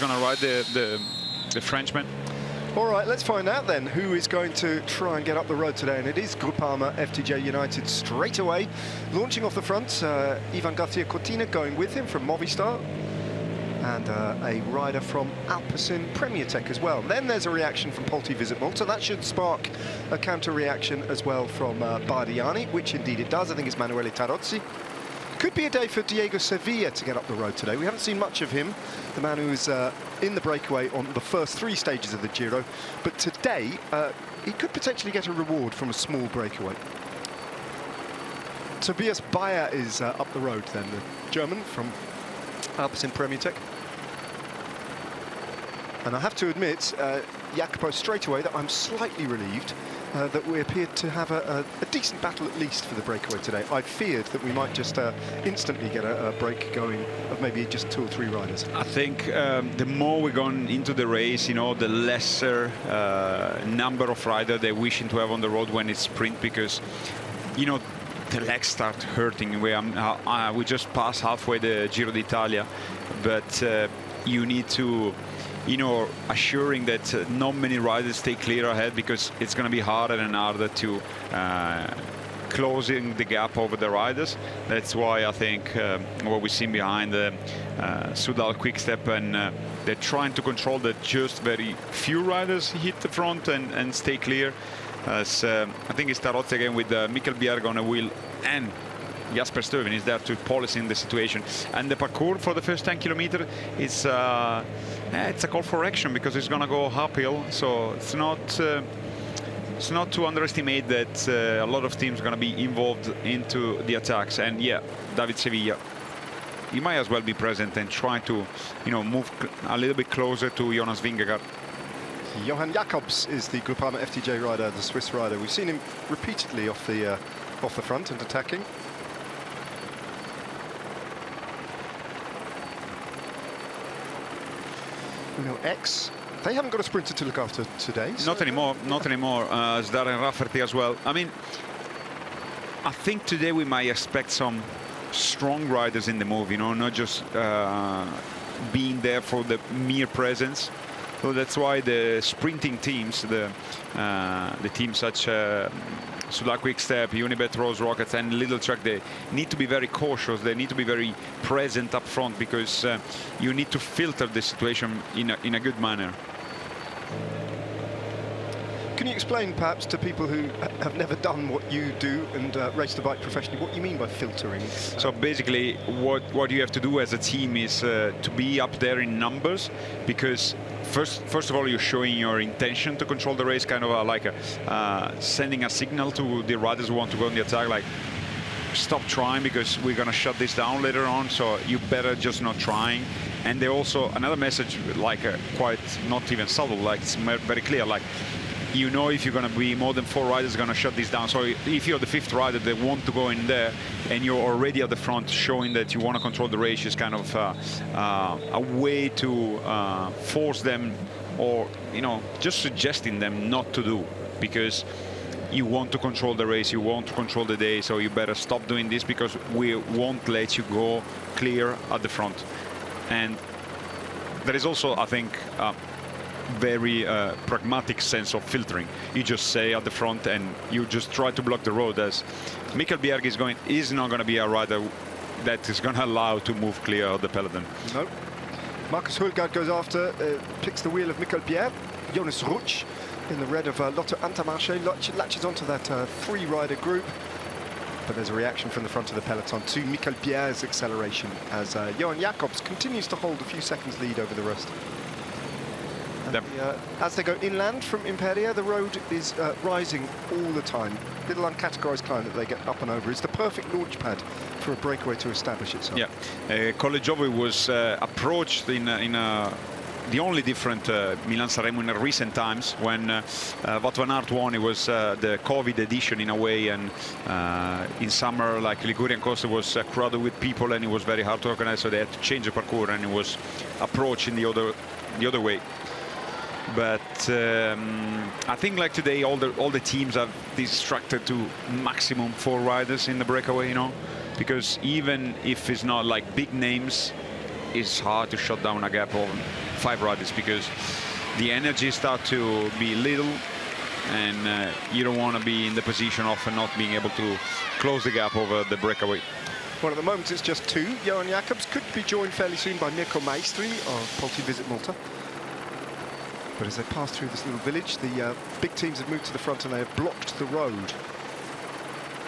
going to ride the Frenchman? All right, let's find out then who is going to try and get up the road today. And it is Groupama FDJ United straight away. Launching off the front, Ivan Garcia Cortina going with him from Movistar. And a rider from Alpecin Premier Tech as well. Then there's a reaction from Polti Visit Malta. That should spark a counter-reaction as well from Bardiani, which indeed it does. I think it's Manuele Tarozzi. Could be a day for Diego Sevilla to get up the road today. We haven't seen much of him, the man who was in the breakaway on the first 3 stages of the Giro. But today, he could potentially get a reward from a small breakaway. Tobias Bayer is up the road then, the German from Alpecin Premier Tech. And I have to admit, Jacopo, straight away, that I'm slightly relieved that we appeared to have a decent battle at least for the breakaway today. I feared that we might just instantly get a break going of maybe just 2 or 3 riders. I think the more we're going into the race, you know, the lesser number of riders they're wishing to have on the road when it's sprint, because, you know, the legs start hurting. We just passed halfway the Giro d'Italia, but you need to, you know, assuring that not many riders stay clear ahead, because it's going to be harder and harder to closing the gap over the riders. That's why I think what we've seen behind the Soudal Quick-Step, and they're trying to control that just very few riders hit the front and stay clear. As I think it's Tarozzi again with Mikkel Bjerg on a wheel, and Jasper Stuyven is there to police in the situation. And the parcours for the first 10 kilometers is it's a call for action, because it's going to go uphill. So it's not to underestimate that a lot of teams are going to be involved into the attacks. And yeah, David Sevilla, he might as well be present and try to, you know, move a little bit closer to Jonas Vingegaard. Johan Jacobs is the Groupama FDJ rider, the Swiss rider. We've seen him repeatedly off the front and attacking. You know, X, they haven't got a sprinter to look after today. So. Not anymore, not anymore. Darren Rafferty as well. I mean, I think today we might expect some strong riders in the move, you know, not just being there for the mere presence. So that's why the sprinting teams, the teams such Soudal Quick-Step, Unibet, Rose Rockets and Little Truck, they need to be very cautious. They need to be very present up front, because you need to filter the situation in a good manner. Can you explain perhaps to people who have never done what you do and raced a bike professionally, what you mean by filtering? So basically what you have to do as a team is to be up there in numbers, because first of all you're showing your intention to control the race, kind of like sending a signal to the riders who want to go on the attack, like stop trying because we're going to shut this down later on, so you better just not trying. And they also another message, like quite not even subtle, like it's very clear, like, you know, if you're going to be more than 4 riders going to shut this down. So if you're the 5th rider that want to go in there and you're already at the front showing that you want to control the race, is kind of a way to force them, or, you know, just suggesting them not to do, because you want to control the race, you want to control the day, so you better stop doing this, because we won't let you go clear at the front. And there is also, I think, very pragmatic sense of filtering. You just say at the front and you just try to block the road, as Mikkel Bjerg is not going to be a rider that is going to allow to move clear of the peloton. No. Marcus Hulgaard goes after, picks the wheel of Mikkel Bjerg. Jonas Rutsch in the red of Lotto Intermarché latches onto that 3-rider group. But there's a reaction from the front of the peloton to Mikkel Bjerg's acceleration, as Johan Jacobs continues to hold a few seconds lead over the rest. As they go inland from Imperia, the road is rising all the time. Little uncategorized climb that they get up and over. It's the perfect launch pad for a breakaway to establish itself. Yeah, Colle Giovi was approached in the only different Milan-Sanremo in recent times, when Wout van Aert won. It was the COVID edition in a way, and in summer, like Ligurian Coast, was crowded with people and it was very hard to organize, so they had to change the parcours, and it was approached in the other way. But I think, like today, all the teams have distracted to maximum 4 riders in the breakaway, you know, because even if it's not like big names, it's hard to shut down a gap of 5 riders because the energy start to be little, and you don't want to be in the position of not being able to close the gap over the breakaway. Well, at the moment it's just 2. Johan Jacobs could be joined fairly soon by Mirko Maestri of Polti Visit Malta. But as they pass through this little village, the big teams have moved to the front and they have blocked the road.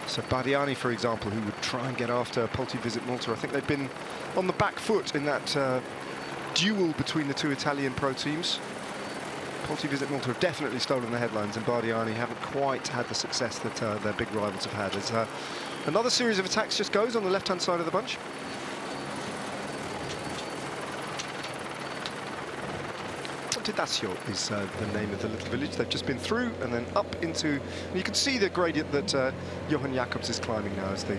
So Bardiani, for example, who would try and get after Polti Visit Malta, I think they've been on the back foot in that duel between the 2 Italian pro teams. Polti Visit Malta have definitely stolen the headlines, and Bardiani haven't quite had the success that their big rivals have had. As another series of attacks just goes on the left-hand side of the bunch. Tedasio is the name of the little village. They've just been through and then up into... And you can see the gradient that Johan Jacobs is climbing now as the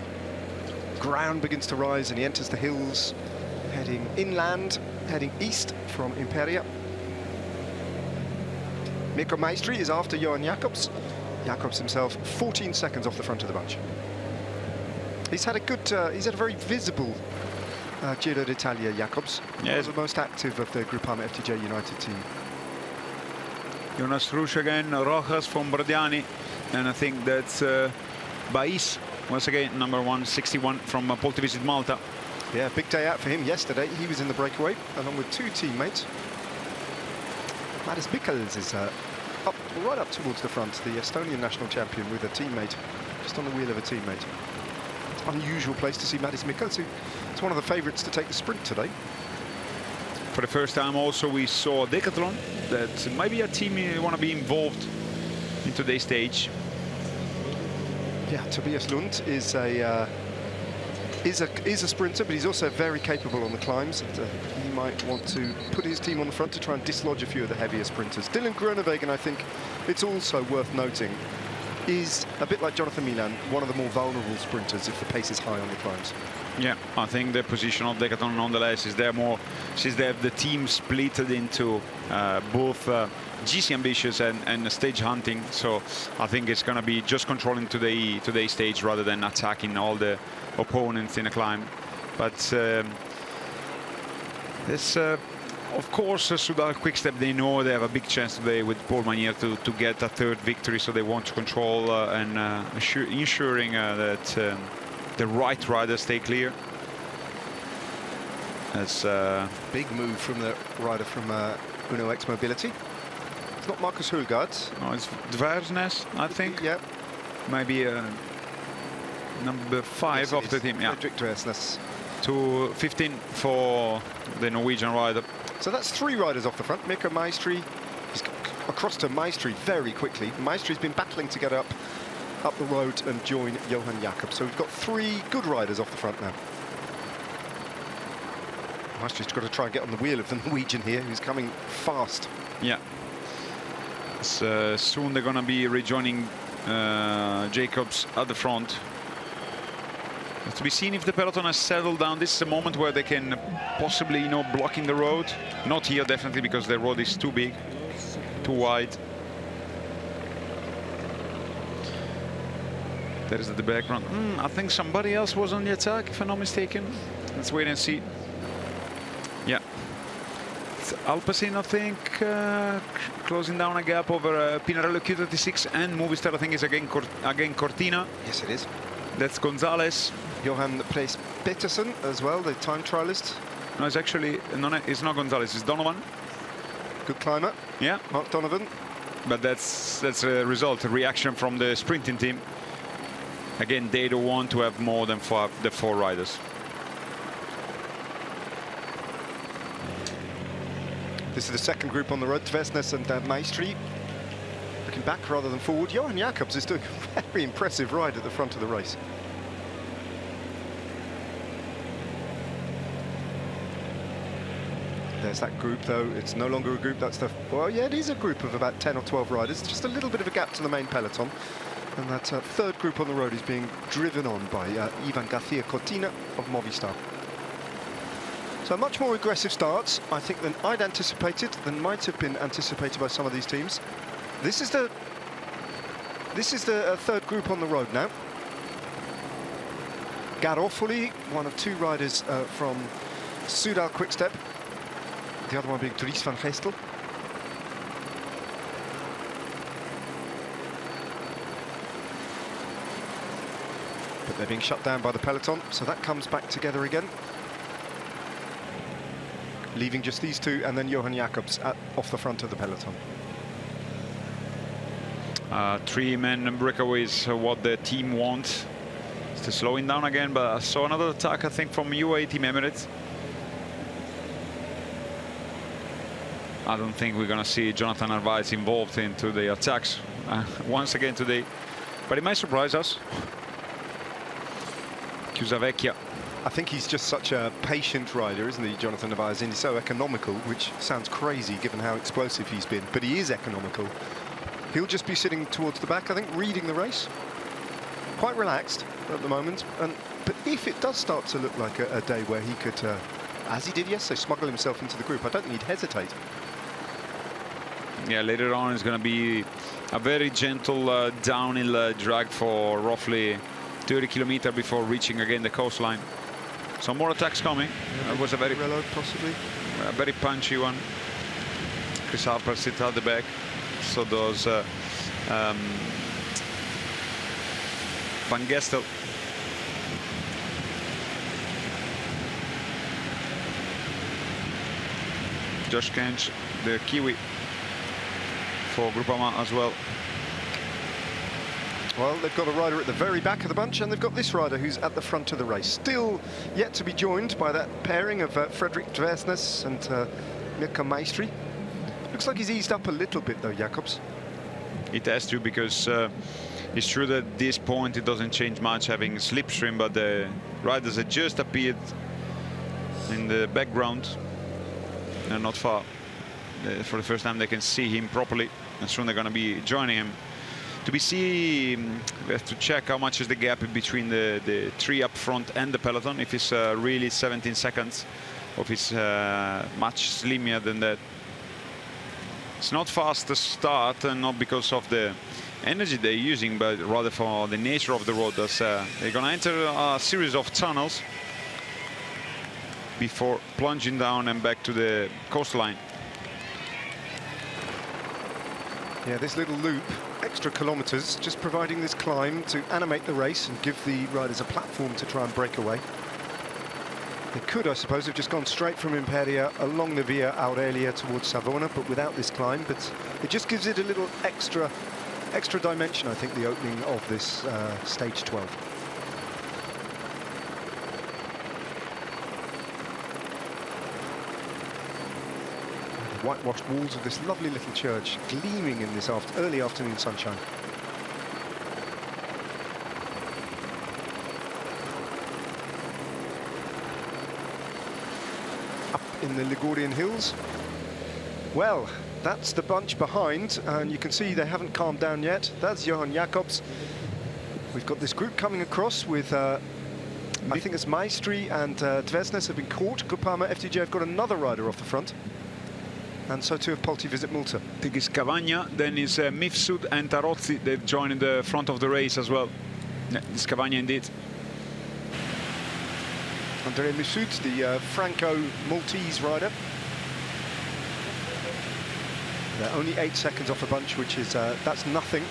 ground begins to rise and he enters the hills, heading inland, heading east from Imperia. Mirko Maestri is after Johan Jacobs. Jacobs himself 14 seconds off the front of the bunch. He's had a good, he's had a very visible Giro d'Italia, Jacobs. Yeah, was the most active of the Groupama FDJ United team. Jonas Rusch again, Rojas from Bardiani, and I think that's Bais, once again, number 161 from Polti Visit Malta. Yeah, big day out for him yesterday. He was in the breakaway, along with 2 teammates. Madis Mikkels is right up towards the front, the Estonian national champion, with a teammate, just on the wheel of a teammate. Unusual place to see Madis Mikkels, who is one of the favourites to take the sprint today. For the first time also we saw Decathlon, that maybe a team you want to be involved in today's stage. Yeah, Tobias Lund is a sprinter, but he's also very capable on the climbs. And, he might want to put his team on the front to try and dislodge a few of the heavier sprinters. Dylan Groenewegen, I think it's also worth noting, is a bit like Jonathan Milan, one of the more vulnerable sprinters if the pace is high on the climbs. Yeah, I think the position of Decathlon nonetheless is there more, since they have the team split into both GC ambitious and stage hunting. So I think it's going to be just controlling today's stage rather than attacking all the opponents in a climb. But this, of course, Soudal Quickstep, they know they have a big chance today with Paul Manier to get a 3rd victory, so they want to control and ensuring that the right riders stay clear. That's big move from the rider from Uno X Mobility. It's not Marcus Hulgaard. No, it's Dvarsnes, I think. Yeah. Maybe number 5 of the team. Yeah. Fredrik Dvarsnes. To 15 for the Norwegian rider. So that's 3 riders off the front. Mirko Maestri is across to Maestri very quickly. Maestri's been battling to get up the road and join Johan Jacobs. So we've got 3 good riders off the front now. Maestri's got to try and get on the wheel of the Norwegian here, who's coming fast. Yeah. So, soon they're going to be rejoining Jacobs at the front. To be seen if the peloton has settled down. This is a moment where they can possibly, you know, blocking the road. Not here, definitely, because the road is too big, too wide. That is at the background. I think somebody else was on the attack, if I'm not mistaken. Let's wait and see. Yeah. It's Alpecin, I think, closing down a gap over Pinarello Q36 and Movistar, I think, is again Cortina. Yes, it is. That's Gonzalez. Johan Prees Petersen as well, the time trialist. No, it's actually, no, it's not Gonzalez, it's Donovan. Good climber. Yeah. Mark Donovan. But that's a result, a reaction from the sprinting team. Again, they don't want to have more than 4 riders. This is the second group on the road, Dvarsnes and Maestri. Looking back rather than forward. Johan Jacobs is doing a very impressive ride at the front of the race. There's that group, though. It's no longer a group. That's the... Well, yeah, it is a group of about 10 or 12 riders. Just a little bit of a gap to the main peloton. And that 3rd group on the road is being driven on by Ivan Garcia Cortina of Movistar. So much more aggressive starts, I think, than I'd anticipated, than might have been anticipated by some of these teams. This is the 3rd group on the road now. Garofoli, one of 2 riders from Soudal quick step. The other one being Dries van Gestel. But they're being shut down by the peloton, so that comes back together again. Leaving just these two, and then Johan Jacobs off the front of the peloton. 3-man breakaways, what the team wants. To slowing down again, but I saw another attack, I think, from UAE Team Emirates. I don't think we're going to see Jonathan Narvaez involved into the attacks once again today, but it might surprise us. Chiusavecchia. I think he's just such a patient rider, isn't he, Jonathan Narvaez? And he's so economical, which sounds crazy given how explosive he's been, but he is economical. He'll just be sitting towards the back, I think, reading the race. Quite relaxed at the moment, but if it does start to look like a day where he could, as he did yesterday, smuggle himself into the group, I don't think he'd hesitate. Yeah, later on it's going to be a very gentle downhill drag for roughly 30 kilometers before reaching again the coastline. Some more attacks coming. It was a very possibly a very punchy one. Chris Harper sits at the back, so does Van Gestel. Josh Kench, the Kiwi for Groupama as well. Well, they've got a rider at the very back of the bunch, and they've got this rider who's at the front of the race. Still yet to be joined by that pairing of Frederik Dversnes and Mirka Maestri. Looks like he's eased up a little bit, though, Jacobs. It has to, because it's true that at this point it doesn't change much having slipstream, but the riders have just appeared in the background and not far. For the first time they can see him properly, and soon they're going to be joining him. To be seen, we have to check how much is the gap between the three up front and the peloton, if it's really 17 seconds, or if it's much slimmer than that. It's not fast to start, and not because of the energy they're using, but rather for the nature of the road. As, they're going to enter a series of tunnels before plunging down and back to the coastline. Yeah, this little loop, extra kilometers, just providing this climb to animate the race and give the riders a platform to try and break away. They could, I suppose, have just gone straight from Imperia along the Via Aurelia towards Savona, but without this climb. But it just gives it a little extra dimension, I think, the opening of this stage 12. The whitewashed walls of this lovely little church gleaming in this early afternoon sunshine. In the Ligurian hills. Well, that's the bunch behind, and you can see they haven't calmed down yet. That's Johan Jacobs. We've got this group coming across with, I think it's Maestri and Dversnes have been caught. Groupama FDJ have got another rider off the front, and so too have Polti Visit Malta. I think it's Cavagna, then it's Mifsud and Tarozzi. They've joined in the front of the race as well. Yeah, it's Cavagna indeed. Andrea Mifsud, the Franco-Maltese rider. They're only 8 seconds off a bunch, which is, that's nothing.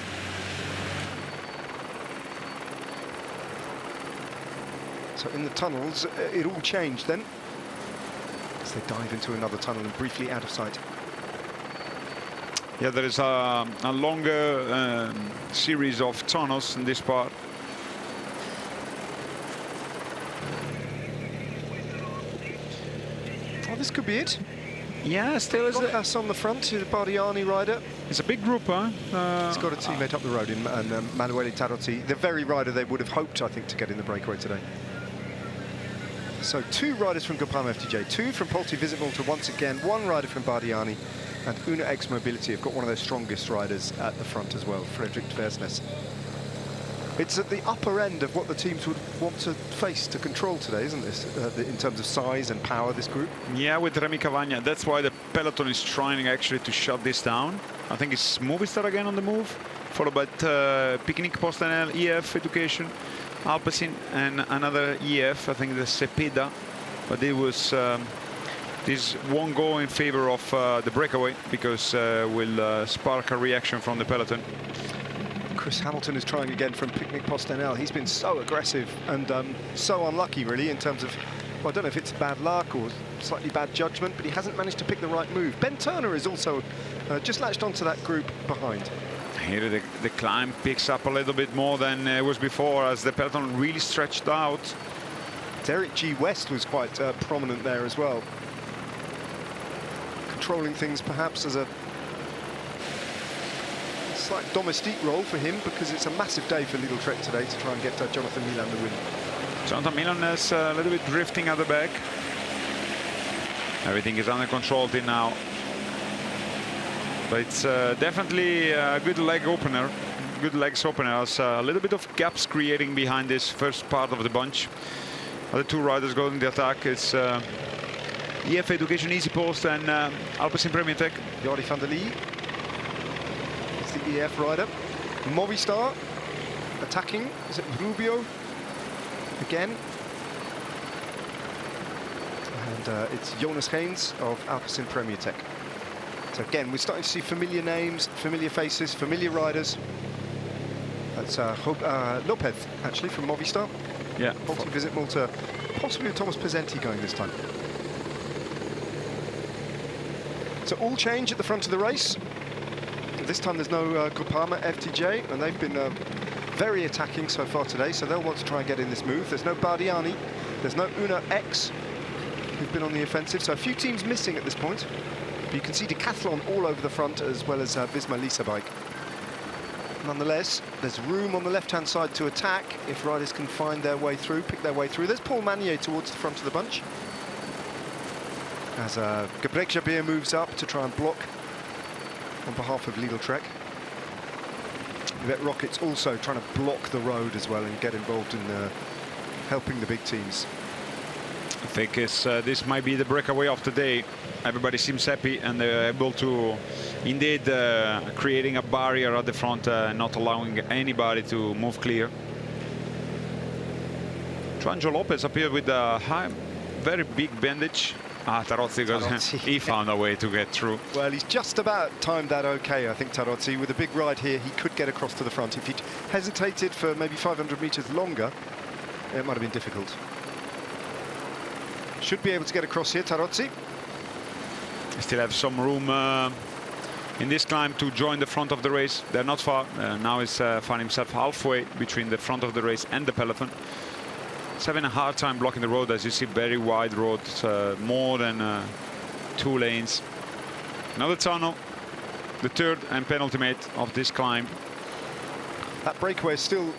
So in the tunnels, it all changed then, as they dive into another tunnel and briefly out of sight. Yeah, there is a longer series of tunnels in this part. Oh, this could be it. Yeah, still is Bocas on the front, the Bardiani rider. It's a big group, huh? He's got a teammate up the road in Manuele Tarozzi, the very rider they would have hoped, I think, to get in the breakaway today. So 2 riders from Groupama FDJ, 2 from Polti Visit Malta once again, 1 rider from Bardiani, and Una X Mobility have got one of their strongest riders at the front as well, Frederik Dversnes. It's at the upper end of what the teams would want to face to control today, isn't this? In terms of size and power, this group. Yeah, with Remy Cavagna. That's why the peloton is trying actually to shut this down. I think it's Movistar again on the move, followed by Picnic Postanel, EF Education, Alpecin, and another EF, I think the Cepeda. but it was this won't go in favor of the breakaway because will spark a reaction from the peloton. Chris Hamilton is trying again from Picnic Postenel. He's been so aggressive and so unlucky, really, in terms of, well, I don't know if it's bad luck or slightly bad judgment, but he hasn't managed to pick the right move. Ben Turner is also just latched onto that group behind. Here the climb picks up a little bit more than it was before as the peloton really stretched out. Derek G. West was quite prominent there as well. Controlling things perhaps as a slight domestique role for him, because it's a massive day for Lidl Trek today to try and get Jonathan Milan the win. Jonathan Milan is a little bit drifting at the back. Everything is under control till now. But it's definitely a good leg opener. Good legs opener. Has a little bit of gaps creating behind this first part of the bunch. The two riders going the attack. It's EF Education Easy Post and Alpecin Premier Tech. Jordi van der Lee is the EF rider. Movistar attacking. Is it Rubio again? And it's Jonas Haynes of Alpecin Premier Tech. So again, we're starting to see familiar names, familiar faces, familiar riders. That's Lopez, actually, from Movistar. Yeah. Multi-Visit Malta, possibly with Thomas Pezzenti going this time. So all change at the front of the race. This time there's no Groupama FTJ, and they've been very attacking so far today, so they'll want to try and get in this move. There's no Bardiani, there's no Una X, who've been on the offensive, so a few teams missing at this point. But you can see Decathlon all over the front, as well as Visma Lisa Bike. Nonetheless, there's room on the left-hand side to attack if riders can find their way through, pick their way through. There's Paul Manier towards the front of the bunch, as Gebrek Jabir moves up to try and block on behalf of Lidl Trek. Yvette Rocket's also trying to block the road as well and get involved in helping the big teams. I think this might be the breakaway of the day. Everybody seems happy and they're able to indeed creating a barrier at the front, not allowing anybody to move clear. Juanjo Lopez appeared with a very big bandage. Tarozzi, he found a way to get through. Well, he's just about timed that okay, I think, Tarozzi. With a big ride here, he could get across to the front. If he'd hesitated for maybe 500 meters longer, it might have been difficult. Should be able to get across here, Tarozzi. Still have some room in this climb to join the front of the race. They're not far. Now he's found himself halfway between the front of the race and the peloton. He's having a hard time blocking the road, as you see, very wide roads, more than 2 lanes. Another tunnel, the third and penultimate of this climb. That breakaway is still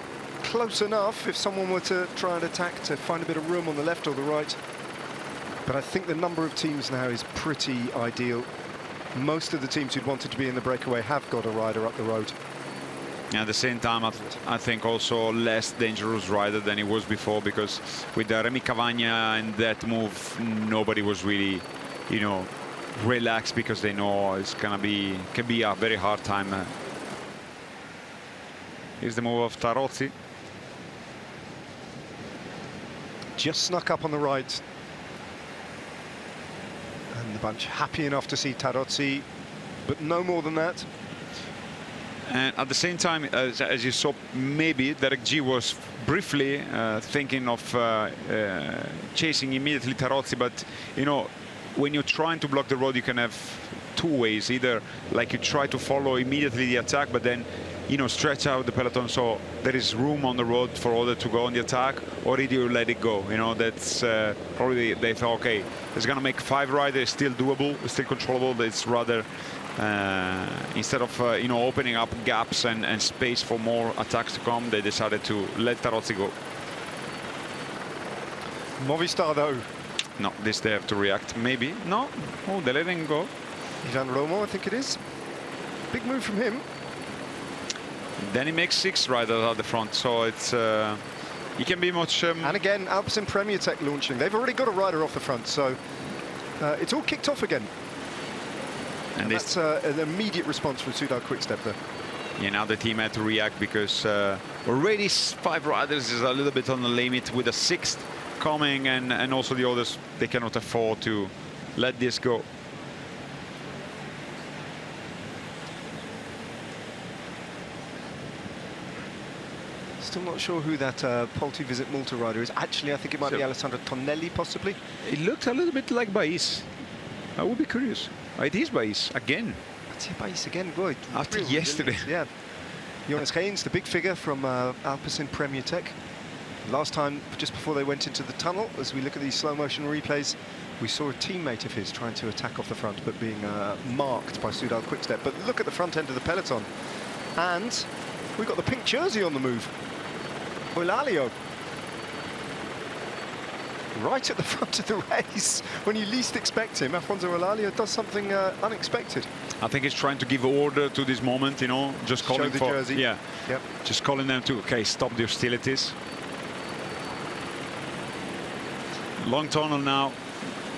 close enough if someone were to try and attack to find a bit of room on the left or the right. But I think the number of teams now is pretty ideal. Most of the teams who'd wanted to be in the breakaway have got a rider up the road. At the same time, I think also less dangerous rider than it was before, because with Remy Cavagna and that move, nobody was really, you know, relaxed, because they know it's gonna be, can be a very hard time. Here's the move of Tarozzi. Just snuck up on the right. And the bunch happy enough to see Tarozzi, but no more than that. And at the same time, as you saw, maybe Derek G was briefly thinking of chasing immediately Tarozzi, but you know, when you're trying to block the road, you can have 2 ways. Either like you try to follow immediately the attack, but then, you know, stretch out the peloton so there is room on the road for others to go on the attack, or either you let it go. You know, that's probably they thought, okay, it's gonna make 5 riders, still doable, still controllable. It's rather instead of you know, opening up gaps and space for more attacks to come, they decided to let Tarozzi go. Movistar though. No, this they have to react. Maybe no. Oh, they let him go. Ivan Romo, I think it is. Big move from him. Then he makes 6 riders at the front, so it's he can be much. And again, Alpecin Premier Tech launching. They've already got a rider off the front, so it's all kicked off again. And that's an immediate response from Soudal Quickstep there. Yeah, now the team had to react because already 5 riders is a little bit on the limit, with a 6th coming, and also the others, they cannot afford to let this go. Still not sure who that Polti Visit Malta rider is. Actually, I think it might be Alessandro Tonelli, possibly. It looked a little bit like Bais. I would be curious. It is Bais again. That's Bais again, boy. After yesterday. Yeah. Jonas Haynes, the big figure from Alpecin Premier Tech. Last time, just before they went into the tunnel, as we look at these slow motion replays, we saw a teammate of his trying to attack off the front, but being marked by Soudal Quickstep. But look at the front end of the peloton. And we've got the pink jersey on the move. Eulalio. Right at the front of the race, when you least expect him, Afonso Eulalio does something unexpected. I think he's trying to give order to this moment, you know, just calling the for jersey. Yeah, yep. Just calling them to, okay, stop the hostilities. Long tunnel now.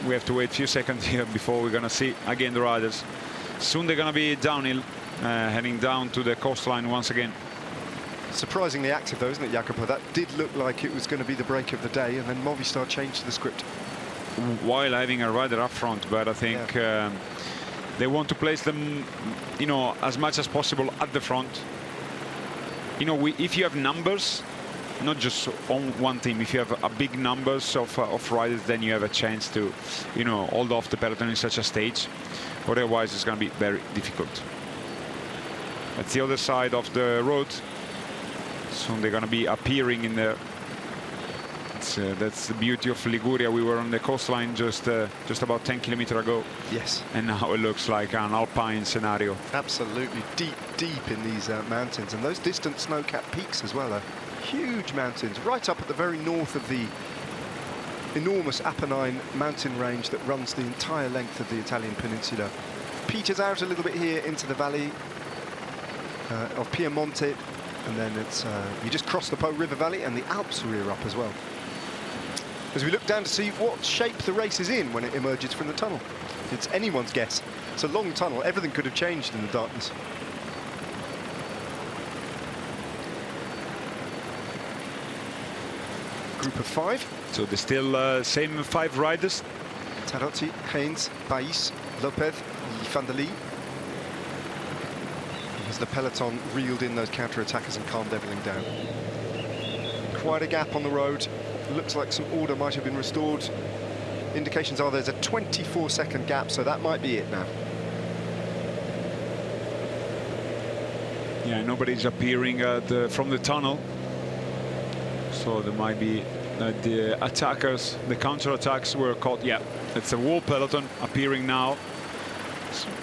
We have to wait a few seconds here before we're gonna see again the riders. Soon they're gonna be downhill, heading down to the coastline once again. Surprisingly active though, isn't it, Jacopo? That did look like it was going to be the break of the day, and then Movistar changed the script. While having a rider up front, but I think they want to place them, you know, as much as possible at the front. You know, if you have numbers, not just on one team, if you have a big numbers of riders, then you have a chance to, you know, hold off the peloton in such a stage. Otherwise, it's going to be very difficult. That's the other side of the road. Soon they're going to be appearing in there. That's the beauty of Liguria. We were on the coastline just about 10 kilometers ago. Yes. And now it looks like an alpine scenario. Absolutely deep in these mountains, and those distant snow-capped peaks as well are huge mountains right up at the very north of the enormous Apennine mountain range that runs the entire length of the Italian peninsula. Peters out a little bit here into the valley of Piemonte. And then it's you just cross the Po River Valley, and the Alps rear up as well. As we look down to see what shape the race is in when it emerges from the tunnel. It's anyone's guess. It's a long tunnel. Everything could have changed in the darkness. Group of 5. So there's still same 5 riders. Tarozzi, Haynes, Bais, Lopez, Van der Lee. As the peloton reeled in those counter-attackers and calmed everything down. Quite a gap on the road. Looks like some order might have been restored. Indications are there's a 24-second gap, so that might be it now. Yeah, nobody's appearing from the tunnel. So there might be the attackers, the counter-attacks were caught. Yeah, it's a whole peloton appearing now.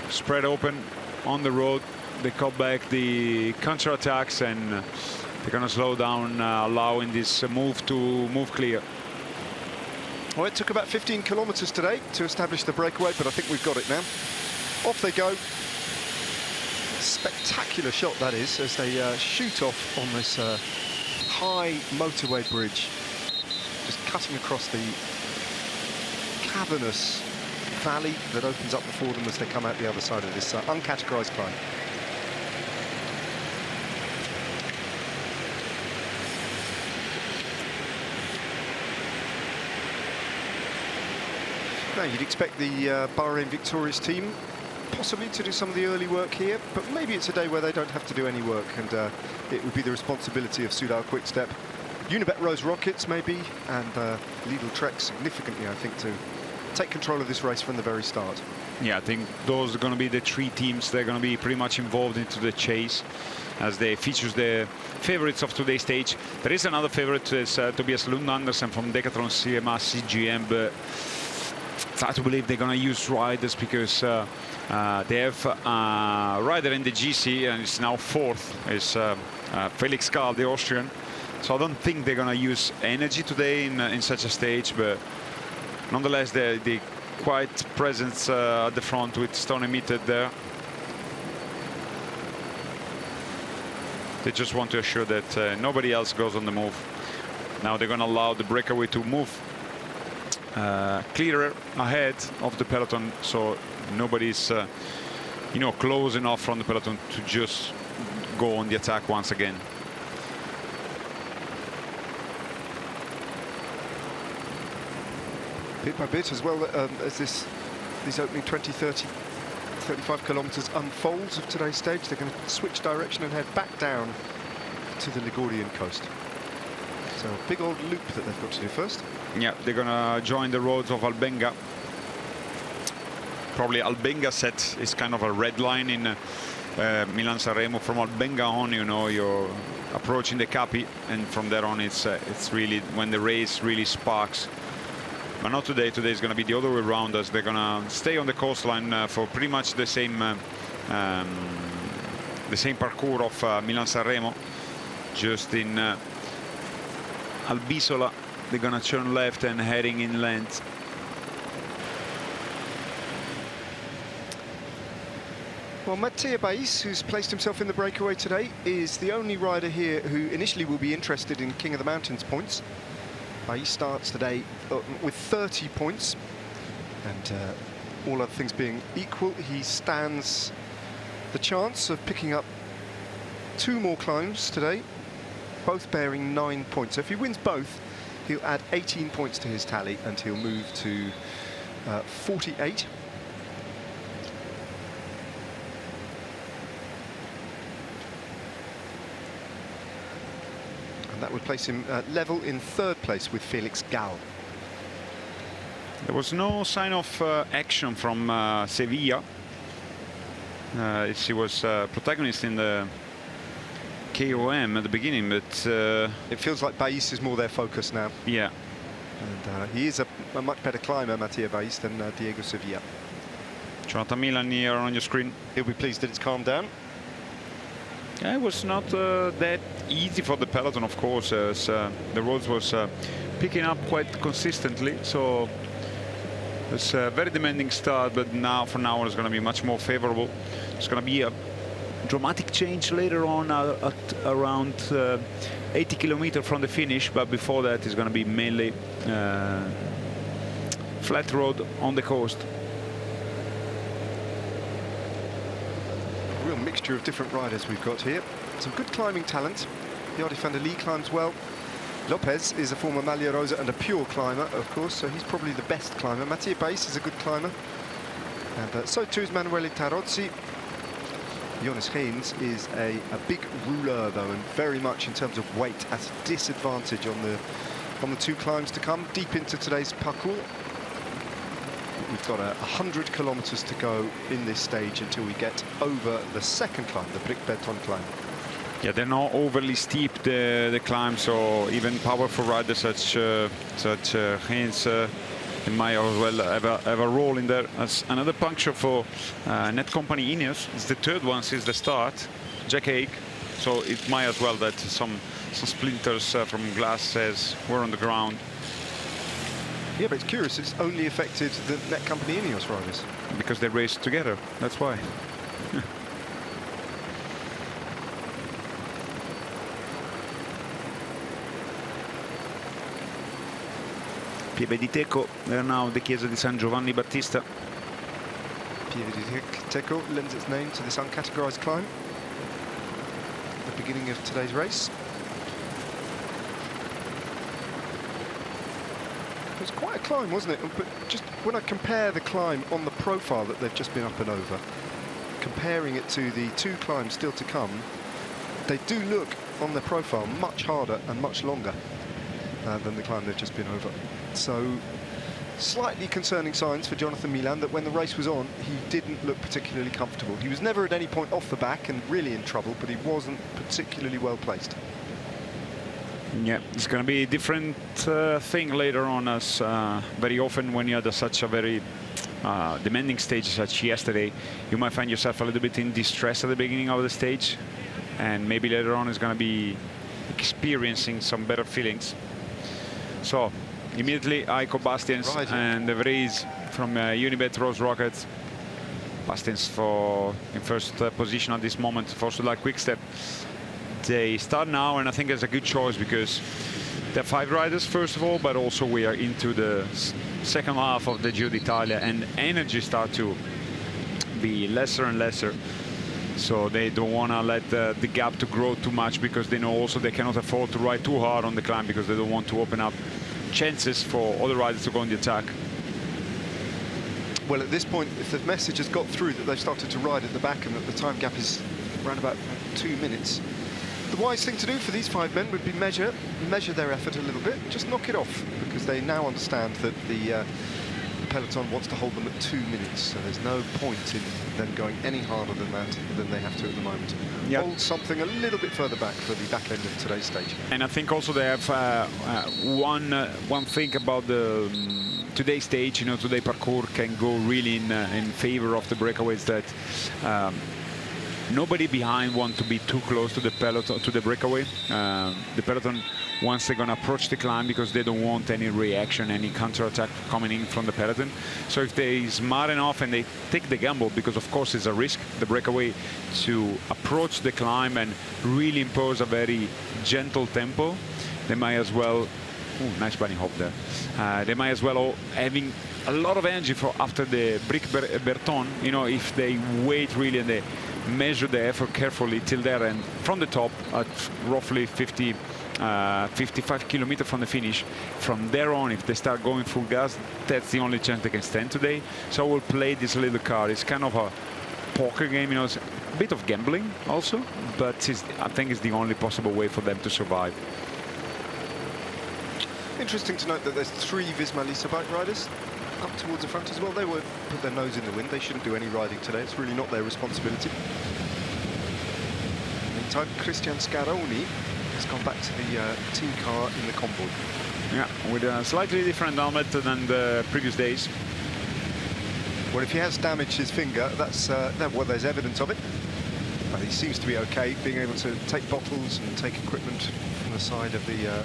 Spread open on the road. They cut back the counter-attacks, and they're going to slow down, allowing this move to move clear. Well, it took about 15 kilometers today to establish the breakaway, but I think we've got it now. Off they go. Spectacular shot that is, as they shoot off on this high motorway bridge, just cutting across the cavernous valley that opens up before them as they come out the other side of this uncategorized climb. Now, you'd expect the Bahrain Victorious team possibly to do some of the early work here, but maybe it's a day where they don't have to do any work, and it would be the responsibility of Soudal Quickstep. Unibet Rose Rockets maybe, and Lidl Trek significantly, I think, to take control of this race from the very start. Yeah, I think those are going to be the 3 teams. They're going to be pretty much involved into the chase, as they features the favorites of today's stage. There is another favorite, is Tobias Lund Andersen from Decathlon CMA CGM, but it's hard to believe they're going to use riders, because they have a rider in the GC, and it's now 4th, is Felix Karl, the Austrian. So I don't think they're going to use energy today in such a stage, but nonetheless, they quite present at the front with Stone emitted there. They just want to assure that nobody else goes on the move. Now they're going to allow the breakaway to move clearer ahead of the peloton, so nobody's you know, close enough from the peloton to just go on the attack once again. bit by bit as well, as these opening 20, 30, 35 kilometres unfolds of today's stage. They're going to switch direction and head back down to the Ligurian coast. So a big old loop that they've got to do first. Yeah, they're going to join the roads of Albenga. Probably Albenga set is kind of a red line in Milan-San Remo. From Albenga on, you know, you're approaching the Capi, and from there on it's really when the race really sparks. But not today. Today is going to be the other way around, as they're going to stay on the coastline for pretty much the same parcours of Milan-San Remo. Just in Albisola, they're going to turn left and heading inland. Well, Mattia Bais, who's placed himself in the breakaway today, is the only rider here who initially will be interested in King of the Mountains points. Bais starts today with 30 points, and all other things being equal, he stands the chance of picking up 2 more climbs today, both bearing 9 points. So if he wins both, he'll add 18 points to his tally, and he'll move to 48. And that would place him level in 3rd place with Felix Gall. There was no sign of action from Sevilla. She was protagonist in the KOM at the beginning, but it feels like Bais is more their focus now. Yeah. And he is a much better climber, Mattia Bais, than Diego Sevilla. Jonathan Milan here on your screen. He'll be pleased that it's calmed down. Yeah, it was not that easy for the peloton, of course, as the roads was picking up quite consistently. So it's a very demanding start, but now from now on it's going to be much more favorable. It's going to be a dramatic change later on at around 80 kilometers from the finish, but before that it's going to be mainly flat road on the coast. Real mixture of different riders we've got here. Some good climbing talent. Jordi van der Lee climbs well. Lopez is a former Maglia Rosa and a pure climber, of course, so he's probably the best climber. Mattia Bais is a good climber, and so too is Manuele Tarozzi. Jonas Haynes is a big ruler, though, and very much in terms of weight at a disadvantage on the 2 climbs to come, deep into today's parcours. We've got 100 kilometers to go in this stage until we get over the 2nd climb, the Brick Beton climb. Yeah, they're not overly steep, the climb, so even powerful riders such Haynes, they might as well have a role in there. As another puncture for Net Company Ineos. It's the 3rd one since the start, Jack Haig. So it might as well that some splinters from glass were on the ground. Yeah, but it's curious, it's only affected the Net Company Ineos riders. Because they raced together, that's why. Pieve di Teco, there now the Chiesa di San Giovanni Battista. Pieve di Teco lends its name to this uncategorized climb at the beginning of today's race. It was quite a climb, wasn't it? But just when I compare the climb on the profile that they've just been up and over, comparing it to the 2 climbs still to come, they do look on their profile much harder and much longer than the climb they've just been over. So slightly concerning signs for Jonathan Milan that when the race was on, he didn't look particularly comfortable. He was never at any point off the back and really in trouble, but he wasn't particularly well placed. Yeah, it's going to be a different thing later on, as very often when you had such a very demanding stage such yesterday, you might find yourself a little bit in distress at the beginning of the stage, and maybe later on is going to be experiencing some better feelings. So immediately Aiko Bastiens and De Vries from Unibet Rose Rockets. Bastiens in 1st position at this moment for Soudal Quickstep. They start now, and I think it's a good choice because there are 5 riders first of all, but also we are into the 2nd half of the Giro d'Italia, and energy start to be lesser and lesser. So they don't want to let the gap to grow too much, because they know also they cannot afford to ride too hard on the climb, because they don't want to open up chances for other riders to go on the attack. Well, at this point, if the message has got through that they've started to ride at the back and that the time gap is around about 2 minutes, the wise thing to do for these 5 men would be measure their effort a little bit, just knock it off, because they now understand that the peloton wants to hold them at 2 minutes, so there's no point in them going any harder than that than they have to at the moment. Yep. Hold something a little bit further back for the back end of today's stage. And I think also they have one thing about the today's stage, you know, today parkour can go really in favor of the breakaways, that nobody behind wants to be too close to the peloton, to the breakaway. The peloton, once they're going to approach the climb, because they don't want any reaction, any counter-attack coming in from the peloton. So if they smart enough and they take the gamble, because of course it's a risk, the breakaway, to approach the climb and really impose a very gentle tempo, they might as well. Ooh, nice bunny hop there. They might as well having a lot of energy for after the Brick Berton. You know, if they wait really and they measure the effort carefully till there, and from the top at roughly 55 kilometers from the finish, from there on, if they start going full gas, that's the only chance they can stand today. So we'll play this little card. It's kind of a poker game, you know, it's a bit of gambling also, but I think it's the only possible way for them to survive. Interesting to note that there's 3 Visma Lease bike riders up towards the front as well. They won't put their nose in the wind. They shouldn't do any riding today. It's really not their responsibility. Meantime, Christian Scaroni has gone back to the team car in the convoy. Yeah, with a slightly different helmet than the previous days. Well, if he has damaged his finger, that's well, there's evidence of it. But he seems to be okay, being able to take bottles and take equipment from the side of the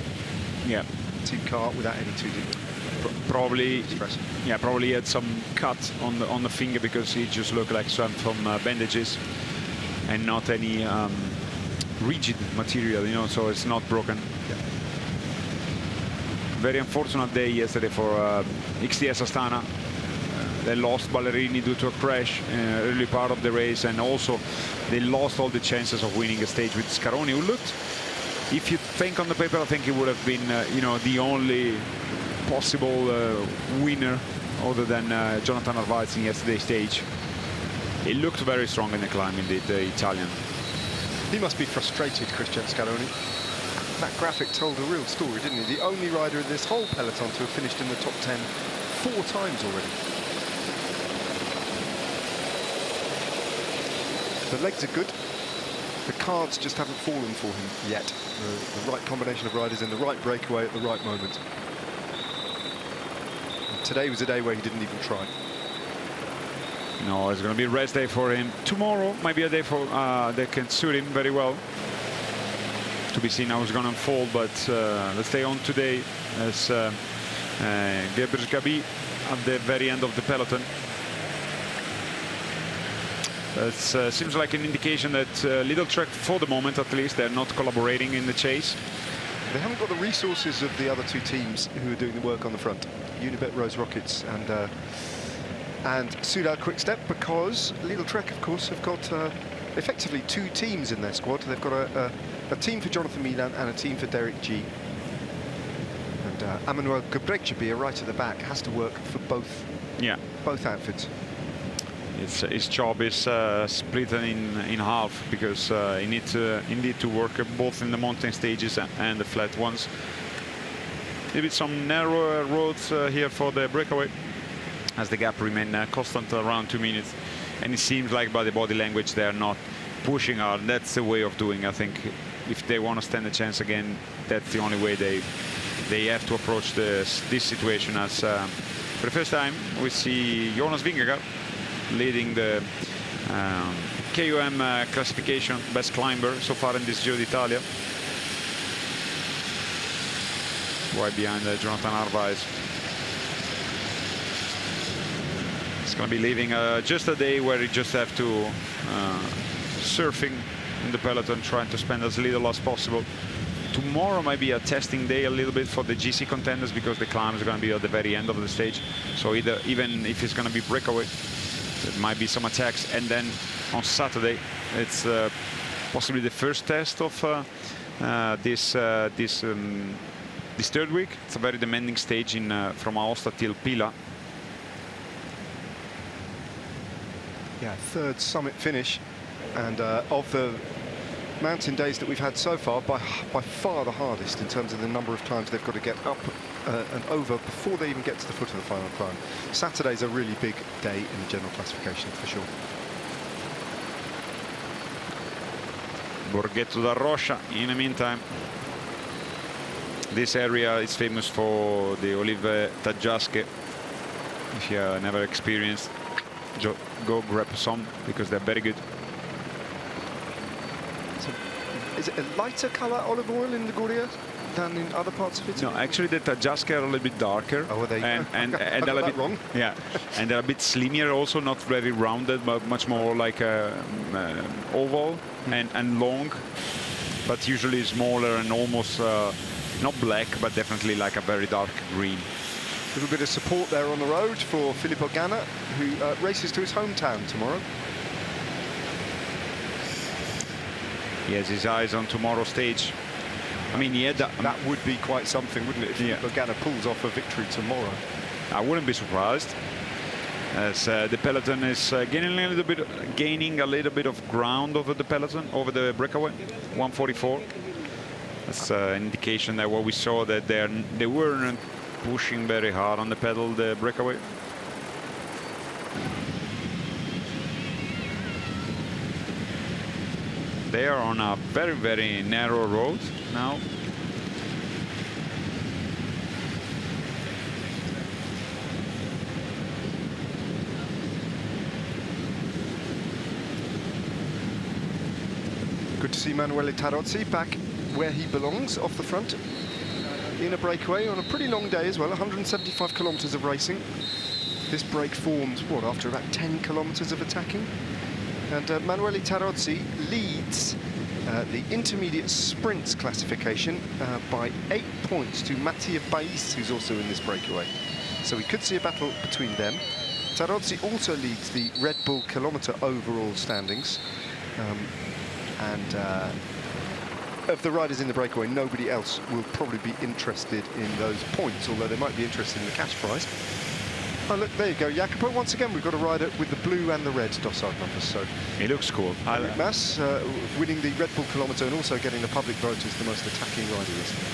team car without any too deep. Probably, stress. yeah, probably had some cut on the finger, because he just looked like some from bandages and not any rigid material, you know, so it's not broken. Yeah. Very unfortunate day yesterday for XDS Astana. They lost Ballerini due to a crash early part of the race, and also they lost all the chances of winning a stage with Scaroni, who looked, if you think on the paper, I think he would have been, you know, the only possible winner other than Jonathan Narvaez in yesterday's stage. He looked very strong in the climb, indeed, the Italian. He must be frustrated, Christian Scaroni. That graphic told a real story, didn't he? The only rider in this whole peloton to have finished in the top 10 4 times already. The legs are good. The cards just haven't fallen for him yet. The right combination of riders in the right breakaway at the right moment. And today was a day where he didn't even try. No, it's going to be a rest day for him. Tomorrow might be a day for that can suit him very well. To be seen how it's going to unfold, but let's stay on today as Gebers Gabi at the very end of the peloton. It seems like an indication that Lidl Trek, for the moment at least, they're not collaborating in the chase. They haven't got the resources of the other 2 teams who are doing the work on the front, Unibet Rose Rockets and Soudal Quickstep, because Lidl Trek, of course, have got effectively 2 teams in their squad. They've got a team for Jonathan Milan and a team for Derek G. And Emmanuel Gebrekjebier, right at the back, has to work for both outfits. His job is split in half, because he needs to work both in the mountain stages and the flat ones. Maybe some narrower roads here for the breakaway, as the gap remains constant around 2 minutes. And it seems like by the body language they're not pushing hard. That's the way of doing. I think if they want to stand a chance again, that's the only way they have to approach this situation. As for the first time we see Jonas Vingegaard leading the KOM classification, best climber so far in this Giro d'Italia. Right behind Jonathan Narvaez. It's going to be leaving just a day where you just have to surfing in the peloton, trying to spend as little as possible. Tomorrow might be a testing day a little bit for the GC contenders, because the climb is going to be at the very end of the stage. So even if it's going to be breakaway, there might be some attacks. And then on Saturday, it's possibly the first test of this third week. It's a very demanding stage from Aosta till Pila. Yeah, third summit finish, and of the mountain days that we've had so far, by far the hardest in terms of the number of times they've got to get up and over before they even get to the foot of the final climb. Saturday's a really big day in the general classification for sure. Borghetto da Rocha. In the meantime, this area is famous for the olive taggiasche. If you never experienced, go grab some because they're very good. So, is it a lighter color olive oil in Liguria than in other parts of Italy? No, actually the taggiasche are a little bit darker. Oh, are they? And I got they're a that bit wrong. Yeah, and they're a bit slimmer also, not very rounded, but much more like a oval and long, but usually smaller and almost not black, but definitely like a very dark green. A little bit of support there on the road for Filippo Ganna, who races to his hometown tomorrow. He has his eyes on tomorrow's stage. I mean, yeah, that would be quite something, wouldn't it, if Filippo Ganna pulls off a victory tomorrow? I wouldn't be surprised, as the peloton is gaining a little bit of ground over the peloton, over the breakaway. 144. That's an indication that what we saw, that they weren't pushing very hard on the pedal, the breakaway. They are on a very, very narrow road now. Good to see Manuele Tarozzi back where he belongs, off the front in a breakaway on a pretty long day as well, 175 kilometers of racing. This break formed, what, after about 10 kilometers of attacking? And Manuele Tarozzi leads the intermediate sprints classification by 8 points to Mattia Bais, who's also in this breakaway. So we could see a battle between them. Tarozzi also leads the Red Bull kilometer overall standings. Of the riders in the breakaway, nobody else will probably be interested in those points, although they might be interested in the cash prize. Oh, look, there you go, Jacopo. Once again, we've got a rider with the blue and the red dossard numbers. So he looks cool. Enric Mas winning the Red Bull kilometer and also getting the public vote as the most attacking rider yesterday.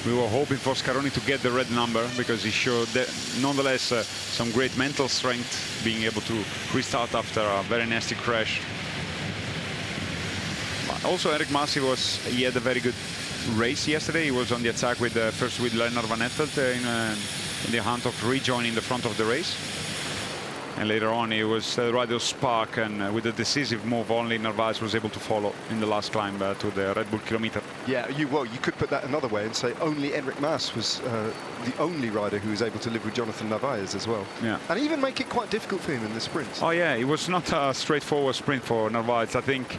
We were hoping for Scaroni to get the red number because he showed that nonetheless some great mental strength, being able to restart after a very nasty crash. Also, Enric Mas, he had a very good race yesterday. He was on the attack with first with Lennart Van Ettelt in the hunt of rejoining the front of the race. And later on, he was rather spark, and with a decisive move, only Narvaez was able to follow in the last climb to the Red Bull kilometer. Yeah, you could put that another way and say only Enric Mas was the only rider who was able to live with Jonathan Narvaez as well. Yeah. And even make it quite difficult for him in the sprint. Oh yeah, it was not a straightforward sprint for Narvaez. I think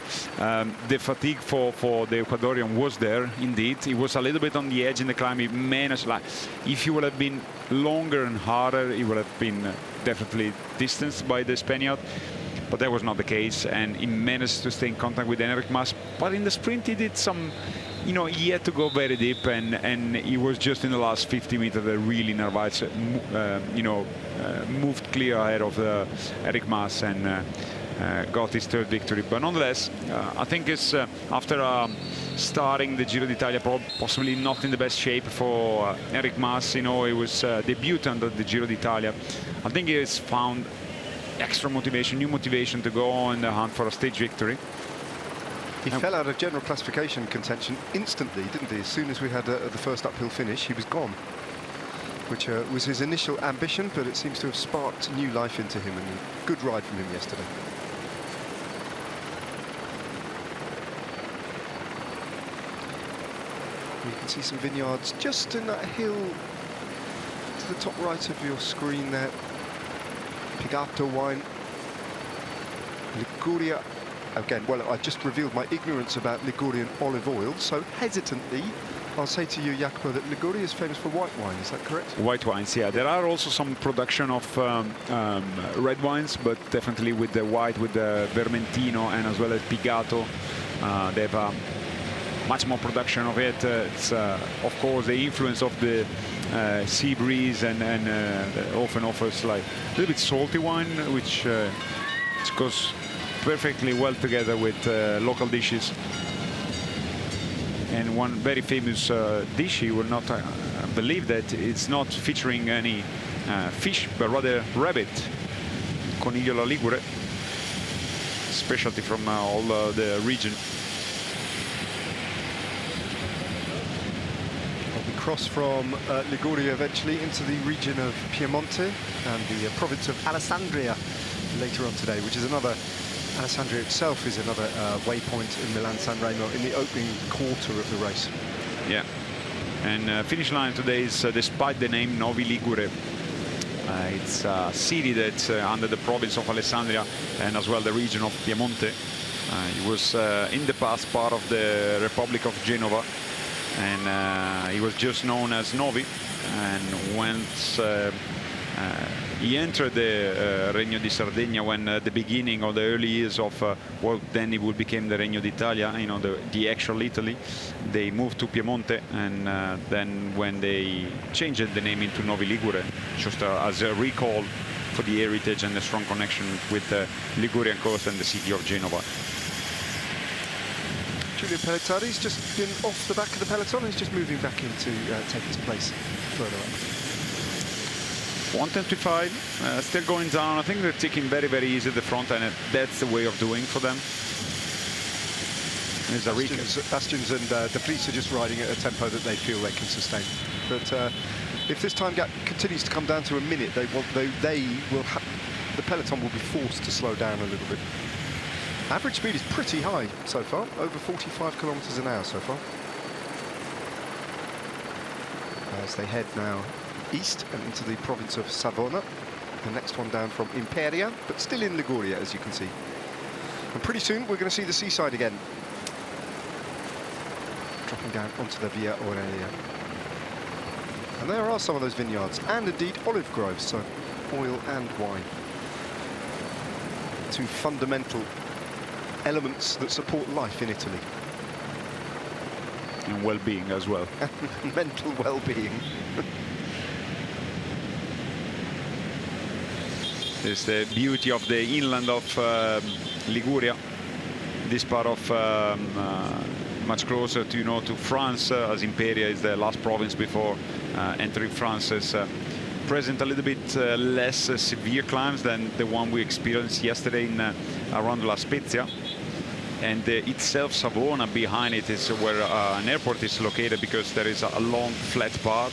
the fatigue for the Ecuadorian was there indeed. He was a little bit on the edge in the climb. He managed, like, if he would have been longer and harder, he would have been definitely distanced by the Spaniard, but that was not the case, and he managed to stay in contact with Enric Mas. But in the sprint, he did some, he had to go very deep, and he was just in the last 50 meters that really Narvaez, moved clear ahead of Enric Mas and got his third victory. But nonetheless, I think it's after starting the Giro d'Italia possibly not in the best shape for Enric Mas. He was debutant at the Giro d'Italia. I think he has found extra motivation, new motivation to go on the hunt for a stage victory. He fell out of general classification contention instantly, didn't he? As soon as we had the first uphill finish, he was gone, which was his initial ambition, but it seems to have sparked new life into him, and a good ride from him yesterday. You can see some vineyards just in that hill to the top right of your screen there. Pigato wine. Liguria. Again, well, I just revealed my ignorance about Ligurian olive oil, so hesitantly, I'll say to you, Jacopo, that Liguria is famous for white wine. Is that correct? White wines, yeah. There are also some production of red wines, but definitely with the white, with the Vermentino and as well as Pigato. They have much more production of it. It's, of course, the influence of the sea breeze and often offers like a little bit salty wine, which goes perfectly well together with local dishes. And one very famous dish, you will not believe that it's not featuring any fish, but rather rabbit, coniglio alla ligure, specialty from all the region. We cross from Liguria eventually into the region of Piemonte and the province of Alessandria later on today, which is another, Alessandria itself is another waypoint in Milan-San Remo in the opening quarter of the race. Yeah, and finish line today is, despite the name Novi Ligure, it's a city that's under the province of Alessandria and as well the region of Piemonte. It was in the past part of the Republic of Genova, and he was just known as Novi. And once he entered the Regno di Sardegna when the beginning of the early years of what then it would become the Regno d'Italia, you know, the actual Italy, they moved to Piemonte, and then when they changed the name into Novi Ligure, just as a recall for the heritage and the strong connection with the Ligurian coast and the city of Genova. Giulio Pellittari's just been off the back of the peloton. He's just moving back in to take his place further up. 125, still going down. I think they're taking very, very easy at the front, and that's the way of doing for them. Bastions and De Vries are just riding at a tempo that they feel they can sustain. But if this time gap continues to come down to a minute, the peloton will be forced to slow down a little bit. Average speed is pretty high so far, over 45 kilometers an hour so far. As they head now east and into the province of Savona, the next one down from Imperia, but still in Liguria, as you can see. And pretty soon we're going to see the seaside again, dropping down onto the Via Aurelia. And there are some of those vineyards, and indeed olive groves, so oil and wine. Two fundamental elements that support life in Italy. And well-being as well. Mental well-being. There's the beauty of the inland of Liguria. This part of much closer to, you know, to France, as Imperia is the last province before entering France, is present a little bit less severe climbs than the one we experienced yesterday in around La Spezia. And itself, Savona, behind it is where an airport is located, because there is a long flat part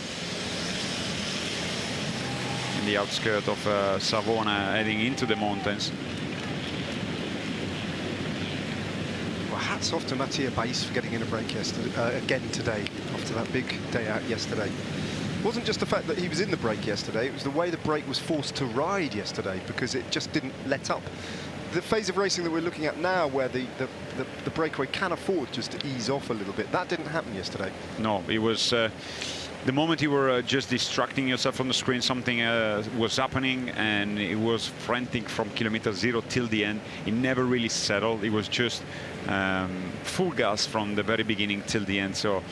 in the outskirts of Savona heading into the mountains. Well, hats off to Mattia Bais for getting in a break yesterday, again today, after that big day out yesterday. It wasn't just the fact that he was in the break yesterday, it was the way the break was forced to ride yesterday, because it just didn't let up. The phase of racing that we're looking at now, where the breakaway can afford just to ease off a little bit, that didn't happen yesterday. No, it was the moment you were just distracting yourself from the screen, something was happening, and it was frantic from kilometer 0 till the end. It never really settled. It was just full gas from the very beginning till the end. So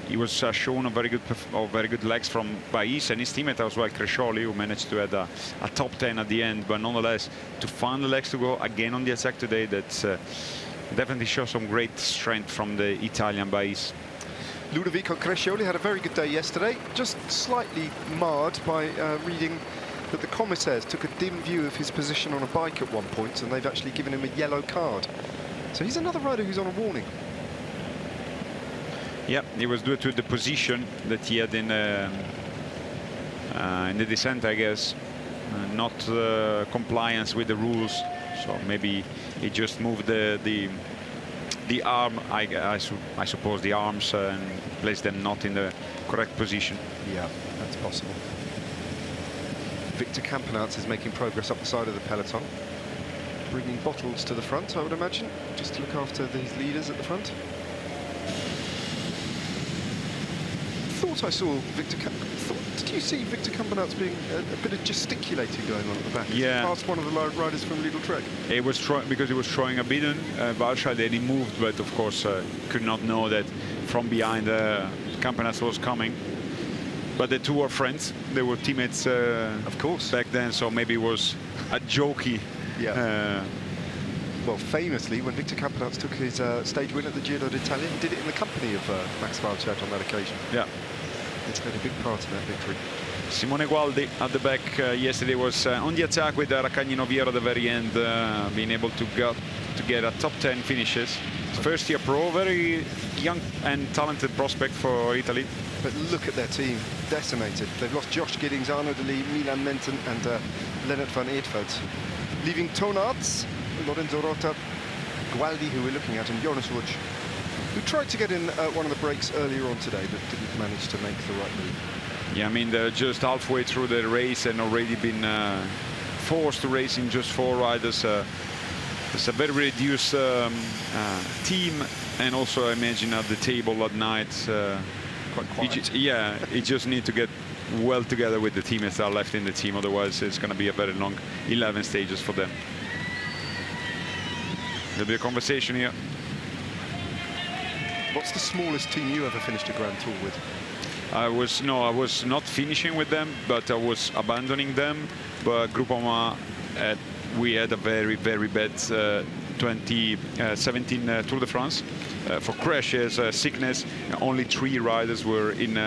it was shown a very good legs from Bais and his teammate as well, Crescioli, who managed to have a top 10 at the end. But nonetheless, to find the legs to go again on the attack today, that's definitely shows some great strength from the Italian Bais. Ludovico Crescioli had a very good day yesterday, just slightly marred by reading that the commissaires took a dim view of his position on a bike at one point, and they've actually given him a yellow card. So he's another rider who's on a warning. Yeah, it was due to the position that he had in the descent, I guess. Not compliance with the rules, so maybe he just moved the arm, I suppose the arms, and placed them not in the correct position. Yeah, that's possible. Victor Campenaerts is making progress up the side of the peloton, bringing bottles to the front, I would imagine, just to look after these leaders at the front. Thought I saw Victor did you see Victor Campenaerts being a bit of gesticulating going on at the back? Yeah. Past one of the riders from Lidl Trek. It was because he was throwing a bidon, Walscheid, then he moved, but of course could not know that from behind Campenaerts was coming. But the two were friends. They were teammates, of course, back then. So maybe it was a jokey. Yeah. Well, famously, when Victor Campenaerts took his stage win at the Giro d'Italia, he did it in the company of Max Walscheid on that occasion. Yeah. It's played a big part in that victory. Simone Gualdi at the back yesterday was on the attack with Raccagni Noviero at the very end, being able to get a top 10 finishes. First year pro, very young and talented prospect for Italy. But look at their team, decimated. They've lost Josh Giddings, Arnaud Delis, Milan Menton and Lennart van Eetveld. Leaving Tonaerts, Lorenzo Rota, Gualdi, who we're looking at, and Jonas Ruj, who tried to get in one of the breaks earlier on today, but didn't manage to make the right move. Yeah, I mean, they're just halfway through the race and already been forced to race in just 4 riders. It's a very reduced team, and also I imagine at the table at night. Quite quiet. You just need to get well together with the teammates that are left in the team, otherwise it's going to be a very long 11 stages for them. There'll be a conversation here. What's the smallest team you ever finished a Grand Tour with? I was not finishing with them, but I was abandoning them. But Groupama, we had a very bad 2017 Tour de France for crashes, sickness. Only 3 riders were in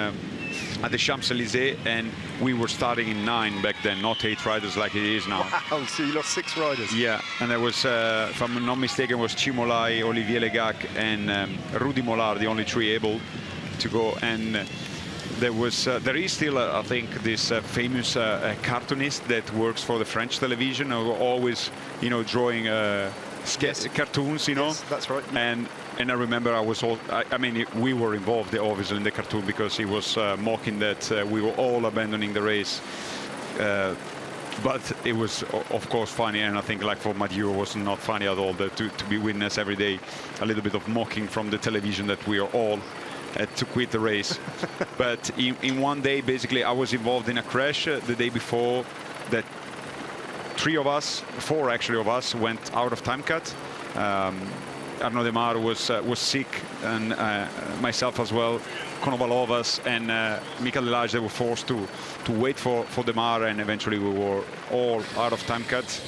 at the Champs-Élysées, and we were starting in 9 back then, not 8 riders like it is now. Wow, so you lost 6 riders. Yeah, and there was, if I'm not mistaken, was Chimolai, Olivier Legac, and Rudy Mollard, the only 3 able to go. And there is still, I think, this famous cartoonist that works for the French television, always, drawing cartoons, Yes, that's right. And I remember I mean, we were involved obviously in the cartoon because he was mocking that we were all abandoning the race. But it was, of course, funny, and I think, like for Mathieu, it was not funny at all to be witness every day a little bit of mocking from the television that we are all to quit the race. But in one day, basically, I was involved in a crash the day before that. 4 actually of us went out of time cut. Arnaud Demar was sick, and myself as well. Konovalovas and Michael Delage, they were forced to wait for Demar, and eventually we were all out of time cut,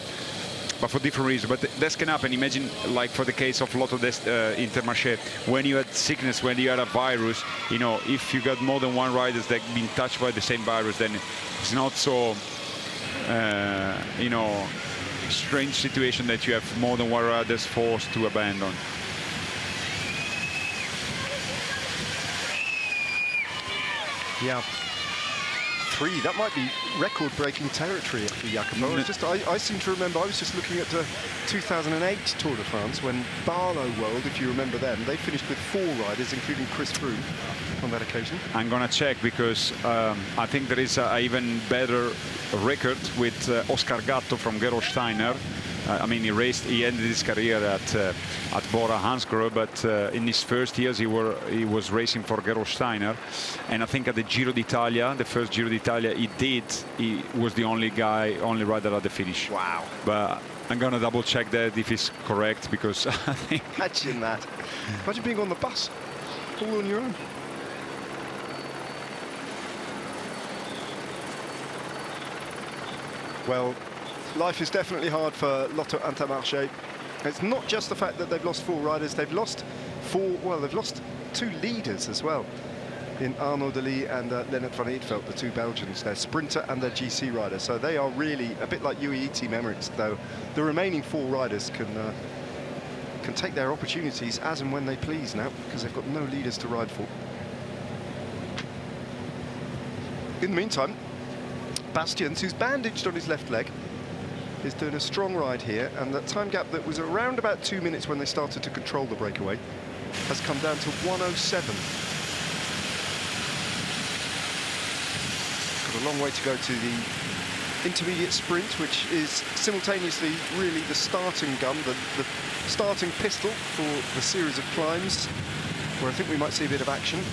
but for different reasons. But this can happen. Imagine, like for the case of Lotto Intermarché, when you had sickness, when you had a virus, if you got more than 1 rider that been touched by the same virus, then it's not so strange situation that you have more than 1 riders forced to abandon. Yeah. 3, that might be record-breaking territory for Jacopo. I seem to remember, I was just looking at the 2008 Tour de France when Barlow World, if you remember them, they finished with 4 riders, including Chris Froome on that occasion. I'm gonna check because I think there is an even better record with Oscar Gatto from Gerolsteiner. I mean, he ended his career at Bora Hansgrohe, but in his first years he was racing for Gerolsteiner, and I think at the Giro d'Italia, the first Giro d'Italia, he was the only rider at the finish. Wow! But I'm gonna double check that if it's correct, because I think. Imagine that. Imagine being on the bus, all on your own. Well, life is definitely hard for Lotto Intermarché. It's not just the fact that they've lost 4 riders, they've lost 2 leaders as well, in Arnaud Delis and Lennart van Eetveld, the 2 Belgians, their sprinter and their GC rider. So they are really a bit like UAE Team Emirates, though the remaining 4 riders can take their opportunities as and when they please now, because they've got no leaders to ride for. In the meantime, Bastians, who's bandaged on his left leg, is doing a strong ride here, and that time gap that was around about 2 minutes when they started to control the breakaway has come down to 1:07. Got a long way to go to the intermediate sprint, which is simultaneously really the starting gun, the starting pistol for the series of climbs, where I think we might see a bit of action.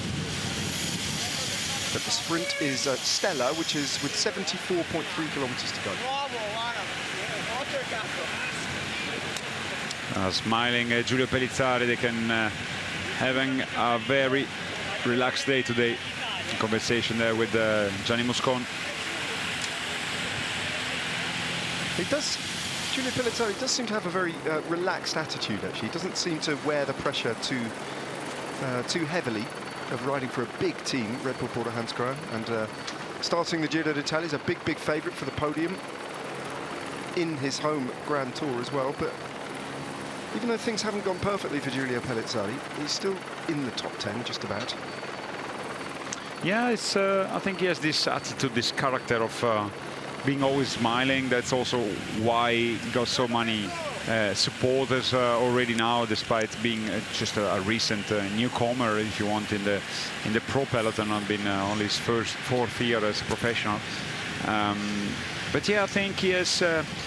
But the sprint is Stella, which is with 74.3 kilometers to go. Smiling Giulio Pellizzari, they can having a very relaxed day today. conversation there with Gianni Moscon. He does. Giulio Pellizzari does seem to have a very relaxed attitude, actually. He doesn't seem to wear the pressure too heavily of riding for a big team, Red Bull Porter Hansgrohe, and starting the Giro d'Italia is a big favourite for the podium in his home Grand Tour as well. But even though things haven't gone perfectly for Giulio Pellizzari, he's still in the top 10, just about. Yeah, it's. I think he has this attitude, this character of being always smiling. That's also why he got so many supporters already now, despite being just a recent newcomer, if you want, in the pro peloton. I've been only his fourth year as a professional. But yeah, I think he has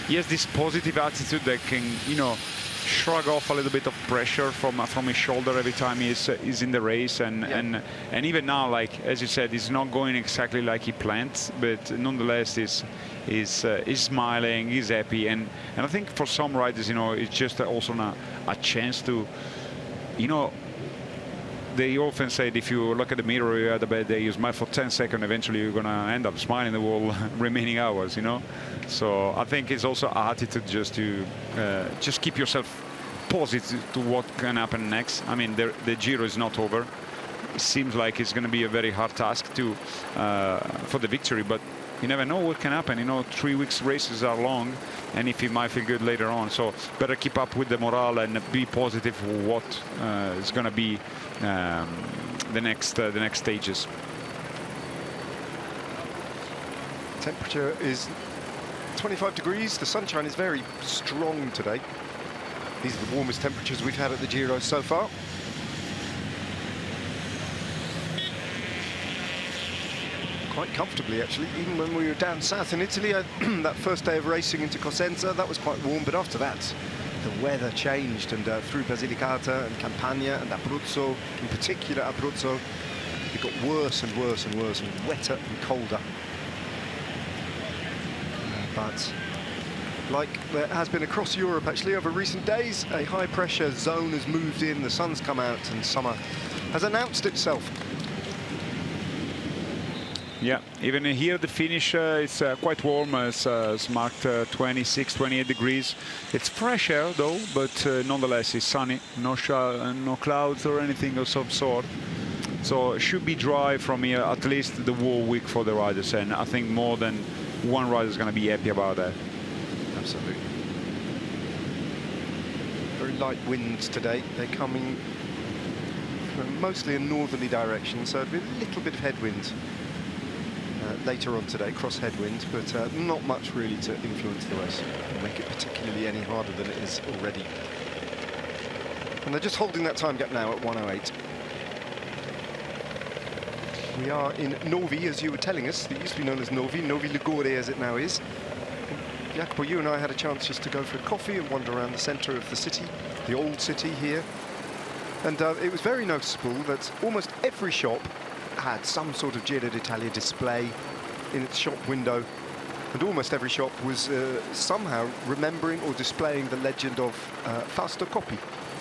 this positive attitude that can, you know, shrug off a little bit of pressure from his shoulder every time he's in the race, and even now, like as you said, he's not going exactly like he planned, but nonetheless he's smiling, he's happy, and I think for some riders, you know, it's just also a chance to, you know, they often said if you look at the mirror, you had a bad day, you smile for 10 seconds, eventually you're gonna end up smiling the whole remaining hours, you know. So I think it's also an attitude just to just keep yourself positive to what can happen next. I mean, the Giro is not over. It seems like it's going to be a very hard task for the victory, but you never know what can happen. You know, 3 weeks races are long, and if he might feel good later on, so better keep up with the morale and be positive for what is going to be the next stages. Temperature is 25 degrees. The sunshine is very strong today. These are the warmest temperatures we've had at the Giro so far. Quite comfortably, actually. Even when we were down south in Italy, that first day of racing into Cosenza, that was quite warm. But after that, the weather changed, and through Basilicata and Campania and Abruzzo, in particular Abruzzo, it got worse and worse and worse, and wetter and colder. But like there has been across Europe, actually, over recent days, a high-pressure zone has moved in, the sun's come out, and summer has announced itself. Yeah, even here the finish is quite warm. It's marked 26, 28 degrees. It's fresh air though, but nonetheless it's sunny. No clouds or anything of some sort. So it should be dry from here at least the whole week for the riders, and I think more than one rider is going to be happy about that. Absolutely. Very light winds today. They're coming from mostly a northerly direction, so it'll be a little bit of headwind later on today, cross headwind, but not much really to influence the race and make it particularly any harder than it is already. And they're just holding that time gap now at 1:08. We are in Novi, as you were telling us. It used to be known as Novi Ligure as it now is. Jacopo, you and I had a chance just to go for a coffee and wander around the centre of the city, the old city here. And it was very noticeable that almost every shop had some sort of Giro d'Italia display in its shop window, and almost every shop was somehow remembering or displaying the legend of Fausto Coppi.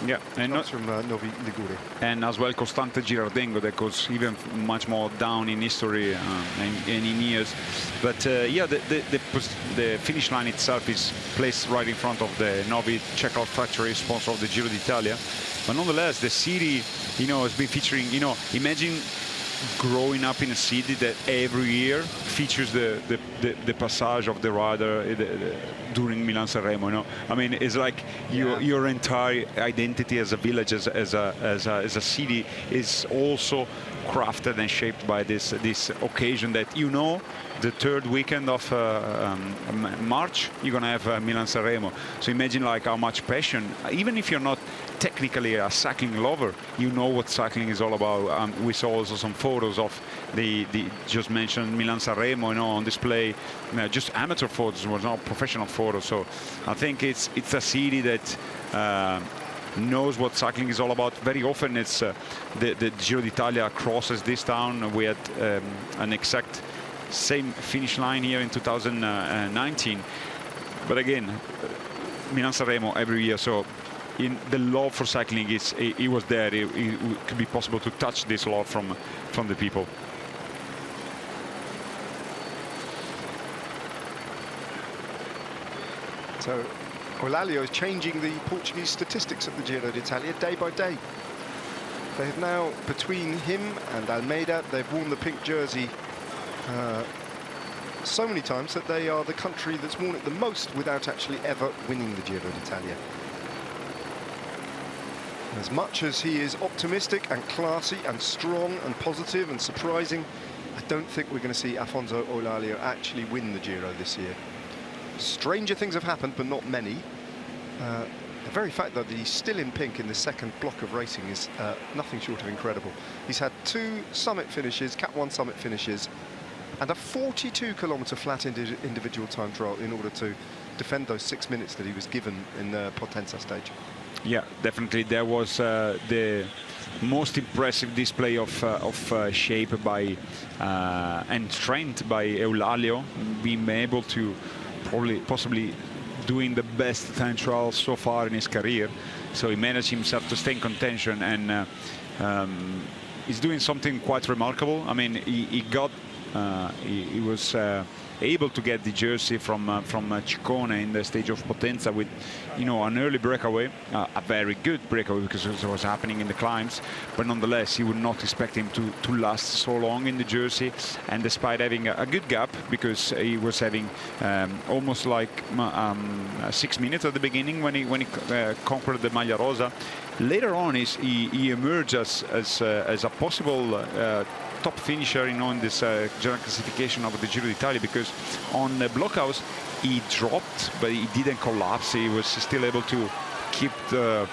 Yeah, and not from Novi Ligure. And as well Costante Girardengo, that goes even much more down in history and in years. But yeah, the finish line itself is placed right in front of the Novi Checkout Factory, sponsor of the Giro d'Italia. But nonetheless, the city, you know, has been featuring, you know, imagine growing up in a city that every year features the passage of the rider during Milan-San Remo. You know, I mean, it's like your entire identity as a village, as a city, is also crafted and shaped by this occasion that, you know, the third weekend of March you're gonna have Milan-San Remo. So imagine like how much passion, even if you're not technically a cycling lover, you know what cycling is all about. We saw also some photos of the just mentioned Milan-San Remo, you know, on display, you know, just amateur photos, was not professional photos. So I think it's a city that knows what cycling is all about. Very often it's the Giro d'Italia crosses this town. We had an exact same finish line here in 2019, but again, Milan-San Remo every year. So in the love for cycling, it was there. It could be possible to touch this love from the people. So Eulalio is changing the Portuguese statistics at the Giro d'Italia day by day. They have now, between him and Almeida, they've worn the pink jersey so many times that they are the country that's worn it the most without actually ever winning the Giro d'Italia. As much as he is optimistic and classy and strong and positive and surprising, I don't think we're going to see Afonso Eulalio actually win the Giro this year. Stranger things have happened, but not many. The very fact that he's still in pink in the second block of racing is nothing short of incredible. He's had 2 summit finishes, Cat 1 summit finishes, and a 42-kilometre flat individual time trial in order to defend those 6 minutes that he was given in the Potenza stage. Yeah, definitely. There was the most impressive display of shape by and strength by Eulalio, being able to possibly doing the best time trial so far in his career. So he managed himself to stay in contention, and he's doing something quite remarkable. I mean, he was able to get the jersey from Ciccone in the stage of Potenza with, you know, an early breakaway, a very good breakaway because it was happening in the climbs, but nonetheless you would not expect him to last so long in the jersey. And despite having a good gap, because he was having almost like 6 minutes at the beginning when he conquered the Maglia Rosa, later on he emerged as a possible top finisher, you know, in this general classification of the Giro d'Italia, because on the blockhouse he dropped, but he didn't collapse. He was still able to keep to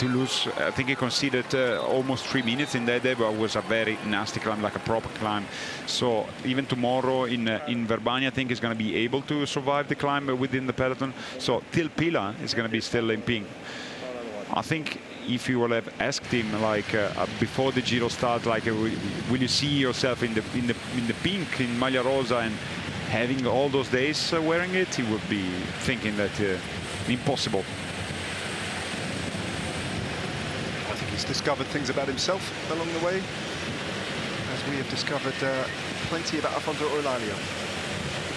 lose. I think he conceded almost 3 minutes in that day, but it was a very nasty climb, like a proper climb. So even tomorrow in Verbania, I think he's going to be able to survive the climb within the peloton. So till Pila is going to be still in pink. I think if you will have asked him, like before the Giro start, like will you see yourself in the pink in Maglia Rosa and having all those days wearing it, he would be thinking that impossible. I think he's discovered things about himself along the way, as we have discovered plenty about Afonso Eulalio.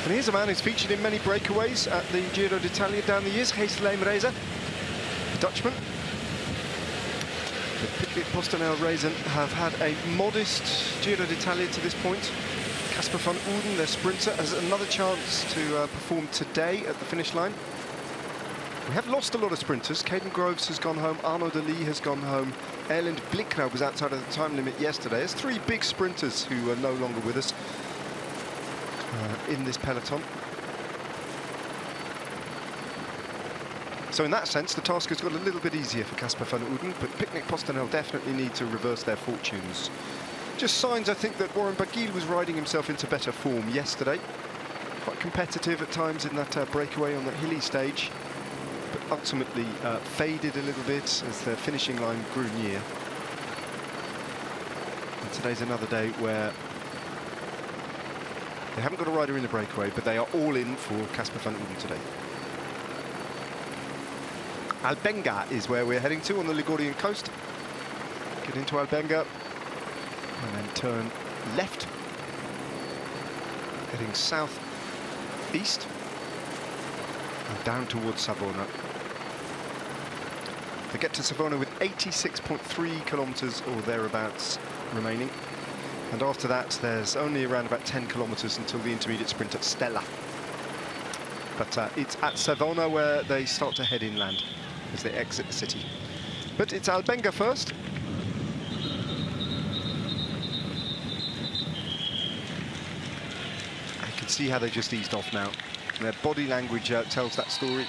And here's a man who's featured in many breakaways at the Giro d'Italia down the years, Heesleem Reza, the Dutchman. The Picnic Postanel Raisin have had a modest Giro d'Italia to this point. Casper van Ouden, their sprinter, has another chance to perform today at the finish line. We have lost a lot of sprinters. Caden Groves has gone home, Arnaud de Lee has gone home, Erland Blickner was outside of the time limit yesterday. There's 3 big sprinters who are no longer with us in this peloton. So in that sense, the task has got a little bit easier for Casper van Ouden, but Picnic Postanel definitely need to reverse their fortunes. Just signs, I think, that Warren Barguil was riding himself into better form yesterday. Quite competitive at times in that breakaway on the hilly stage, but ultimately faded a little bit as the finishing line grew near. And today's another day where they haven't got a rider in the breakaway, but they are all in for Casper van Ouden today. Albenga is where we're heading to on the Ligurian coast. Get into Albenga and then turn left, heading south-east and down towards Savona. They get to Savona with 86.3 kilometres or thereabouts remaining, and after that there's only around about 10 kilometres until the intermediate sprint at Stella. But it's at Savona where they start to head inland as they exit the city. But it's Albenga first. You can see how they just eased off now. Their body language tells that story.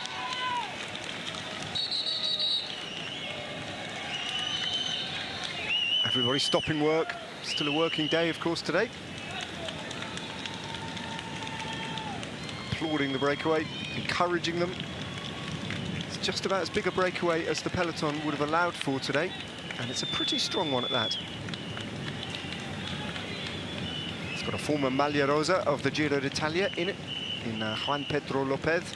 Everybody stopping work. Still a working day, of course, today. Applauding the breakaway, encouraging them. It's just about as big a breakaway as the peloton would have allowed for today, and it's a pretty strong one at that. It's got a former Maglia Rosa of the Giro d'Italia in it, in Juan Pedro Lopez.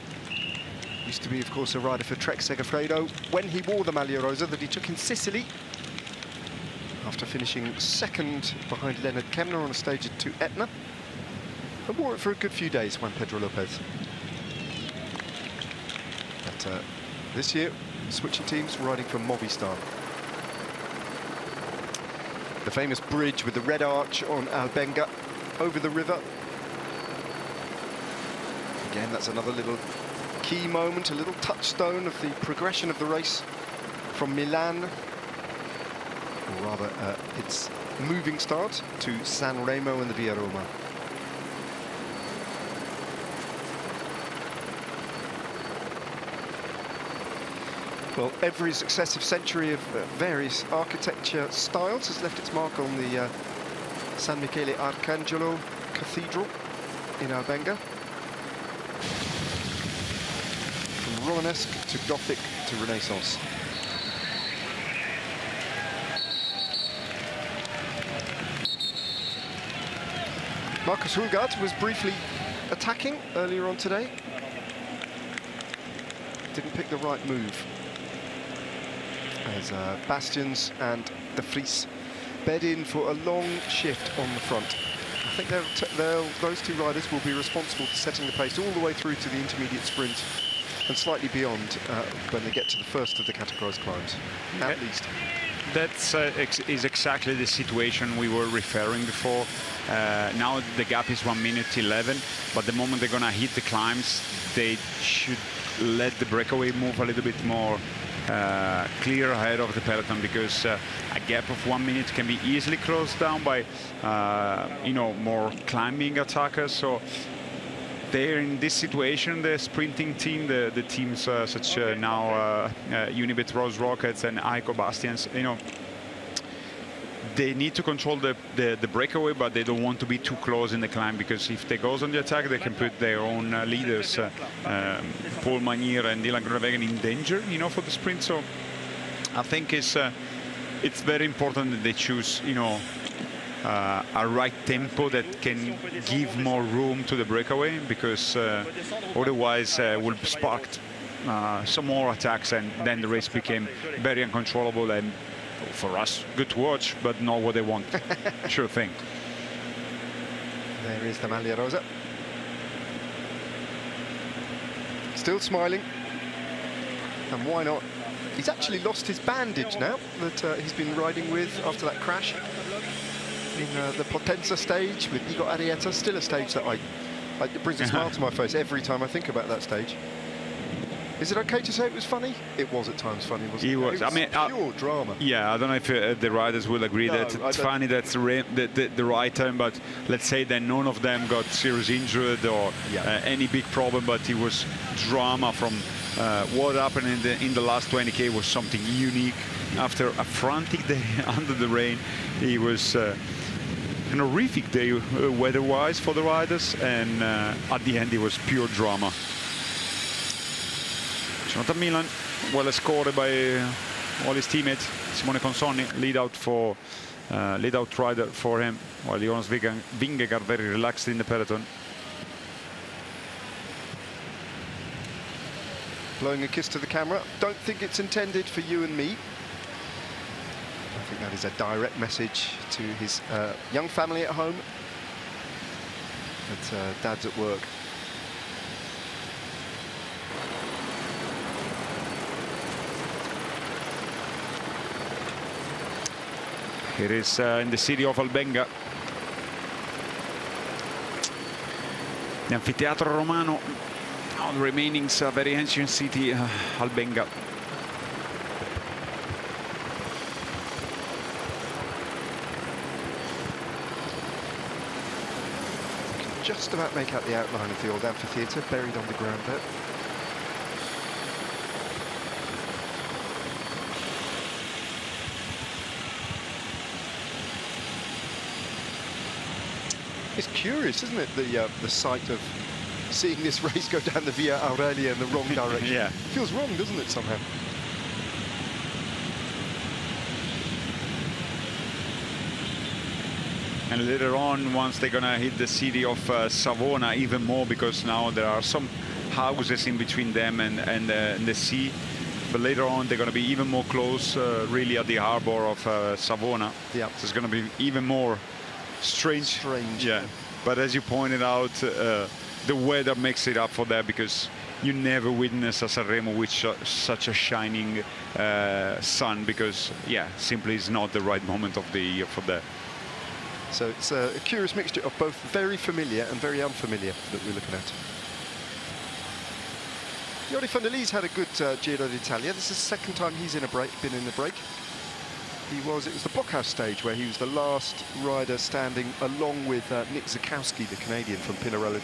Used to be, of course, a rider for Trek Segafredo when he wore the Maglia Rosa that he took in Sicily, after finishing second behind Leonard Kemner on a stage at 2 Etna. And wore it for a good few days, Juan Pedro Lopez. But this year, switching teams, riding for Movistar. The famous bridge with the red arch on Albenga over the river. Again, that's another little key moment, a little touchstone of the progression of the race from Milan, or rather its moving start to San Remo and the Via Roma. Well, every successive century of various architecture styles has left its mark on the San Michele Arcangelo Cathedral in Albenga. From Romanesque to Gothic to Renaissance. Markus Hulgaard was briefly attacking earlier on today. Didn't pick the right move. As Bastians and De Vries bed in for a long shift on the front. I think those two riders will be responsible for setting the pace all the way through to the intermediate sprint and slightly beyond when they get to the first of the categorized climbs, at least. Is exactly the situation we were referring before. Now the gap is 1:11, but the moment they're gonna hit the climbs, they should let the breakaway move a little bit more clear ahead of the peloton, because a gap of 1 minute can be easily closed down by more climbing attackers. So they're in this situation, the sprinting team, the teams such now Unibet Rose Rockets and Aiko Bastians, they need to control the breakaway, but they don't want to be too close in the climb, because if they goes on the attack, they can put their own leaders, Paul Magnier and Dylan Groenewegen, in danger, for the sprint. So I think it's very important that they choose, a right tempo that can give more room to the breakaway, because otherwise will spark some more attacks, and then the race became very uncontrollable, and for us, good to watch, but not what they want. Sure thing. There is the Maglia Rosa. Still smiling. And why not? He's actually lost his bandage now that he's been riding with after that crash in the Potenza stage with Igor Arrieta. Still a stage that it brings a smile to my face every time I think about that stage. Is it okay to say it was funny? It was at times funny, wasn't it? It was. I mean, pure drama. Yeah, I don't know if the riders will agree that it's funny. That's the right term. But let's say that none of them got seriously injured or any big problem. But it was drama from what happened in the last 20K was something unique. After a frantic day under the rain, it was an horrific day weather-wise for the riders, and at the end it was pure drama. Jonathan Milan, well scored by all his teammates. Simone Consonni, lead out rider for him, while Jonas Vingegaard very relaxed in the peloton. Blowing a kiss to the camera. Don't think it's intended for you and me. I think that is a direct message to his young family at home. That Dad's at work. It is in the city of Albenga. The Amphitheatro Romano, the remainings a very ancient city, Albenga. You can just about make out the outline of the old amphitheatre buried underground there. It's curious, isn't it, the sight of seeing this race go down the Via Aurelia in the wrong direction. Yeah. Feels wrong, doesn't it, somehow? And later on, once they're gonna hit the city of Savona, even more, because now there are some houses in between them and the sea. But later on, they're gonna be even more close, really, at the harbor of Savona. Yeah. So it's gonna be even more strange. Yeah. But as you pointed out, the weather makes it up for that, because you never witness a Sanremo with such a shining sun, because yeah, simply is not the right moment of the year for that. So it's a curious mixture of both very familiar and very unfamiliar that we're looking at. Jordi van der Lee's had a good Giro d'Italia. This is the second time he's been in a break. It was the blockhouse stage where he was the last rider standing along with Nick Zakowski, the Canadian from Pinarello,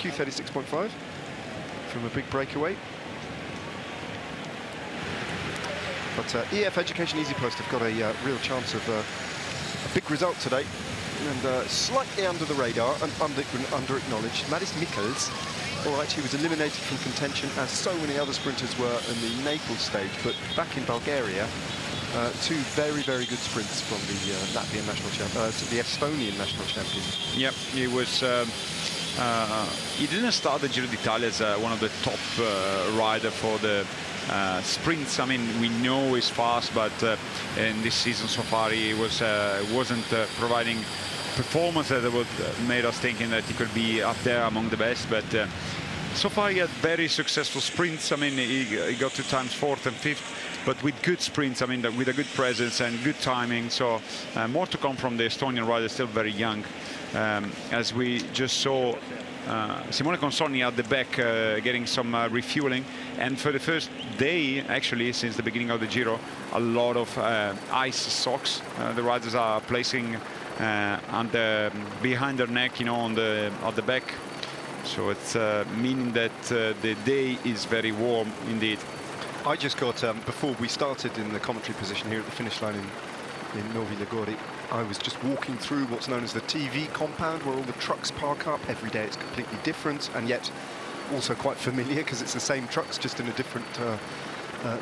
Q36.5 from a big breakaway. But EF Education Easy Post have got a real chance of a big result today. And slightly under the radar and under-acknowledged, Maris Mikkels. All right, he was eliminated from contention, as so many other sprinters were in the Naples stage. But back in Bulgaria, two very, very good sprints from the Latvian national champion, the Estonian national champion. Yep, he was. He didn't start the Giro d'Italia as one of the top rider for the sprints. I mean, we know he's fast, but in this season so far he wasn't providing performance that would made us thinking that he could be up there among the best. But so far he had very successful sprints. I mean, he got 2 times 4th and 5th, but with good sprints. I mean, with a good presence and good timing. So more to come from the Estonian rider, still very young. As we just saw, Simone Consonni at the back getting some refueling, and for the first day, actually, since the beginning of the Giro, a lot of ice socks. The riders are placing behind their neck, you know, on the back. So it's meaning that the day is very warm indeed. I just got, before we started in the commentary position here at the finish line in Novi Ligure, I was just walking through what's known as the TV compound, where all the trucks park up. Every day it's completely different, and yet also quite familiar, because it's the same trucks, just in a different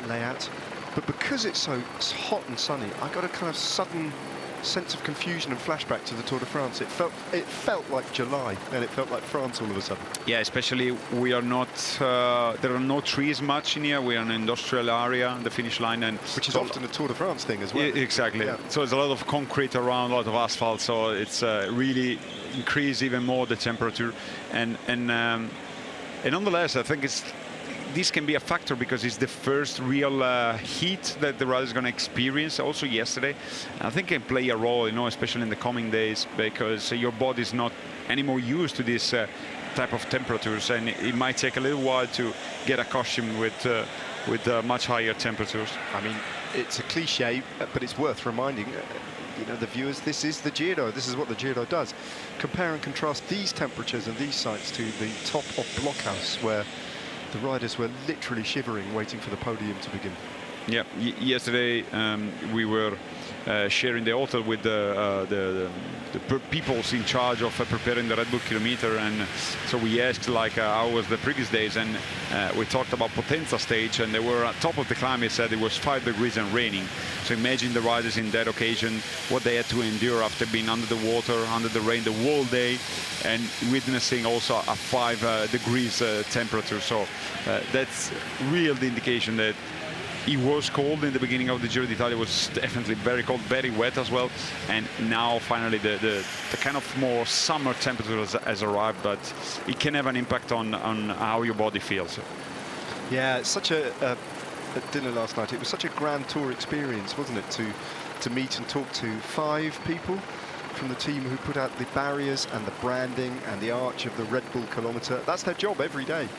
layout. But because it's so hot and sunny, I got a kind of sudden sense of confusion and flashback to the Tour de France. It felt like July, and it felt like France all of a sudden. Yeah, especially we are not. There are no trees much in here. We are in an industrial area, the finish line, and which is often a Tour de France thing as well. Exactly. Yeah. So there's a lot of concrete around, a lot of asphalt. So it's really increase even more the temperature, and nonetheless, I think this can be a factor, because it's the first real heat that the rider is going to experience. Also yesterday, I think can play a role, you know, especially in the coming days, because your body is not anymore used to this type of temperatures, and it might take a little while to get accustomed with much higher temperatures. I mean, it's a cliche, but it's worth reminding you know, the viewers, this is the Giro. This is what the Giro does. Compare and contrast these temperatures and these sites to the top of Blockhouse, where the riders were literally shivering, waiting for the podium to begin. Yeah, yesterday we were sharing the hotel with the people in charge of preparing the Red Bull kilometer, and so we asked like how was the previous days, and we talked about Potenza stage, and they were at top of the climb. It said it was 5 degrees and raining. So imagine the riders in that occasion, what they had to endure after being under the water, under the rain the whole day, and witnessing also a 5 degrees temperature. So that's real the indication that it was cold in the beginning of the Giro d'Italia. It was definitely very cold, very wet as well. And now finally the kind of more summer temperature has arrived, but it can have an impact on how your body feels. Yeah, it's such at dinner last night, it was such a grand Tour experience, wasn't it, to meet and talk to 5 people from the team who put out the barriers and the branding and the arch of the Red Bull kilometer. That's their job every day.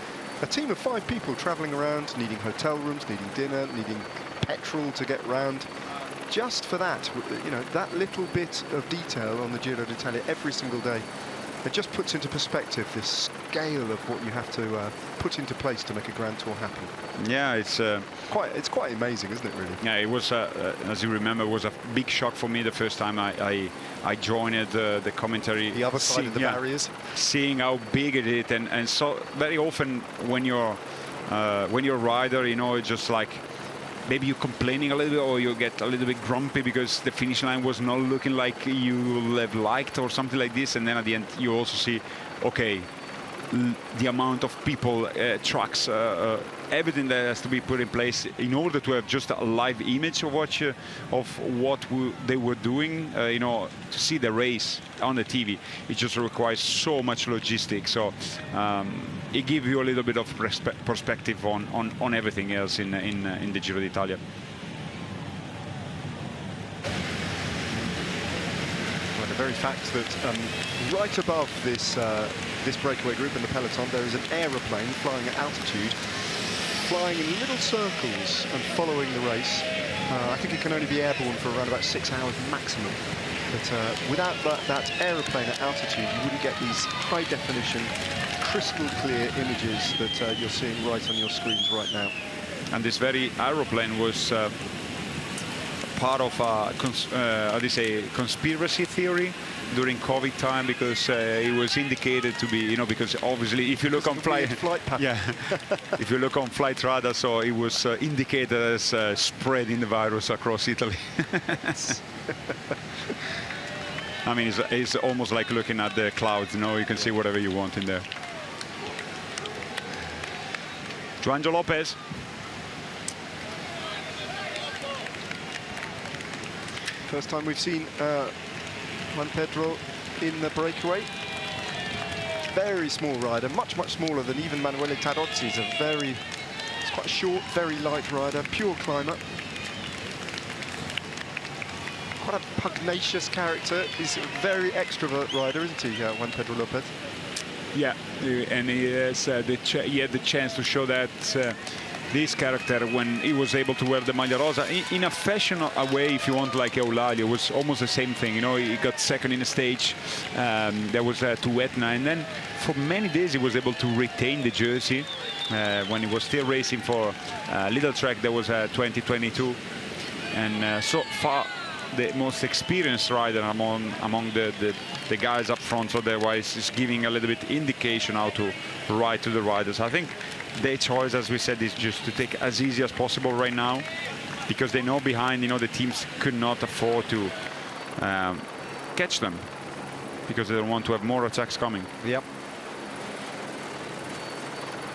A team of 5 people travelling around, needing hotel rooms, needing dinner, needing petrol to get round. Just for that, you know, that little bit of detail on the Giro d'Italia every single day, it just puts into perspective this scale of what you have to put into place to make a Grand Tour happen. Yeah, it's quite amazing, isn't it, really? Yeah, it was, as you remember, it was a big shock for me the first time I joined the commentary. The other side of the barriers. Seeing how big it is, and so very often when you're a rider, you know, it's just like maybe you're complaining a little bit, or you get a little bit grumpy because the finish line was not looking like you have liked or something like this, and then at the end you also see, okay, the amount of people, trucks, everything that has to be put in place in order to have just a live image of what they were doing, you know, to see the race on the TV. It just requires so much logistics. So it gives you a little bit of perspective on everything else in the Giro d'Italia. Well, the very fact that right above this this breakaway group in the peloton, there is an aeroplane flying at altitude, flying in little circles and following the race. I think it can only be airborne for around about 6 hours maximum. But without that aeroplane at altitude, you wouldn't get these high-definition, crystal-clear images that you're seeing right on your screens right now. And this very aeroplane was part of a how do you say, conspiracy theory during COVID time, because it was indicated to be, you know, because obviously if you look on flight pattern. Yeah, if you look on flight radar, so it was indicated as spreading the virus across Italy. I mean, it's almost like looking at the clouds, you know, you can see whatever you want in there. João Lopez. First time we've seen Juan Pedro in the breakaway. Very small rider, much smaller than even Manuele Tarozzi. It's quite a short, very light rider, pure climber. Quite a pugnacious character. He's a very extrovert rider, isn't he, Juan Pedro Lopez? Yeah, and he has he had the chance to show that this character when he was able to wear the maglia rosa in a fashion way, if you want, like Eulalia. It was almost the same thing, you know. He got second in the stage. There was to Etna, and then for many days he was able to retain the jersey when he was still racing for Little Track. That was 2022, and so far the most experienced rider among the guys up front. So otherwise is giving a little bit indication how to ride to the riders. I think their choice, as we said, is just to take as easy as possible right now, because they know behind, you know, the teams could not afford to catch them, because they don't want to have more attacks coming. Yep.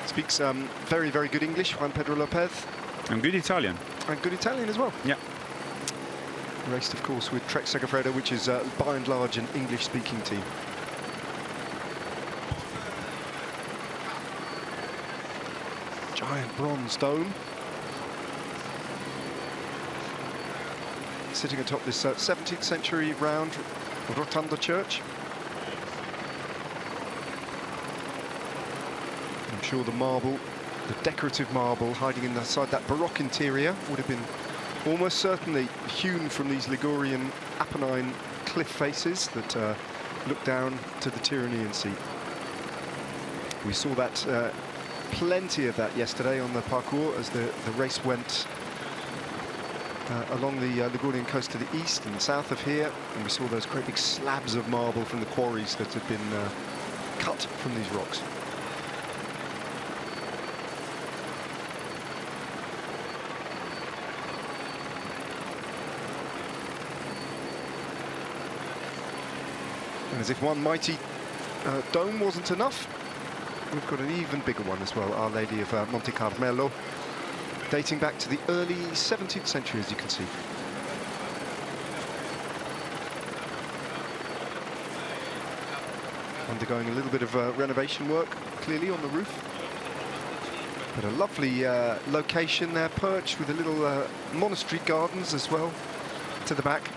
Speaks very good English, Juan Pedro Lopez. And good Italian. And good Italian as well. Yeah. Raced, of course, with Trek Segafredo, which is by and large an English-speaking team. Giant bronze dome. Sitting atop this 17th century round Rotunda church. I'm sure the marble, the decorative marble hiding inside that Baroque interior would have been almost certainly hewn from these Ligurian Apennine cliff faces that look down to the Tyrrhenian Sea. We saw that plenty of that yesterday on the parcours as the race went along the Ligurian coast to the east and south of here, and we saw those great big slabs of marble from the quarries that had been cut from these rocks. And as if one mighty dome wasn't enough, we've got an even bigger one as well, Our Lady of Monte Carmelo, dating back to the early 17th century, as you can see. Undergoing a little bit of renovation work, clearly, on the roof. But a lovely location there, perched with a little monastery gardens as well to the back.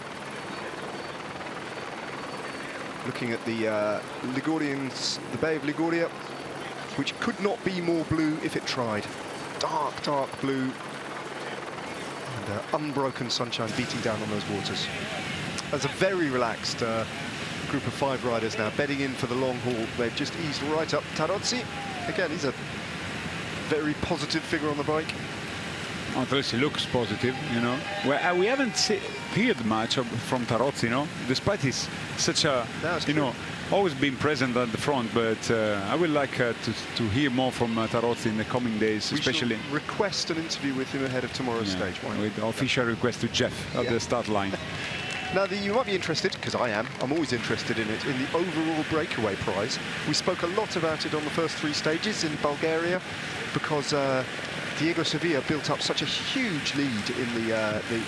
Looking at the Ligurians, the Bay of Liguria, which could not be more blue if it tried. Dark blue, and unbroken sunshine beating down on those waters. There's a very relaxed group of 5 riders now, bedding in for the long haul. They've just eased right up. Tarozzi, again, he's a very positive figure on the bike. At least he looks positive, you know. Well, we haven't heard much from Tarozzi, you know, despite he's such a, you know, always been present at the front. But I would like to hear more from Tarozzi in the coming days, especially. We shall request an interview with him ahead of tomorrow's stage. With official request to Jeff at the start line. Now, you might be interested, because I am. I'm always interested in it, in the overall breakaway prize. We spoke a lot about it on the first 3 stages in Bulgaria, because the Diego Sevilla built up such a huge lead in the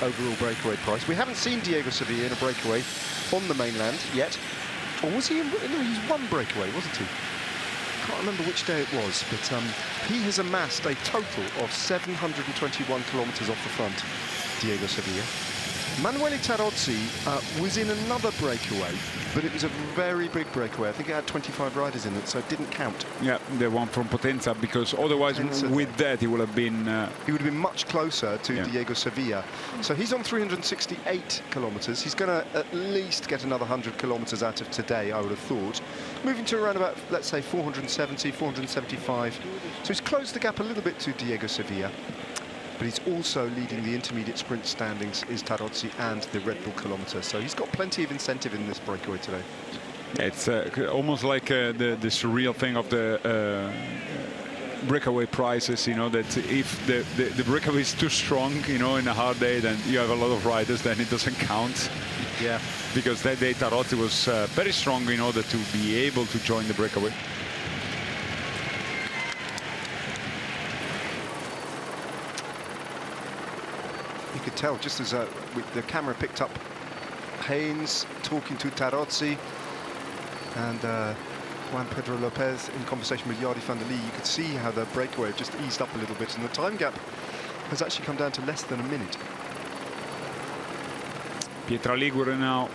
overall breakaway price. We haven't seen Diego Sevilla in a breakaway on the mainland yet. Or was he in? No, he's one breakaway, wasn't he? Can't remember which day it was, but he has amassed a total of 721 kilometres off the front, Diego Sevilla. Manuele Tarozzi was in another breakaway, but it was a very big breakaway. I think it had 25 riders in it, so it didn't count. Yeah, the one from Potenza, because otherwise with that he would have been... he would have been much closer to Diego Sevilla. So he's on 368 kilometres. He's going to at least get another 100 kilometres out of today, I would have thought. Moving to around about, let's say, 470, 475. So he's closed the gap a little bit to Diego Sevilla. But he's also leading the intermediate sprint standings is Tarozzi and the Red Bull kilometre. So he's got plenty of incentive in this breakaway today. It's almost like the surreal thing of the breakaway prices, you know, that if the breakaway is too strong, you know, in a hard day, then you have a lot of riders, then it doesn't count. Yeah. Because that day Tarozzi was very strong in order to be able to join the breakaway. You could tell just as the camera picked up Haynes talking to Tarozzi and Juan Pedro Lopez in conversation with Yardi van der Lee. You could see how the breakaway just eased up a little bit, and the time gap has actually come down to less than a minute. Pietra Ligure now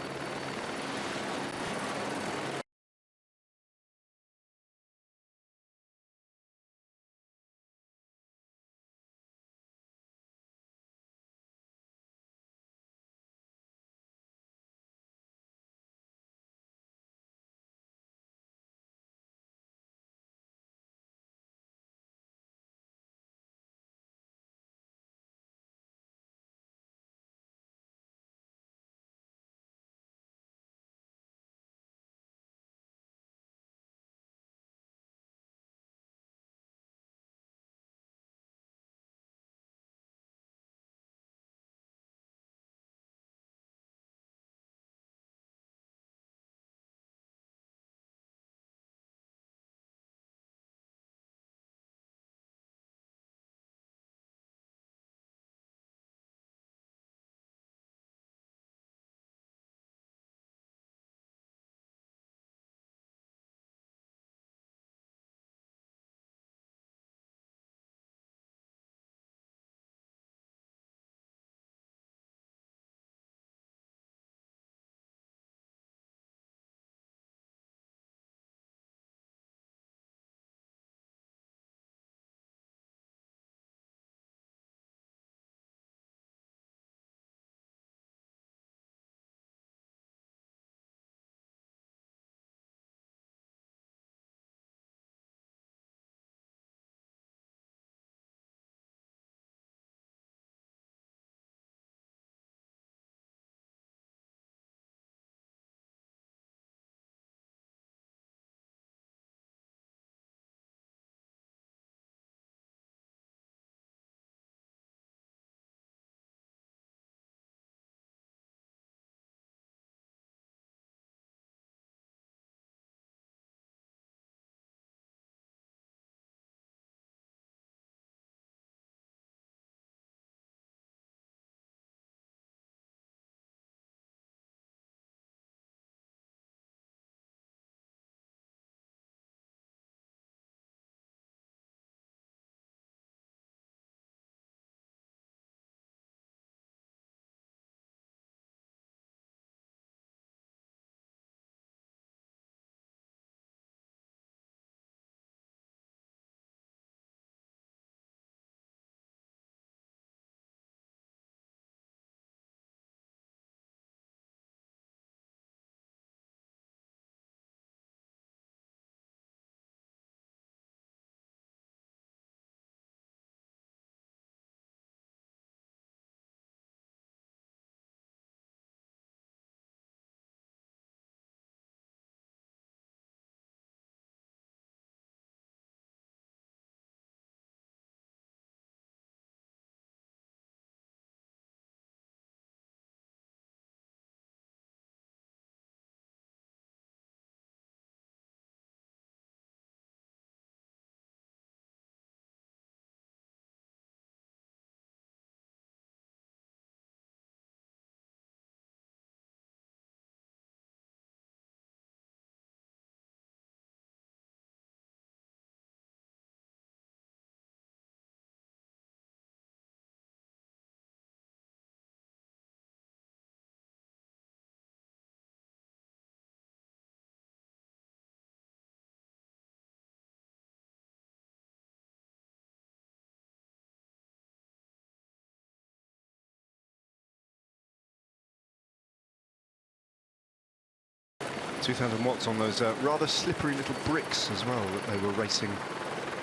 2,000 watts on those rather slippery little bricks as well that they were racing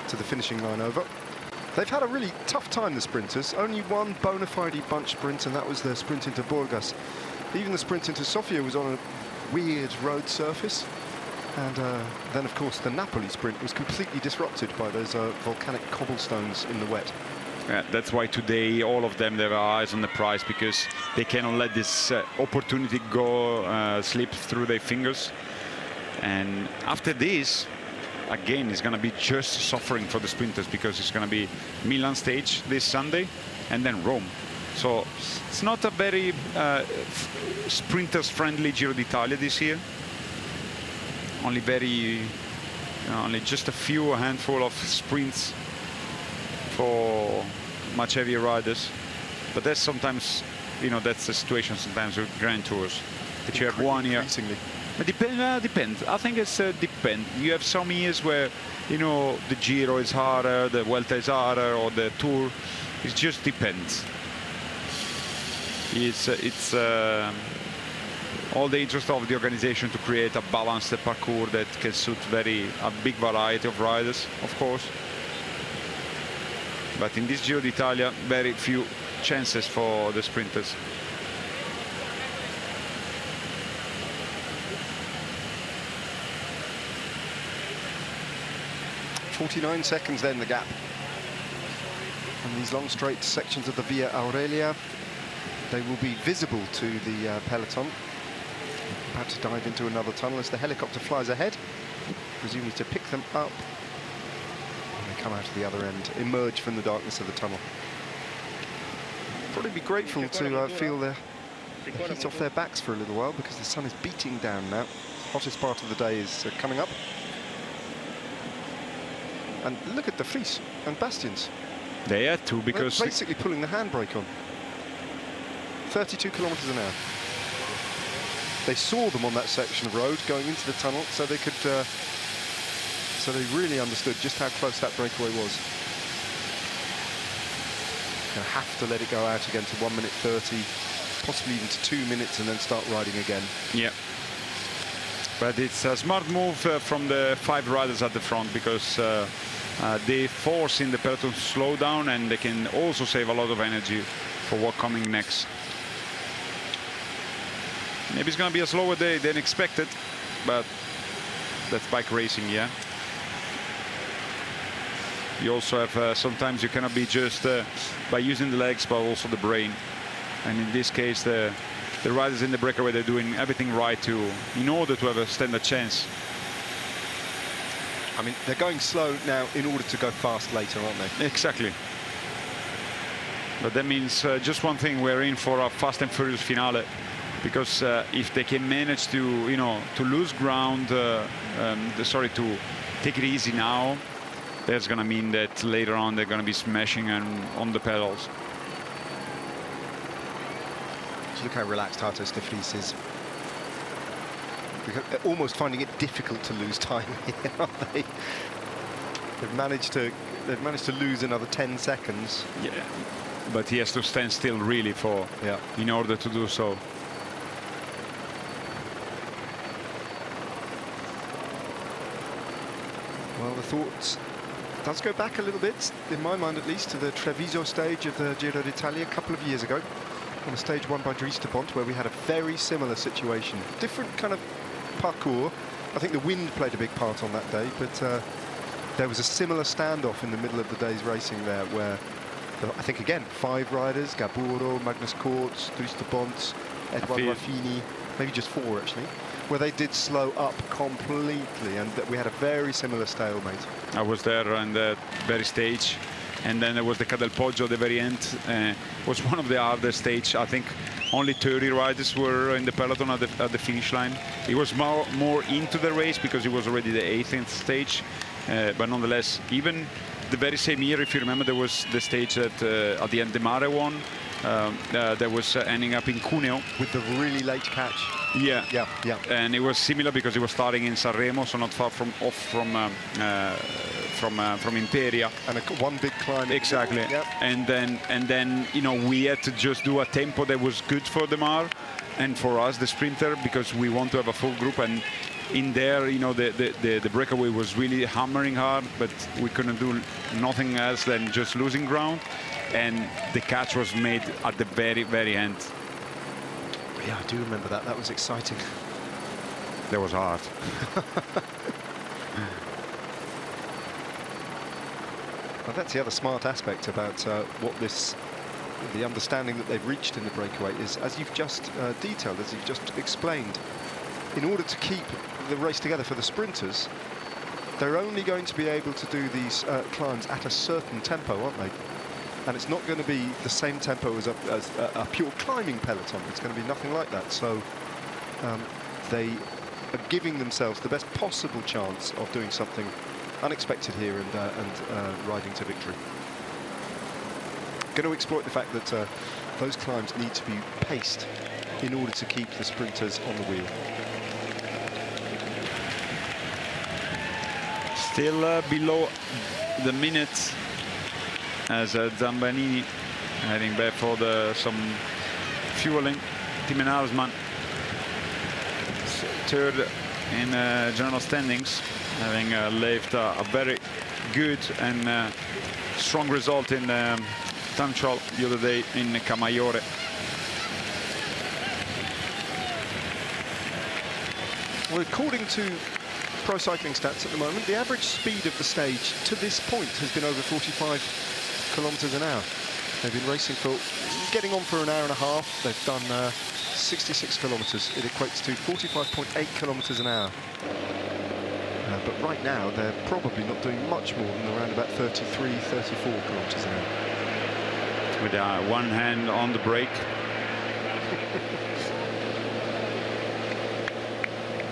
to the finishing line over. They've had a really tough time, the sprinters. Only one bona fide bunch sprint, and that was the sprint into Burgas. Even the sprint into Sofia was on a weird road surface. And then, of course, the Napoli sprint was completely disrupted by those volcanic cobblestones in the wet. Yeah, that's why today all of them, they have eyes on the prize, because they cannot let this opportunity go slip through their fingers. And after this, again, it's going to be just suffering for the sprinters, because it's going to be Milan stage this Sunday and then Rome. So it's not a very sprinters-friendly Giro d'Italia this year. Only just a handful of sprints for much heavier riders. But that's sometimes, that's the situation sometimes with Grand Tours, that you have 1 year. It depends. I think it's depends. You have some years where, the Giro is harder, the Vuelta is harder, or the Tour. It just depends. It's all the interest of the organization to create a balanced parcours that can suit a big variety of riders, of course. But in this Giro d'Italia, very few chances for the sprinters. 49 seconds then, the gap. And these long straight sections of the Via Aurelia, they will be visible to the peloton. About to dive into another tunnel as the helicopter flies ahead, presumably to pick them up. And they come out of the other end, emerge from the darkness of the tunnel. Probably be grateful to feel the heat off their backs for a little while, because the sun is beating down now. Hottest part of the day is coming up. And look at the Vries and Bastians. They had to, because they're basically pulling the handbrake on. 32 kilometers an hour. They saw them on that section of road going into the tunnel, so they could, so they really understood just how close that breakaway was. Gonna have to let it go out again to 1 minute 30, possibly even to 2 minutes, and then start riding again. Yeah. But it's a smart move from the 5 riders at the front, because they force in the peloton to slow down, and they can also save a lot of energy for what's coming next. Maybe it's going to be a slower day than expected, but that's bike racing, yeah. You also have, sometimes you cannot be just by using the legs, but also the brain. And in this case, the riders in the breakaway, they're doing everything right in order to have a standard chance. I mean, they're going slow now in order to go fast later, aren't they? Exactly. But that means just one thing: we're in for a fast and furious finale. Because if they can manage to, to lose ground, to take it easy now, that's going to mean that later on they're going to be smashing on the pedals. Just look how relaxed Hato de Vries is. They're almost finding it difficult to lose time here, aren't they? They've managed to lose another 10 seconds. Yeah, but he has to stand still really in order to do so. Well, the thoughts does go back a little bit, in my mind at least, to the Treviso stage of the Giro d'Italia a couple of years ago, on a stage won by Dries de Bont, where we had a very similar situation. Different kind of parcours. I think the wind played a big part on that day, but there was a similar standoff in the middle of the day's racing there, where I think, again, 5 riders, Gaburo, Magnus Kortz, Dries de Bont, Edouard Raffini, maybe just 4 actually, where they did slow up completely, and that we had a very similar stalemate. I was there on that very stage, and then there was the Cadel Poggio at the very end. Was one of the hardest stage. I think only 30 riders were in the peloton at the finish line. He was more into the race because he was already the 8th stage, but nonetheless, even the very same year, if you remember, there was the stage that at the end De Mare won. That was ending up in Cuneo with the really late catch. Yeah. And it was similar because it was starting in Sanremo, so not far from from Imperia. And one big climb. Exactly. Yep. And then you know, we had to just do a tempo that was good for Demar and for us, the sprinter, because we want to have a full group. And in there, you know, the breakaway was really hammering hard, but we couldn't do nothing else than just losing ground. And the catch was made at the very end. Yeah, I do remember that. That was exciting. That was hard. Well, that's the other smart aspect about the understanding that they've reached in the breakaway is, as you've just detailed, as you've just explained, in order to keep the race together for the sprinters, they're only going to be able to do these climbs at a certain tempo, aren't they? And it's not going to be the same tempo as a pure climbing peloton. It's going to be nothing like that. So they are giving themselves the best possible chance of doing something unexpected here and riding to victory. Going to exploit the fact that those climbs need to be paced in order to keep the sprinters on the wheel. Still below the minute as Zambanini heading back for some fueling. Tim Alsman third in general standings, having left a very good and strong result in time trial the other day in Camaiore. Well, according to Pro Cycling Stats at the moment, the average speed of the stage to this point has been over 45 kilometers an hour. They've been racing for, getting on for an hour and a half. They've done 66 kilometers. It equates to 45.8 kilometers an hour. But right now, they're probably not doing much more than around about 33, 34 kilometers an hour. With one hand on the brake.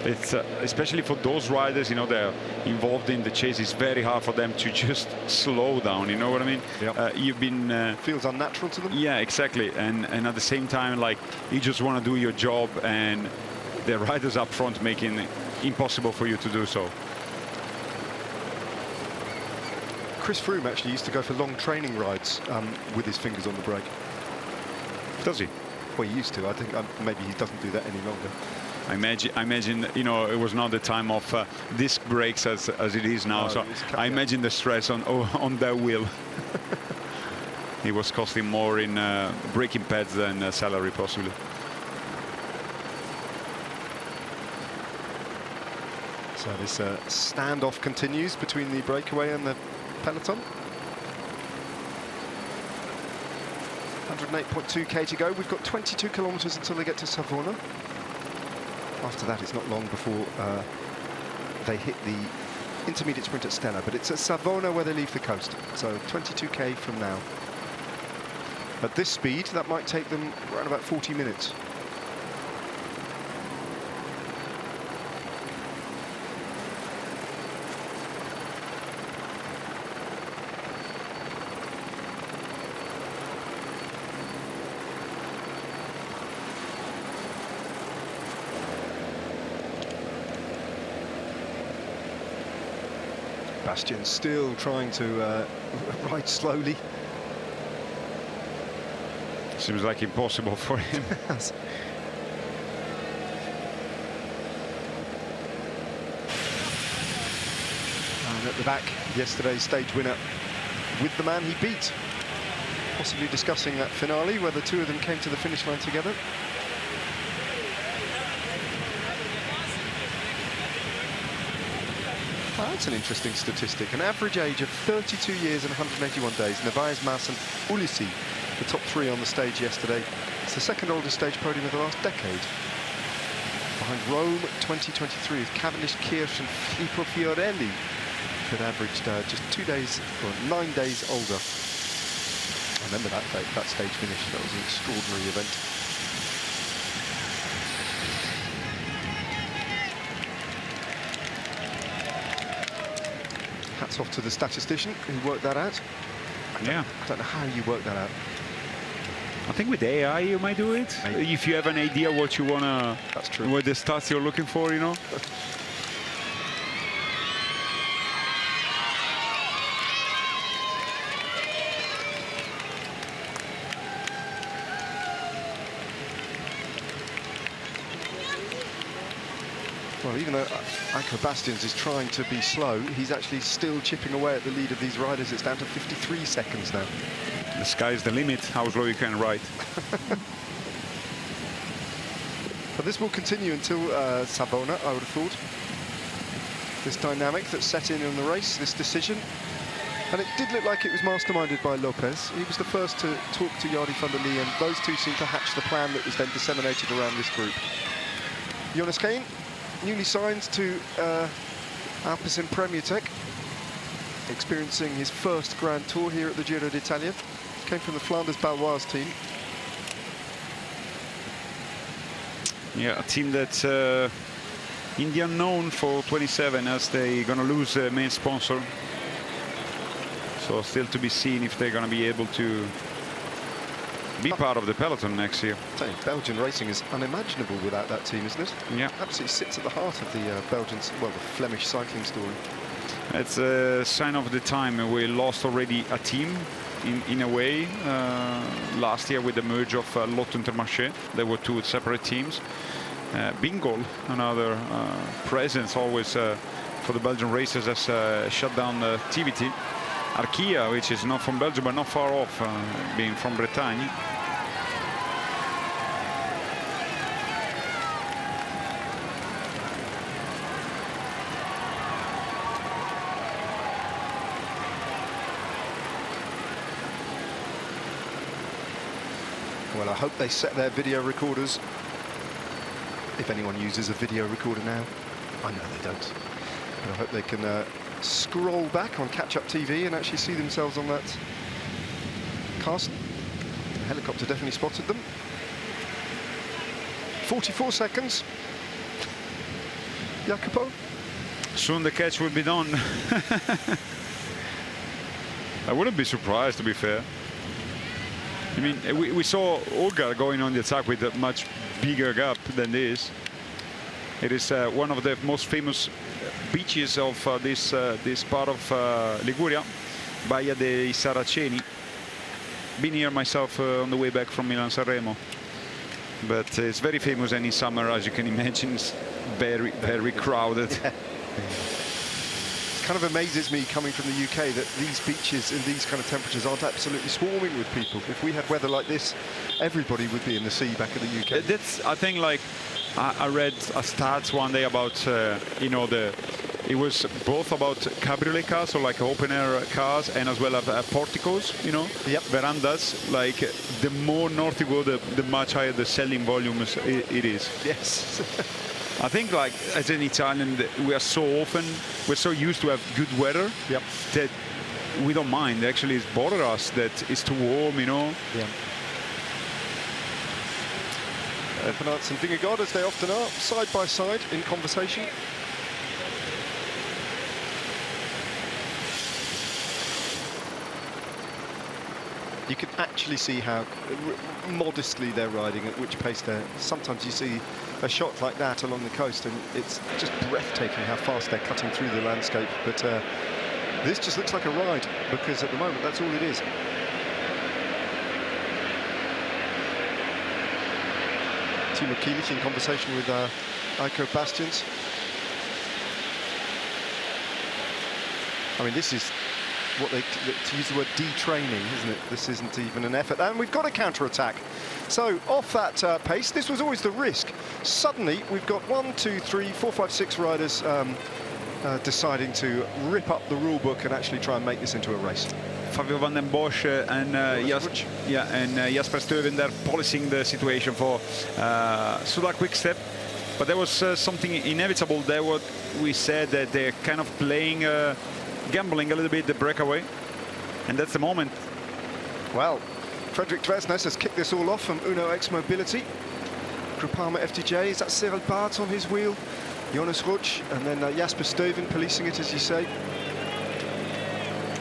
It's especially for those riders, you know, they're involved in the chase. It's very hard for them to just slow down. You know what I mean? Yep. You've been feels unnatural to them. Yeah, exactly. And at the same time, like, you just want to do your job, and the riders up front making it impossible for you to do so. Chris Froome actually used to go for long training rides with his fingers on the brake. Does he? Well, he used to. I think maybe he doesn't do that any longer. I imagine, you know, it was not the time of disc brakes as it is now. No, so I imagine the stress on that wheel. It was costing more in braking pads than salary, possibly. So this standoff continues between the breakaway and the peloton. 108.2k to go. We've got 22 kilometers until they get to Savona. After that, it's not long before they hit the intermediate sprint at Stella, but it's at Savona where they leave the coast. So 22k from now. At this speed, that might take them around about 40 minutes. Bastian still trying to ride slowly. Seems like impossible for him. And at the back, yesterday's stage winner with the man he beat. Possibly discussing that finale, where the two of them came to the finish line together. Oh, that's an interesting statistic. An average age of 32 years and 181 days. Narvaez, Mas and Ulissi, the top three on the stage yesterday. It's the second oldest stage podium of the last decade. Behind Rome 2023 with Cavendish, Kirsch and Filippo Fiorelli, that averaged just 2 days, or 9 days older. I remember that stage finish. That was an extraordinary event. Hats off to the statistician who worked that out. Yeah. I don't know how you work that out. I think with AI you might do it. Maybe. If you have an idea what you wanna, That's true. what the stats you're looking for, you know. Well, even though Aiko Bastians is trying to be slow, he's actually still chipping away at the lead of these riders. It's down to 53 seconds now. The sky's the limit, how slow you can ride. But this will continue until Savona, I would have thought. This dynamic that set in the race, this decision. And it did look like it was masterminded by Lopez. He was the first to talk to Jordi van der Lee, and those two seemed to hatch the plan that was then disseminated around this group. Jonas Kane, newly signed to Alpecin Premier Tech, experiencing his first Grand Tour here at the Giro d'Italia. Came from the Flanders Baloise team. Yeah, a team that's in the unknown for 27, as they're going to lose their main sponsor. So still to be seen if they're going to be able to be part of the peloton next year. Belgian racing is unimaginable without that team, isn't it? Yeah. Absolutely sits at the heart of the Belgian, well, the Flemish cycling story. It's a sign of the time. We lost already a team in a way last year with the merge of Lotto Intermarché. There were two separate teams. Bingol, another presence always for the Belgian racers, has shut down the activity. Arkia, which is not from Belgium but not far off, being from Bretagne. Well, I hope they set their video recorders, if anyone uses a video recorder now. I know they don't. But I hope they can scroll back on catch-up TV and actually see themselves on that cast. The helicopter definitely spotted them. 44 seconds. Jacopo. Soon the catch will be done. I wouldn't be surprised, to be fair. I mean, we saw Olga going on the attack with a much bigger gap than this. It is one of the most famous beaches of this part of Liguria, Baia dei Saraceni. Been here myself on the way back from Milan-Sanremo. But it's very famous, and in summer, as you can imagine, it's very, very crowded. Yeah. It kind of amazes me, coming from the UK, that these beaches in these kind of temperatures aren't absolutely swarming with people. If we had weather like this, everybody would be in the sea back in the UK. That's, I think, like, I read a stats one day about, you know, it was both about cabriolet cars, so like open air cars, and as well as porticos, you know, verandas. Like, the more north you go, the much higher the selling volume it is. Yes. I think, like, as an Italian, we're so used to have good weather that we don't mind. Actually, it's bother us that it's too warm, you know. Yeah. Bernards and Vingegaard, as they often are, side by side in conversation. You can actually see how modestly they're riding, at which pace they're. Sometimes you see a shot like that along the coast, and it's just breathtaking how fast they're cutting through the landscape. But this just looks like a ride, because at the moment that's all it is. Timo Kielich in conversation with Aiko Bastians. I mean, this is what they, to use the word, detraining, isn't it? This isn't even an effort. And we've got a counter-attack. So off that pace, this was always the risk. Suddenly, we've got 1, 2, 3, 4, 5, 6 riders deciding to rip up the rule book and actually try and make this into a race. Fabio van den Bosch and Jasper Stuyven, they're policing the situation for Soudal Quick-Step. But there was something inevitable there. What we said, that they're kind of playing, gambling a little bit the breakaway, and that's the moment. Well, Frederick Dresnes has kicked this all off from Uno X Mobility. Groupama FDJ, is that Cyril Barthes on his wheel? Jonas Rutsch, and then Jasper Stuyven policing it, as you say.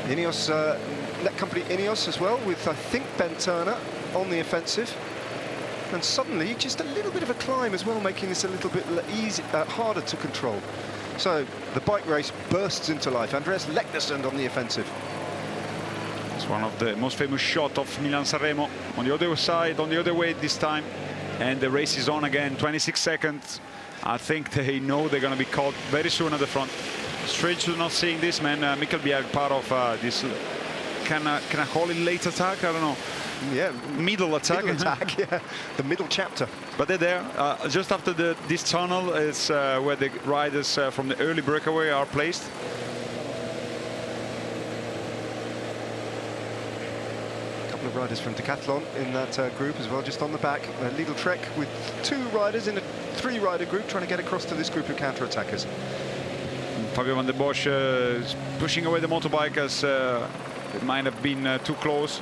Ineos, net company Ineos as well, with I think Ben Turner on the offensive. And suddenly just a little bit of a climb as well, making this a little bit harder to control. So the bike race bursts into life. Andreas Leknesund on the offensive. It's one of the most famous shots of Milan-Sanremo. On the other side, on the other way this time. And the race is on again, 26 seconds. I think they know they're going to be caught very soon at the front. Strange to not seeing this, man. Mikkel Bjerg part of this, can I call it late attack? I don't know. Yeah, middle attack. Middle attack, yeah. The middle chapter. But they're there. Just after this tunnel is where the riders from the early breakaway are placed. A couple of riders from Decathlon in that group as well, just on the back. Lidl Trek with 2 riders in a 3-rider group trying to get across to this group of counter-attackers. Fabio van der Bosch is pushing away the motorbike as it might have been too close.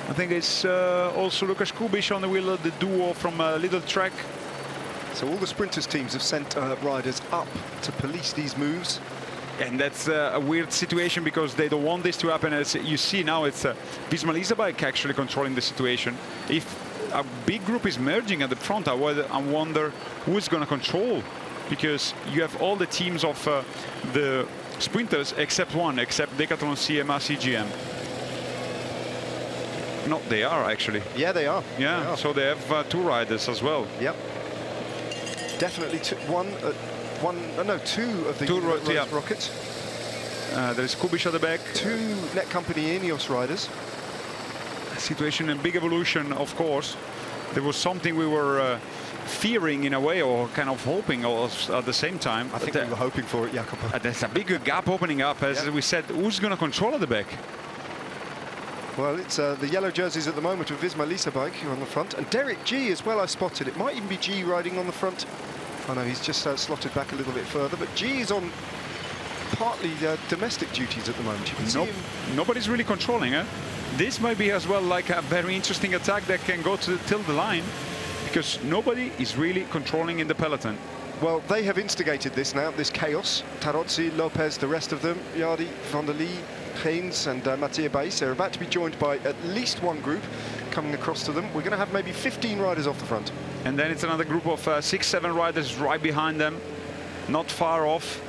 I think it's also Lukas Kubic on the wheel, the duo from Lidl Trek. So all the sprinters teams have sent riders up to police these moves. And that's a weird situation because they don't want this to happen. As you see now, it's Visma Leasebike actually controlling the situation. If a big group is merging at the front, I wonder who's going to control, because you have all the teams of the sprinters except one, except Decathlon, CMA, CGM. No, they are actually. Yeah, they are. Yeah, they are. So they have 2 riders as well. Yep. Definitely two of the rockets. There is Kubic at the back. 2 Netcompany Ineos riders. Situation in big evolution, of course. There was something we were fearing in a way, or kind of hoping at the same time. I think we were hoping for it, Jacopo. There's a big gap opening up, as we said. Who's going to control at the back? Well, it's the yellow jerseys at the moment of Visma Leasebike on the front, and Derek G as well. I spotted it. Might even be G riding on the front. I know he's just slotted back a little bit further, but G is on partly domestic duties at the moment. You can see him. Nobody's really controlling it. This might be as well like a very interesting attack that can go to till the line, because nobody is really controlling in the peloton. Well, they have instigated this now, this chaos. Tarozzi, Lopez, the rest of them, Yardi, Van der Lee, Haynes and Mathieu Baes. They're about to be joined by at least 1 group coming across to them. We're going to have maybe 15 riders off the front. And then it's another group of 6-7 riders right behind them, not far off.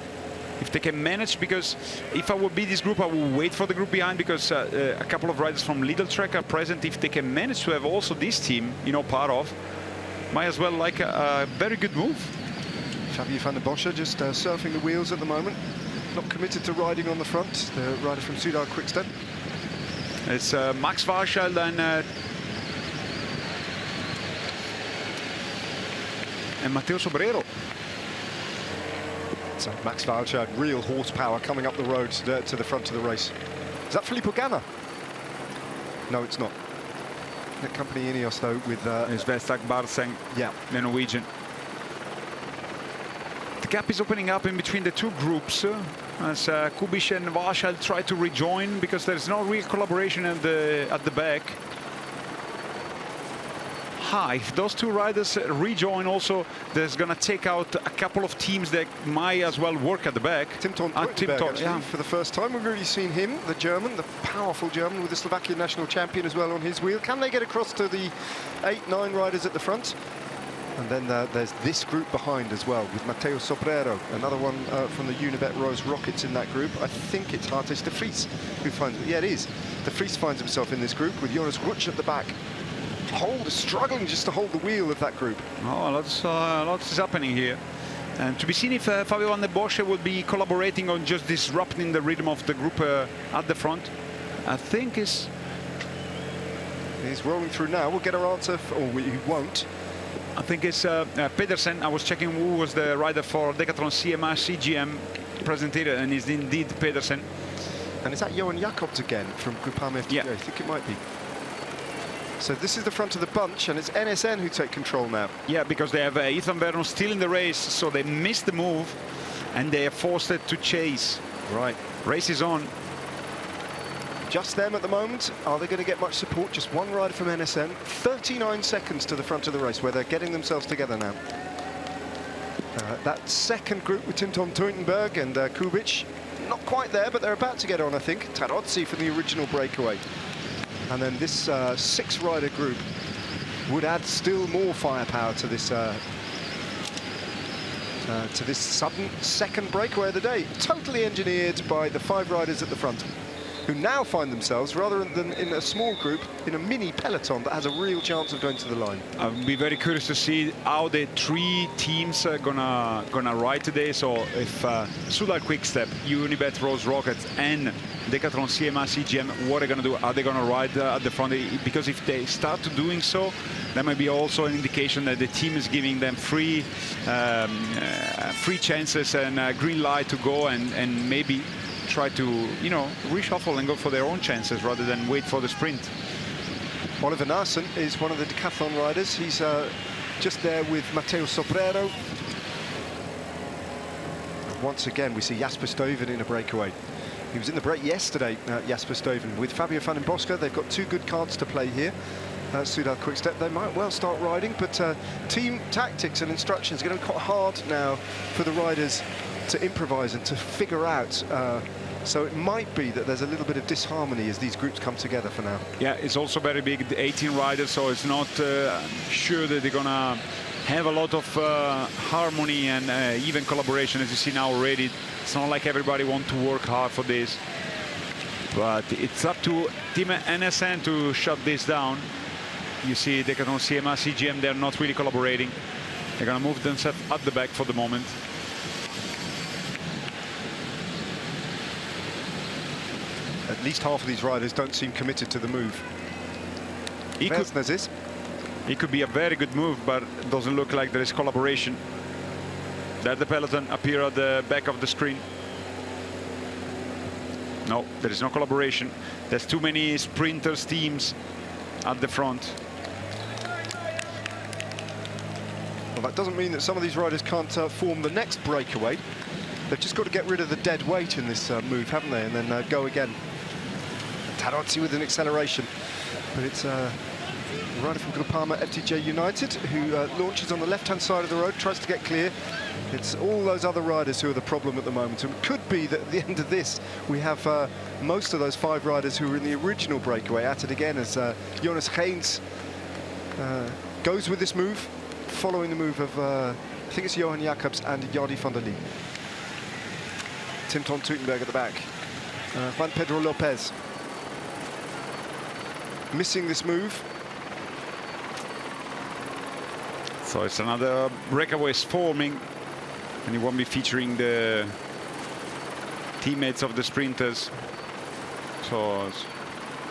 If they can manage, because if I would be this group, I will wait for the group behind, because a couple of riders from Lidl Trek are present. If they can manage to have also this team, you know, part of, might as well like a very good move. Fabio van der Bosch just surfing the wheels at the moment. Not committed to riding on the front, the rider from Soudal Quickstep. It's Max Warschel and Matteo Sobrero. So Max Warschel, real horsepower coming up the road to the front of the race. Is that Filippo Ganna? No, it's not. Netcompany Ineos though with... It's Vestak Barseng, yeah, the Norwegian. The gap is opening up in between the 2 groups as Kubic and Warschel try to rejoin, because there's no real collaboration at the back. If those 2 riders rejoin also, there's going to take out a couple of teams that might as well work at the back. Tim Thom, yeah. For the first time we've really seen him, the German, the powerful German with the Slovakian national champion as well on his wheel. Can they get across to the 8-9 riders at the front? And then there's this group behind as well, with Matteo Sobrero, another one from the Unibet Rose Rockets in that group. I think it's Hartis de Vries who finds it. Yeah, it is. De Vries finds himself in this group with Jonas Rutsch at the back. Struggling just to hold the wheel of that group. Oh, lots is happening here. And to be seen if Fabio van der Bosch would be collaborating on just disrupting the rhythm of the group at the front. I think he's rolling through now. We'll get our answer, or we won't. I think it's Pedersen. I was checking who was the rider for Decathlon CMA CGM presented, and it's indeed Pedersen. And is that Johan Jacobs again from Groupama FTJ? Yeah. I think it might be. So this is the front of the bunch, and it's NSN who take control now. Yeah, because they have Ethan Vernon still in the race, so they missed the move, and they are forced to chase. Right. Race is on. Just them at the moment. Are they going to get much support? Just 1 rider from NSN. 39 seconds to the front of the race, where they're getting themselves together now. That second group with Tim Thom Teutenberg and Kubic, not quite there, but they're about to get on, I think. Tarozzi for the original breakaway. And then this 6-rider group would add still more firepower to this sudden second breakaway of the day. Totally engineered by the 5 riders at the front. who now find themselves, rather than in a small group, in a mini peloton that has a real chance of going to the line. I'll be very curious to see how the three teams are gonna ride today. So if Soudal Quickstep, Unibet, Rose Rockets, and Decathlon CMA CGM, what are they gonna do? Are they gonna ride at the front? Because if they start to doing so, that might be also an indication that the team is giving them free chances and green light to go and maybe try to, you know, reshuffle and go for their own chances rather than wait for the sprint. Oliver Naesen is one of the decathlon riders. He's just there with Matteo Sobrero. Once again, we see Jasper Stuyven in a breakaway. He was in the break yesterday, Jasper Stuyven. With Fabio van den Bosque, they've got two good cards to play here. Soudal Quickstep, they might well start riding, but team tactics and instructions are going to be quite hard now for the riders to improvise and to figure out. So it might be that there's a little bit of disharmony as these groups come together for now. Yeah, it's also very big, the 18 riders, so it's not sure that they're gonna have a lot of harmony and even collaboration, as you see now already. It's not like everybody wants to work hard for this, but it's up to Team NSN to shut this down. You see Decathlon CMA CGM, they're not really collaborating. They're gonna move themselves at the back for the moment. At least half of these riders don't seem committed to the move. It could be a very good move, but it doesn't look like there is collaboration. There the peloton appear at the back of the screen. No, there is no collaboration. There's too many sprinters teams at the front. Well, that doesn't mean that some of these riders can't form the next breakaway. They've just got to get rid of the dead weight in this move, haven't they? And then go again. Tarozzi with an acceleration. But it's a rider from Groupama FDJ United who launches on the left-hand side of the road, tries to get clear. It's all those other riders who are the problem at the moment. And it could be that at the end of this, we have most of those 5 riders who were in the original breakaway at it again as Jonas Geens goes with this move, following the move of, I think it's Johan Jacobs and Jordi van der Lee. Tim Ton Tutenberg at the back. Juan Pedro Lopez missing this move. So it's another breakaways forming, and it won't be featuring the teammates of the sprinters. So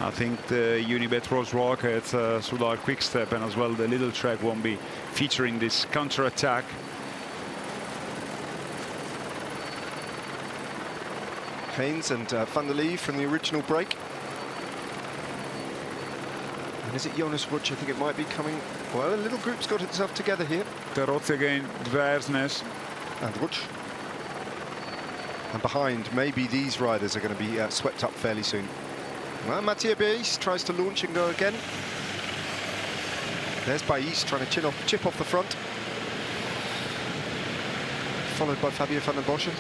I think the Unibet Rose Rockets, Soudal Quickstep, and as well the Little Trek won't be featuring this counter-attack. Geens and Van der Lee from the original break. And is it Jonas Rutsch? I think it might be coming. Well, a little group's got itself together here. Tarozzi again, Dversnes. And Rutsch. And behind, maybe these riders are going to be swept up fairly soon. Well, Mathieu Bais tries to launch and go again. There's Bais trying to chip off the front. Followed by Fabio van den Bosche.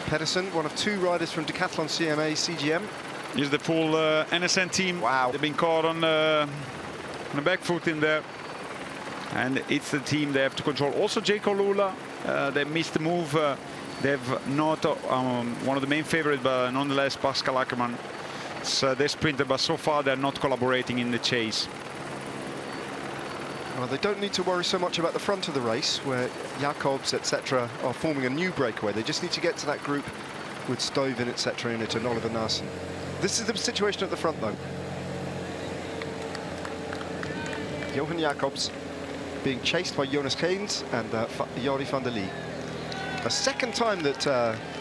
Pedersen, one of 2 riders from Decathlon CMA CGM. Here's the full NSN team. Wow. They've been caught on the back foot in there. And it's the team they have to control. Also, Jaco Lula, they missed the move. They've not one of the main favorites, but nonetheless, Pascal Ackermann. It's their sprinter, but so far they're not collaborating in the chase. Well, they don't need to worry so much about the front of the race, where Jacobs, etc., are forming a new breakaway. They just need to get to that group with Stuyven, etc., in it, and Oliver Naesen. This is the situation at the front, though. Johan Jacobs being chased by Jonas Geens and Jordi van der Lee. A second time that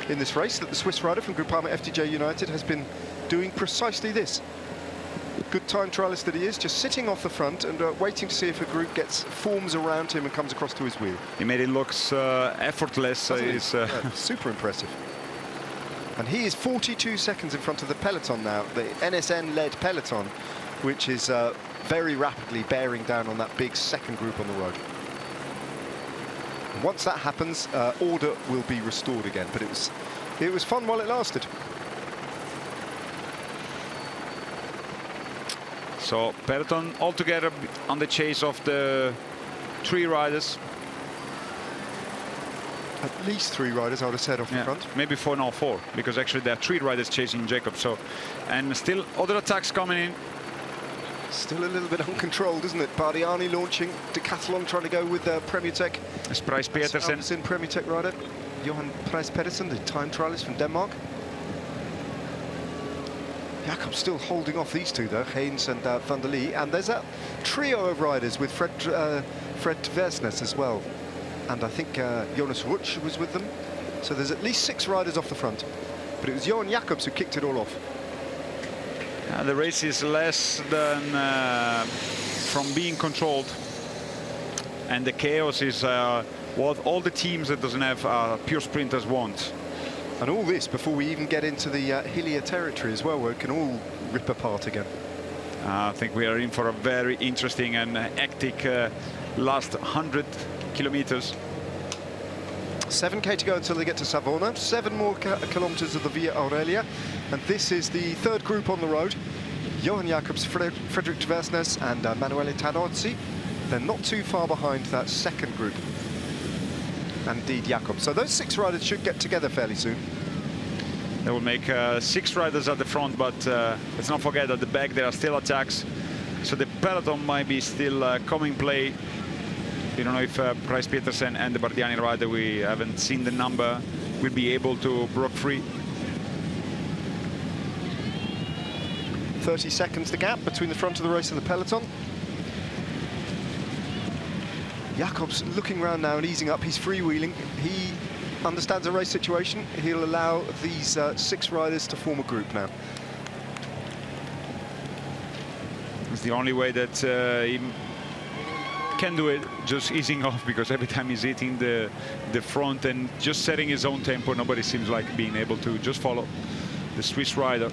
in this race that the Swiss rider from Groupama FDJ United has been doing precisely this. Good time trialist that he is, just sitting off the front and waiting to see if a group forms around him and comes across to his wheel. He made it look effortless. Super impressive. And he is 42 seconds in front of the peloton now, the NSN-led peloton, which is very rapidly bearing down on that big second group on the road. Once that happens, order will be restored again, but it was fun while it lasted. So peloton all together on the chase of the 3 riders. At least 3 riders, I would have said, off the front. Maybe 4, no, 4, because actually there are 3 riders chasing Jacob. So, and still other attacks coming in. Still a little bit uncontrolled, isn't it? Bardiani launching, Decathlon trying to go with Premier Tech. It's Price Petersen. In Premier Tech rider, Johan Price Petersen, the time trialist from Denmark. Jacob's still holding off these two, though, Haynes and Van der Lee. And there's that trio of riders with Fred Versnes as well. And I think Jonas Rutsch was with them. So there's at least 6 riders off the front. But it was Johan Jacobs who kicked it all off. The race is less than from being controlled. And the chaos is what all the teams that doesn't have pure sprinters want. And all this before we even get into the hillier territory as well, where it can all rip apart again. I think we are in for a very interesting and hectic last 100 kilometers. 7k to go until they get to Savona. 7 more kilometers of the Via Aurelia. And this is the 3rd group on the road. Johan Jacobs, Fredrik Versnes and Manuele Tadozzi. They're not too far behind that 2nd group. And indeed Jacobs. So those 6 riders should get together fairly soon. They will make 6 riders at the front, but let's not forget at the back there are still attacks. So the peloton might be still coming play. We don't know if Price Petersen and the Bardiani rider, we haven't seen the number, will be able to break free. 30 seconds the gap between the front of the race and the peloton. Jacobs looking around now and easing up. He's freewheeling. He understands the race situation. He'll allow these 6 riders to form a group now. It's the only way that he can do it, just easing off, because every time he's hitting the front and just setting his own tempo, nobody seems like being able to just follow the Swiss rider.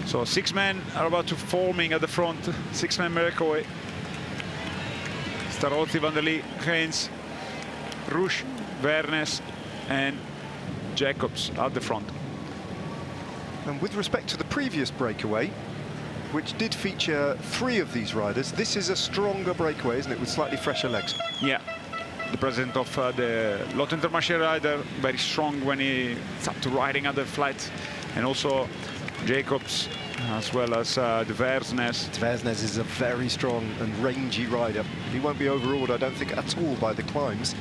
So 6 men are about to forming at the front. 6-man breakaway. Starozzi, Van der Lee, Haynes, Rutsch, Versnes and Jacobs at the front. And with respect to the previous breakaway, which did feature 3 of these riders, this is a stronger breakaway, isn't it, with slightly fresher legs? Yeah, the president of the Lotto Intermarché rider, very strong when he's up to riding at the flat, and also Jacobs as well as the Versnes. Versnes is a very strong and rangy rider. He won't be overawed, I don't think, at all by the climbs.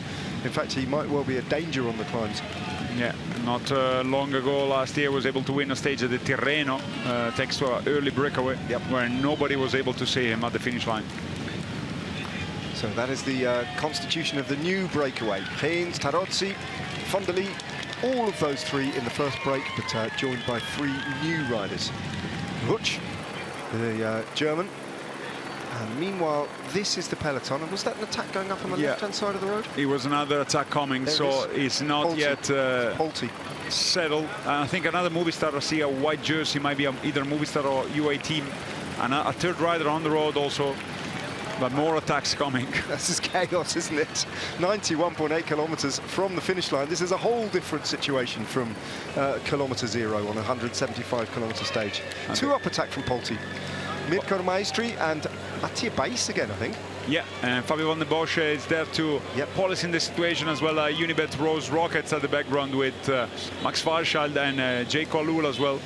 In fact, he might well be a danger on the climbs. Yeah, not long ago, last year, was able to win a stage at the Tirreno, thanks to an early breakaway, where nobody was able to see him at the finish line. So that is the constitution of the new breakaway. Haynes, Tarozzi, Van der Lee, all of those 3 in the first break, but joined by 3 new riders. Rutsch, the German. And meanwhile, this is the peloton. And was that an attack going up on the left-hand side of the road? It was another attack coming, so it's not Polti. yet settled. I think another Movistar, I see a white jersey, might be either Movistar or UAE team. And a 3rd rider on the road also, but more attacks coming. This is chaos, isn't it? 91.8 kilometers from the finish line. This is a whole different situation from kilometer 0 on a 175 kilometer stage. Okay. 2 up attack from Polti. Mirko Maestri and Mattia Bais again, I think. Yeah, and Fabio Van der Bosch is there to police in the situation as well. Unibet Rose Rockets at the background with Max Farshald and Jay Colul as well.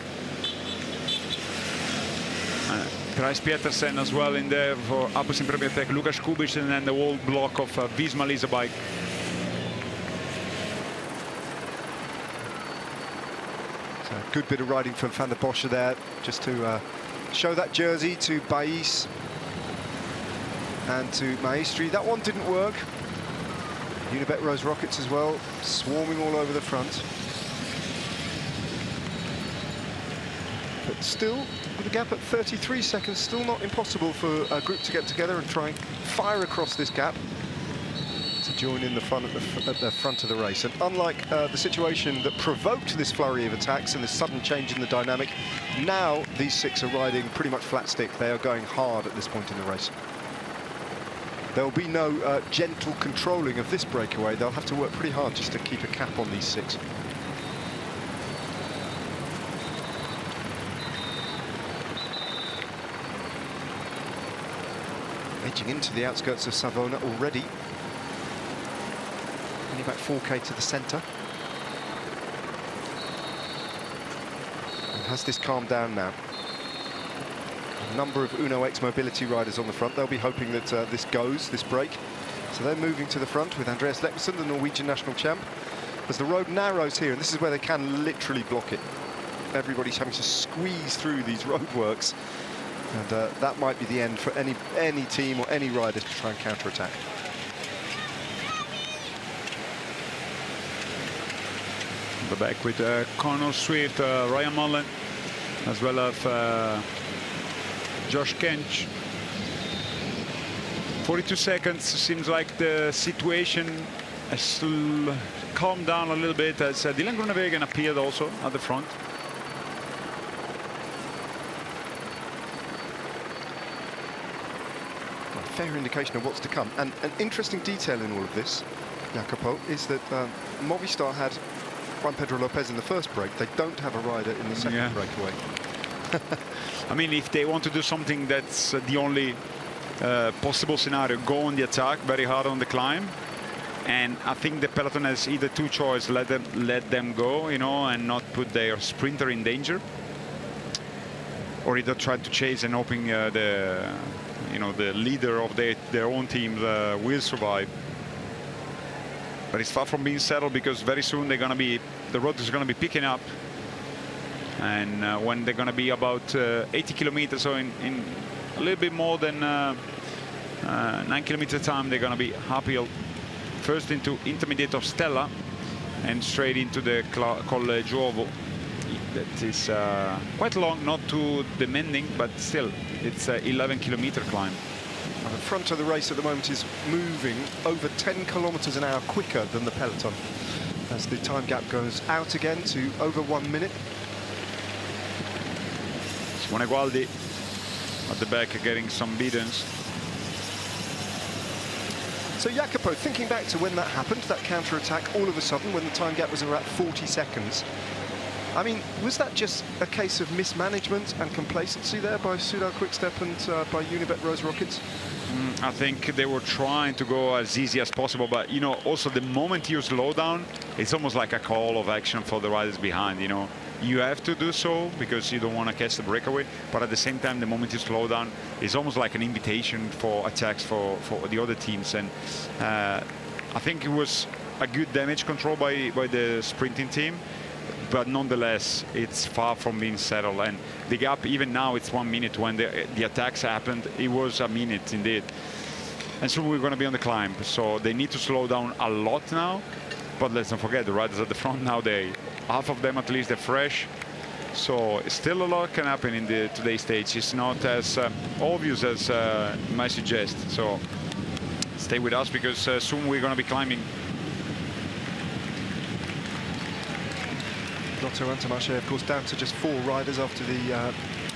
Price Petersen as well in there for Apus in Premier Tech, Lukas Kubic, and then the whole block of Visma Lease bike. So a good bit of riding from Van der Bosch there, just to show that jersey to Bais and to Maestri. That one didn't work. Unibet Rose Rockets as well, swarming all over the front. But still, with a gap at 33 seconds, still not impossible for a group to get together and try and fire across this gap to join in the fun at the front of the race. And unlike the situation that provoked this flurry of attacks and this sudden change in the dynamic, now these 6 are riding pretty much flat stick. They are going hard at this point in the race. There will be no gentle controlling of this breakaway. They'll have to work pretty hard just to keep a cap on these 6. Edging into the outskirts of Savona already. Only about 4K to the centre. And has this calmed down now? A number of Uno X Mobility riders on the front. They'll be hoping that this break. So they're moving to the front with Andreas Leppersen, the Norwegian national champ. As the road narrows here, and this is where they can literally block it. Everybody's having to squeeze through these roadworks. And that might be the end for any team or any rider to try and counter-attack. The back with Connor Swift, Ryan Mullen, as well as Josh Kench. 42 seconds. Seems like the situation has calmed down a little bit as Dylan Groenewegen appeared also at the front. A fair indication of what's to come. And an interesting detail in all of this, Jacopo, is that Movistar had Juan Pedro Lopez in the first break. They don't have a rider in the second breakaway. I mean, if they want to do something that's the only possible scenario, go on the attack very hard on the climb. And I think the peloton has either two choices: let them go, you know, and not put their sprinter in danger, or either try to chase and hoping the leader of their own team will survive. But it's far from being settled, because very soon the road is going to be picking up, and when they're going to be about 80 kilometers, so in a little bit more than 9 kilometer time, they're going to be uphill first into intermediate of Stella and straight into the Colle Giovo. That is quite long, not too demanding, but still it's a 11 kilometer climb. The front of the race at the moment is moving over 10 kilometers an hour quicker than the peloton, as the time gap goes out again to over 1 minute. Simone Gualdi at the back getting some beatings. So Jacopo, thinking back to when that happened, that counter-attack, all of a sudden when the time gap was about 40 seconds, I mean, was that just a case of mismanagement and complacency there by Soudal Quickstep and by Unibet Rose Rockets? I think they were trying to go as easy as possible, but you know, also the moment you slow down, it's almost like a call of action for the riders behind. You know, you have to do so because you don't want to catch the breakaway, but at the same time, the moment you slow down, it's almost like an invitation for attacks for the other teams. And I think it was a good damage control by the sprinting team, but nonetheless, it's far from being settled. And the gap, even now, it's 1 minute. When the attacks happened, it was a minute indeed. And so we're going to be on the climb. So they need to slow down a lot now. But let's not forget, the riders at the front now, half of them at least, they're fresh. So still a lot can happen in today's stage. It's not as obvious as you might suggest. So stay with us, because soon we're going to be climbing. Lotto Intermarché, of course, down to just 4 riders after the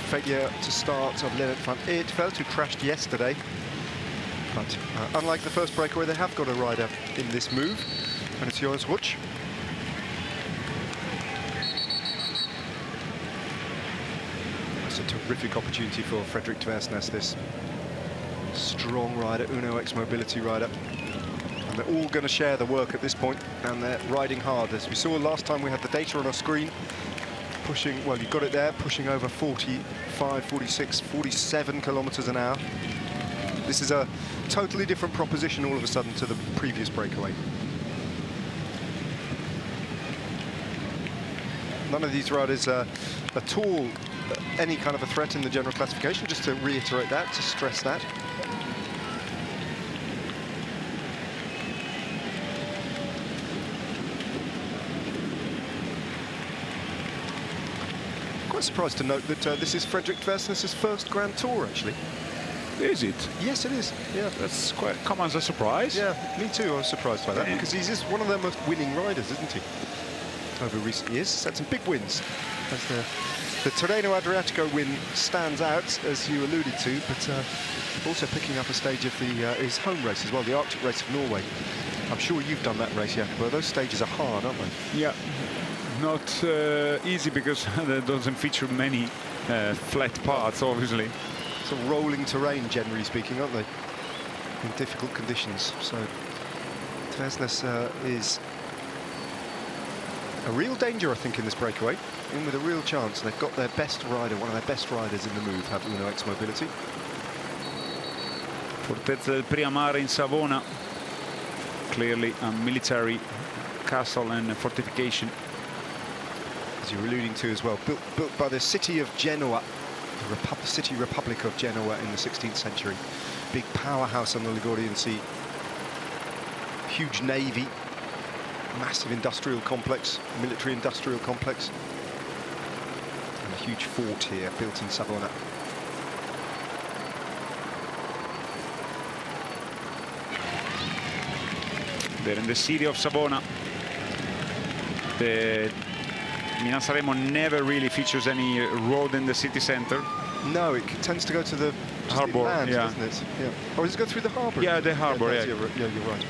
failure to start of Lennart van Eertveld, who crashed yesterday. But unlike the first breakaway, they have got a rider in this move, and it's Joris Rutsch. It's a terrific opportunity for Frederik Tversnes, this strong rider, Uno X Mobility rider. And they're all going to share the work at this point, and they're riding hard. As we saw last time, we had the data on our screen, pushing, well, you've got it there, pushing over 45, 46, 47 kilometers an hour. This is a totally different proposition all of a sudden to the previous breakaway. None of these riders are at all any kind of a threat in the general classification, just to reiterate that, to stress that. Quite surprised to note that this is Frederik Tversnes' first Grand Tour, actually. Is it? Yes, it is. Yeah, that's quite come as a surprise. Yeah, me too. I was surprised by that, because he's just one of their most winning riders, isn't he? Over recent years, he's had some big wins. As the Tirreno Adriatico win stands out, as you alluded to, but also picking up a stage of his home race as well, the Arctic race of Norway. I'm sure you've done that race, Jacopo. Those stages are hard, aren't they? Yeah. Not easy, because that doesn't feature many flat parts, obviously. Sort of rolling terrain, generally speaking, aren't they? In difficult conditions. So Vesnes is a real danger, I think, in this breakaway. In with a real chance. They've got their best rider, one of their best riders in the move, have Uno X Mobility. Fortezza del Priamare in Savona. Clearly a military castle and a fortification. As you're alluding to as well, built by the city of Genoa, the city republic of Genoa in the 16th century. Big powerhouse on the Ligurian Sea. Huge navy, massive industrial complex, military industrial complex. And a huge fort here built in Savona. They're in the city of Savona. The Milan Sanremo never really features any road in the city center. No, it tends to go to the harbour, land, yeah. doesn't it? Yeah. Or does it go through the harbour? Yeah, the harbour, yeah. Yeah, you're right.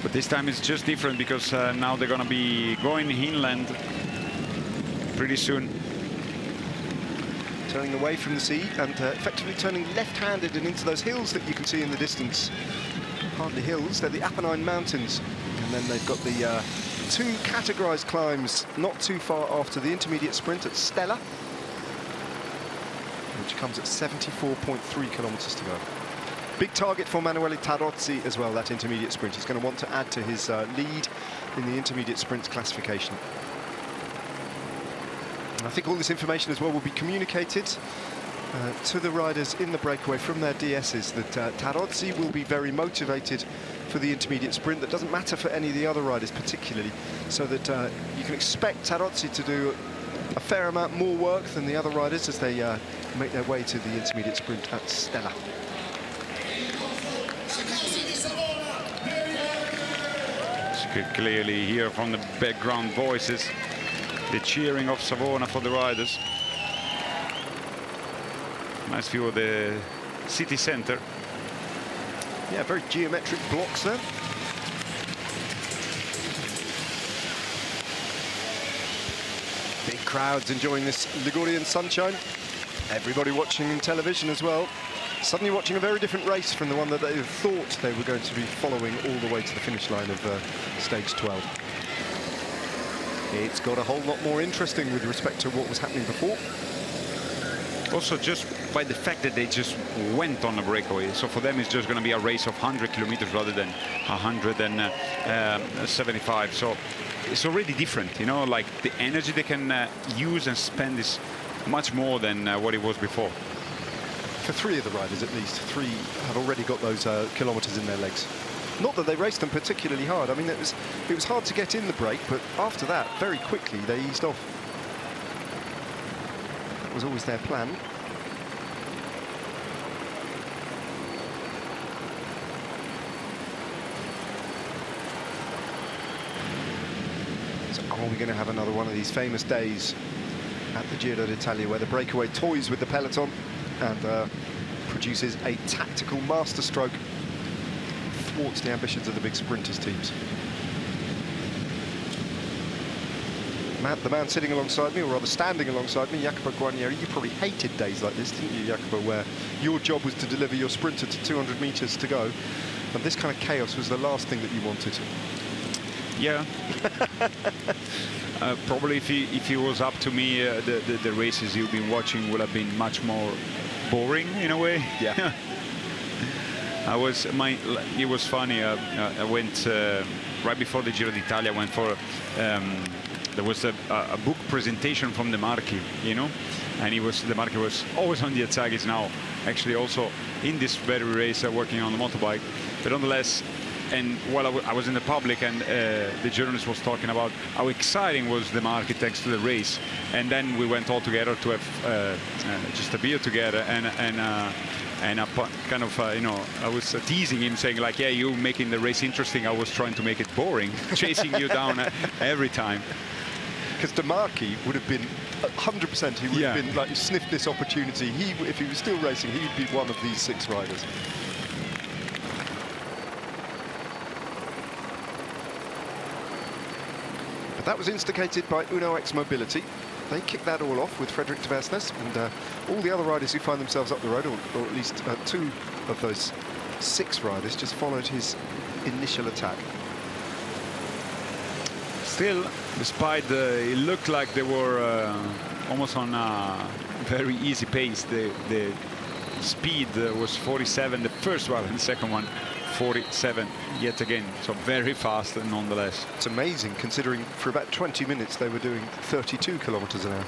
But this time it's just different because now they're going to be going inland pretty soon. Turning away from the sea and effectively turning left-handed and into those hills that you can see in the distance. Hardly hills, they're the Apennine Mountains. And then they've got the two categorised climbs not too far after the intermediate sprint at Stella, which comes at 74.3 kilometres to go. Big target for Manuele Tarozzi as well, that intermediate sprint. He's going to want to add to his lead in the intermediate sprints classification. And I think all this information as well will be communicated to the riders in the breakaway from their DSs, that Tarozzi will be very motivated for the intermediate sprint. That doesn't matter for any of the other riders particularly, so that you can expect Tarozzi to do a fair amount more work than the other riders as they make their way to the intermediate sprint at Stella. As you could clearly hear from the background voices, the cheering of Savona for the riders. Nice view of the city center. Yeah, very geometric blocks there. Big crowds enjoying this Ligurian sunshine. Everybody watching in television as well. Suddenly watching a very different race from the one that they thought they were going to be following all the way to the finish line of stage 12. It's got a whole lot more interesting with respect to what was happening before. Also, just by the fact that they just went on a breakaway, so for them it's just going to be a race of 100 kilometers rather than 175. So it's already different, you know, like the energy they can use and spend is much more than what it was before. For three of the riders, at least, three have already got those kilometers in their legs. Not that they raced them particularly hard. I mean, it was hard to get in the break, but after that, very quickly they eased off. That was always their plan. So are we going to have another one of these famous days at the Giro d'Italia where the breakaway toys with the peloton and produces a tactical masterstroke, thwarts the ambitions of the big sprinters teams? The man sitting alongside me, or rather standing alongside me, Jacopo Guarnieri, you probably hated days like this, didn't you, Jacopo, where your job was to deliver your sprinter to 200 metres to go, and this kind of chaos was the last thing that you wanted. Yeah. Probably if he was up to me, the races you've been watching would have been much more boring in a way. Yeah. It was funny. I went right before the Giro d'Italia. I went for there was a book presentation from the Marchi, you know, and the Marchi was always on the outside. He's now actually also in this very race working on the motorbike, but nonetheless. And while I was in the public, and the journalist was talking about how exciting was the Marchi thanks to the race, and then we went all together to have just a beer together, and I kind of you know, I was teasing him, saying like, yeah, you making the race interesting, I was trying to make it boring, chasing you down every time. Because De Marchi would have been 100%. He would have been like, sniffed this opportunity. If he was still racing, he would be one of these 6 riders. But that was instigated by Uno X Mobility. They kicked that all off with Frederik de Vesnes, and all the other riders who find themselves up the road, or at least 2 of those 6 riders just followed his initial attack. Still, despite it looked like they were almost on a very easy pace. The speed was 47, the first one, and the second one 47 yet again. So very fast nonetheless. It's amazing considering for about 20 minutes they were doing 32 kilometers an hour.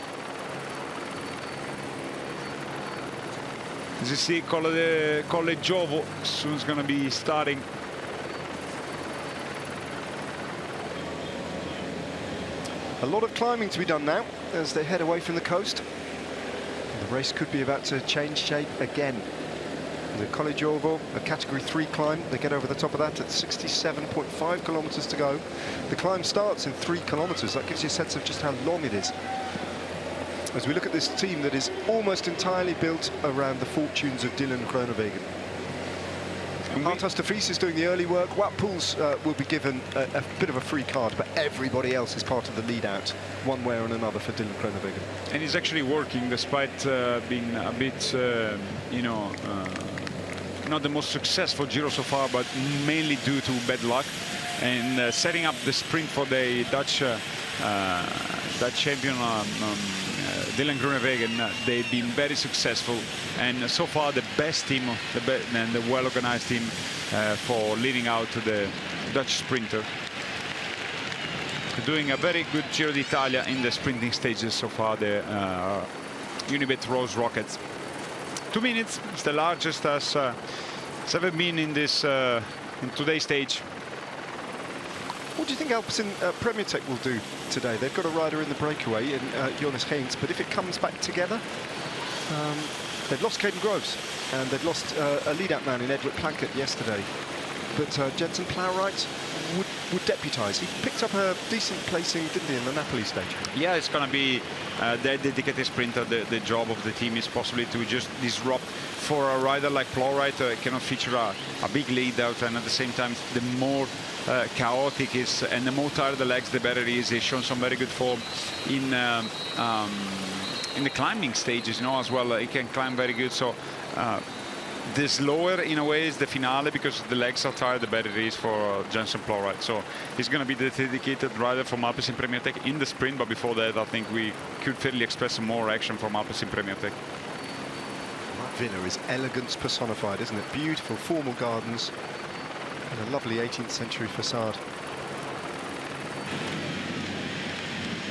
As you see, Colle Giovo soon is going to be starting. A lot of climbing to be done now as they head away from the coast. The race could be about to change shape again. The Colle Giovo, a category 3 climb, they get over the top of that at 67.5 kilometers to go. The climb starts in 3 kilometers. That gives you a sense of just how long it is. As we look at this team that is almost entirely built around the fortunes of Dylan Groenewegen. Artas de Vries is doing the early work. Wout Poels will be given a bit of a free card, but everybody else is part of the lead out, one way or another, for Dylan Groenewegen. And he's actually working despite being a bit, you know, not the most successful Giro so far, but mainly due to bad luck. And setting up the sprint for the Dutch champion, Dylan Groenewegen, they've been very successful, and so far the best team, and the well-organized team for leading out to the Dutch sprinter. Doing a very good Giro d'Italia in the sprinting stages so far, the Unibet Rose Rockets. 2 minutes, it's the largest as it's ever been in this in today's stage. What do you think Alpecin Premier Tech will do today? They've got a rider in the breakaway in Jonas Heinz, but if it comes back together, they've lost Caden Groves and they've lost a lead-out man in Edward Plankett yesterday. But Jensen Plowright would deputise. He picked up a decent placing, didn't he, in the Napoli stage? Yeah, it's going to be their dedicated sprinter. The job of the team is possibly to just disrupt. For a rider like Plowright, cannot feature a big lead out, and at the same time, the more chaotic is and the more tired the legs, the better it is. He's shown some very good form in the climbing stages, you know, as well. He can climb very good. So the slower, in a way, is the finale, because the legs are tired, the better it is for Jensen Plowright. So he's going to be the dedicated rider from Alpecin Premier Tech in the sprint, but before that, I think we could fairly expect some more action from Alpecin Premier Tech. That villa is elegance personified, isn't it? Beautiful formal gardens and a lovely 18th century facade.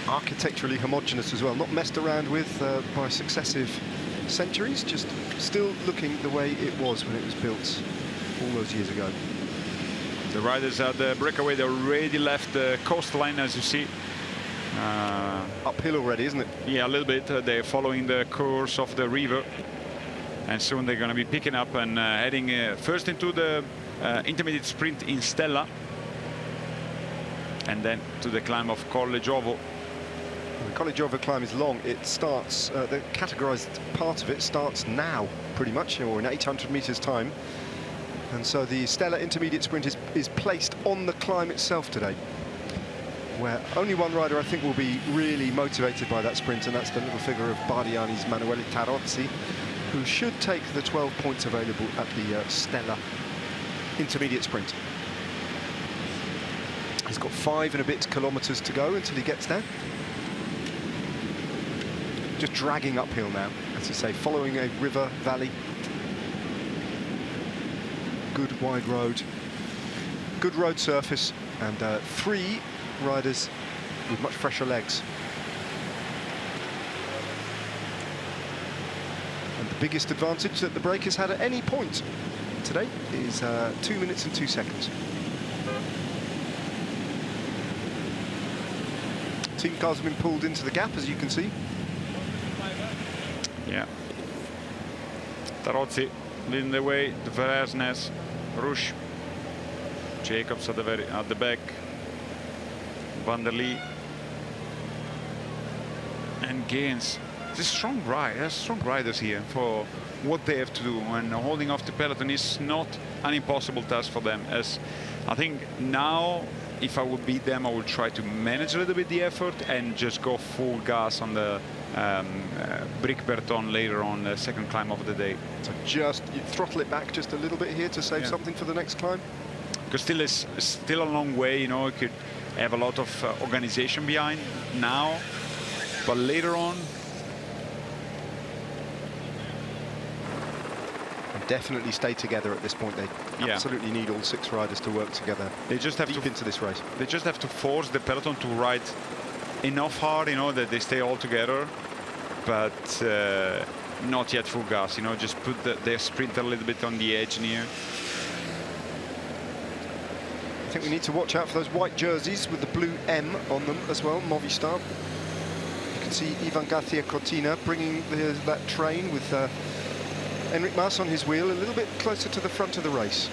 Architecturally homogeneous as well, not messed around with by successive centuries, just still looking the way it was when it was built all those years ago. The riders at the breakaway, they already left the coastline, as you see. Uphill already, isn't it? Yeah, a little bit. They're following the course of the river, and soon they're going to be picking up and heading first into the intermediate sprint in Stella, and then to the climb of Colle Giovo. The Colle Giovo climb is long. It starts, the categorized part of it starts now, pretty much, or in 800 meters time. And so the Stella intermediate sprint is placed on the climb itself today, where only one rider, I think, will be really motivated by that sprint, and that's the little figure of Bardiani's Manuele Tarozzi, who should take the 12 points available at the Stella intermediate sprint. He's got 5 and a bit kilometers to go until he gets there. Just dragging uphill now, as you say, following a river valley. Good wide road, good road surface, and 3 riders with much fresher legs. And the biggest advantage that the break has had at any point today is 2 minutes and 2 seconds. Team cars have been pulled into the gap, as you can see. Yeah. Tarozzi leading the way, the Veresnes, Rush, Jacobs at the back, Van der Lee, and Gaines. There's strong riders here for what they have to do, and holding off the peloton is not an impossible task for them, as I think now, if I would beat them, I would try to manage a little bit the effort and just go full gas on the Brick Berton later on the second climb of the day. So just you throttle it back just a little bit here to save something for the next climb? Because still is still a long way, you know, it could have a lot of organization behind now, but later on. And definitely stay together at this point. They absolutely need all 6 riders to work together. They just have deep into this race. They just have to force the peloton to ride enough hard, you know, that they stay all together, but not yet full gas, you know, just put their sprinter a little bit on the edge near. I think we need to watch out for those white jerseys with the blue M on them as well, Movistar. You can see Ivan Garcia Cortina bringing that train with Enric Mas on his wheel a little bit closer to the front of the race.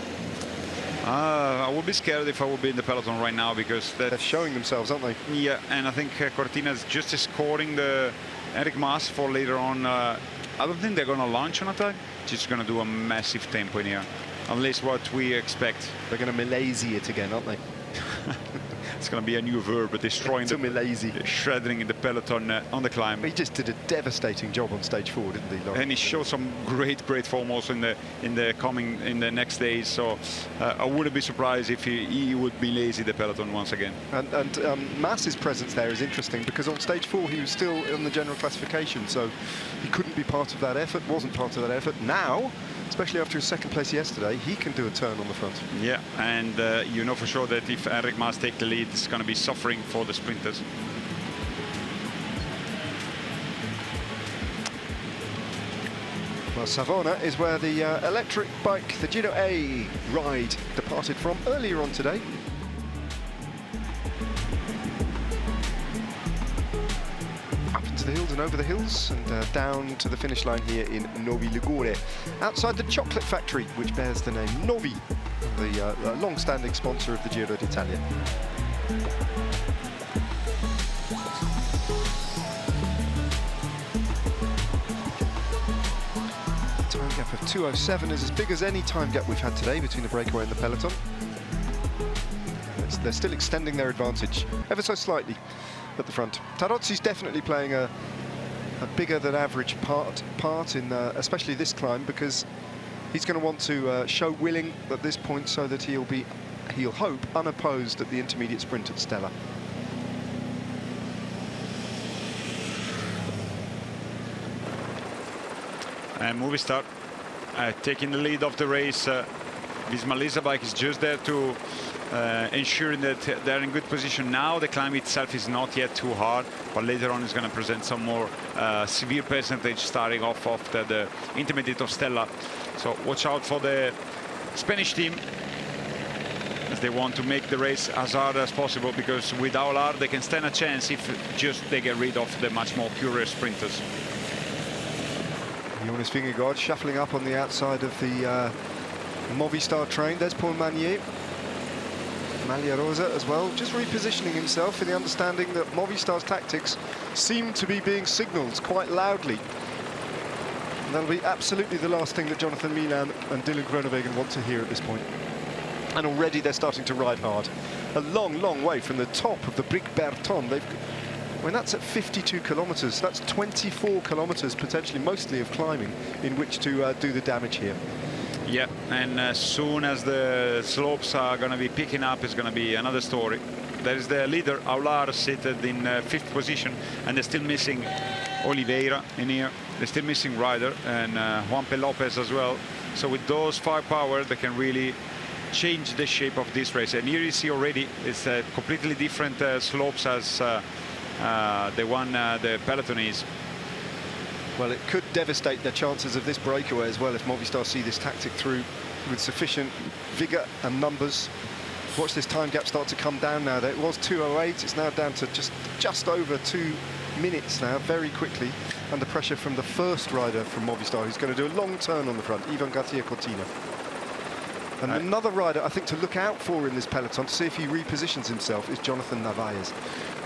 I would be scared if I would be in the peloton right now, because they're showing themselves, aren't they? Yeah, and I think Cortina is just escorting the Enric Mas for later on. I don't think they're going to launch on attack. Just going to do a massive tempo in here. At least what we expect. They're going to Milese it again, aren't they? It's going to be a new verb, destroying shredding in the peloton on the climb. He just did a devastating job on stage 4, didn't he, Lauren? And he showed some great form also in the next days. So I wouldn't be surprised if he would be lazy the peloton once again. And Mas's presence there is interesting, because on stage 4 he was still in the general classification, so he couldn't be part of that effort, wasn't part of that effort. Now, especially after his second place yesterday, he can do a turn on the front. Yeah, and you know for sure that if Enric Mas takes the lead, it's going to be suffering for the sprinters. Well, Savona is where the electric bike, the Giro A ride, departed from earlier on today. Up into the hills and over the hills and down to the finish line here in Novi Ligure, outside the chocolate factory, which bears the name Novi, the long-standing sponsor of the Giro d'Italia. Time gap of 2:07 is as big as any time gap we've had today between the breakaway and the peloton. They're still extending their advantage ever so slightly at the front. Tarozzi's definitely playing a bigger than average part in especially this climb, because he's going to want to show willing at this point, so that he'll hope unopposed at the intermediate sprint at Stella. And Movistar taking the lead of the race. This Malisa bike is just there to ensuring that they're in good position. Now the climb itself is not yet too hard, but later on it's going to present some more severe percentage starting off after the intermediate of Stella. So watch out for the Spanish team, as they want to make the race as hard as possible, because with Aular they can stand a chance if just they get rid of the much more curious sprinters. Jonas Vingegaard shuffling up on the outside of the Movistar train. There's Paul Magnier. Maglia Rosa as well, just repositioning himself in the understanding that Movistar's tactics seem to be being signalled quite loudly. And that'll be absolutely the last thing that Jonathan Milan and Dylan Groenewegen want to hear at this point. And already they're starting to ride hard. A long, long way from the top of the Brick Berton. When that's at 52 kilometres, that's 24 kilometres potentially, mostly of climbing, in which to do the damage here. Yeah, and as soon as the slopes are going to be picking up, it's going to be another story. There is the leader, Aular, seated in 5th position, and they're still missing Oliveira in here. They're still missing Ryder and Juanpe Lopez as well. So with those firepower, they can really change the shape of this race. And here you see already it's completely different slopes as the one the peloton is. Well, it could devastate their chances of this breakaway as well if Movistar see this tactic through with sufficient vigour and numbers. Watch this time gap start to come down now. It was 2:08, it's now down to just over 2 minutes now, very quickly, under pressure from the first rider from Movistar, who's going to do a long turn on the front, Ivan Garcia Cortina. And another rider I think to look out for in this peloton, to see if he repositions himself, is Jonathan Narvaez.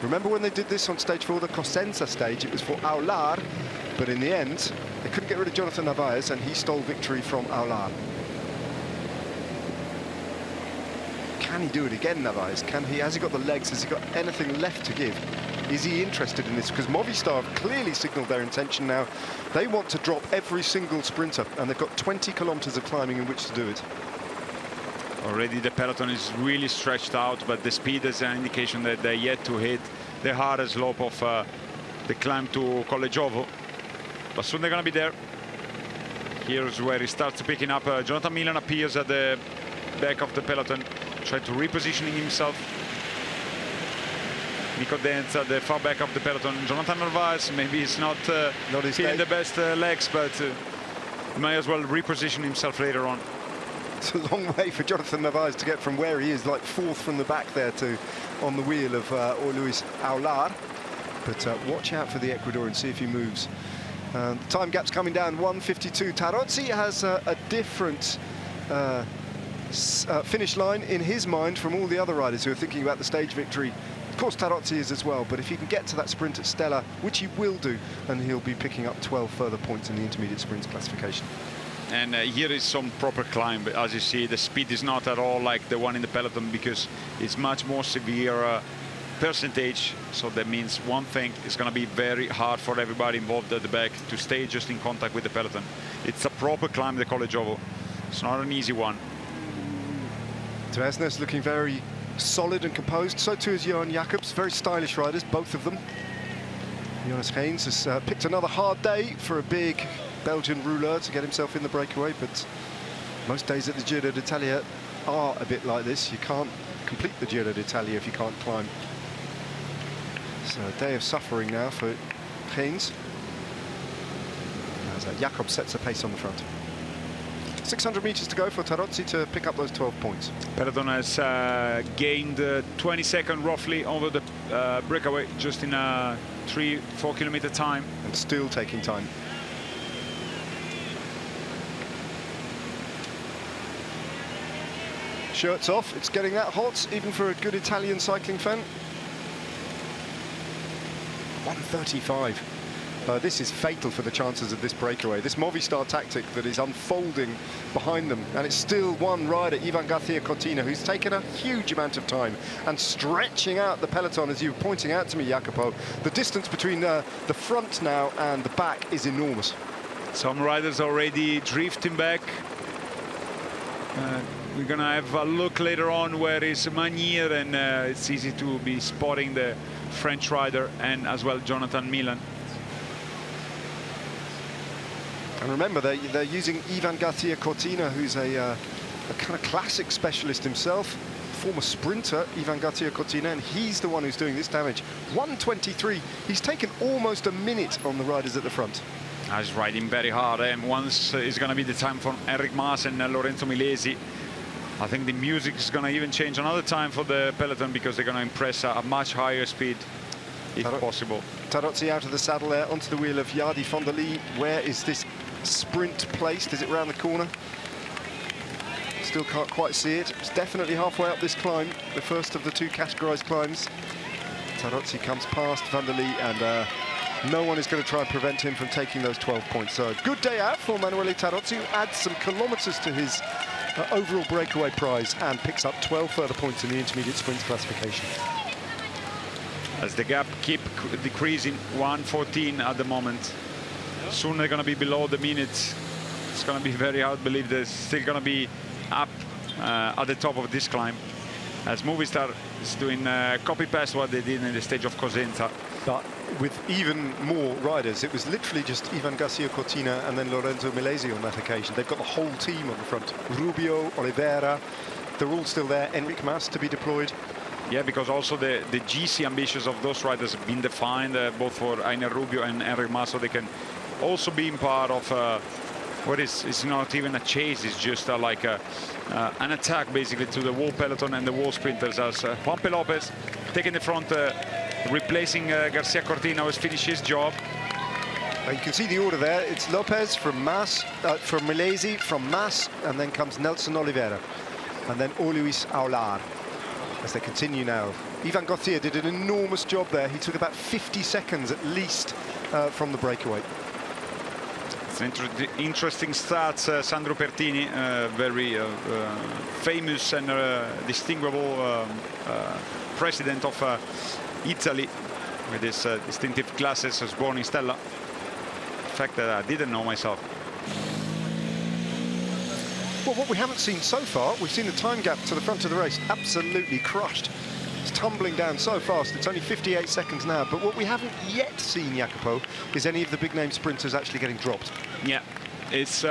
Remember when they did this on stage 4, the Cosenza stage, it was for Aular, but in the end, they couldn't get rid of Jonathan Narvaez, and he stole victory from Aular. Can he do it again, Narvaez? Has he got the legs? Has he got anything left to give? Is he interested in this? Because Movistar have clearly signalled their intention now. They want to drop every single sprinter, and they've got 20 kilometres of climbing in which to do it. Already the peloton is really stretched out, but the speed is an indication that they're yet to hit the hardest slope of the climb to Colle Giovo. But soon they're going to be there. Here's where he starts picking up. Jonathan Milan appears at the back of the peloton, trying to repositioning himself. Nico Denz at the far back of the peloton. Jonathan Narvaez, maybe he's not feeling the best legs, but he might as well reposition himself later on. It's a long way for Jonathan Narvaez to get from where he is, like fourth from the back there, to on the wheel of Luis Aular. But watch out for the Ecuadorian, see if he moves. The time gap's coming down, 1:52. Tarozzi has a different finish line in his mind from all the other riders who are thinking about the stage victory. Of course, Tarozzi is as well, but if he can get to that sprint at Stella, which he will do, then he'll be picking up 12 further points in the intermediate sprints classification. And here is some proper climb, but as you see, the speed is not at all like the one in the peloton, because it's much more severe percentage. So that means one thing, is going to be very hard for everybody involved at the back to stay just in contact with the peloton. It's a proper climb, the Colle Giovo. It's not an easy one. Dresner's looking very solid and composed. So too is Johan Jacobs. Very stylish riders, both of them. Jonas Haynes has picked another hard day for a big Belgian rouleur to get himself in the breakaway, but most days at the Giro d'Italia are a bit like this. You can't complete the Giro d'Italia if you can't climb. So a day of suffering now for Haynes, as Jacobs sets the pace on the front. 600 metres to go for Tarozzi to pick up those 12 points. Peloton has gained 20 seconds roughly over the breakaway, just in a 3-4 kilometer time. And still taking time. Shirts off, it's getting that hot, even for a good Italian cycling fan. 1:35. This is fatal for the chances of this breakaway. This Movistar tactic that is unfolding behind them, and it's still one rider, Ivan Garcia Cortina, who's taken a huge amount of time and stretching out the peloton, as you were pointing out to me, Jacopo. The distance between the front now and the back is enormous. Some riders already drifting back. We're gonna have a look later on where is Magnier, and it's easy to be spotting the French rider and as well Jonathan Milan. And remember, they're using Ivan Garcia Cortina, who's a kind of classic specialist himself, former sprinter, Ivan Garcia Cortina, and he's the one who's doing this damage. 1:23. He's taken almost a minute on the riders at the front. He's riding very hard, and once is going to be the time for Enric Mas and Lorenzo Milesi. I think the music is going to even change another time for the peloton, because they're going to impress a much higher speed, if possible. Tarozzi out of the saddle there, onto the wheel of Yardi van der Lee. Where is this sprint placed? Is it round the corner? Still can't quite see it. It's definitely halfway up this climb, the first of the two categorized climbs. Tarozzi comes past van der Lee, and no one is going to try and prevent him from taking those 12 points. So a good day out for Manuele Tarozzi, who adds some kilometres to his overall breakaway prize and picks up 12 further points in the intermediate sprints classification. As the gap keep decreasing, 1:14 at the moment. Soon they're going to be below the minutes. It's going to be very hard to believe they're still going to be up at the top of this climb, as Movistar is doing copy-paste what they did in the stage of Cosenza. But with even more riders, it was literally just Ivan Garcia Cortina and then Lorenzo Milesi on that occasion. They've got the whole team on the front. Rubio, Oliveira, they're all still there. Enric Mas to be deployed. Yeah, because also the GC ambitions of those riders have been defined, both for Einer Rubio and Enric Mas, so they can also be part of what is, it's not even a chase, it's just like an attack basically to the wall peloton and the wall sprinters, as Juanpe Lopez taking the front, replacing Garcia Cortina, who's finished his job. You can see the order there. It's Lopez from Mas, from Milesi, from Mas, and then comes Nelson Oliveira, and then Luis Aular as they continue now. Ivan Garcia did an enormous job there. He took about 50 seconds at least from the breakaway. It's interesting stats. Sandro Pertini, very famous and distinguishable president of Italy, with his distinctive glasses, was born in Stella. A fact that I didn't know myself. Well, what we haven't seen so far, we've seen the time gap to the front of the race absolutely crushed. It's tumbling down so fast. It's only 58 seconds now. But what we haven't yet seen, Jacopo, is any of the big-name sprinters actually getting dropped. Yeah, it's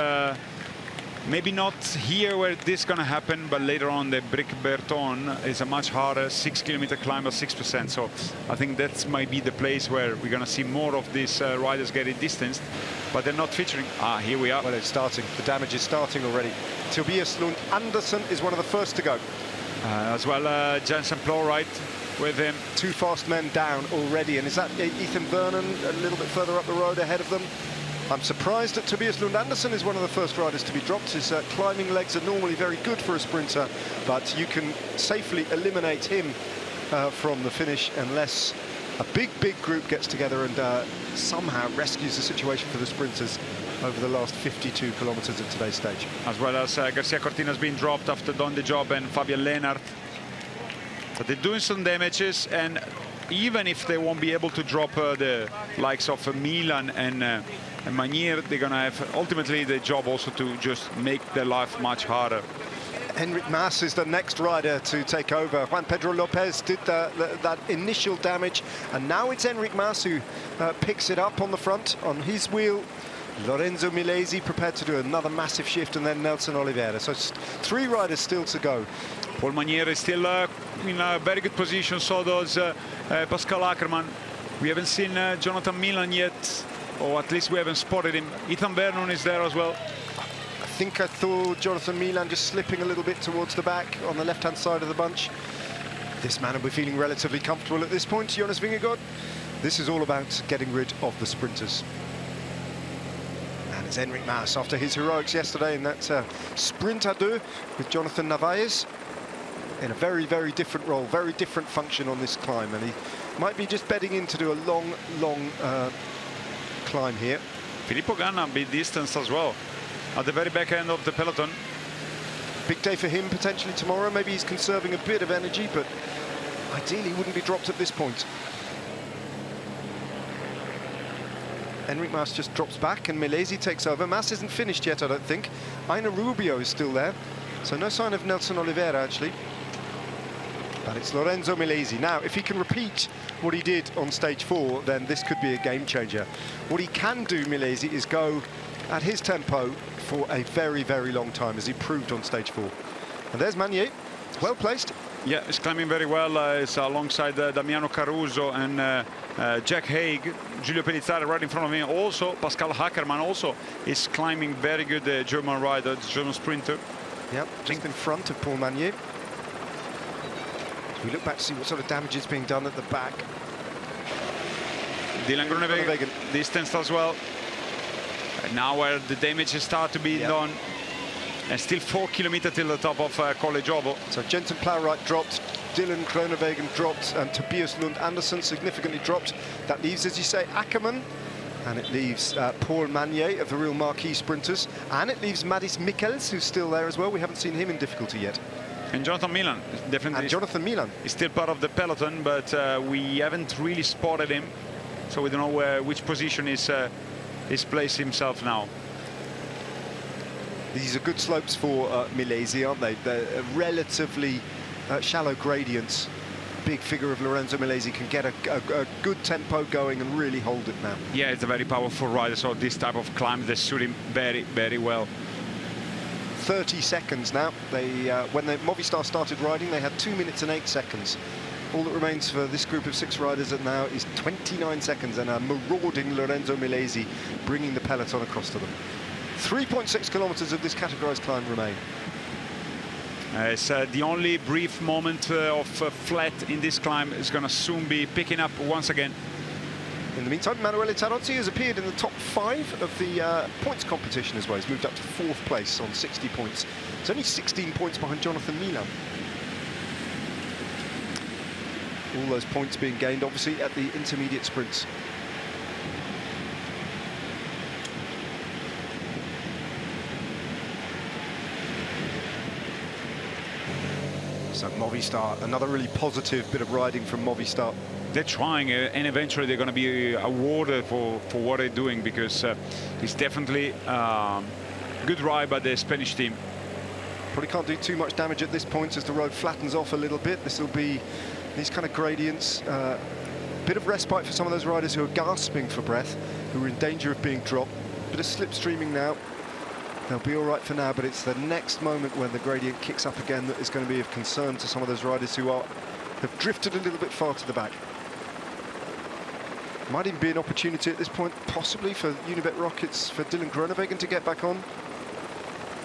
maybe not here where this is going to happen, but later on the Bric Berton is a much harder 6-kilometer climb of 6%. So I think that might be the place where we're going to see more of these riders getting distanced, but they're not featuring. Ah, here we are. Well, it's starting. The damage is starting already. Tobias Lund Andersen is one of the first to go. As well, Jensen Plowright with him. 2 fast men down already. And is that Ethan Vernon a little bit further up the road ahead of them? I'm surprised that Tobias Lund Andersen is one of the first riders to be dropped. His climbing legs are normally very good for a sprinter, but you can safely eliminate him from the finish unless a big group gets together and somehow rescues the situation for the sprinters over the last 52 kilometers at today's stage. As well as Garcia Cortina's been dropped after Don De Job and Fabian Lehnert. But they're doing some damages, and even if they won't be able to drop the likes of Milan and Magnier, they're going to have ultimately the job also to just make their life much harder. Enric Mas is the next rider to take over. Juan Pedro Lopez did that initial damage, and now it's Enric Mas who picks it up on the front on his wheel. Lorenzo Milesi prepared to do another massive shift, and then Nelson Oliveira. So 3 riders still to go. Paul Magnier is still in a very good position, so does Pascal Ackermann. We haven't seen Jonathan Milan yet, or at least we haven't spotted him. Ethan Vernon is there as well. I think I saw Jonathan Milan just slipping a little bit towards the back on the left-hand side of the bunch. This man will be feeling relatively comfortable at this point, Jonas Vingegaard. This is all about getting rid of the sprinters. And it's Enric Mas, after his heroics yesterday in that sprint à deux with Jonathan Narvaez, in a very different role, very different function on this climb, and he might be just bedding in to do a long climb here. Filippo Ganna be distanced as well at the very back end of the peloton. Big day for him potentially tomorrow. Maybe he's conserving a bit of energy, but ideally wouldn't be dropped at this point. Enric Mas just drops back and Milesi takes over. Mas isn't finished yet, I don't think. Aina Rubio is still there, so no sign of Nelson Oliveira actually. But it's Lorenzo Milesi. Now, if he can repeat what he did on stage 4, then this could be a game changer. What he can do, Milesi, is go at his tempo for a very long time, as he proved on stage 4. And there's Magnier, well placed. Yeah, he's climbing very well. It's alongside Damiano Caruso and Jack Haig. Giulio Pellizzari right in front of him. Also, Pascal Ackermann also is climbing very good, German rider, German sprinter. Yep, just in front of Paul Magnier. We look back to see what sort of damage is being done at the back. Dylan Groenewegen distanced as well. And now where the damages start to be done. And still 4 kilometers till the top of Colle Giovo. So Jensen Plowright dropped, Dylan Groenewegen dropped, and Tobias Lund Andersen significantly dropped. That leaves, as you say, Ackermann, and it leaves Paul Magnier of the real marquee sprinters, and it leaves Madis Mikkels, who's still there as well. We haven't seen him in difficulty yet. And Jonathan Milan, definitely. And Jonathan Milan is still part of the peloton, but we haven't really spotted him, so we don't know which position he's placed himself now. These are good slopes for Milesi, aren't they? They're relatively shallow gradients. Big figure of Lorenzo Milesi can get a good tempo going and really hold it now. Yeah, it's a very powerful rider, so this type of climb, they suit him very well. 30 seconds now. When the Movistar started riding, they had 2 minutes and 8 seconds. All that remains for this group of 6 riders now is 29 seconds, and a marauding Lorenzo Milesi bringing the peloton across to them. 3.6 kilometers of this categorized climb remain. It's the only brief moment of flat in this climb is going to soon be picking up once again. In the meantime, Emanuele Tarozzi has appeared in the top 5 of the points competition as well. He's moved up to 4th place on 60 points. It's only 16 points behind Jonathan Milan. All those points being gained, obviously, at the intermediate sprints. So Movistar, another really positive bit of riding from Movistar. They're trying, and eventually they're going to be awarded for what they're doing, because it's definitely a good ride by the Spanish team. Probably can't do too much damage at this point as the road flattens off a little bit. This will be these kind of gradients. Bit of respite for some of those riders who are gasping for breath, who are in danger of being dropped. Bit of slipstreaming now. They'll be all right for now, but it's the next moment when the gradient kicks up again that is going to be of concern to some of those riders who have drifted a little bit far to the back. Might even be an opportunity at this point, possibly for Unibet Rockets, for Dylan Groenewegen to get back on.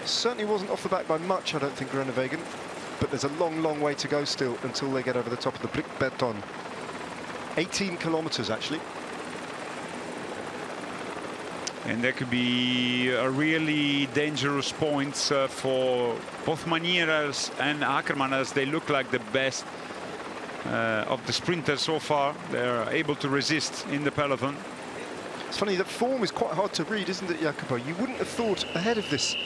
Certainly wasn't off the back by much, I don't think, Groenewegen, but there's a long, long way to go still until they get over the top of the Blickbeton. 18 kilometers, actually. And there could be a really dangerous points for both Manieras and Ackermann, as they look like the best of the sprinters so far. They're able to resist in the peloton. It's funny, that form is quite hard to read, isn't it, Jacopo? You wouldn't have thought ahead of this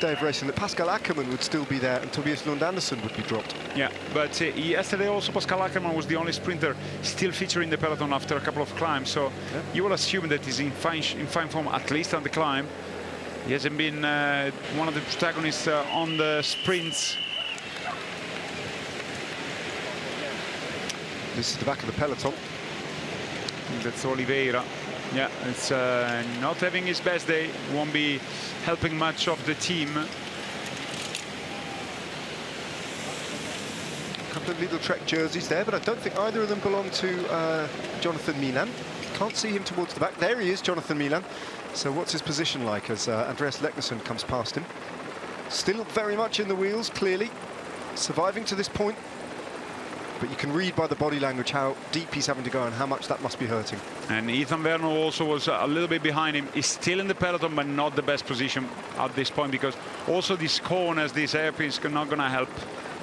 day of racing that Pascal Ackermann would still be there and Tobias Lund Andersen would be dropped. Yeah, but yesterday also Pascal Ackermann was the only sprinter still featuring the peloton after a couple of climbs, so yeah, you will assume that he's in fine form, at least on the climb. He hasn't been one of the protagonists on the sprints. This is the back of the peloton. That's Oliveira. Yeah, it's not having his best day. Won't be helping much of the team. A couple of little Trek jerseys there, but I don't think either of them belong to Jonathan Milan. Can't see him towards the back. There he is, Jonathan Milan. So what's his position like as Andreas Leknesson comes past him? Still very much in the wheels, clearly. Surviving to this point. But you can read by the body language how deep he's having to go and how much that must be hurting. And Ethan Werner also was a little bit behind him. He's still in the peloton, but not the best position at this point, because also these corners, these hairpins are not going to help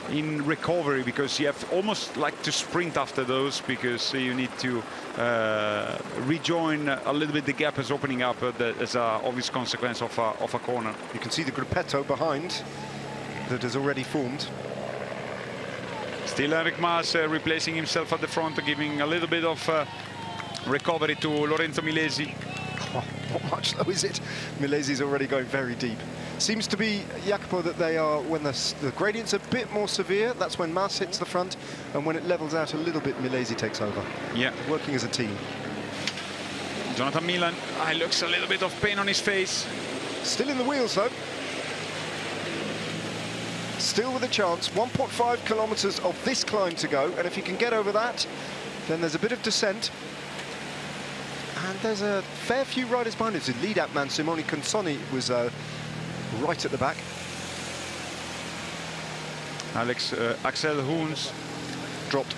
in recovery, because you have almost like to sprint after those, because you need to rejoin a little bit. The gap is opening up as an obvious consequence of a corner. You can see the gruppetto behind that has already formed. Still Enric Mas replacing himself at the front, giving a little bit of recovery to Lorenzo Milesi. Oh, not much though, is it? Milesi's already going very deep. Seems to be, Jacopo, that they are, when the gradient's a bit more severe, that's when Mas hits the front, and when it levels out a little bit, Milesi takes over. Yeah. Working as a team. Jonathan Milan, looks a little bit of pain on his face. Still in the wheels though. Still with a chance. 1.5 kilometers of this climb to go, and if you can get over that, then there's a bit of descent. And there's a fair few riders behind it. The lead-up man, Simone Consoni, was right at the back. Axel Hoons dropped.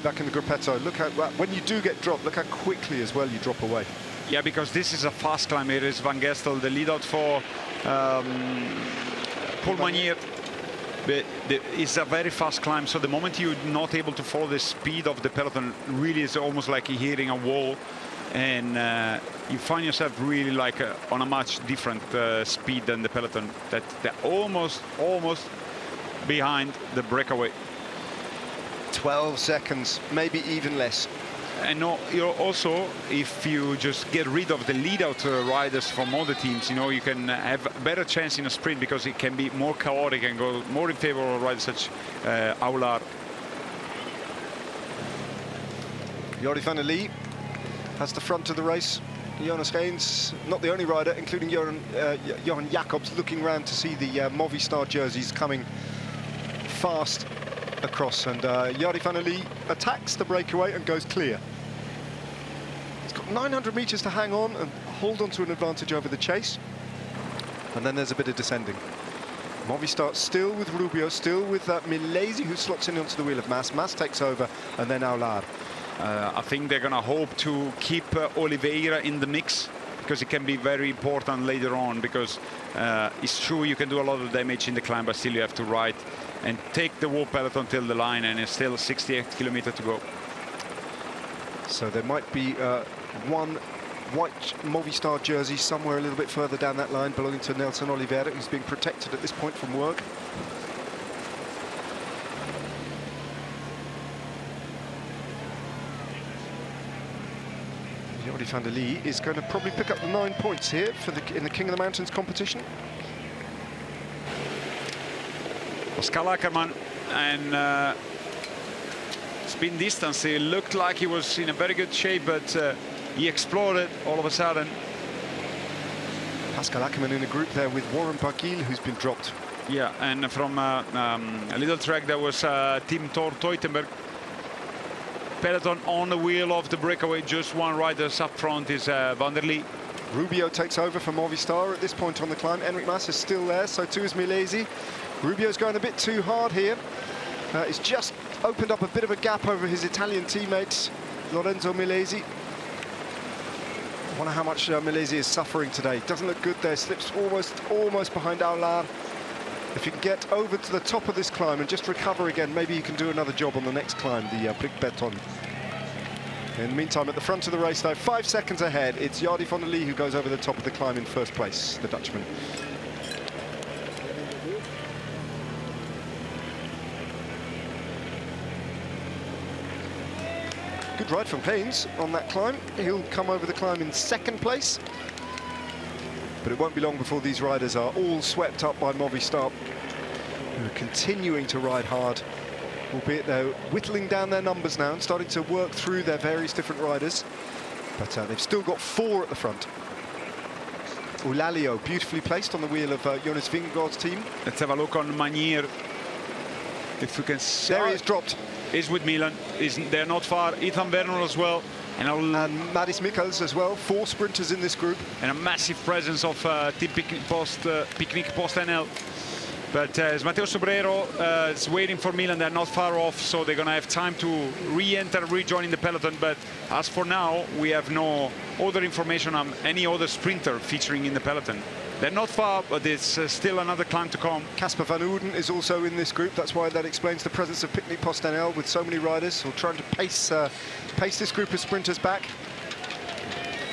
Back in the gruppetto. Look how, when you do get dropped, look how quickly as well you drop away. Yeah, because this is a fast climb. It is Van Gestel, the lead out for Paul Manier. It's a very fast climb, so the moment you're not able to follow the speed of the peloton, really is almost like you're hitting a wall, and you find yourself really like on a much different speed than the peloton. That they're almost behind the breakaway. 12 seconds, maybe even less. And no, also, if you just get rid of the lead-out riders from other teams, you can have a better chance in a sprint, because it can be more chaotic and go more in favor of riders such Aular. Jordi van der Lee has the front of the race. Jonas Reins, not the only rider, including Johan Jacobs, looking around to see the Movistar jerseys coming fast across, and Jordi van der Lee attacks the breakaway and goes clear. He's got 900 meters to hang on and hold on to an advantage over the chase, and then there's a bit of descending. Movistar still with Rubio, still with Milesi, who slots in onto the wheel of Mas. Mas takes over, and then Aular. I think they're going to hope to keep Oliveira in the mix, because it can be very important later on, because it's true you can do a lot of damage in the climb, but still you have to ride and take the whole peloton till the line, and it's still 68 kilometers to go. So there might be one white Movistar jersey somewhere a little bit further down that line, belonging to Nelson Oliveira, who's being protected at this point from work. Jordi van der Lee is going to probably pick up the 9 points here for in the King of the Mountains competition. Pascal Ackermann, and spin distance, he looked like he was in a very good shape, but he exploded all of a sudden. Pascal Ackermann in a group there with Warren Barguil, who's been dropped. Yeah, and from a little track there was Tim Thor Teutenberg. Peloton on the wheel of the breakaway, just one rider up front is Van der Lee. Rubio takes over from Movistar at this point on the climb. Enric Mas is still there, so too is Milesi. Rubio's going a bit too hard here. He's just opened up a bit of a gap over his Italian teammate, Lorenzo Milesi. I wonder how much Milesi is suffering today. Doesn't look good there, slips almost behind Aular. If you can get over to the top of this climb and just recover again, maybe you can do another job on the next climb, the Brick Beton. In the meantime, at the front of the race, though, 5 seconds ahead, it's Jordi van der Lee who goes over the top of the climb in first place, the Dutchman. Good ride from Haynes on that climb. He'll come over the climb in second place. But it won't be long before these riders are all swept up by Movistar, who are continuing to ride hard, albeit they're whittling down their numbers now and starting to work through their various different riders. But they've still got 4 at the front. Eulalio beautifully placed on the wheel of Jonas Vingegaard's team. Let's have a look on Manier. If we can see. There he is, dropped. Is with Milan. They're not far. Ethan Werner as well. And Maris Mikkels as well. 4 sprinters in this group. And a massive presence of Team Picnic Post NL. But as Matteo Sobrero is waiting for Milan, they're not far off, so they're going to have time to re-enter, rejoin the peloton. But as for now, we have no other information on any other sprinter featuring in the peloton. They're not far, but it's still another climb to come. Casper van Oorden is also in this group. That's why that explains the presence of Picnic Post NL with so many riders who are trying to pace this group of sprinters back.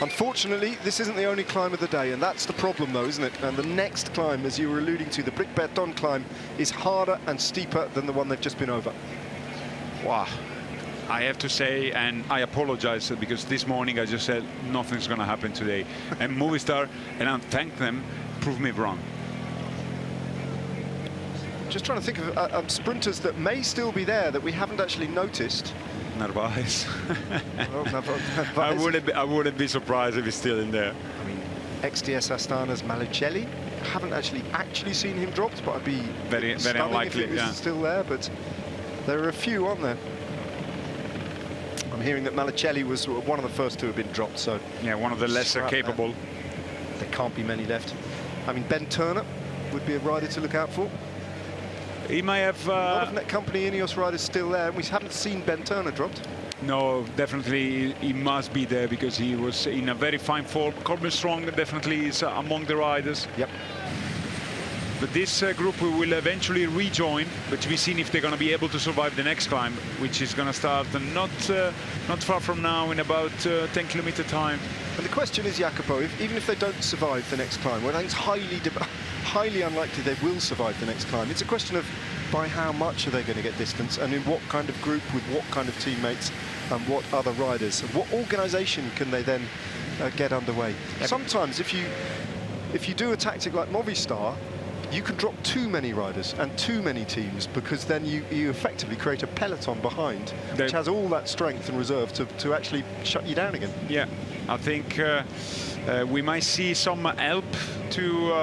Unfortunately, this isn't the only climb of the day, and that's the problem, though, isn't it? And the next climb, as you were alluding to, the Brick Beton climb, is harder and steeper than the one they've just been over. Wow. I have to say, and I apologize, because this morning I just said nothing's going to happen today. And Movistar, and I thank them, proved me wrong. Just trying to think of sprinters that may still be there that we haven't actually noticed. Narvaez. Oh, Narvaez. I wouldn't be surprised if he's still in there. I mean, XDS Astana's Malicelli. Haven't actually seen him dropped, but I'd be very unlikely if he was still there. But there are a few on there. I'm hearing that Malicelli was one of the first to have been dropped. So yeah, one of the lesser capable. There can't be many left. I mean, Ben Turner would be a rider to look out for. He may have a lot of Net Company Ineos riders still there, and we haven't seen Ben Turner dropped. No, definitely he must be there because he was in a very fine form. Corbin Strong definitely is among the riders. Yep. But this group we will eventually rejoin, but to be seen if they're going to be able to survive the next climb, which is going to start not far from now in about 10-kilometer time. And the question is, Jacopo, even if they don't survive the next climb, well, I think it's highly unlikely they will survive the next climb. It's a question of by how much are they going to get distance, and in what kind of group, with what kind of teammates, and what other riders, and what organisation can they then get underway. Sometimes if you do a tactic like Movistar, you can drop too many riders and too many teams, because then you effectively create a peloton behind which has all that strength and reserve to actually shut you down again. Yeah, I think we might see some help to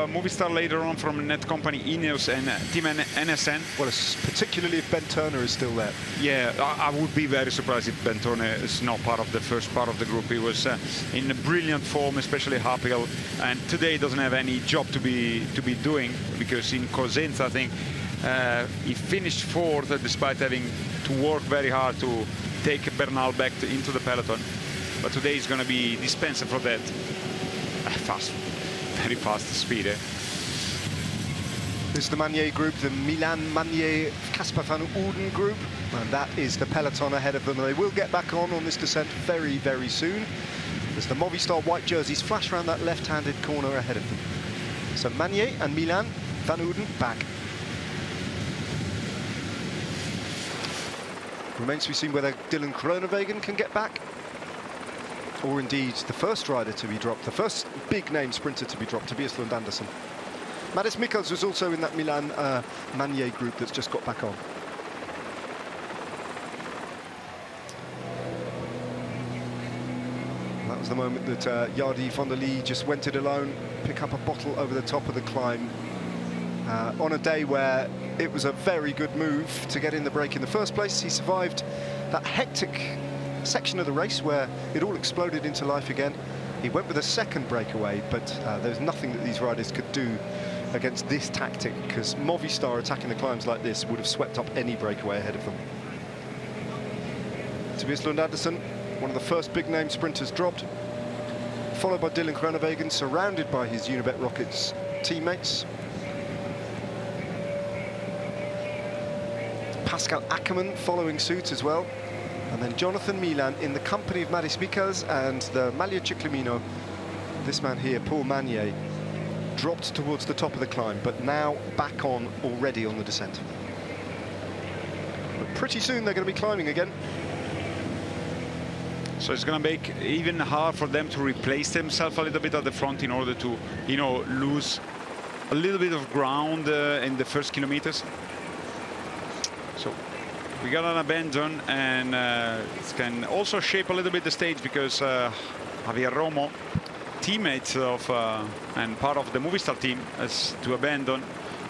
Movistar later on from Net Company Ineos and Team NSN. Well, particularly if Ben Turner is still there. Yeah, I would be very surprised if Ben Turner is not part of the first part of the group. He was in a brilliant form, especially uphill, and today doesn't have any job to be doing, because in Cosenza I think he finished 4th despite having to work very hard to take Bernal back into the peloton. But today is going to be dispensed for that. Fast, very fast speed. This is the Manier group, the Milan Manier Casper van Oorden group, and that is the peloton ahead of them. They will get back on this descent very, very soon, as the Movistar white jerseys flash around that left-handed corner ahead of them. So Manier and Milan van Oorden back. Remains to be seen whether Dylan Groenewegen can get back. or indeed the first rider to be dropped, the first big-name sprinter to be dropped, Tobias Lund Andersen. Mads Mikkels was also in that Milan Manier group that's just got back on. That was the moment that Yardi van der Lee just went it alone, pick up a bottle over the top of the climb. On a day where it was a very good move to get in the break in the first place. He survived that hectic section of the race where it all exploded into life again. He went with a second breakaway, but there was nothing that these riders could do against this tactic, because Movistar attacking the climbs like this would have swept up any breakaway ahead of them. Tobias Lund Andersen, one of the first big-name sprinters dropped, followed by Dylan Groenewegen, surrounded by his Unibet Rockets teammates. Pascal Ackermann following suit as well. And then Jonathan Milan in the company of Mads Mikkels and the Maglia Ciclamino. This man here, Paul Manier, dropped towards the top of the climb, but now back on already on the descent. But pretty soon they're going to be climbing again. So it's going to make even hard for them to replace themselves a little bit at the front in order to, you know, lose a little bit of ground in the first kilometers. So we got an abandon, and it can also shape a little bit the stage, because Javier Romo, teammate of and part of the Movistar team, as to abandon,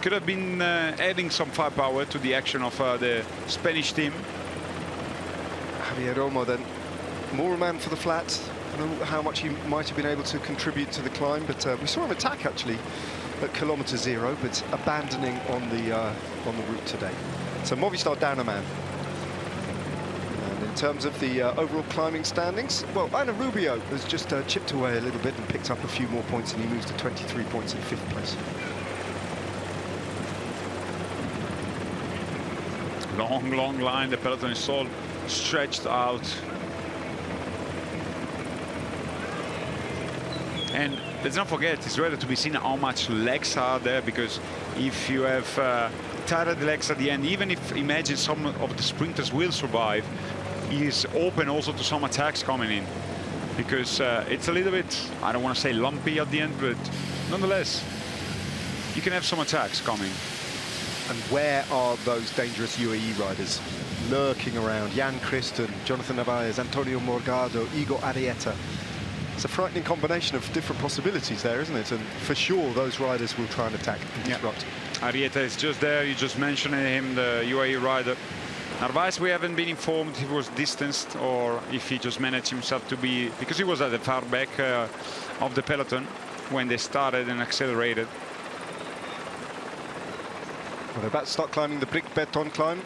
could have been adding some firepower to the action of the Spanish team. Javier Romo then, more a man for the flat. I don't know how much he might have been able to contribute to the climb, but we saw him attack actually at kilometre 0, but abandoning on the route today. So Movistar down a man. And in terms of the overall climbing standings, well, Ana Rubio has just chipped away a little bit and picked up a few more points, and he moves to 23 points in 5th place. Long line. The peloton is all stretched out. And let's not forget, it's rather to be seen how much legs are there, because if you have tired legs at the end, even if imagine some of the sprinters will survive, he is open also to some attacks coming in, because it's a little bit, I don't want to say lumpy at the end, but nonetheless you can have some attacks coming. And where are those dangerous UAE riders lurking around? Jan Christen, Jonathan Narvaez, Antonio Morgado, Igor Arieta. It's a frightening combination of different possibilities there, isn't it? And for sure those riders will try and attack and disrupt. Arieta is just there. You just mentioned him, the UAE rider. Narvaez, we haven't been informed if he was distanced or if he just managed himself to be, because he was at the far back of the peloton when they started and accelerated. Well, they're about to start climbing the Brick Beton climb.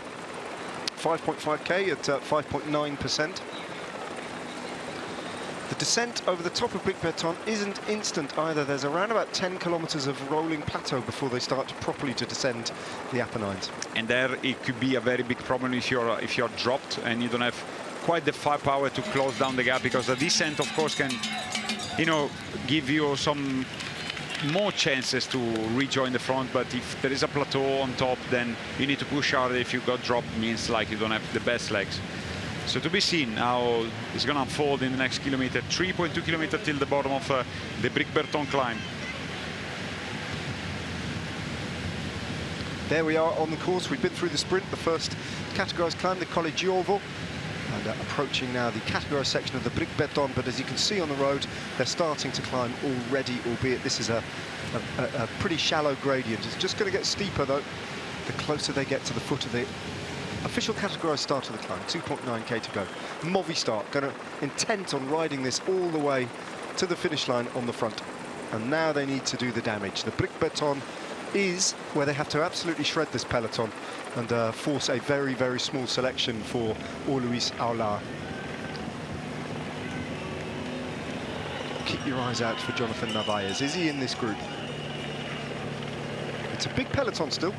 5.5k at 5.9%. The descent over the top of Brick Beton isn't instant either. There's around about 10 kilometers of rolling plateau before they start properly to descend the Apennines. And there it could be a very big problem if you're dropped and you don't have quite the firepower to close down the gap, because the descent, of course, can, you know, give you some more chances to rejoin the front. But if there is a plateau on top, then you need to push harder. If you got dropped, means like you don't have the best legs. So to be seen how it's going to unfold in the next kilometer. 3.2 kilometers till the bottom of the Brick Beton climb. There we are on the course. We've been through the sprint, the first categorized climb, the Colle Giovo, and approaching now the categorized section of the Brick Beton. But as you can see on the road, they're starting to climb already, albeit this is a pretty shallow gradient. It's just going to get steeper though the closer they get to the foot of the official categorized start of the climb. 2.9k to go. Movistar going to intent on riding this all the way to the finish line on the front, and now they need to do the damage. The Brick Beton is where they have to absolutely shred this peloton and force a very, very small selection for Luis Aular. Keep your eyes out for Jonathan Narvaez. Is he in this group? It's a big peloton still.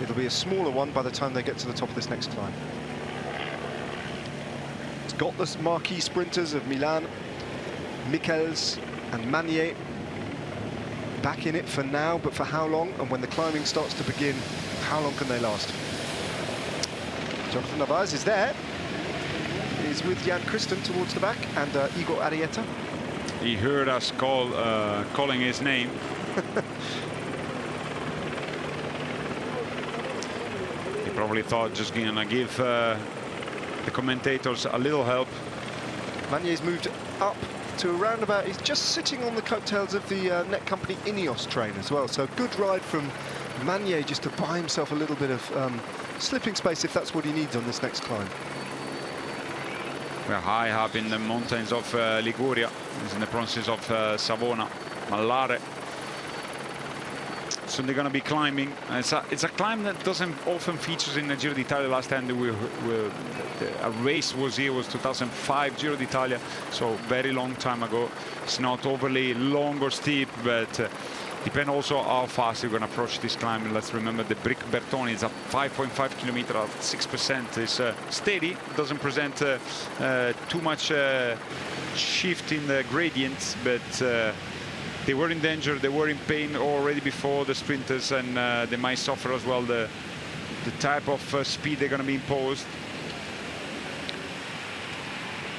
It'll be a smaller one by the time they get to the top of this next climb. It's got the marquee sprinters of Milan, Mikkels and Manier back in it for now, but for how long? And when the climbing starts to begin, how long can they last? Jonathan Narvaez is there. is with Jan Christen towards the back, and Igor Arieta. He heard us calling his name. He probably thought just gonna give the commentators a little help. Manier's moved up to around about, he's just sitting on the coattails of the net company Ineos train as well. So good ride from Manier just to buy himself a little bit of slipping space if that's what he needs on this next climb. We're high up in the mountains of Liguria. It's in the provinces of Savona, Mallare. So they're going to be climbing. It's a climb that doesn't often feature in the Giro d'Italia. Last time a race was here was 2005 Giro d'Italia, so very long time ago. It's not overly long or steep, but depend also how fast you're going to approach this climb. Let's remember the Bric Bertone is a 5.5 kilometer at 6%. It's steady, doesn't present too much shift in the gradients, but they were in danger, they were in pain already before the sprinters, and they might suffer as well the type of speed they're going to be imposed.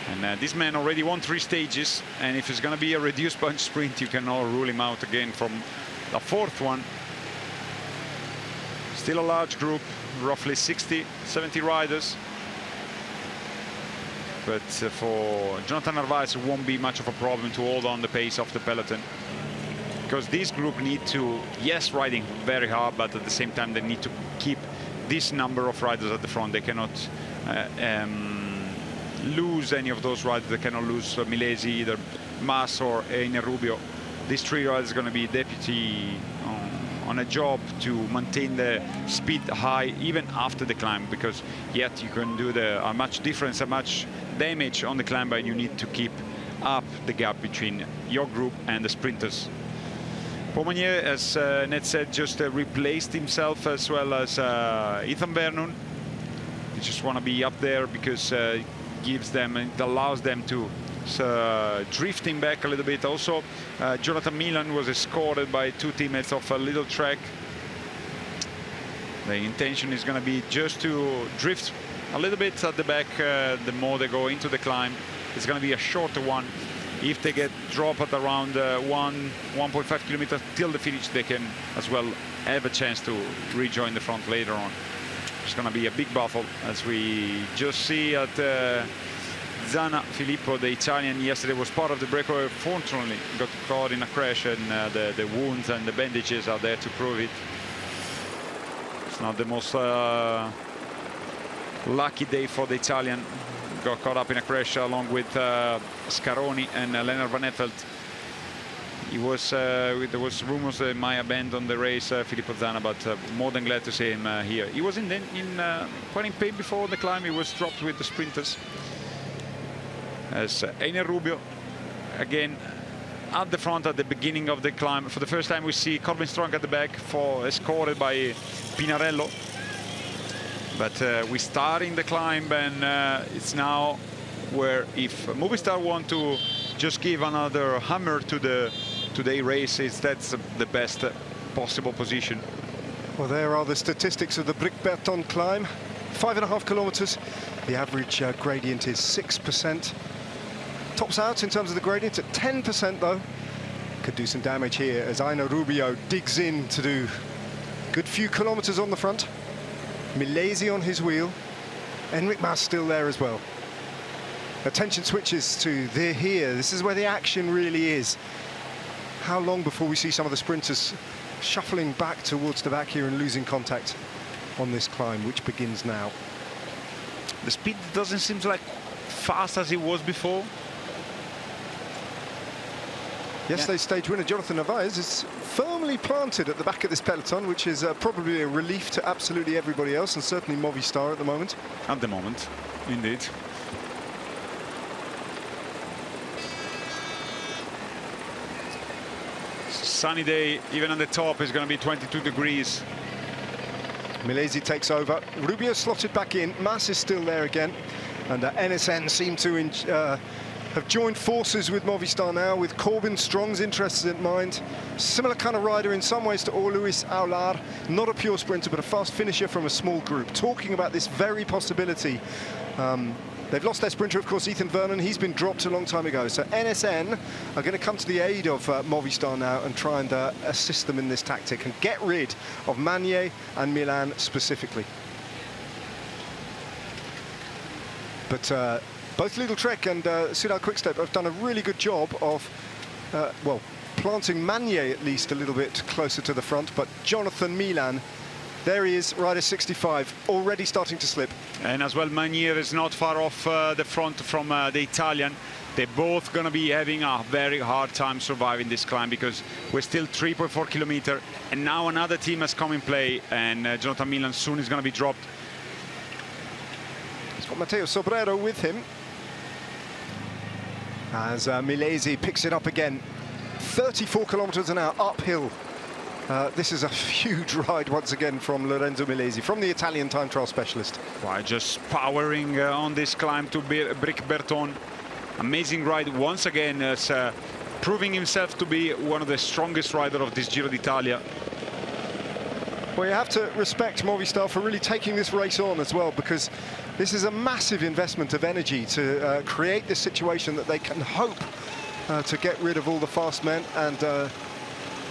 And this man already won 3 stages, and if it's going to be a reduced bunch sprint, you cannot rule him out again from the 4th one. Still a large group, roughly 60-70 riders. But for Jonathan Narvaez, it won't be much of a problem to hold on the pace of the peloton, because this group need to, yes, riding very hard, but at the same time they need to keep this number of riders at the front. They cannot lose any of those riders. They cannot lose Milesi, either Mas or Einer Rubio. These 3 riders are going to be deputy on a job to maintain the speed high even after the climb, because yet you can do a much difference, a much damage on the climb, and you need to keep up the gap between your group and the sprinters. Pomanier, as Ned said, just replaced himself as well as Ethan Vernon. They just want to be up there because it gives them, it allows them to drifting back a little bit. Also, Jonathan Milan was escorted by 2 teammates off a little track. The intention is going to be just to drift a little bit at the back. The more they go into the climb, it's going to be a shorter one. If they get dropped at around 1.5 kilometers till the finish, they can as well have a chance to rejoin the front later on. It's going to be a big battle, as we just see at Zana Filippo, the Italian, yesterday was part of the breakaway. Fortunately, got caught in a crash, and the wounds and the bandages are there to prove it. It's not the most lucky day for the Italian. Got caught up in a crash along with Scaroni and Lennart Van Etvelt. He was, there was rumors that he might abandon the race, Filippo Zana, but more than glad to see him here. He was quite in pain before the climb. He was dropped with the sprinters. As Einer Rubio, again, at the front at the beginning of the climb. For the first time, we see Corbin Strong at the back, escorted by Pinarello. But we start in the climb, and it's now where if Movistar want to just give another hammer to the races, that's the best possible position. Well, there are the statistics of the Bric Bertone climb. 5.5 kilometers. The average gradient is 6%. Tops out in terms of the gradient at 10% though. Could do some damage here as Einer Rubio digs in to do a good few kilometers on the front. Milesi on his wheel. Enric Mas still there as well. Attention switches to here. This is where the action really is. How long before we see some of the sprinters shuffling back towards the back here and losing contact on this climb, which begins now. The speed doesn't seem like fast as it was before. Yesterday's stage winner, Jonathan Narvaez, is firmly planted at the back of this peloton, which is probably a relief to absolutely everybody else, and certainly Movistar at the moment. At the moment, indeed. Sunny day, even on the top, is going to be 22 degrees. Milesi takes over. Rubio slotted back in. Mas is still there again. And NSN seem to have joined forces with Movistar now, with Corbin Strong's interests in mind. Similar kind of rider in some ways to Luis Aular. Not a pure sprinter, but a fast finisher from a small group. Talking about this very possibility They've lost their sprinter, of course, Ethan Vernon. He's been dropped a long time ago. So NSN are going to come to the aid of Movistar now and try and assist them in this tactic and get rid of Magnier and Milan specifically. But both Lidl Trek and Soudal Quickstep have done a really good job of, well, planting Magnier at least a little bit closer to the front. But Jonathan Milan, there he is, rider 65, already starting to slip. And as well, Magnier is not far off the front from the Italian. They're both going to be having a very hard time surviving this climb because we're still 3.4 kilometers. And now another team has come in play, and Jonathan Milan soon is going to be dropped. He's got Matteo Sobrero with him. As Milesi picks it up again. 34 kilometers an hour uphill. This is a huge ride once again from Lorenzo Milesi, from the Italian time trial specialist. Well, just powering on this climb to Brick Berton. Amazing ride once again, proving himself to be one of the strongest riders of this Giro d'Italia. Well, you have to respect Movistar for really taking this race on as well, because this is a massive investment of energy to create this situation that they can hope to get rid of all the fast men and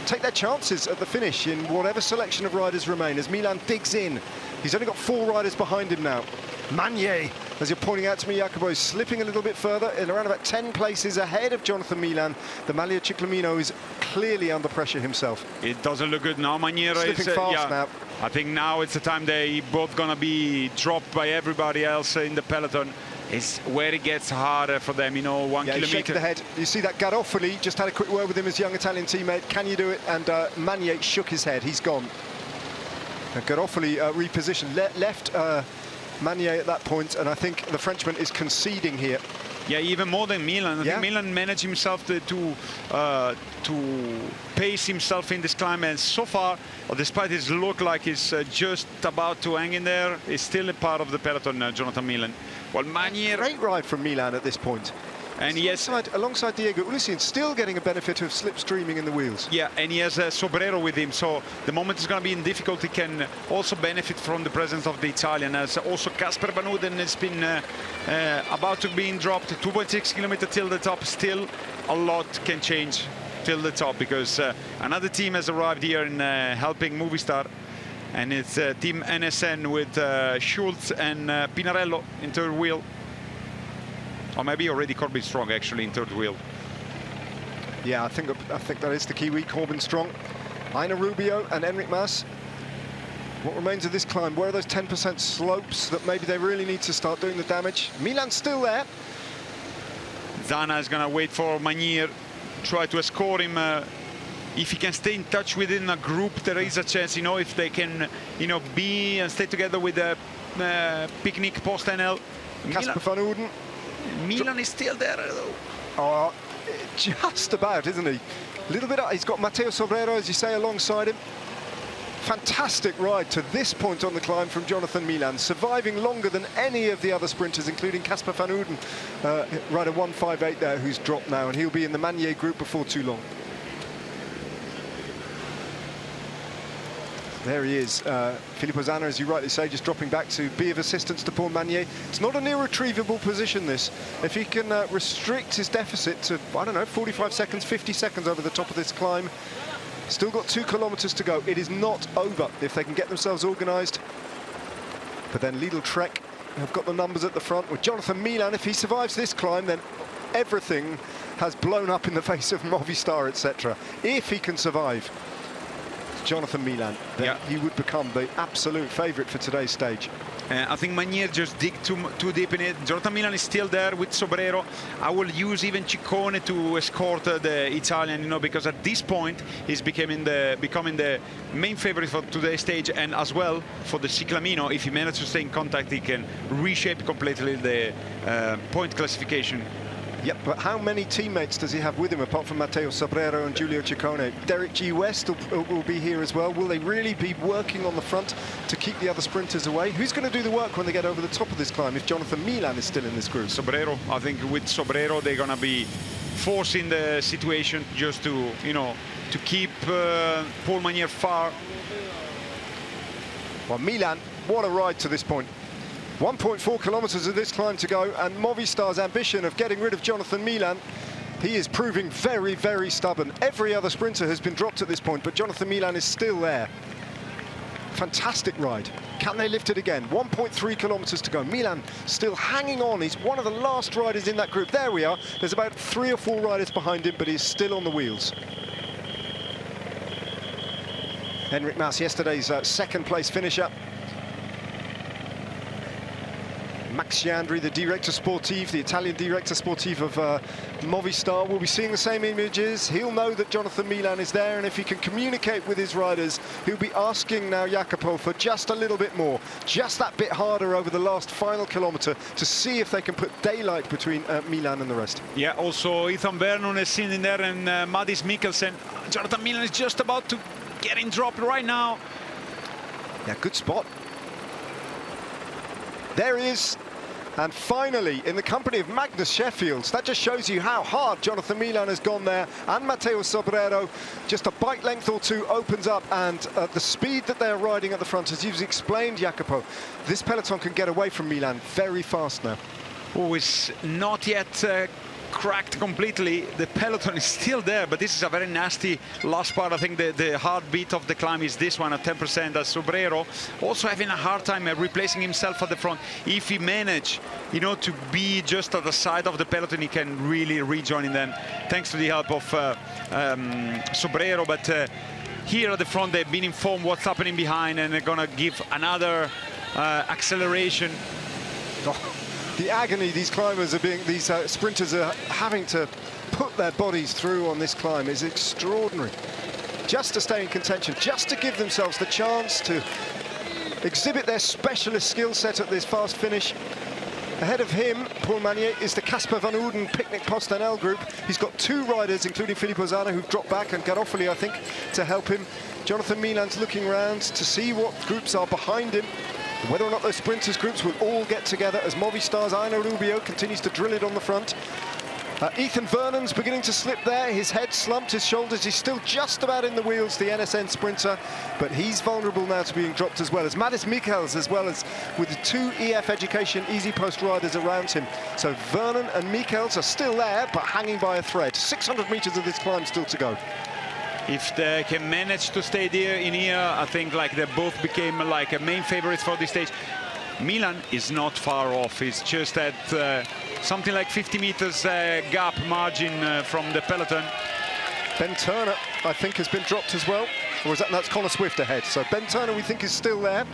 take their chances at the finish in whatever selection of riders remain as Milan digs in. He's only got 4 riders behind him now. Magnier, as you're pointing out to me, Jacopo, is slipping a little bit further in around about 10 places ahead of Jonathan Milan. The Maglia Ciclamino is clearly under pressure himself. It doesn't look good now. Magnier is slipping fast now. I think now it's the time they both gonna be dropped by everybody else in the peloton. It's where it gets harder for them, you know, 1 kilometer. Shaking the head. You see that Garofoli just had a quick word with him, his young Italian teammate. Can you do it? And Magnier shook his head. He's gone. Garofoli repositioned, left Magnier at that point, and I think the Frenchman is conceding here. Yeah, even more than Milan. I think Milan managed himself to pace himself in this climb, and so far, despite his look like he's just about to hang in there, he's still a part of the peloton, Jonathan Milan. Well, Magnier... Great ride from Milan at this point. And he has... Alongside Diego Ulissi, still getting a benefit of slipstreaming in the wheels. Yeah, and he has Sobrero with him, so the moment he's going to be in difficulty can also benefit from the presence of the Italian. As also Casper Van Houten has been about to be dropped, 2.6 kilometers till the top. Still, a lot can change till the top because another team has arrived here in helping Movistar. And it's Team NSN with Schultz and Pinarello in third wheel. Or maybe already Corbin Strong actually in third wheel. Yeah, I think that is the Kiwi, Corbin Strong. Aina Rubio and Enric Mas. What remains of this climb? Where are those 10% slopes that maybe they really need to start doing the damage? Milan's still there. Zana is going to wait for Magnier, try to escort him. If he can stay in touch within a group, there is a chance, you know, if they can, you know, be and stay together with the picnic post-NL. Casper Van Houten. Milan is still there, though. Oh, just about, isn't he? A little bit. He's got Matteo Sobrero, as you say, alongside him. Fantastic ride to this point on the climb from Jonathan Milan, surviving longer than any of the other sprinters, including Casper Van Houten, rider 158 there, who's dropped now, and he'll be in the Magnier group before too long. There he is, Filippo Zana, as you rightly say, just dropping back to be of assistance to Paul Magnier. It's not an irretrievable position, this. If he can restrict his deficit to, I don't know, 45 seconds, 50 seconds over the top of this climb, still got 2 kilometers to go. It is not over if they can get themselves organised. But then Lidl Trek have got the numbers at the front with Jonathan Milan. If he survives this climb, then everything has blown up in the face of Movistar, etc. If he can survive Jonathan Milan, then he would become the absolute favourite for today's stage. I think Magnier just dig too deep in it. Jonathan Milan is still there with Sobrero. I will use even Ciccone to escort the Italian, you know, because at this point he's becoming the main favourite for today's stage, and as well for the Ciclamino. If he manages to stay in contact, he can reshape completely the point classification. Yep, but how many teammates does he have with him apart from Matteo Sobrero and Giulio Ciccone? Derek G. West will be here as well. Will they really be working on the front to keep the other sprinters away? Who's going to do the work when they get over the top of this climb if Jonathan Milan is still in this group? Sobrero. I think with Sobrero they're going to be forcing the situation just to, you know, to keep Paul Magnier far. Well, Milan, what a ride to this point. 1.4 kilometers of this climb to go, and Movistar's ambition of getting rid of Jonathan Milan, he is proving very, very stubborn. Every other sprinter has been dropped at this point, but Jonathan Milan is still there. Fantastic ride. Can they lift it again? 1.3 kilometers to go. Milan still hanging on. He's one of the last riders in that group. There we are. There's about 3 or 4 riders behind him, but he's still on the wheels. Enric Mas, yesterday's second place finisher. Max Chiandri, the director sportif, the Italian director sportif of Movistar, will be seeing the same images. He'll know that Jonathan Milan is there, and if he can communicate with his riders, he'll be asking now Jacopo for just a little bit more, just that bit harder over the last final kilometre to see if they can put daylight between Milan and the rest. Yeah, also Ethan Vernon is sitting there, and Mads Mikkelsen. Jonathan Milan is just about to get in drop right now. Yeah, good spot. There he is. And finally, in the company of Magnus Sheffield. That just shows you how hard Jonathan Milan has gone there. And Matteo Sobrero, just a bike length or two opens up. And the speed that they're riding at the front, as you've explained, Jacopo, this peloton can get away from Milan very fast now. Oh, it's not yet cracked completely. The peloton is still there, but this is a very nasty last part. I think the heartbeat of the climb is this one at 10%, as Sobrero also having a hard time replacing himself at the front. If he manage, you know, to be just at the side of the peloton, he can really rejoin in them, thanks to the help of Sobrero. But here at the front, they've been informed what's happening behind, and they're gonna give another acceleration. Oh. The agony these climbers are being, these sprinters are having to put their bodies through on this climb is extraordinary. Just to stay in contention, just to give themselves the chance to exhibit their specialist skill set at this fast finish. Ahead of him, Paul Magnier, is the Casper Van Ouden Picnic Postanel group. He's got 2 riders, including Filippo Zana, who've dropped back, and Garofoli, I think, to help him. Jonathan Milan's looking around to see what groups are behind him. Whether or not those sprinters groups will all get together as Movistar's Aina Rubio continues to drill it on the front. Ethan Vernon's beginning to slip there, his head slumped, his shoulders, he's still just about in the wheels, the NSN sprinter, but he's vulnerable now to being dropped as well as Mads Mikkels, as well as with the 2 EF Education Easy Post riders around him. So Vernon and Mikkels are still there, but hanging by a thread. 600 meters of this climb still to go. If they can manage to stay there in here, I think like they both became like a main favorites for this stage. Milan is not far off. It's just at something like 50 meters gap margin from the peloton. Ben Turner, I think, has been dropped as well. Or is that's Connor Swift ahead. So Ben Turner, we think, is still there.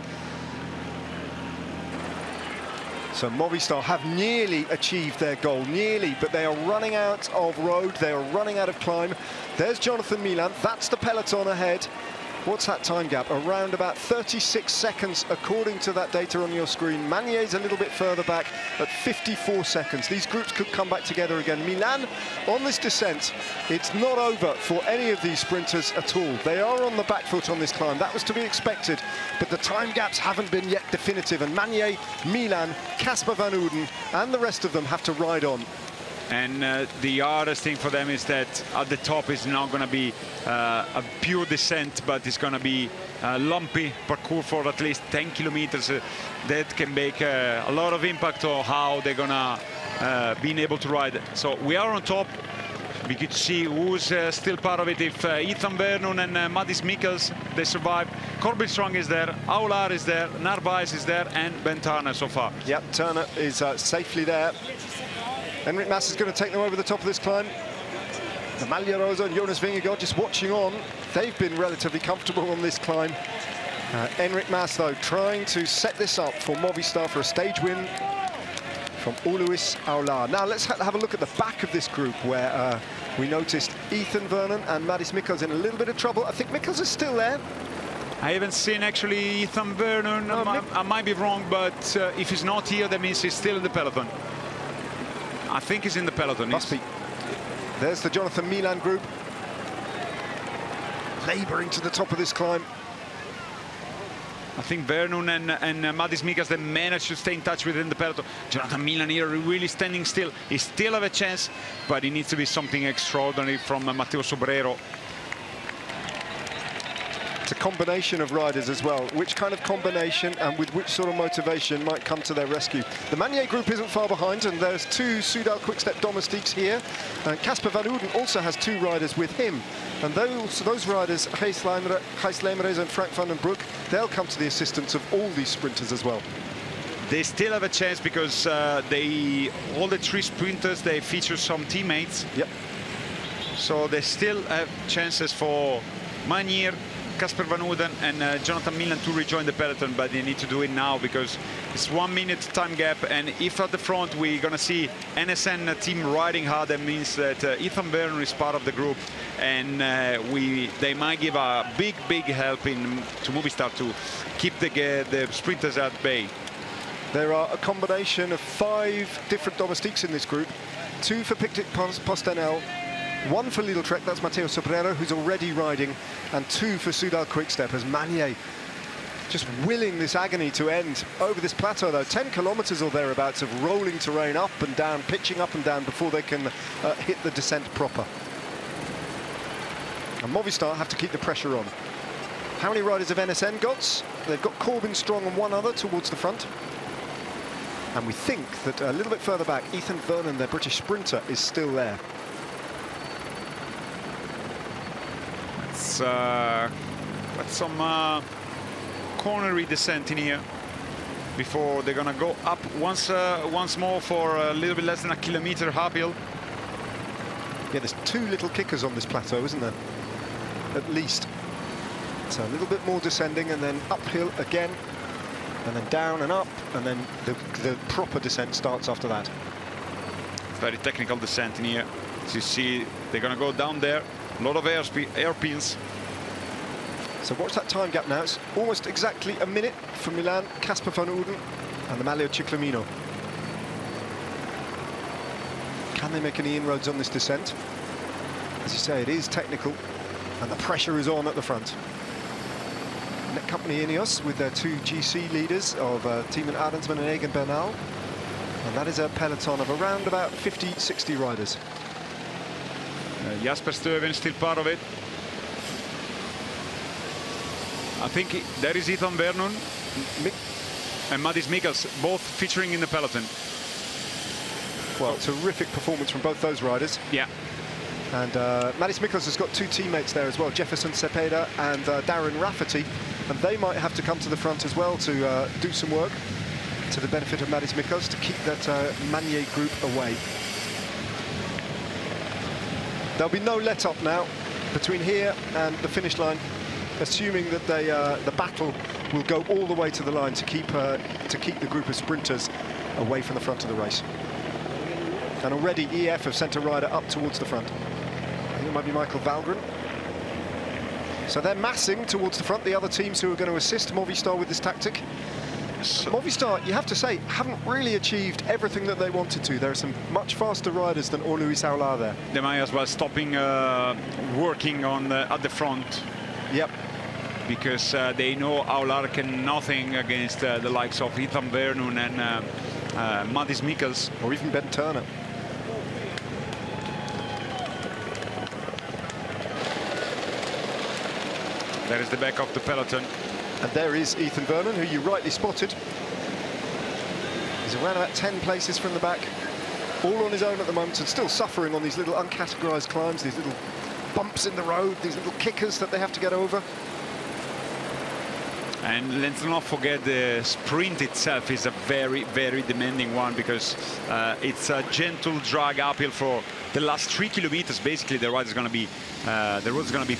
So Movistar have nearly achieved their goal, nearly, but they are running out of road, they are running out of climb. There's Jonathan Milan, that's the peloton ahead. What's that time gap? Around about 36 seconds, according to that data on your screen. Magnier's a little bit further back at 54 seconds. These groups could come back together again. Milan, on this descent, it's not over for any of these sprinters at all. They are on the back foot on this climb. That was to be expected, but the time gaps haven't been yet definitive. And Magnier, Milan, Casper Van Ouden, and the rest of them have to ride on. And the hardest thing for them is that at the top is not going to be a pure descent, but it's going to be a lumpy parcours for at least 10 kilometers. That can make a lot of impact on how they're going to be able to ride. So we are on top. We could see who's still part of it. If Ethan Vernon and Mads Mikkels, they survive. Corbin Strong is there, Aular is there, Narvaez is there, and Ben Turner so far. Yep, Turner is safely there. Enric Mas is going to take them over the top of this climb. The Maglia Rosa and Jonas Vingegaard just watching on. They've been relatively comfortable on this climb. Enric Mas, though, trying to set this up for Movistar for a stage win from Uluis Aular. Now, let's have a look at the back of this group, where we noticed Ethan Vernon and Mads Mikkels in a little bit of trouble. I think Mikkels is still there. I haven't seen actually Ethan Vernon. I might be wrong, but if he's not here, that means he's still in the peloton. I think he's in the peloton. Must be. There's the Jonathan Milan group, labouring to the top of this climb. I think Vernon and Mads Mikkels, they managed to stay in touch within the peloton. Jonathan Milan here really standing still. He still have a chance, but it needs to be something extraordinary from Matteo Sobrero. To combination of riders as well. Which kind of combination and with which sort of motivation might come to their rescue. The Manier group isn't far behind, and there's 2 Soudal Quick-Step domestiques here. Casper van Ouden also has 2 riders with him. And those riders, Gijs Leemeres and Frank van den Broek, they'll come to the assistance of all these sprinters as well. They still have a chance because all the 3 sprinters, they feature some teammates. Yep. So they still have chances for Manier, Casper van Ouden and Jonathan Milan to rejoin the peloton, but they need to do it now because it's 1 minute time gap. And if at the front we're going to see NSN team riding hard, that means that Ethan Vernon is part of the group, and they might give a big help to Movistar to keep the sprinters at bay. There are a combination of 5 different domestiques in this group. 2 for Picnic Postanel, 1 for Lidl Trek, that's Matteo Sobrero, who's already riding, and 2 for Soudal Quick-Step, as Manier just willing this agony to end over this plateau, though. 10 kilometers or thereabouts of rolling terrain, up and down, pitching up and down before they can hit the descent proper. And Movistar have to keep the pressure on. How many riders have NSN got? They've got Corbin, Strong and 1 other towards the front. And we think that a little bit further back, Ethan Vernon, their British sprinter, is still there. That's some cornery descent in here before they're gonna go up once more for a little bit less than a kilometer uphill. Yeah, there's 2 little kickers on this plateau, isn't there? At least. So a little bit more descending and then uphill again, and then down and up, and then the proper descent starts after that. Very technical descent in here. As you see, they're gonna go down there. A lot of airpins. So watch that time gap now. It's almost exactly a minute for Milan, Casper van Ouden and the Maglio Ciclamino. Can they make any inroads on this descent? As you say, it is technical and the pressure is on at the front. Netcompany Ineos with their 2 GC leaders of Tiemann Adensman and Egan Bernal. And that is a peloton of around about 50-60 riders. Jasper Stuyven still part of it. I think there is Ethan Vernon and Mathis Mikkels, both featuring in the peloton. Well, terrific performance from both those riders. Yeah. And Mathis Mikkels has got 2 teammates there as well, Jefferson Cepeda and Darren Rafferty. And they might have to come to the front as well to do some work to the benefit of Mathis Mikkels to keep that Manier group away. There'll be no let-up now between here and the finish line, assuming that the battle will go all the way to the line to keep the group of sprinters away from the front of the race. And already EF have sent a rider up towards the front. I think it might be Michael Valgren. So they're massing towards the front, the other teams who are going to assist Movistar with this tactic. Movistar, you have to say, haven't really achieved everything that they wanted to. There are some much faster riders than Luis Aular there. They might as well stopping working on at the front. Yep. Because they know Aular can nothing against the likes of Ethan Vernon and Mathis Mikkels. Or even Ben Turner. There is the back of the peloton. And there is Ethan Vernon, who you rightly spotted. He's around about 10 places from the back, all on his own at the moment, and still suffering on these little uncategorized climbs, these little bumps in the road, these little kickers that they have to get over. And let's not forget the sprint itself is a very, very demanding one, because it's a gentle drag uphill for the last 3 kilometers. Basically, the road's going to be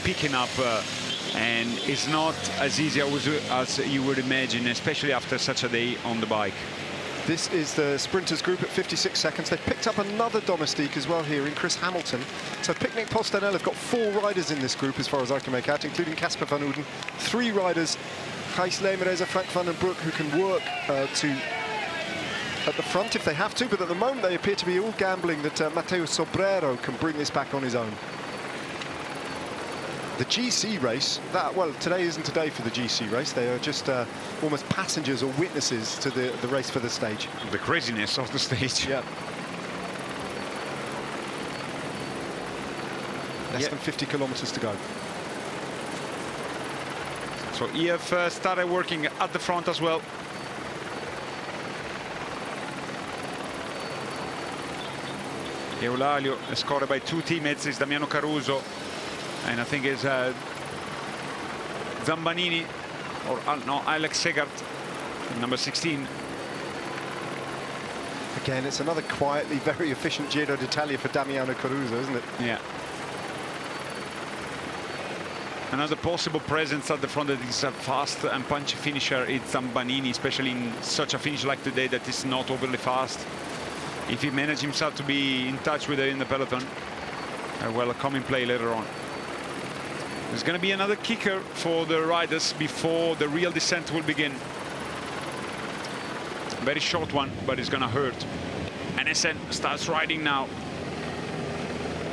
picking up, and it's not as easy as you would imagine, especially after such a day on the bike. This is the sprinters group at 56 seconds. They've picked up another domestique as well here in Chris Hamilton. So Picnic Postanel have got 4 riders in this group, as far as I can make out, including Casper van Ouden. 3 riders, Gijs Leemeres, Frank van den Broek, who can work at the front if they have to, but at the moment they appear to be all gambling that Matteo Sobrero can bring this back on his own. The GC race, well, today isn't a day for the GC race. They are just almost passengers or witnesses to the race for the stage. The craziness of the stage. Yeah. Less than 50 kilometers to go. So EF started working at the front as well. Eulalio scored by 2 teammates, is Damiano Caruso, and I think it's Zambanini, or no, Alex Segart, number 16. Again, it's another quietly very efficient Giro d'Italia for Damiano Caruso, isn't it? Yeah. Another possible presence at the front that is a fast and punchy finisher is Zambanini, especially in such a finish like today that is not overly fast. If he manages himself to be in touch with it in the peloton, well, a common play later on. There's going to be another kicker for the riders before the real descent will begin. Very short one, but it's going to hurt. NSN starts riding now.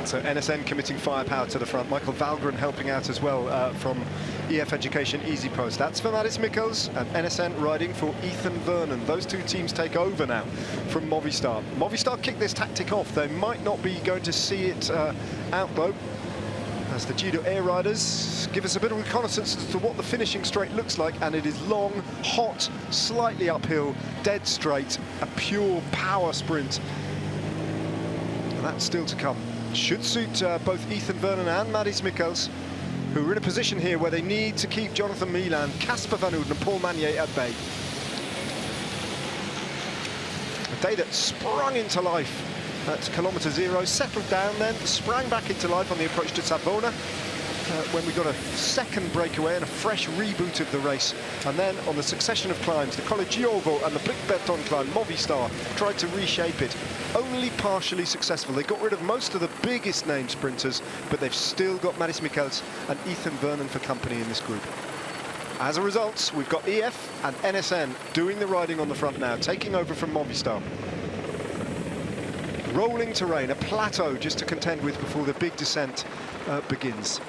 So NSN committing firepower to the front. Michael Valgren helping out as well from EF Education Easy Post. That's for Matis Mikkels, and NSN riding for Ethan Vernon. Those two teams take over now from Movistar. Movistar kicked this tactic off. They might not be going to see it out though, as the Giro Air riders give us a bit of reconnaissance as to what the finishing straight looks like, and it is long, hot, slightly uphill, dead straight, a pure power sprint. And that's still to come. Should suit both Ethan Vernon and Matis Mikkels, who are in a position here where they need to keep Jonathan Milan, Casper Van Uden and Paul Magnier at bay. A day that sprung into life at kilometre 0, settled down then, sprang back into life on the approach to Savona, when we got a second breakaway and a fresh reboot of the race. And then on the succession of climbs, the Colle Giovo and the Blickberton climb, Movistar tried to reshape it. Only partially successful. They got rid of most of the biggest name sprinters, but they've still got Matis Mikkels and Ethan Vernon for company in this group. As a result, we've got EF and NSN doing the riding on the front now, taking over from Movistar. Rolling terrain, a plateau just to contend with before the big descent begins.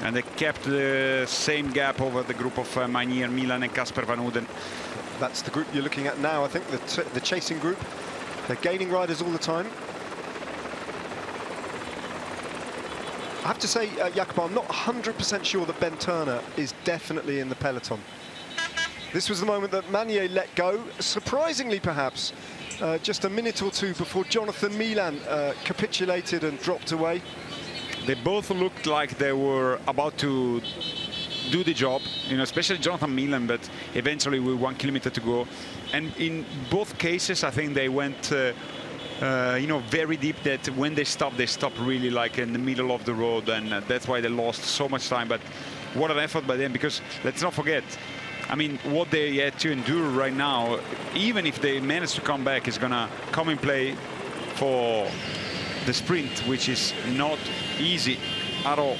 And they kept the same gap over the group of Magnier, Milan and Casper Van Uden. That's the group you're looking at now, I think, the chasing group. They're gaining riders all the time. I have to say, Jacopo, I'm not 100% sure that Ben Turner is definitely in the peloton. This was the moment that Magnier let go, surprisingly perhaps, just a minute or two before Jonathan Milan capitulated and dropped away. They both looked like they were about to do the job, you know, especially Jonathan Milan, but eventually with 1 kilometer to go. And in both cases, I think they went, you know, very deep, that when they stopped really like in the middle of the road, and that's why they lost so much time. But what an effort by them, because let's not forget, I mean, what they had to endure right now, even if they manage to come back, is going to come in play for the sprint, which is not easy at all.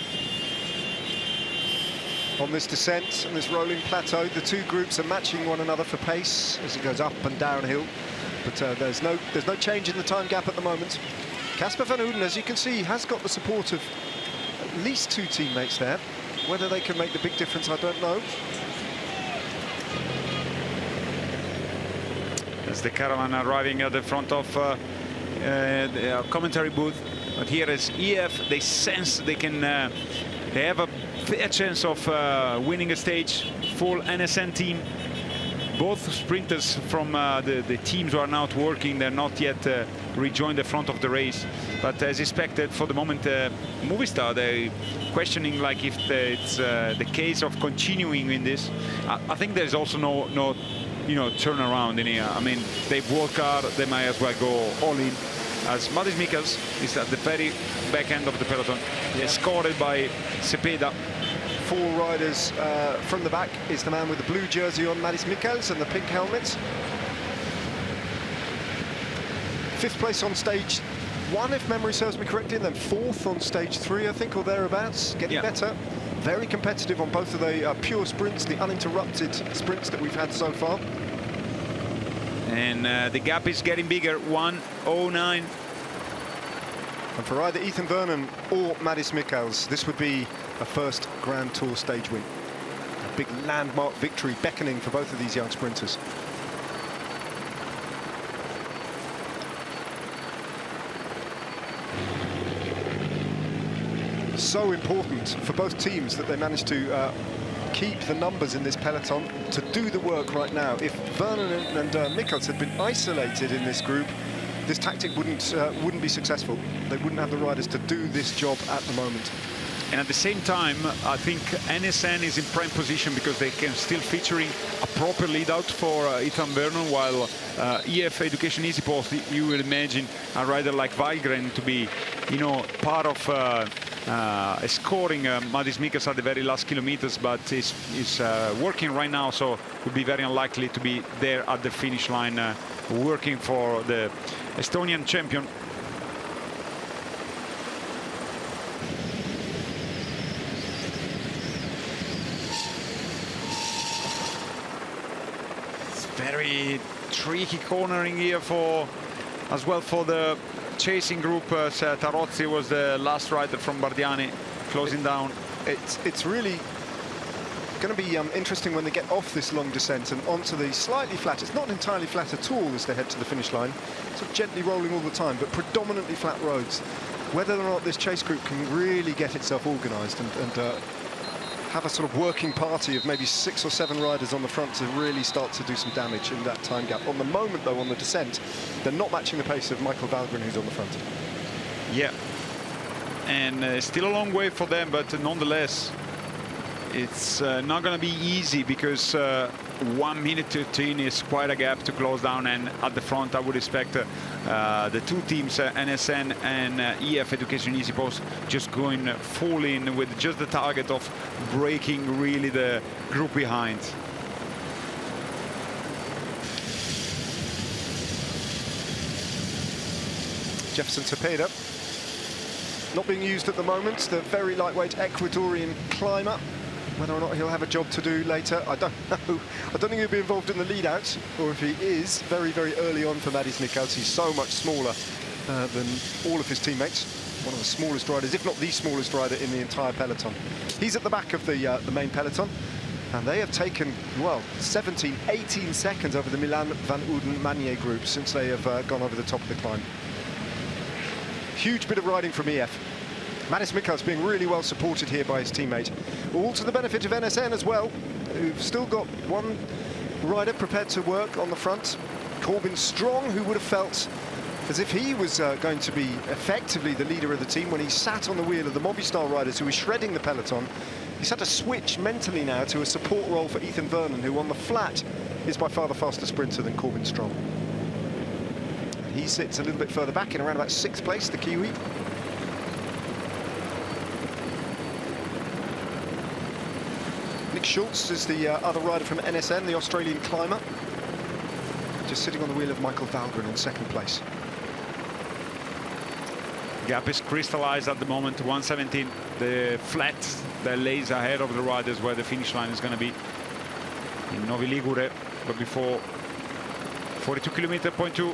On this descent, on this rolling plateau, the two groups are matching one another for pace as it goes up and downhill. But there's no change in the time gap at the moment. Casper Van Uden, as you can see, has got the support of at least 2 teammates there. Whether they can make the big difference, I don't know. As the caravan arriving at the front of the commentary booth, but here is EF. They sense they can, they have a fair chance of winning a stage. Full NSN team. Both sprinters from the teams who are now working, they're not yet rejoined the front of the race. But as expected, for the moment, Movistar, they're questioning like if it's the case of continuing in this. I think there's also no you know, turnaround in here. I mean, they've worked hard, they might as well go all in. As Matis Mikkels is at the very back end of the peloton, escorted by Cepeda. 4 riders from the back is the man with the blue jersey on, Matis Mikkels, and the pink helmet. 5th place on stage 1, if memory serves me correctly, and then 4th on stage 3, I think, or thereabouts. Getting better. Very competitive on both of the pure sprints, the uninterrupted sprints that we've had so far. And the gap is getting bigger, 1:09. And for either Ethan Vernon or Matis Mikkels, this would be a first Grand Tour stage win. A big landmark victory beckoning for both of these young sprinters. So important for both teams that they managed to keep the numbers in this peloton to do the work right now. If Vernon and Mikkels had been isolated in this group, this tactic wouldn't be successful. They wouldn't have the riders to do this job at the moment. And at the same time, I think NSN is in prime position because they can still featuring a proper lead out for Ethan Vernon, while EF Education Easy Post, you will imagine a rider like Valgren to be, you know, part of scoring Madis Mikkels at the very last kilometers, but is working right now, so would be very unlikely to be there at the finish line working for the Estonian champion. Very tricky cornering here as well for the chasing group. Tarozzi was the last rider from Bardiani closing down. It's really going to be interesting when they get off this long descent and onto the slightly flat. It's not entirely flat at all as they head to the finish line. Sort of gently rolling all the time, but predominantly flat roads. Whether or not this chase group can really get itself organised and have a sort of working party of maybe 6 or 7 riders on the front to really start to do some damage in that time gap. On the moment, though, on the descent, they're not matching the pace of Michael Valgren, who's on the front. Yeah, and still a long way for them, but nonetheless, it's not going to be easy because 1 minute 13 is quite a gap to close down, and at the front I would expect the two teams, NSN and EF Education Easy Post, just going full in with just the target of breaking really the group behind. Jefferson Cepeda not being used at the moment, the very lightweight Ecuadorian climber. Whether or not he'll have a job to do later, I don't know. I don't think he'll be involved in the lead out, or if he is, very, very early on for Madis Mikkels. He's so much smaller than all of his teammates. One of the smallest riders, if not the smallest rider in the entire peloton. He's at the back of the main peloton, and they have taken, well, 17, 18 seconds over the Milan Van Uden-Manier group since they have gone over the top of the climb. Huge bit of riding from EF. Madis Mikkels being really well supported here by his teammate. All to the benefit of NSN as well, who've still got one rider prepared to work on the front. Corbin Strong, who would have felt as if he was going to be effectively the leader of the team when he sat on the wheel of the Movistar riders who were shredding the peloton. He's had to switch mentally now to a support role for Ethan Vernon, who on the flat is by far the faster sprinter than Corbin Strong. And he sits a little bit further back in around about 6th place, the Kiwi. Nick Schultz is the other rider from NSN, the Australian climber. Just sitting on the wheel of Michael Valgren in 2nd place. Gap is crystallized at the moment to 117. The flat that lays ahead of the riders where the finish line is going to be in Novi Ligure, but before 42 kilometer, point 2.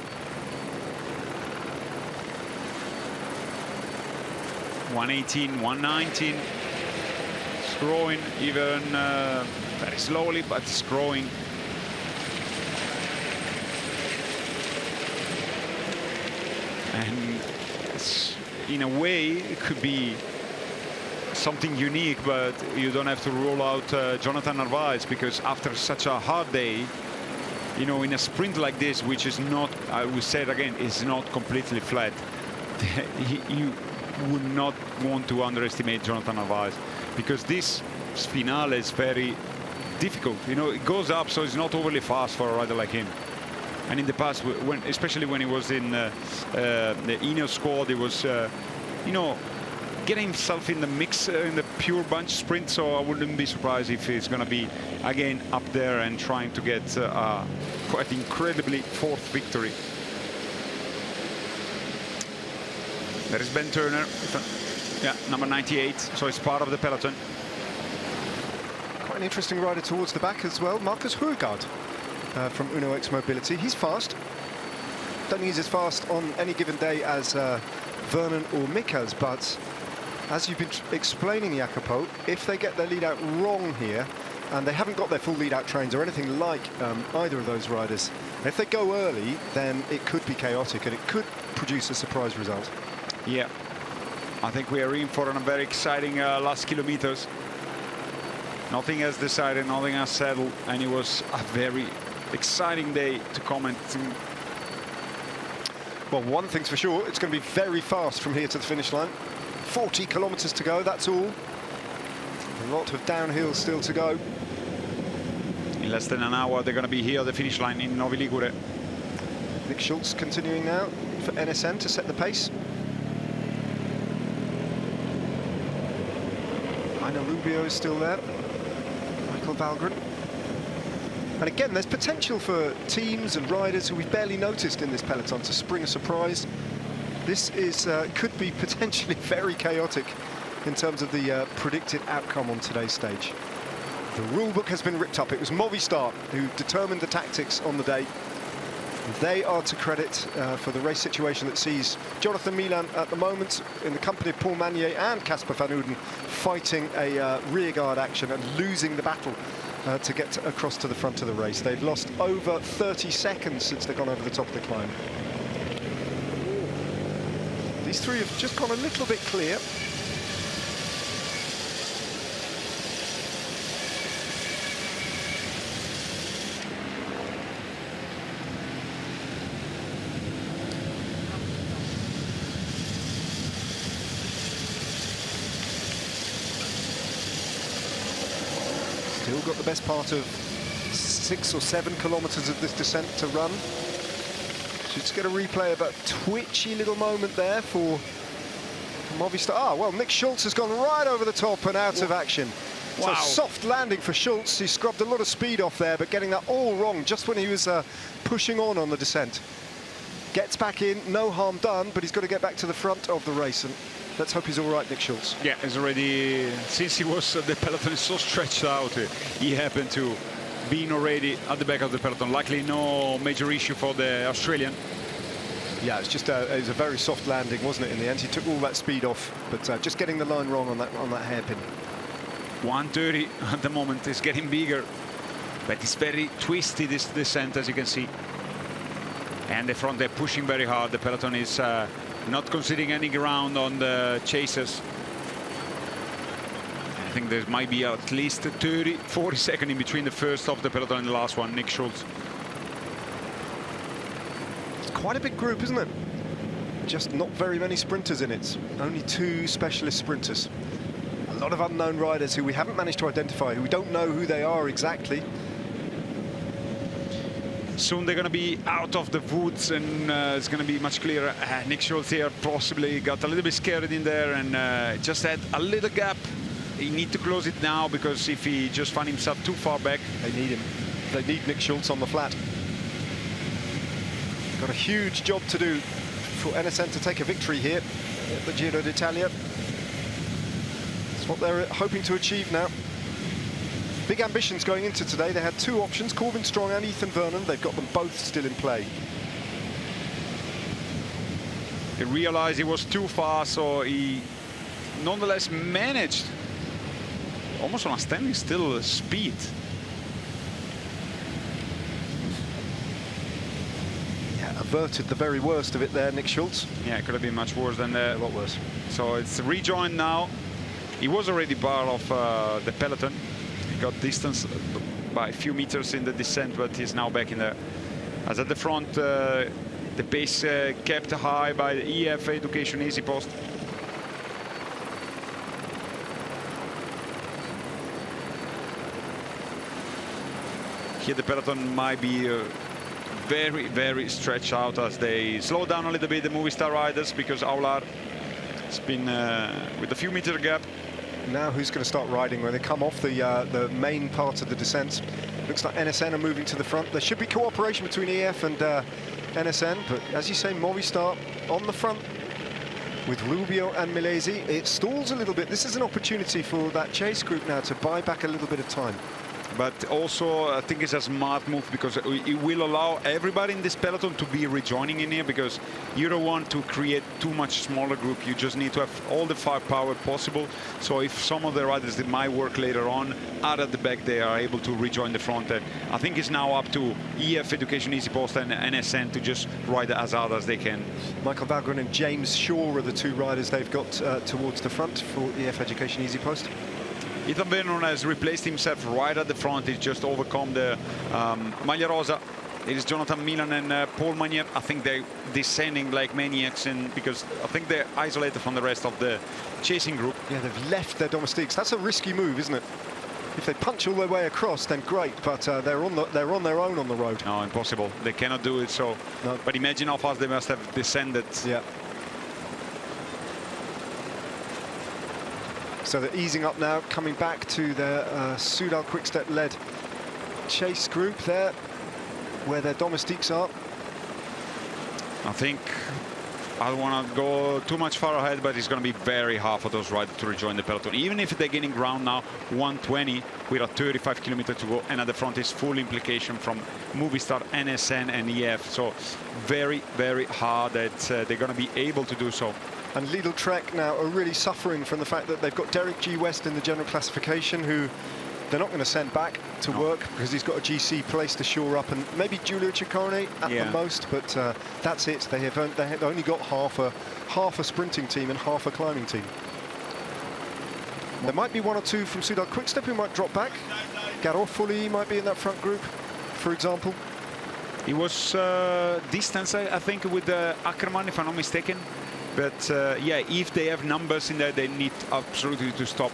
118, 119. It's growing even very slowly, but it's growing. And it's, in a way, it could be something unique, but you don't have to rule out Jonathan Narvaez, because after such a hard day, you know, in a sprint like this, which is not, I will say it again, is not completely flat, you would not want to underestimate Jonathan Narvaez, because this finale is very difficult. You know, it goes up, so it's not overly fast for a rider like him. And in the past, when, especially when he was in the Ineos squad, he was, you know, getting himself in the mix in the pure bunch sprint. So I wouldn't be surprised if he's going to be again up there and trying to get quite incredibly 4th victory. There is Ben Turner, yeah, number 98. So he's part of the peloton. Quite an interesting rider towards the back as well, Marcus Hurgaard. From Uno X Mobility. He's fast. Don't think he's as fast on any given day as Vernon or Mikkels, but as you've been explaining, Jacopo, if they get their lead out wrong here, and they haven't got their full lead out trains or anything like either of those riders, if they go early, then it could be chaotic and it could produce a surprise result. Yeah, I think we are in for a very exciting last kilometers. Nothing has decided, nothing has settled, and it was a very exciting day to comment. Well, one thing's for sure, it's going to be very fast from here to the finish line. 40 kilometres to go, that's all. A lot of downhill still to go. In less than an hour, they're going to be here at the finish line in Novi Ligure. Nick Schultz continuing now for NSN to set the pace. Heiner Rubio is still there. Michael Valgren. And again, there's potential for teams and riders who we've barely noticed in this peloton to spring a surprise. This is could be potentially very chaotic in terms of the predicted outcome on today's stage. The rule book has been ripped up. It was Movistar who determined the tactics on the day. They are to credit for the race situation that sees Jonathan Milan at the moment in the company of Paul Magnier and Casper van Uden fighting a rearguard action and losing the battle to get across to the front of the race. They've lost over 30 seconds since they've gone over the top of the climb. These three have just gone a little bit clear. Still got the best part of 6 or 7 kilometres of this descent to run. Just get a replay of a twitchy little moment there for Movistar. Ah, well, Nick Schultz has gone right over the top and out of action. Wow. So soft landing for Schultz. He scrubbed a lot of speed off there, but getting that all wrong just when he was pushing on the descent. Gets back in, no harm done, but he's got to get back to the front of the race. And let's hope he's all right, Nick Schultz. Yeah, he's already, since he was, the peloton is so stretched out, he happened to being already at the back of the peloton. Luckily, no major issue for the Australian. Yeah, it's just it was a very soft landing, wasn't it, in the end? He took all that speed off, but just getting the line wrong on that hairpin. 130 at the moment is getting bigger, but it's very twisty, this descent, as you can see. And the front, they're pushing very hard. The peloton is not conceding any ground on the chasers. I think there might be at least 40 seconds in between the first of the peloton and the last one, Nick Schultz. It's quite a big group, isn't it? Just not very many sprinters in it. Only 2 specialist sprinters. A lot of unknown riders who we haven't managed to identify, who we don't know who they are exactly. Soon they're going to be out of the woods and it's going to be much clearer. Nick Schultz here possibly got a little bit scared in there and just had a little gap. He needs to close it now, because if he just found himself too far back. They need him. They need Nick Schultz on the flat. Got a huge job to do for NSN to take a victory here at the Giro d'Italia. That's what they're hoping to achieve now. Big ambitions going into today. They had 2 options, Corbin Strong and Ethan Vernon. They've got them both still in play. He realized he was too fast, so he nonetheless managed almost on a standing still speed. Yeah, averted the very worst of it there, Nick Schultz. Yeah, it could have been much worse than that. A lot worse. So it's rejoined now. He was already part of the peloton. He got distance by a few meters in the descent, but he's now back in there. As at the front, the pace kept high by the EF Education Easy Post. Here the peloton might be very, very stretched out as they slow down a little bit, the Movistar riders, because Aular has been with a few meter gap. Now who's going to start riding when they come off the main part of the descent? Looks like NSN are moving to the front. There should be cooperation between EF and NSN, but as you say, Movistar on the front with Rubio and Milesi. It stalls a little bit. This is an opportunity for that chase group now to buy back a little bit of time. But also, I think it's a smart move, because it will allow everybody in this peloton to be rejoining in here, because you don't want to create too much smaller group. You just need to have all the firepower possible. So if some of the riders that might work later on are at the back, they are able to rejoin the front. And I think it's now up to EF Education Easy Post and NSN to just ride as hard as they can. Michael Valgren and James Shaw are the 2 riders they've got towards the front for EF Education Easy Post. Ethan Vernon has replaced himself right at the front. He's just overcome the Maglia Rosa. It is Jonathan Milan and Paul Magnier. I think they're descending like maniacs, because I think they're isolated from the rest of the chasing group. Yeah, they've left their domestiques. That's a risky move, isn't it? If they punch all their way across, then great, but they're on their own on the road. No, impossible. They cannot do it. So, no. But imagine how fast they must have descended. Yeah. So they're easing up now, coming back to their Soudal Quickstep-led chase group there, where their domestiques are. I think I don't want to go too much far ahead, but it's going to be very hard for those riders to rejoin the peloton. Even if they're gaining ground now, 120 with a 35 kilometers to go, and at the front is full implication from Movistar, NSN, and EF. So very, very hard that they're going to be able to do so. And Lidl Trek now are really suffering from the fact that they've got Derek G. West in the general classification, who they're not going to send back to work because he's got a GC place to shore up, and maybe Giulio Ciccone at the most, but that's it. They have only got half a sprinting team and half a climbing team. There might be one or two from Soudal Quickstep who might drop back. Garofoli might be in that front group, for example. He was distance, I think, with Ackermann, if I'm not mistaken. But yeah, if they have numbers in there, they need absolutely to stop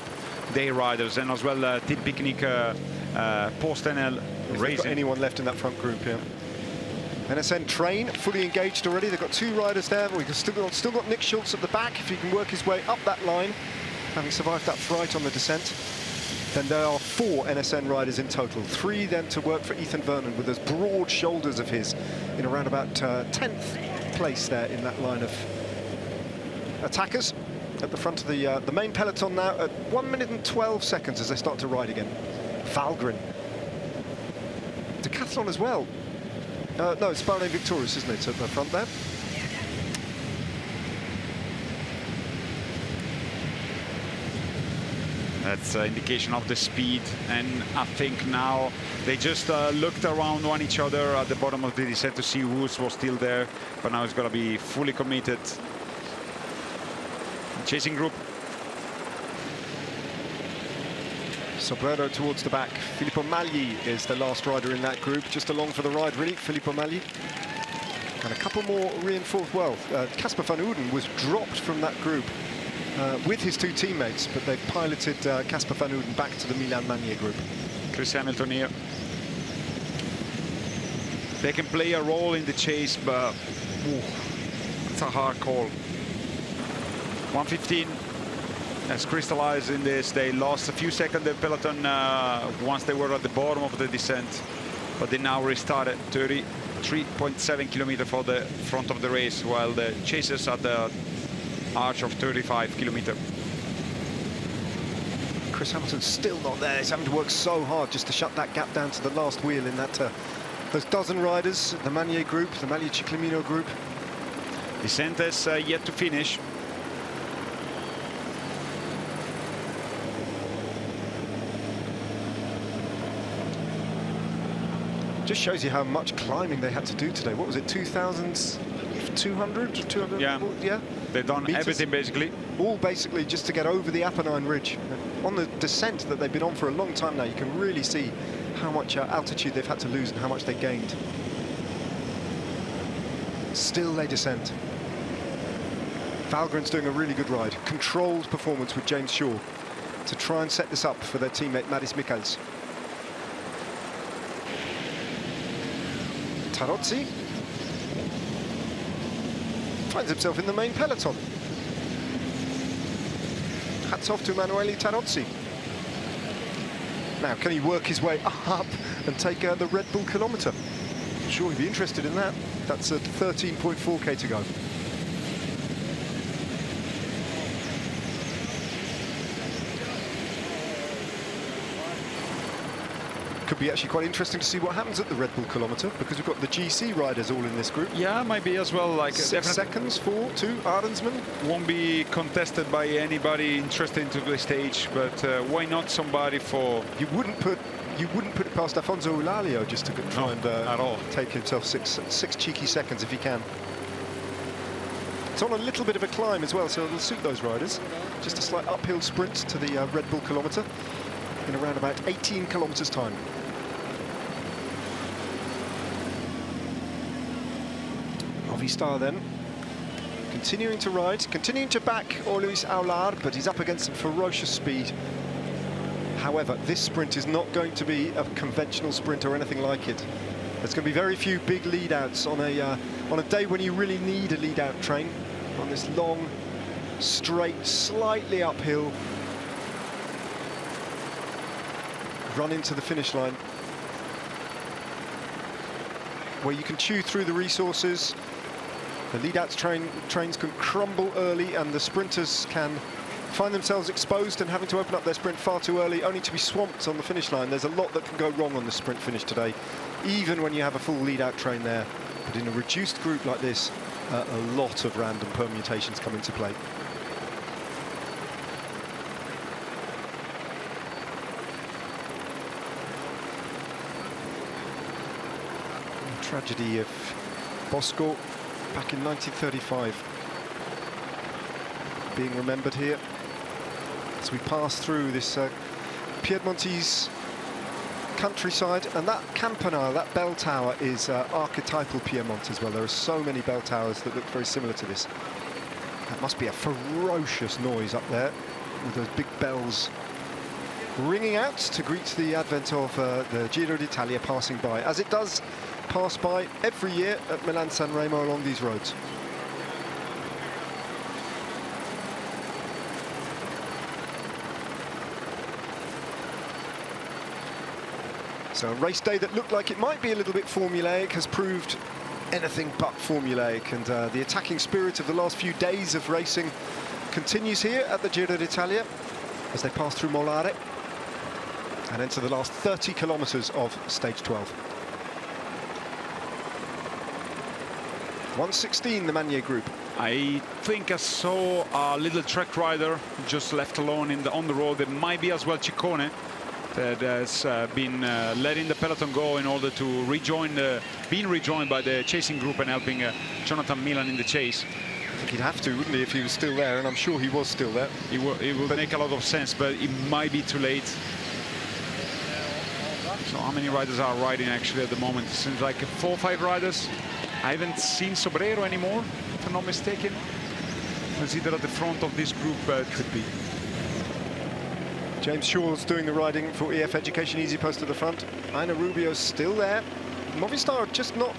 their riders, and as well Team Picnic, PostNL racing. Anyone left in that front group, yeah. NSN Train fully engaged already. They've got two riders there, but we've still got Nick Schultz at the back. If he can work his way up that line, having survived that fright on the descent, then there are 4 NSN riders in total. 3 then to work for Ethan Vernon with those broad shoulders of his in around about 10th place there in that line of attackers at the front of the main peloton now at 1 minute and 12 seconds as they start to ride again. Valgren. Decathlon as well. No, it's Sparne Victorious, isn't it, at the front there? That's an indication of the speed, and I think now they just looked around on each other at the bottom of the descent to see who was still there, but now it's going to be fully committed. Chasing group. Sobrero towards the back. Filippo Magli is the last rider in that group, just along for the ride, really, Filippo Magli. And a couple more reinforced. Well, Casper van Ouden was dropped from that group with his 2 teammates, but they've piloted Casper van Ouden back to the Milan Magnier group. Chris Hamilton here. They can play a role in the chase, but it's a hard call. 1:15 has crystallized in this. They lost a few seconds the peloton once they were at the bottom of the descent, but they now restarted 33.7 kilometers for the front of the race, while the chasers at the arch of 35 kilometers. Chris Hamilton's still not there. He's having to work so hard just to shut that gap down to the last wheel in that those dozen riders, the Magnier group, the Maglia Ciclamino group. Descent is yet to finish. Just shows you how much climbing they had to do today. What was it, 2,200? 200? Yeah. They've done meters. everything basically. All basically just to get over the Apennine Ridge. On the descent that they've been on for a long time now, you can really see how much altitude they've had to lose and how much they gained. Still they descend. Valgren's doing a really good ride. Controlled performance with James Shaw to try and set this up for their teammate Maris Michels. Tarozzi finds himself in the main peloton. Hats off to Emanuele Tarozzi. Now, can he work his way up and take the Red Bull kilometre? I'm sure he'd be interested in that. That's at 13.4k to go. Could be actually quite interesting to see what happens at the Red Bull kilometre, because we've got the GC riders all in this group. Yeah, might be as well. Like 6 seconds for 2 Arendsman. Won't be contested by anybody interested into the stage, but why not somebody for? You wouldn't put it past Afonso Eulalio just to try and at all take himself six cheeky seconds if he can. It's on a little bit of a climb as well, so it'll suit those riders. Just a slight uphill sprint to the Red Bull kilometre. in around about 18 kilometers time. Movistar then, continuing to ride, continuing to back Luis Aular, but he's up against some ferocious speed. However, this sprint is not going to be a conventional sprint or anything like it. There's going to be very few big lead-outs on a day when you really need a lead-out train, on this long, straight, slightly uphill run into the finish line, where you can chew through the resources. The lead-outs trains can crumble early, and the sprinters can find themselves exposed and having to open up their sprint far too early, only to be swamped on the finish line. There's a lot that can go wrong on the sprint finish today, even when you have a full lead-out train there. But in a reduced group like this, a lot of random permutations come into play. The tragedy of Bosco back in 1935 being remembered here as we pass through this Piedmontese countryside, and that campanile, that bell tower, is archetypal Piedmont as well. There are so many bell towers that look very similar to this. That must be a ferocious noise up there, with those big bells ringing out to greet the advent of the Giro d'Italia passing by, as it does pass by every year at Milan-San Remo along these roads. So a race day that looked like it might be a little bit formulaic has proved anything but formulaic, and the attacking spirit of the last few days of racing continues here at the Giro d'Italia as they pass through Molare and enter the last 30 kilometers of stage 12. 1:16, the Magnier group. I think I saw a little track rider just left alone on the road. It might be as well Ciccone that has been letting the peloton go in order to being rejoined by the chasing group and helping Jonathan Milan in the chase. I think he'd have to, wouldn't he, if he was still there, and I'm sure he was still there. It would make a lot of sense, but it might be too late. So how many riders are riding actually at the moment? It seems like 4 or 5 riders. I haven't seen Sobrero anymore, if I'm not mistaken. He's either at the front of this group, could be. James Shaw's doing the riding for EF Education Easy Post at the front. Aina Rubio's still there. Movistar just not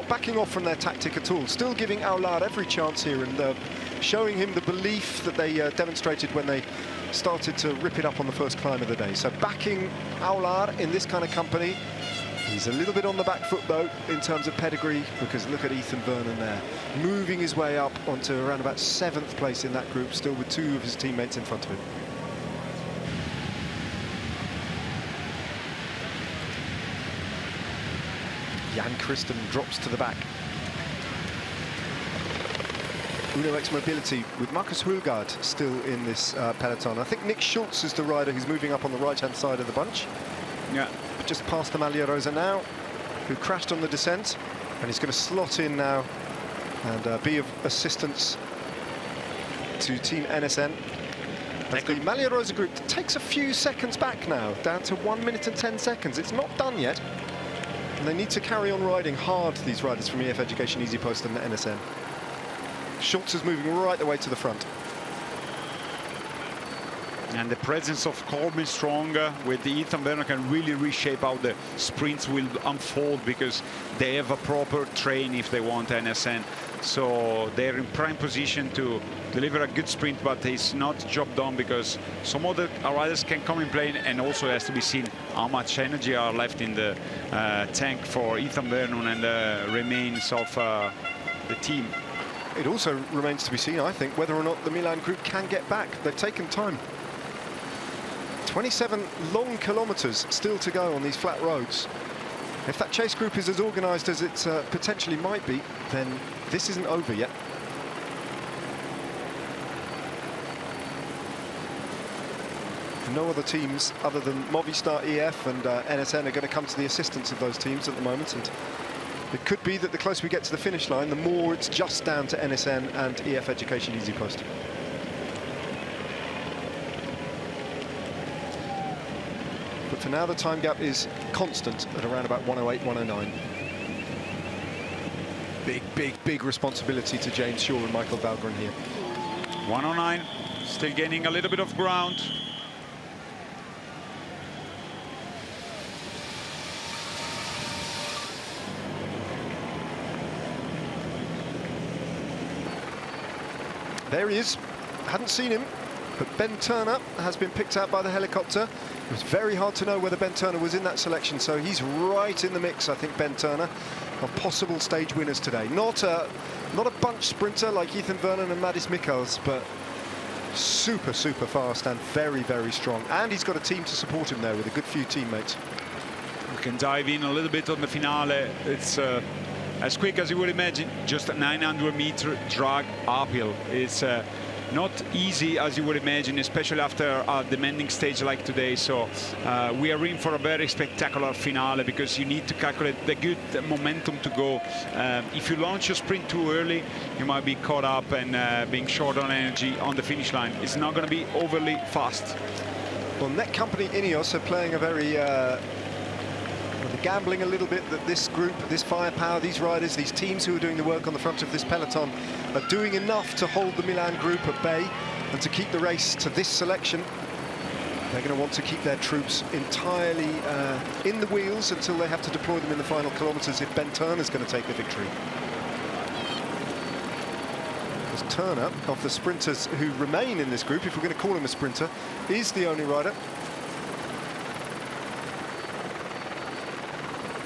backing off from their tactic at all. Still giving Aular every chance here, and showing him the belief that they demonstrated when they started to rip it up on the first climb of the day. So backing Aular in this kind of company. He's a little bit on the back foot, though, in terms of pedigree, because look at Ethan Vernon there, moving his way up onto around about 7th place in that group, still with 2 of his teammates in front of him. Jan Christen drops to the back. Uno X Mobility with Marcus Hulgaard still in this peloton. I think Nick Schultz is the rider who's moving up on the right-hand side of the bunch. Yeah. Just past the Maglia Rosa now, who crashed on the descent, and he's going to slot in now and be of assistance to Team NSN. As the Maglia Rosa group takes a few seconds back now, down to 1 minute and 10 seconds. It's not done yet, and they need to carry on riding hard, these riders from EF Education Easy Post and the NSN. Schultz is moving right the way to the front. And the presence of Corbin Strong with the Ethan Vernon can really reshape how the sprints will unfold, because they have a proper train if they want NSN. So they're in prime position to deliver a good sprint, but it's not job done, because some other riders can come in play, and also has to be seen how much energy are left in the tank for Ethan Vernon and the remains of the team. It also remains to be seen, I think, whether or not the Milan group can get back. They've taken time. 27 long kilometers still to go on these flat roads. If that chase group is as organised as it potentially might be, then this isn't over yet. No other teams other than Movistar, EF and NSN are going to come to the assistance of those teams at the moment, and it could be that the closer we get to the finish line, the more it's just down to NSN and EF Education Easy Post. For now, the time gap is constant at around about 108, 109. Big responsibility to James Shaw and Michael Valgren here. 109, still gaining a little bit of ground. There he is. Hadn't seen him, but Ben Turner has been picked out by the helicopter. It was very hard to know whether Ben Turner was in that selection, so he's right in the mix, I think, Ben Turner, of possible stage winners today. Not a bunch sprinter like Ethan Vernon and Maddis Mikkels, but super fast and very strong. And he's got a team to support him there with a good few teammates. We can dive in a little bit on the finale. It's as quick as you would imagine, just a 900-meter drag uphill. It's not easy as you would imagine, especially after a demanding stage like today. So we are in for a very spectacular finale because you need to calculate the good momentum to go. If you launch your sprint too early, you might be caught up and being short on energy on the finish line. It's not going to be overly fast. Well, Netcompany Ineos are playing a very gambling a little bit that this group, this firepower, these riders, these teams who are doing the work on the front of this peloton are doing enough to hold the Milan group at bay and to keep the race to this selection. They're going to want to keep their troops entirely in the wheels until they have to deploy them in the final kilometres if Ben Turner's going to take the victory. Because Turner, of the sprinters who remain in this group, if we're going to call him a sprinter, is the only rider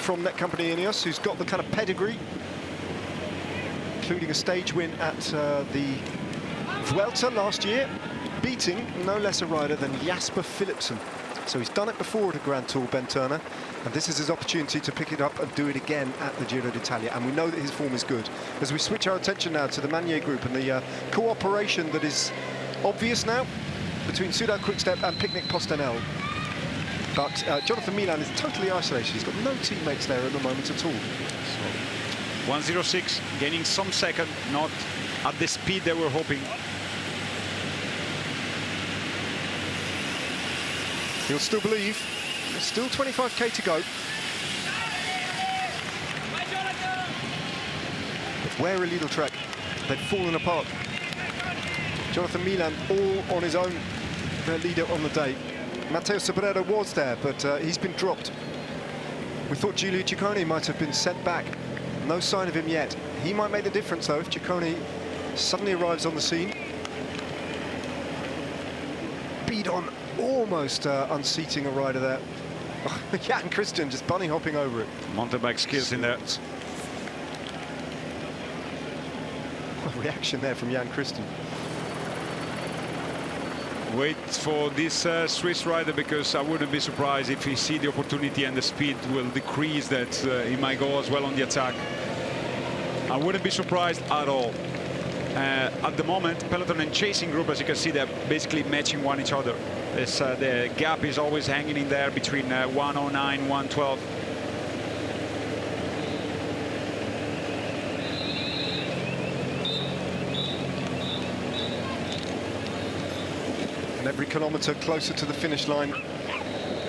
from Netcompany Ineos who's got the kind of pedigree, including a stage win at the Vuelta last year, beating no less a rider than Jasper Philipsen. So he's done it before at a Grand Tour, Ben Turner, and this is his opportunity to pick it up and do it again at the Giro d'Italia, and we know that his form is good. As we switch our attention now to the Magnier group and the cooperation that is obvious now between Soudal Quickstep and Picnic Postenel. But Jonathan Milan is totally isolated. He's got no teammates there at the moment at all. So 1:06, gaining some second, not at the speed they were hoping. He'll still believe. There's still 25k to go. But where a Lidl Trek, they've fallen apart. Jonathan Milan all on his own, their leader on the day. Matteo Sobrero was there, but he's been dropped. We thought Giulio Ciccone might have been sent back. No sign of him yet. He might make the difference, though, if Ciccone suddenly arrives on the scene. Bidon almost unseating a rider there. Jan Christian just bunny hopping over it. Mountain bike skills in there. Reaction there from Jan Christian. Wait for this Swiss rider, because I wouldn't be surprised if he see the opportunity and the speed will decrease, that he might go as well on the attack. I wouldn't be surprised at all. At the moment, peloton and chasing group, as you can see, they're basically matching each other. The gap is always hanging in there between 109, 112. Every kilometre closer to the finish line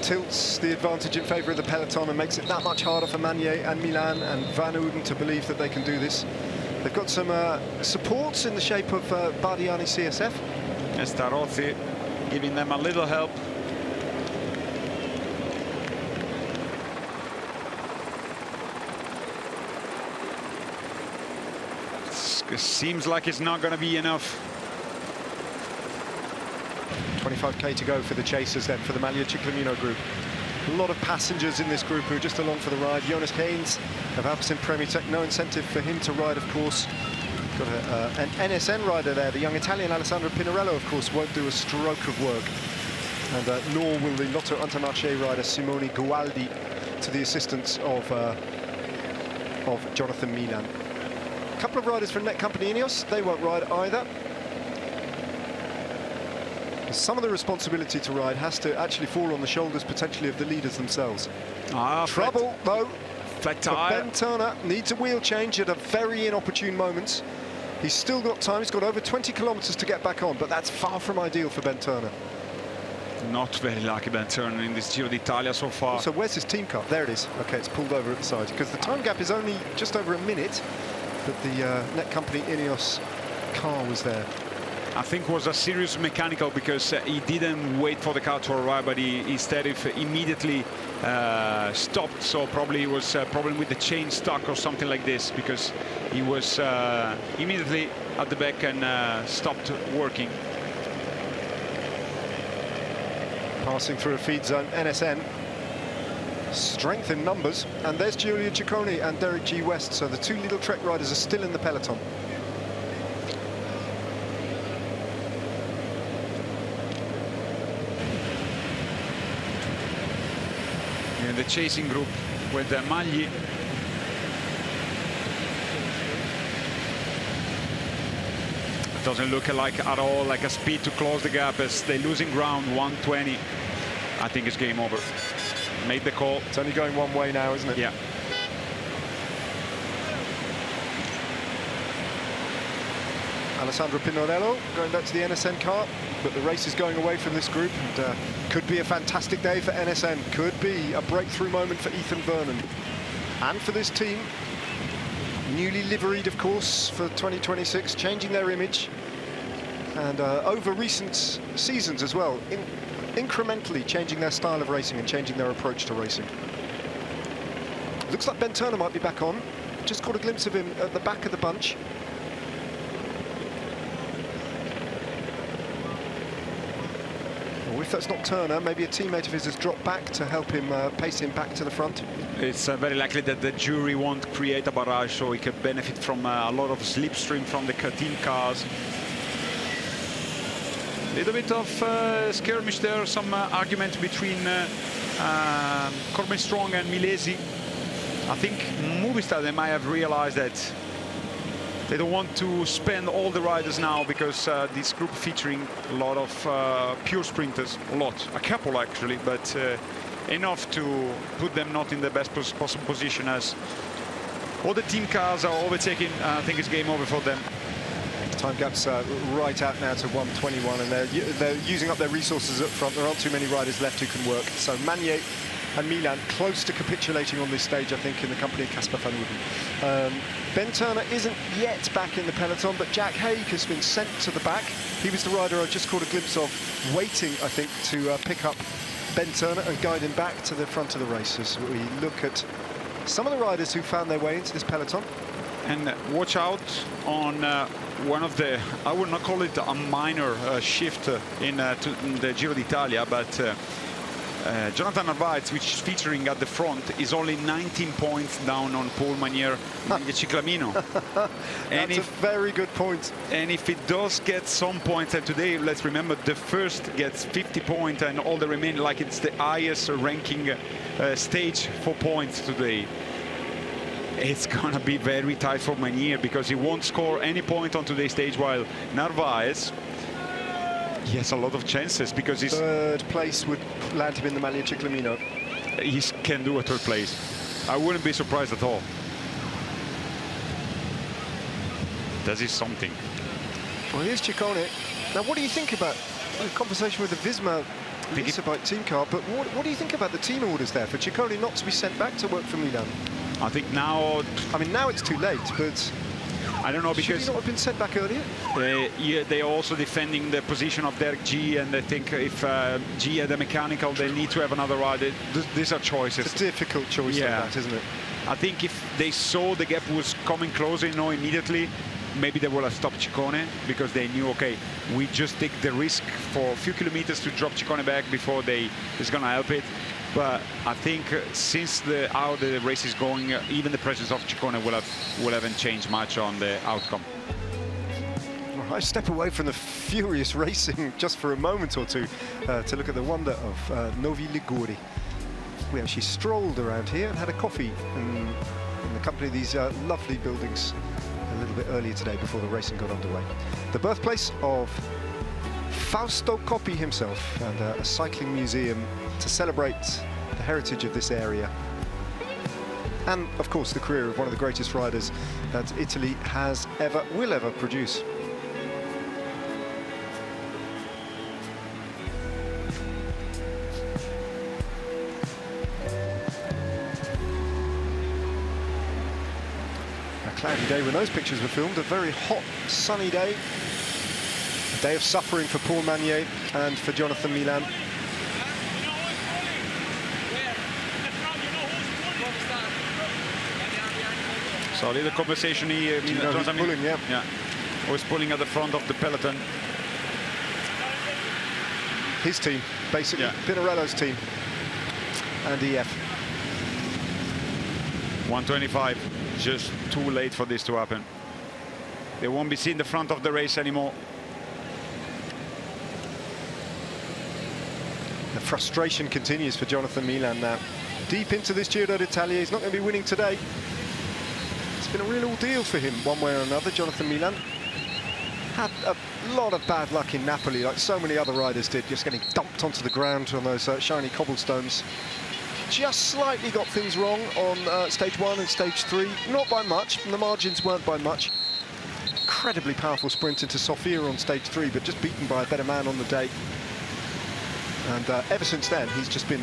tilts the advantage in favour of the peloton and makes it that much harder for Magnier and Milan and Van Uden to believe that they can do this. They've got some supports in the shape of Bardiani CSF. Starozzi giving them a little help. It seems like it's not going to be enough. 25k to go for the chasers then, for the Maglia Ciclamino group. A lot of passengers in this group who are just along for the ride. Jonas Haynes of Alpecin Premitech, no incentive for him to ride, of course. Got an NSN rider there. The young Italian Alessandro Pinarello, of course, won't do a stroke of work. And nor will the Lotto Intermarché rider Simone Gualdi, to the assistance of Jonathan Milan. A couple of riders from Netcompany Ineos, they won't ride either. Some of the responsibility to ride has to actually fall on the shoulders, potentially, of the leaders themselves. Trouble, though. Flat tire. Ben Turner needs a wheel change at a very inopportune moment. He's still got time. He's got over 20 kilometres to get back on, but that's far from ideal for Ben Turner. not very lucky Benturner in this Giro d'Italia so far. So where's his team car? There it is. Okay, it's pulled over at the side because the time gap is only just over a minute, but the net company Ineos car was there. I think it was a serious mechanical because he didn't wait for the car to arrive, but he instead immediately stopped. So probably it was a problem with the chain stuck or something like this, because he was immediately at the back and stopped working. Passing through a feed zone, NSN. Strength in numbers, and there's Giulio Ciccone and Derek G. West. So the two Little Trek riders are still in the peloton. In the chasing group with Magli. Doesn't look like at all like a speed to close the gap as they're losing ground. 120. I think it's game over. Made the call. It's only going one way now, isn't it? Yeah. Alessandro Pinorello going back to the NSN car, but the race is going away from this group, and could be a fantastic day for NSN. Could be a breakthrough moment for Ethan Vernon and for this team. Newly liveried, of course, for 2026, changing their image, and over recent seasons as well, incrementally changing their style of racing and changing their approach to racing. Looks like Benturner might be back on. Just caught a glimpse of him at the back of the bunch. If that's not Turner, maybe a teammate of his has dropped back to help him pace him back to the front. It's very likely that the jury won't create a barrage, so he could benefit from a lot of slipstream from the team cars. A little bit of skirmish there, some argument between Corbin Strong and Milesi. I think Movistar, they might have realized that they don't want to spend all the riders now, because this group featuring a lot of pure sprinters, a couple actually, but enough to put them not in the best possible position, as all the team cars are overtaking. I think it's game over for them. Time gap's right out now to 1:21, and they're using up their resources up front. There aren't too many riders left who can work. So Magnier and Milan close to capitulating on this stage, I think, in the company of Casper van Houten. Benturner isn't yet back in the peloton, but Jack Haig has been sent to the back. He was the rider I just caught a glimpse of, waiting, I think, to pick up Benturner and guide him back to the front of the race, as we look at some of the riders who found their way into this peloton. And watch out on one of the, I would not call it a minor shift in the Giro d'Italia, but Jonathan Narvaez, which is featuring at the front, is only 19 points down on Paul Ciclamino. That's a very good point. And if it does get some points, and today, let's remember, the first gets 50 points and all the remaining, like it's the highest ranking stage for points today. It's gonna be very tight for Magnier, because he won't score any point on today's stage, while Narvaez, he has a lot of chances, because he's third place would land him in the Maglia Ciclamino. He can do a third place. I wouldn't be surprised at all. That is something. Well, here's Ciccone. Now, what do you think about the conversation with the Visma Bike team car? But what do you think about the team orders there for Ciccone not to be sent back to work for Milan? I think now, I mean, now it's too late, but I don't know, because should he not have been sent back earlier? Yeah, they are also defending the position of Derek G, and I think if G had a mechanical, they need to have another rider. These are choices. It's a difficult choice, yeah, like that, isn't it? I think if they saw the gap was coming closer, immediately, maybe they would have stopped Ciccone, because they knew, okay, we just take the risk for a few kilometers to drop Ciccone back before it's gonna help it. But I think since how the race is going, even the presence of Ciccone will haven't changed much on the outcome. Well, I step away from the furious racing just for a moment or two to look at the wonder of Novi Liguri. We actually strolled around here and had a coffee in the company of these lovely buildings a little bit earlier today, before the racing got underway. The birthplace of Fausto Coppi himself, and a cycling museum to celebrate the heritage of this area, and of course the career of one of the greatest riders that Italy will ever produce. day when those pictures were filmed, a very hot, sunny day. A day of suffering for Paul Magnier and for Jonathan Milan. So a little conversation here. You know who's pulling, yeah. Was pulling at the front of the peloton. His team, basically, Yeah. Pinarello's team, and EF. 125, just too late for this to happen. They won't be seen the front of the race anymore. The frustration continues for Jonathan Milan now. Deep into this Giro d'Italia, he's not going to be winning today. It's been a real ordeal for him, one way or another. Jonathan Milan had a lot of bad luck in Napoli, like so many other riders did, just getting dumped onto the ground on those shiny cobblestones. Just slightly got things wrong on stage 1 and stage 3, not by much, and the margins weren't by much. Incredibly powerful sprint into Sofia on stage 3, but just beaten by a better man on the day. And ever since then, he's just been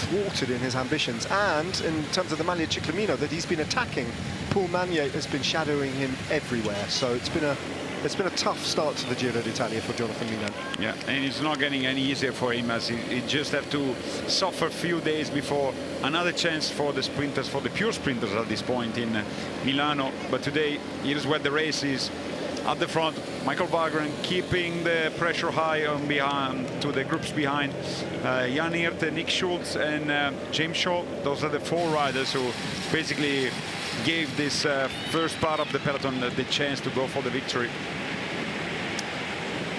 thwarted in his ambitions. And in terms of the Maglia Ciclamino that he's been attacking, Paul Magnier has been shadowing him everywhere. So it's been a tough start to the Giro d'Italia for Jonathan Milan. Yeah, and it's not getting any easier for him, as he just have to suffer a few days before another chance for the sprinters, for the pure sprinters at this point in Milano. But today, here's where the race is. At the front, Michael Wagram keeping the pressure high on behind to the groups behind. Jan Hirt, Nick Schultz, and James Shaw. Those are the 4 riders who basically gave this first part of the peloton the chance to go for the victory.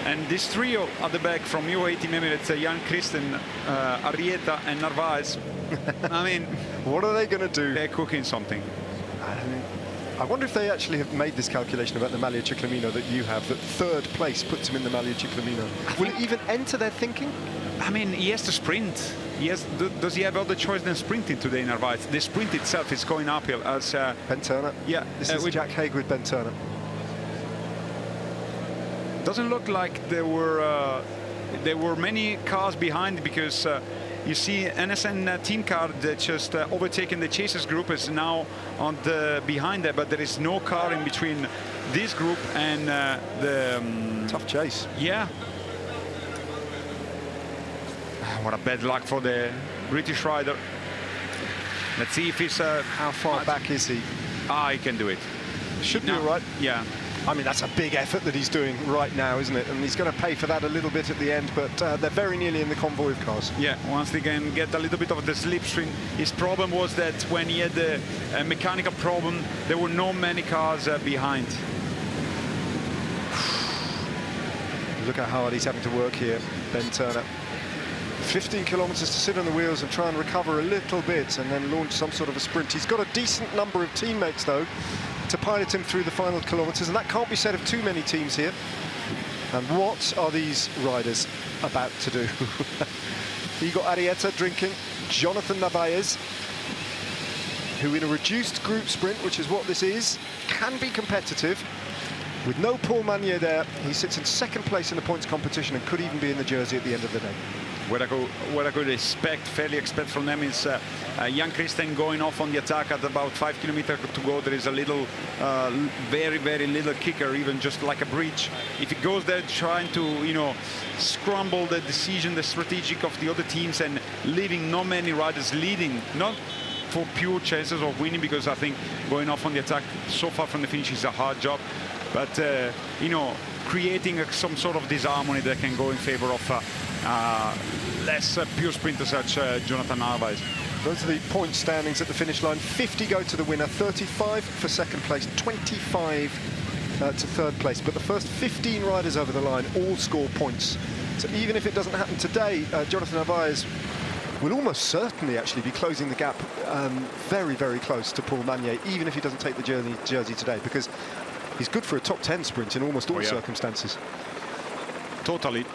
And this trio at the back from UAE Team Emirates, Jan Christen, Arrieta, and Narvaez. I mean, what are they going to do? They're cooking something. I wonder if they actually have made this calculation about the Maglia Ciclamino that you have, that 3rd place puts him in the Maglia Ciclamino. Will it even enter their thinking? I mean, he has to sprint. Does he have other choice than sprinting today, Narvaez? The sprint itself is going uphill as... Ben Turner. Yeah. This is Jack Haig with Ben Turner. Doesn't look like there were many cars behind, because you see NSN team car that just overtaken the chasers group is now on the behind there, but there is no car in between this group and the tough chase. Yeah. What a bad luck for the British rider. Let's see if he's how far back is he? He can do it. Should be all right. Yeah. I mean, that's a big effort that he's doing right now, isn't it? And he's going to pay for that a little bit at the end, but they're very nearly in the convoy of cars. Yeah, once they can get a little bit of the slipstream. His problem was that when he had the mechanical problem, there were not many cars behind. Look how hard he's having to work here, Ben Turner. 15 kilometers to sit on the wheels and try and recover a little bit and then launch some sort of a sprint. He's got a decent number of teammates, though, to pilot him through the final kilometers, and that can't be said of too many teams here. And what are these riders about to do? Igor Arrieta drinking, Jonathan Narvaez, who in a reduced group sprint, which is what this is, can be competitive. With no Paul Magnier there, he sits in 2nd place in the points competition and could even be in the jersey at the end of the day. What I could fairly expect from them is Jan Christen going off on the attack at about 5 kilometers to go. There is a little, very, very little kicker, even just like a bridge. If it goes there trying to, scramble the decision, the strategic of the other teams, and leaving not many riders leading, not for pure chances of winning, because I think going off on the attack so far from the finish is a hard job. But, creating some sort of disharmony that can go in favor of less pure sprinters such Jonathan Narvaez. Those are the point standings at the finish line. 50 go to the winner, 35 for 2nd place, 25 to 3rd place. But the first 15 riders over the line all score points. So even if it doesn't happen today, Jonathan Narvaez will almost certainly actually be closing the gap very, very close to Paul Magnier, even if he doesn't take the jersey today, because he's good for a top 10 sprint in almost all circumstances. Totally.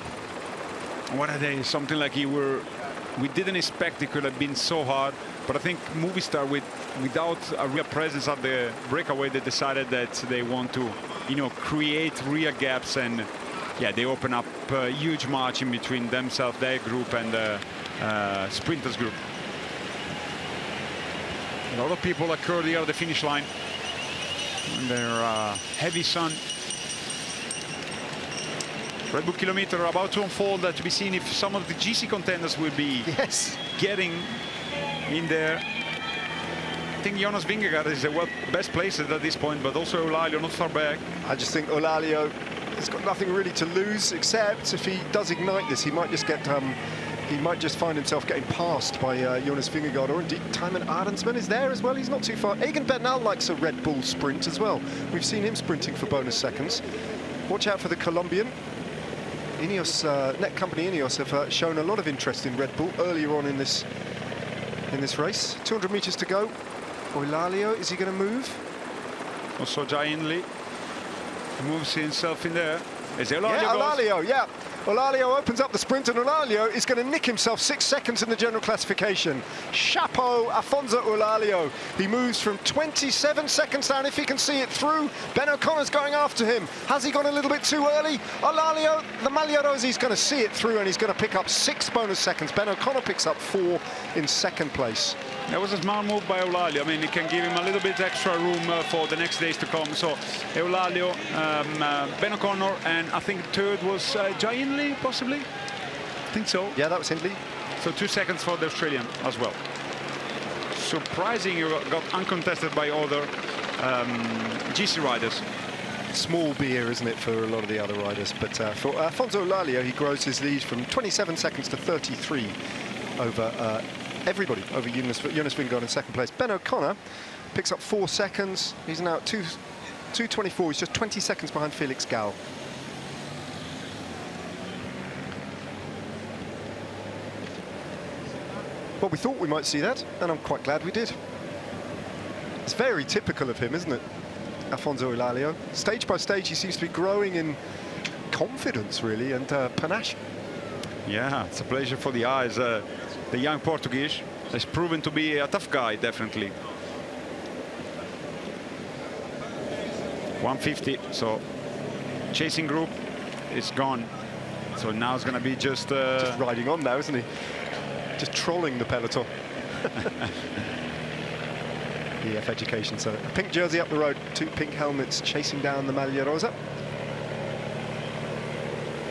What a day, something like we didn't expect it could have been so hard, but I think Movistar, without a real presence at the breakaway, they decided that they want to, create real gaps, and yeah, they open up a huge margin between themselves, their group, and the sprinters group. A lot of people occurred here at the finish line. under heavy sun. Red Bull kilometer about to unfold, to be seen if some of the GC contenders will be getting in there. I think Jonas Vingegaard is the best placed at this point, but also Eulalia not far back. I just think Eulalia has got nothing really to lose, except if he does ignite this, he might just get he might just find himself getting passed by Jonas Vingegaard, or indeed Tijmen Arendsman is there as well. He's not too far. Egan Bernal likes a Red Bull sprint as well. We've seen him sprinting for bonus seconds. Watch out for the Colombian. Ineos, net company Ineos have shown a lot of interest in Red Bull earlier on in this race. 200 meters to go. Eulalia, is he going to move? Also Giantly moves himself in there. Is Eulalia? Yeah, Eulalia, yeah. Eulalia opens up the sprint, and Eulalia is going to nick himself 6 seconds in the general classification. Chapeau, Afonso Eulalia. He moves from 27 seconds down, if he can see it through. Ben O'Connor's going after him. Has he gone a little bit too early? Eulalia, the Magliarosi's going to see it through, and he's going to pick up 6 bonus seconds. Ben O'Connor picks up 4 in second place. That was a smart move by Eulalia. I mean, it can give him a little bit extra room for the next days to come. So Eulalia, Ben O'Connor, and I think third was Giantly, possibly? I think so. Yeah, that was Hindley. So 2 seconds for the Australian as well. Surprising, you got uncontested by other GC riders. Small beer, isn't it, for a lot of the other riders? But for Afonso Eulalia, he grows his lead from 27 seconds to 33 over everybody, over Jonas Vingegaard in second place. Ben O'Connor picks up 4 seconds. He's now at 2:24. He's just 20 seconds behind Felix Gall. Well, we thought we might see that, and I'm quite glad we did. It's very typical of him, isn't it? Afonso Eulalia. Stage by stage, he seems to be growing in confidence, really, and panache. Yeah, it's a pleasure for the eyes. The young Portuguese has proven to be a tough guy, definitely. 150, so chasing group is gone. So now it's going to be just riding on now, isn't he? Just trolling the peloton. EF Education, so a pink jersey up the road, 2 pink helmets chasing down the Maglia Rosa.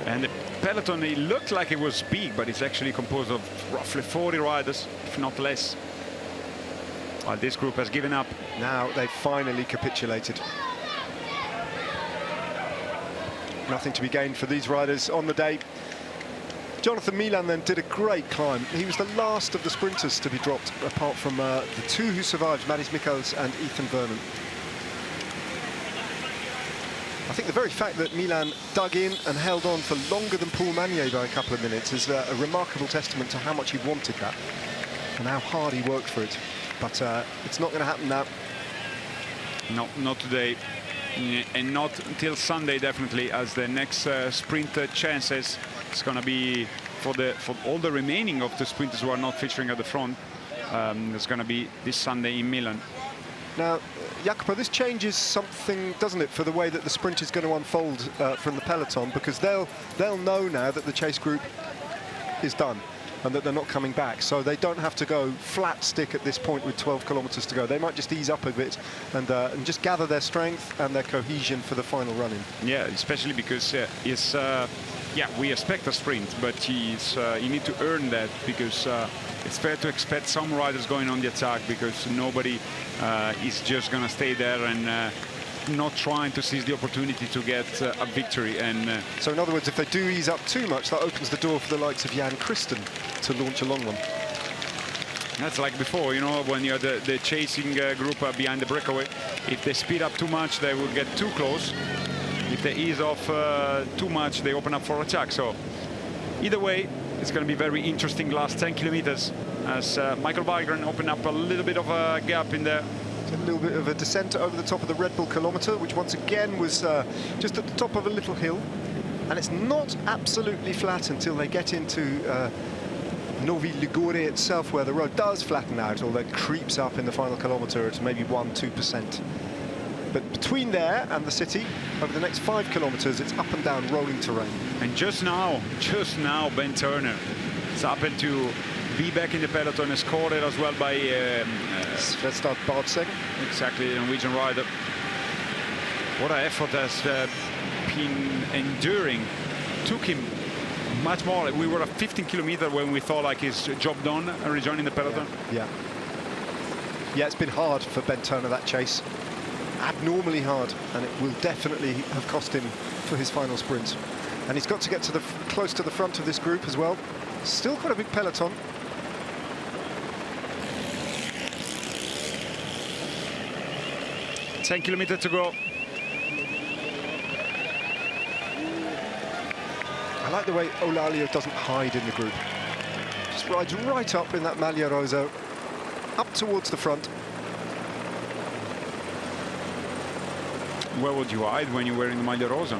And the peloton, it looked like it was big, but it's actually composed of roughly 40 riders, if not less. Well, this group has given up. Now they've finally capitulated. Nothing to be gained for these riders on the day. Jonathan Milan then did a great climb. He was the last of the sprinters to be dropped, apart from the 2 who survived, Maddis Mikkels and Ethan Vernon. I think the very fact that Milan dug in and held on for longer than Paul Magnier by a couple of minutes is a remarkable testament to how much he wanted that and how hard he worked for it. But it's not going to happen now. No, not today. And not until Sunday, definitely, as the next sprint chances it's going to be for all the remaining of the sprinters who are not featuring at the front. It's going to be this Sunday in Milan. Now, Jacopo, this changes something, doesn't it, for the way that the sprint is going to unfold from the peloton, because they'll know now that the chase group is done and that they're not coming back, so they don't have to go flat stick at this point with 12 kilometers to go. They might just ease up a bit and just gather their strength and their cohesion for the final run-in. Yeah, especially because yeah, we expect a sprint, but you need to earn that, because it's fair to expect some riders going on the attack, because nobody is just going to stay there and not trying to seize the opportunity to get a victory. And so in other words, if they do ease up too much, that opens the door for the likes of Jan Christen to launch a long one. That's like before, you know, when you're the chasing group behind the breakaway. If they speed up too much, they will get too close. If they ease off too much, they open up for attack. So either way, it's going to be very interesting last 10 kilometers as Michael Weigren opened up a little bit of a gap in there. A little bit of a descent over the top of the Red Bull kilometer, which once again was just at the top of a little hill. And it's not absolutely flat until they get into Novi Ligure itself, where the road does flatten out, although it creeps up in the final kilometer at maybe 1–2%. But between there and the city, over the next 5 kilometers, it's up and down rolling terrain. And just now, Ben Turner has happened to be back in the peloton, escorted as well by Svetstad Bardseng. Exactly, the Norwegian rider. What an effort has been enduring. Took him much more. We were at 15 kilometers when we thought like his job done, rejoining the peloton. Yeah, it's been hard for Ben Turner, that chase. Abnormally hard, and it will definitely have cost him for his final sprint. And he's got to get to the close to the front of this group as well. Still quite a big peloton. Ten kilometers to go. I like the way Olalio doesn't hide in the group. Just rides right up in that Maglia Rosa, up towards the front. Where would you hide when you were in the Maglia Rosa?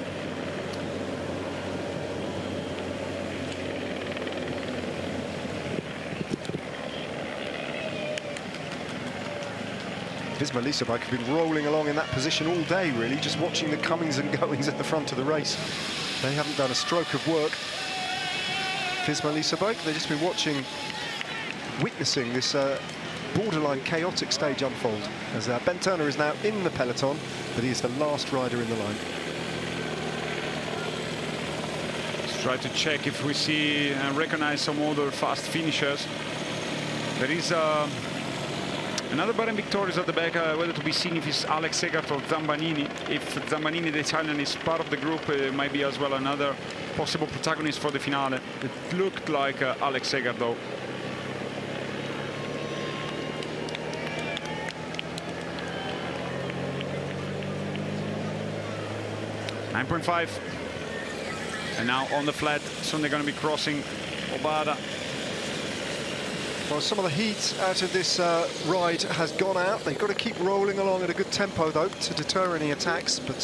Visma Leasebike have been rolling along in that position all day, really, just watching the comings and goings at the front of the race. They haven't done a stroke of work. Visma Leasebike, they've just been witnessing this borderline chaotic stage unfold, as Ben Turner is now in the peloton, but he is the last rider in the line. Let's try to check if we see and recognize some other fast finishers. There is another Bahrain victorious at the back, whether to be seen if it's Alex Segart or Zambanini. If Zambanini, the Italian, is part of the group, it might be as well another possible protagonist for the finale. It looked like Alex Segart, though. 9.5, and now on the flat, soon they're going to be crossing Obada. Well, some of the heat out of this ride has gone out. They've got to keep rolling along at a good tempo, though, to deter any attacks, but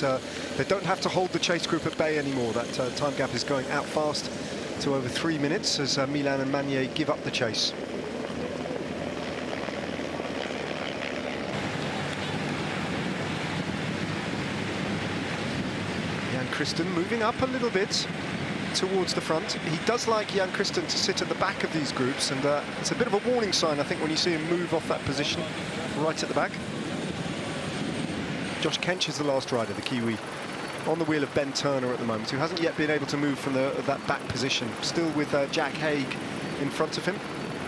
they don't have to hold the chase group at bay anymore. That time gap is going out fast to over 3 minutes as Milan and Magnier give up the chase. Christen moving up a little bit towards the front. He does like Jan Christen to sit at the back of these groups, and it's a bit of a warning sign, I think, when you see him move off that position right at the back. Josh Kench is the last rider, the Kiwi, on the wheel of Ben Turner at the moment, who hasn't yet been able to move from that back position, still with Jack Haig in front of him.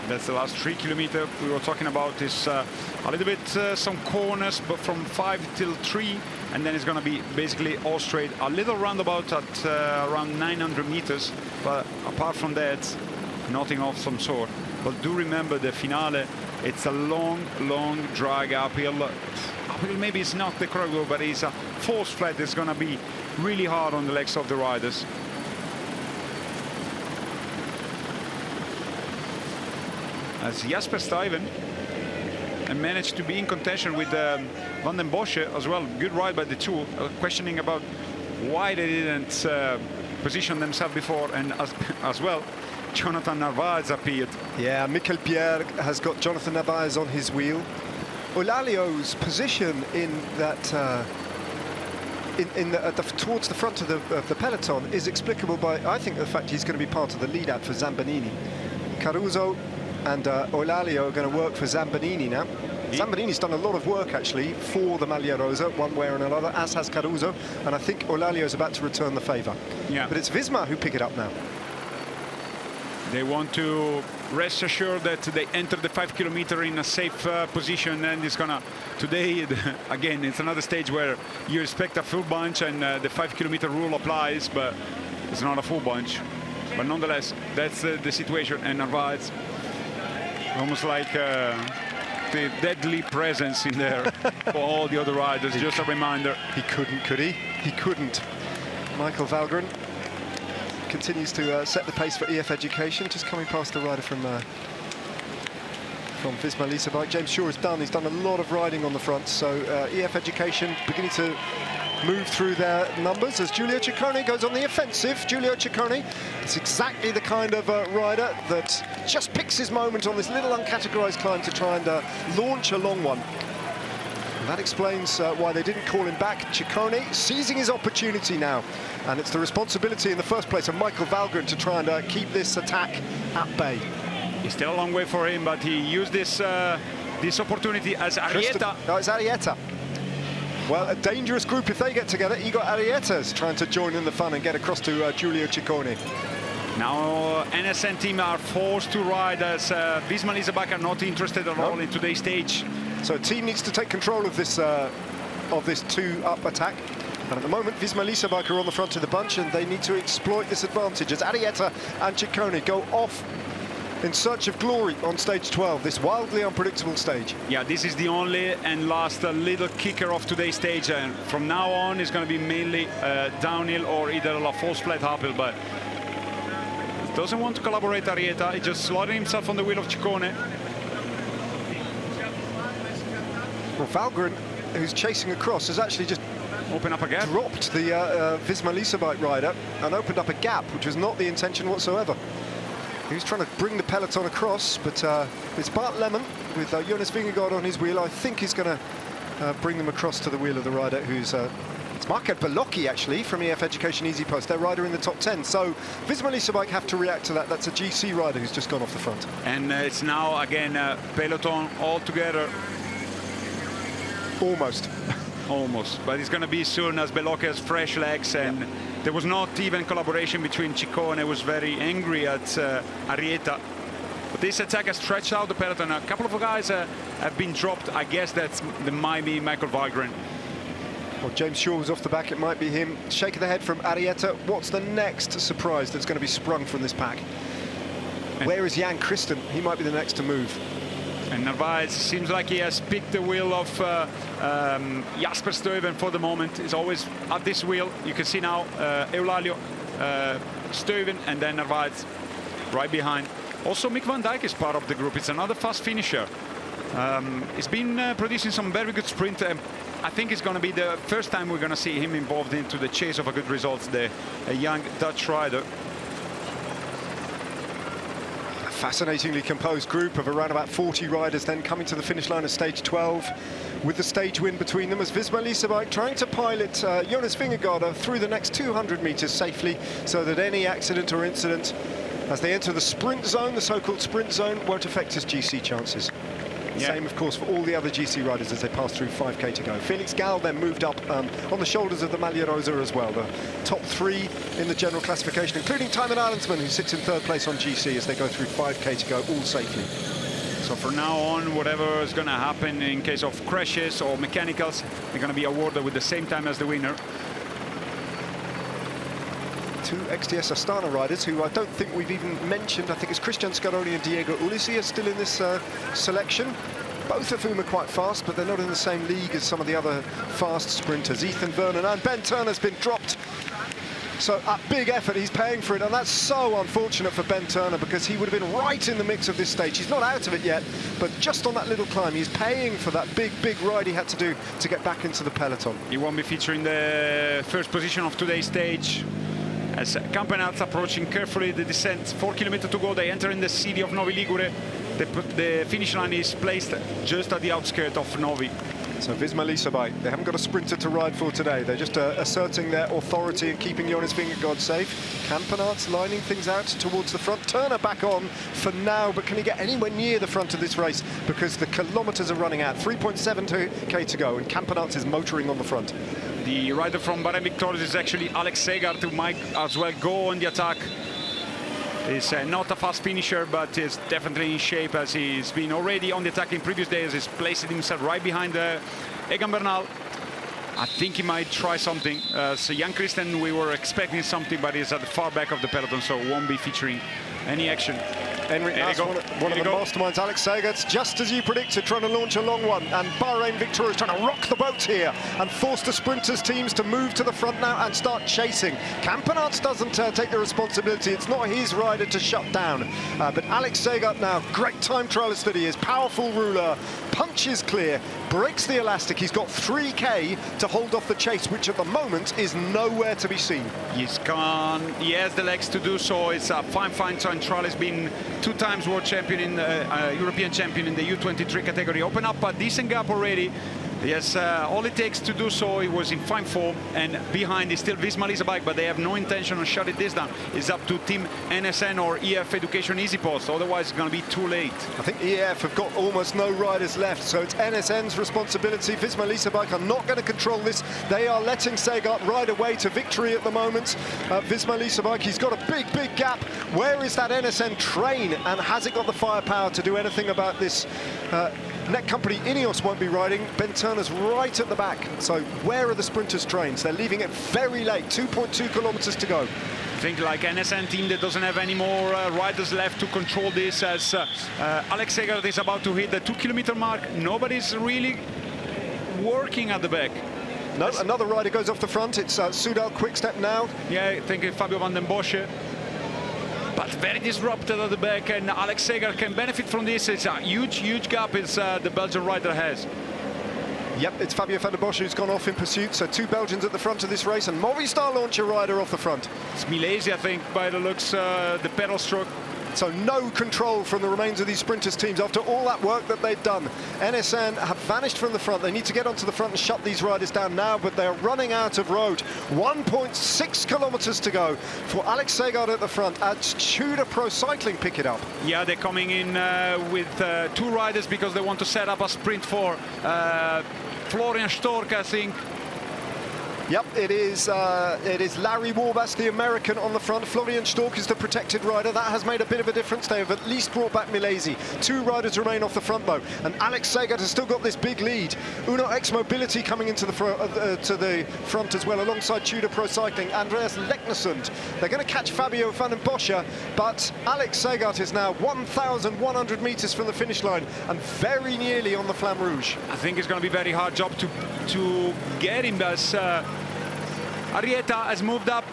That's the last 3 kilometers we were talking about. Is a little bit some corners, but from 5 till 3, and then it's going to be basically all straight. A little roundabout at around 900 meters, but apart from that, nothing of some sort. But do remember the finale. It's a long drag uphill. Uphill maybe it's not the correct word, but it's a forced flat. It's going to be really hard on the legs of the riders. As Jasper Stuyven and managed to be in contention with Van den Bosche as well. Good ride by the two, questioning about why they didn't position themselves before, and as well Jonathan Narvaez appeared. Yeah, Mikel Pierre has got Jonathan Narvaez on his wheel. Olalio's position in that towards the front of the peloton is explicable by, I think, the fact he's going to be part of the lead-out for Zambanini. Caruso and Olalio are going to work for Zambanini now. Zambanini's done a lot of work, actually, for the Maglia Rosa, one way or another, as has Caruso, and I think Olalio's about to return the favour. Yeah. But it's Visma who pick it up now. They want to rest assured that they enter the 5 kilometer in a safe position, and it's gonna today again it's another stage where you expect a full bunch, and the 5 kilometer rule applies, but it's not a full bunch. But nonetheless, that's the situation, and Narvaez almost like the deadly presence in there for all the other riders. Just a reminder. He couldn't, could he? He couldn't. Michael Valgren continues to set the pace for EF Education, just coming past the rider from Visma Leasebike. James Shaw is done. He's done a lot of riding on the front, so EF Education beginning to move through their numbers as Giulio Ciccone goes on the offensive. Giulio Ciccone is exactly the kind of rider that just picks his moment on this little uncategorized climb to try and launch a long one. And that explains why they didn't call him back. Ciccone seizing his opportunity now, and it's the responsibility in the first place of Michael Valgren to try and keep this attack at bay. It's still a long way for him, but he used this this opportunity as Arrieta. No, it's Arrieta. Well, a dangerous group if they get together. Igor Arrieta's trying to join in the fun and get across to Giulio Ciccone. Now NSN team are forced to ride as Visma Leasebach are not interested at all in today's stage. So a team needs to take control of this two-up attack. And at the moment, Visma Leasebach are on the front of the bunch, and they need to exploit this advantage as Arrieta and Ciccone go off in search of glory on stage 12, this wildly unpredictable stage. Yeah, this is the only and last little kicker of today's stage, and from now on it's going to be mainly downhill or either a false flat uphill, but doesn't want to collaborate Arrieta. He's just slotting himself on the wheel of Ciccone. Well, Valgren, who's chasing across, has actually just open up a gap, dropped the Visma Leasebach rider and opened up a gap, which was not the intention whatsoever. He was trying to bring the peloton across, but it's Bart Lemon with Jonas Vingegaard on his wheel. I think he's going to bring them across to the wheel of the rider who's... it's Marco Bellocchi, actually, from EF Education Easy Post, their rider in the top 10. So Visma Leasebach have to react to that. That's a GC rider who's just gone off the front. And it's now, again, peloton all together. Almost. Almost, but it's going to be soon as Bellocchi has fresh legs, and there was not even collaboration between Ciccone. Was very angry at Arrieta. But this attack has stretched out the peloton. A couple of guys have been dropped. I guess that might be Michael Valgren. Well, James Shaw was off the back. It might be him. Shake of the head from Arrieta. What's the next surprise that's going to be sprung from this pack? Where is Jan Christen? He might be the next to move. And Narvaez seems like he has picked the wheel of Jasper Stuyven for the moment. He's always at this wheel. You can see now Eulalio, Stuyven, and then Narvaez right behind. Also, Mick van Dijk is part of the group. It's another fast finisher. He's been producing some very good sprint. I think it's going to be the first time we're going to see him involved into the chase of a good result. A young Dutch rider. Fascinatingly composed group of around about 40 riders then coming to the finish line of stage 12 with the stage win between them as Visma Leasebach trying to pilot Jonas Vingegaard through the next 200 meters safely so that any accident or incident as they enter the sprint zone, the so-called sprint zone, won't affect his GC chances. Yeah. Same, of course, for all the other GC riders as they pass through 5K to go. Felix Gall then moved up on the shoulders of the Maglia Rosa as well. The top 3 in the general classification, including Timon Allensman, who sits in 3rd place on GC as they go through 5K to go, all safely. So from now on, whatever is going to happen in case of crashes or mechanicals, they're going to be awarded with the same time as the winner. 2 XDS Astana riders who I don't think we've even mentioned. I think it's Christian Scaroni and Diego Ulissi are still in this selection. Both of whom are quite fast, but they're not in the same league as some of the other fast sprinters. Ethan Vernon and Ben Turner's been dropped. So a big effort, he's paying for it, and that's so unfortunate for Ben Turner because he would have been right in the mix of this stage. He's not out of it yet, but just on that little climb, he's paying for that big ride he had to do to get back into the peloton. He won't be featuring the first position of today's stage. As Campenaerts approaching carefully the descent, 4 kilometers to go, they enter in the city of Novi Ligure. The finish line is placed just at the outskirts of Novi. So Visma Leasebach, they haven't got a sprinter to ride for today. They're just asserting their authority and keeping Jonas Vingegaard safe. Campenaerts lining things out towards the front. Turner back on for now, but can he get anywhere near the front of this race? Because the kilometers are running out. 3.7K to go, and Campenaerts is motoring on the front. The rider from Bahrain Victorious is actually Alex Segard, who might as well go on the attack. He's not a fast finisher, but is definitely in shape as he's been already on the attack in previous days. He's placed himself right behind Egan Bernal. I think he might try something. So Jan Christen, we were expecting something, but he's at the far back of the peloton, so won't be featuring any action. Henrik Naas, one of the masterminds, Alex Segert, just as you predicted, trying to launch a long one. And Bahrain Victoria is trying to rock the boat here and force the sprinters' teams to move to the front now and start chasing. Campenaerts doesn't take the responsibility. It's not his rider to shut down. But Alex Segert now, great time trialist that he is, powerful ruler, punches clear, breaks the elastic. He's got 3K to hold off the chase, which at the moment is nowhere to be seen. He has the legs to do so. It's a fine time trial. He's been 2 times world champion in European champion in the U23 category. Open up a decent gap already Yes, all it takes to do so, he was in fine form, and behind is still Visma Lease bike, but they have no intention of shutting this down. It's up to Team NSN or EF Education Easy Post, otherwise it's going to be too late. I think EF have got almost no riders left, so it's NSN's responsibility. Visma Lease bike are not going to control this. They are letting Segart ride away to victory at the moment. Visma Lease bike, he's got a big, big gap. Where is that NSN train, and has it got the firepower to do anything about this? Net company Ineos won't be riding. Ben Turner's right at the back. So where are the sprinters' trains? They're leaving it very late, 2.2 kilometers to go. I think like NSN team that doesn't have any more riders left to control this, as Alex Segart is about to hit the 2-kilometer mark. Nobody's really working at the back. No, another rider goes off the front. It's Soudal Quickstep now. Yeah, I think Fabio van den Bossche. But very disrupted at the back, and Alex Segart can benefit from this. It's a huge, huge gap the Belgian rider has. Yep, it's Fabio van den Bossche who's gone off in pursuit. So two Belgians at the front of this race, and Movistar launch a rider off the front. It's Milesi, I think, by the looks, the pedal stroke. So no control from the remains of these sprinters teams after all that work that they've done. NSN have vanished from the front. They need to get onto the front and shut these riders down now, but they're running out of road. 1.6 kilometers to go for Alex Segart at the front as Tudor Pro Cycling pick it up. Yeah, they're coming in with two riders because they want to set up a sprint for Florian Stork, I think. Yep, it is Larry Warbass, the American, on the front. Florian Stork is the protected rider. That has made a bit of a difference. They have at least brought back Milesi. Two riders remain off the front, though. And Alex Segart has still got this big lead. Uno X Mobility coming into the front as well, alongside Tudor Pro Cycling. Andreas Leknesund. They're going to catch Fabio van den Bossche, but Alex Segart is now 1,100 meters from the finish line and very nearly on the Flamme Rouge. I think it's going to be a very hard job to get him, as Arrieta has moved up.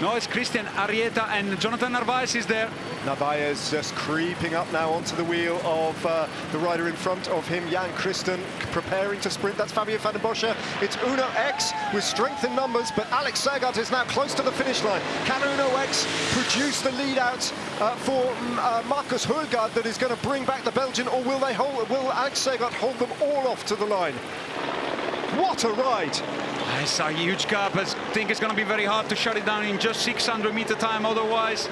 No, it's Christian Arrieta, and Jonathan Narvaez is there. Narvaez just creeping up now onto the wheel of the rider in front of him, Jan Christen, preparing to sprint. That's Fabio van den Bossche. It's Uno X with strength in numbers, but Alex Segart is now close to the finish line. Can Uno X produce the lead out for Marcus Højgaard that is going to bring back the Belgian, or will Alex Segart hold them all off to the line? What a ride! It's a huge gap. I think it's going to be very hard to shut it down in just 600-meter time. Otherwise,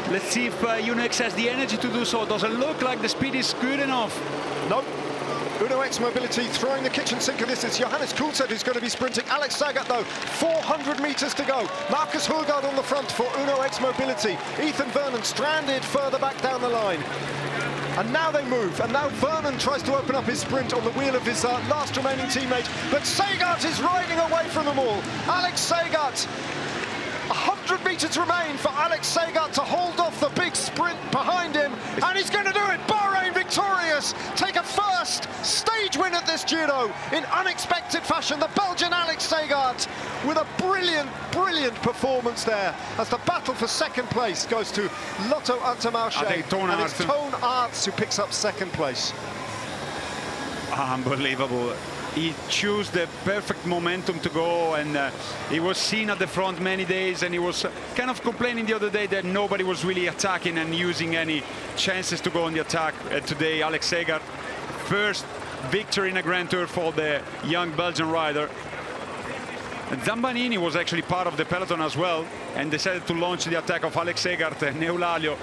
let's see if Uno X has the energy to do so. Doesn't look like the speed is good enough. Nope. Uno X Mobility throwing the kitchen sink of this. It's Johannes Kulset who's going to be sprinting. Alex Segart, though, 400 meters to go. Marcus Højgaard on the front for Uno X Mobility. Ethan Vernon stranded further back down the line. And now they move, and now Vernon tries to open up his sprint on the wheel of his last remaining teammate, but Segart is riding away from them all. Alex Segart, 100 meters remain for Alex Segart to hold off the big sprint behind him, and he's going to do it. Bahrain victorious, take a first stage win at this Giro in unexpected fashion. The Belgian Alex Segart with a brilliant, brilliant performance there as the battle for second place goes to Lotto Untermarché, and it's Toon Aerts who picks up second place. Unbelievable. He chose the perfect momentum to go, and he was seen at the front many days, and he was kind of complaining the other day that nobody was really attacking and using any chances to go on the attack. Today, Alex Segart, first victory in a Grand Tour for the young Belgian rider. And Zambanini was actually part of the peloton as well, and decided to launch the attack of Alex Segart and Eulalia.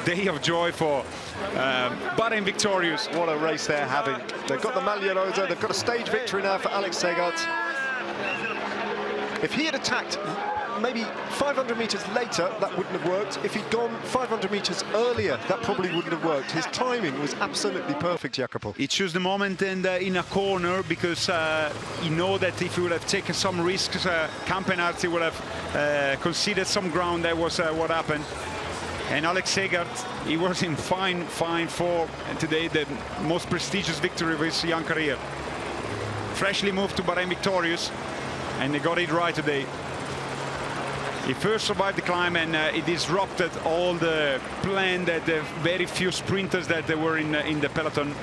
Day of joy for Bahrain victorious. What a race they're having. They've got the Maglia Rosa, they've got a stage victory now for Alex Segart. If he had attacked maybe 500 meters later, that wouldn't have worked. If he'd gone 500 meters earlier, that probably wouldn't have worked. His timing was absolutely perfect, Jacopo. He chose the moment and in a corner, because he know that if he would have taken some risks, Campenaerts would have conceded some ground. That was what happened. And Alex Segart, he was in fine form, and today the most prestigious victory of his young career. Freshly moved to Bahrain victorious, and they got it right today. He first survived the climb, and it disrupted all the plan that the very few sprinters that they were in the peloton.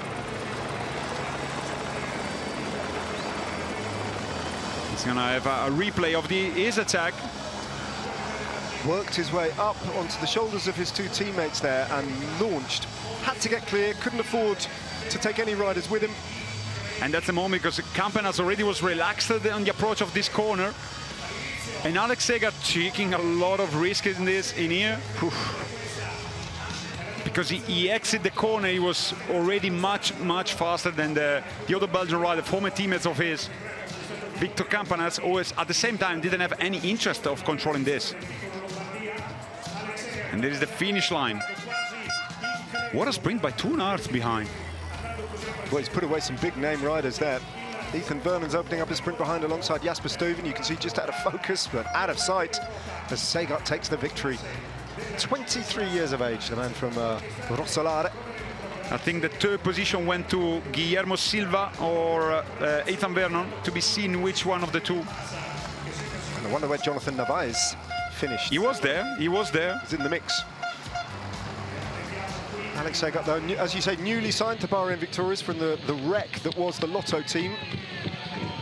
He's gonna have a replay of his attack. Worked his way up onto the shoulders of his two teammates there and launched. Had to get clear, couldn't afford to take any riders with him. And that's the moment because Campenas already was relaxed on the approach of this corner. And Alex Segar taking a lot of risk in here. Because he exited the corner, he was already much faster than the other Belgian rider, former teammates of his. Victor Campenas always, at the same time, didn't have any interest of controlling this. And there is the finish line. What a sprint by Toon Aert behind. Well, he's put away some big name riders there. Ethan Vernon's opening up his sprint behind alongside Jasper Stuyven. You can see just out of focus, but out of sight as Segar takes the victory. 23 years of age, the man from Rosolare. I think the third position went to Guillermo Silva or Ethan Vernon, to be seen which one of the two. And I wonder where Jonathan Narvaez finished. He was there, he was there. He's in the mix. Alex Segar, though, as you say, newly signed to Bahrain Victorious from the wreck that was the Lotto team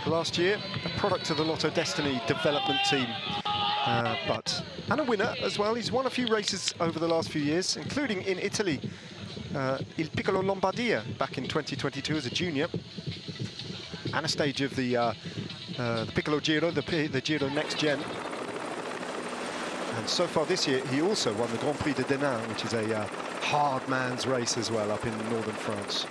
last year, a product of the Lotto Destiny development team. And a winner as well. He's won a few races over the last few years, including in Italy, Il Piccolo Lombardia back in 2022 as a junior, and a stage of the Piccolo Giro, the Giro Next Gen. And so far this year, he also won the Grand Prix de Denain, which is a hard man's race as well up in northern France.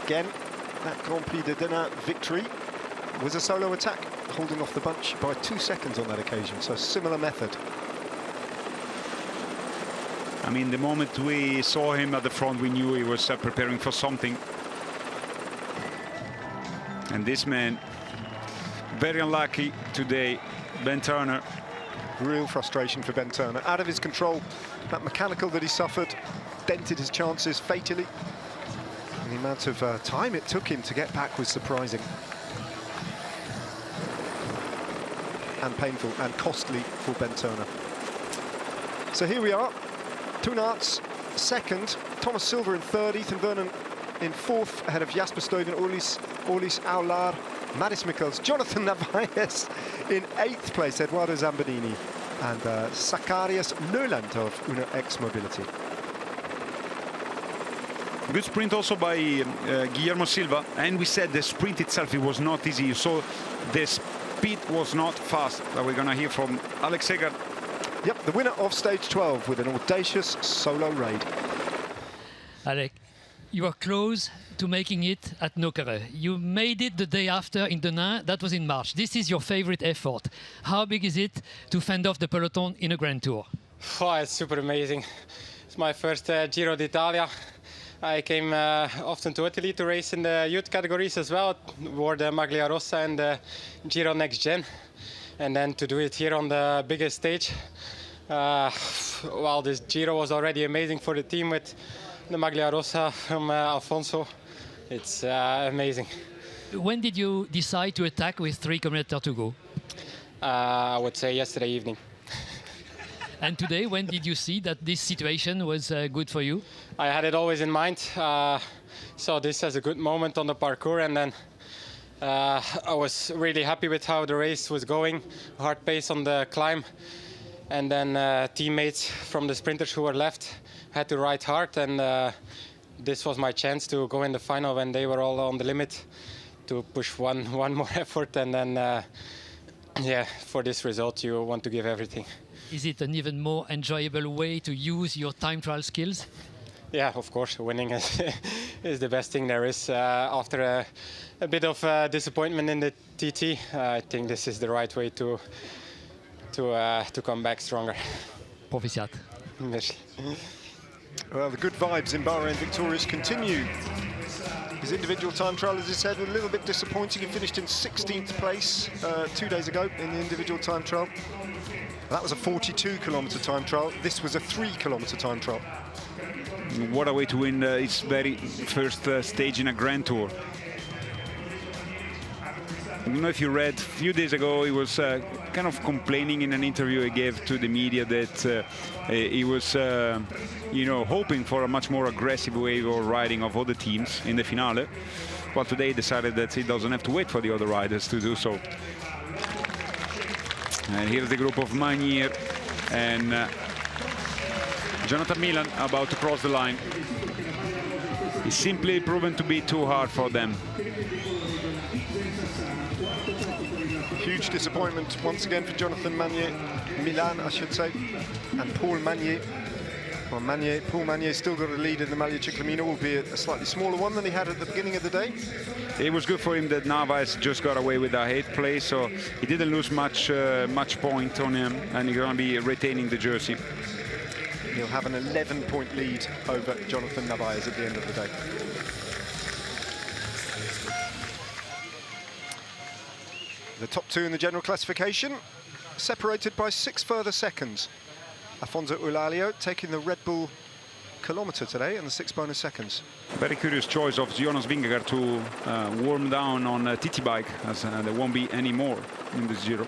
Again, that Grand Prix de Denain victory was a solo attack, holding off the bunch by 2 seconds on that occasion, so similar method. I mean, the moment we saw him at the front, we knew he was preparing for something. And this man, very unlucky today, Ben Turner. Real frustration for Ben Turner. Out of his control, that mechanical that he suffered dented his chances fatally. And the amount of time it took him to get back was surprising. And painful and costly for Ben Turner. So here we are. Toon Aert's second, Thomas Silva in third, Ethan Vernon in fourth, ahead of Jasper Stuyven, Orlis Aular, Maris Mikkels, Jonathan Narvaez in eighth place, Eduardo Zambonini, and Zacharias Neuland of Uno X Mobility. Good sprint also by Guillermo Silva, and we said the sprint itself, it was not easy. You saw the speed was not fast. We're going to hear from Alex Segar. Yep, the winner of stage 12 with an audacious solo raid. Alec, you are close to making it at Nokere. You made it the day after in Denain, that was in March. This is your favorite effort. How big is it to fend off the peloton in a Grand Tour? Oh, it's super amazing. It's my first Giro d'Italia. I came often to Italy to race in the youth categories as well, wore the Maglia Rossa and the Giro Next Gen. And then to do it here on the biggest stage. While this Giro was already amazing for the team with the Maglia Rossa from Alfonso, it's amazing. When did you decide to attack with 3 kilometers to go? I would say yesterday evening. And today, when did you see that this situation was good for you? I had it always in mind. Saw this as a good moment on the parcours, and then I was really happy with how the race was going. Hard pace on the climb, and then teammates from the sprinters who were left had to ride hard, and this was my chance to go in the final when they were all on the limit, to push one more effort, and then yeah, for this result you want to give everything. Is it an even more enjoyable way to use your time trial skills? Yeah, of course, winning is the best thing there is. After a bit of disappointment in the TT, I think this is the right way to come back stronger. Proficiat. Merci. Well, the good vibes in Bahrain Victorious continue. His individual time trial, as I said, was a little bit disappointing. He finished in 16th place 2 days ago in the individual time trial. That was a 42-kilometre time trial. This was a 3-kilometre time trial. What a way to win his very first stage in a Grand Tour. I don't know if you read, a few days ago, he was kind of complaining in an interview he gave to the media that he was, you know, hoping for a much more aggressive way of riding of other teams in the finale. Well, today he decided that he doesn't have to wait for the other riders to do so. And here's the group of Magnier and Jonathan Milan about to cross the line. It's simply proven to be too hard for them. Huge disappointment once again for Jonathan Milan, I should say, and Paul Magnier. Well, Paul Magnier still got a lead in the Maglia Ciclamino, albeit a slightly smaller one than he had at the beginning of the day. It was good for him that Navas just got away with the 8th place, so he didn't lose much point on him, and he's going to be retaining the jersey. He'll have an 11-point lead over Jonathan Narvaez at the end of the day. The top 2 in the general classification, separated by 6 further seconds. Afonso Eulalio taking the Red Bull kilometre today and the 6 bonus seconds. Very curious choice of Jonas Vingegaard to warm down on a TT bike, as there won't be any more in this Giro.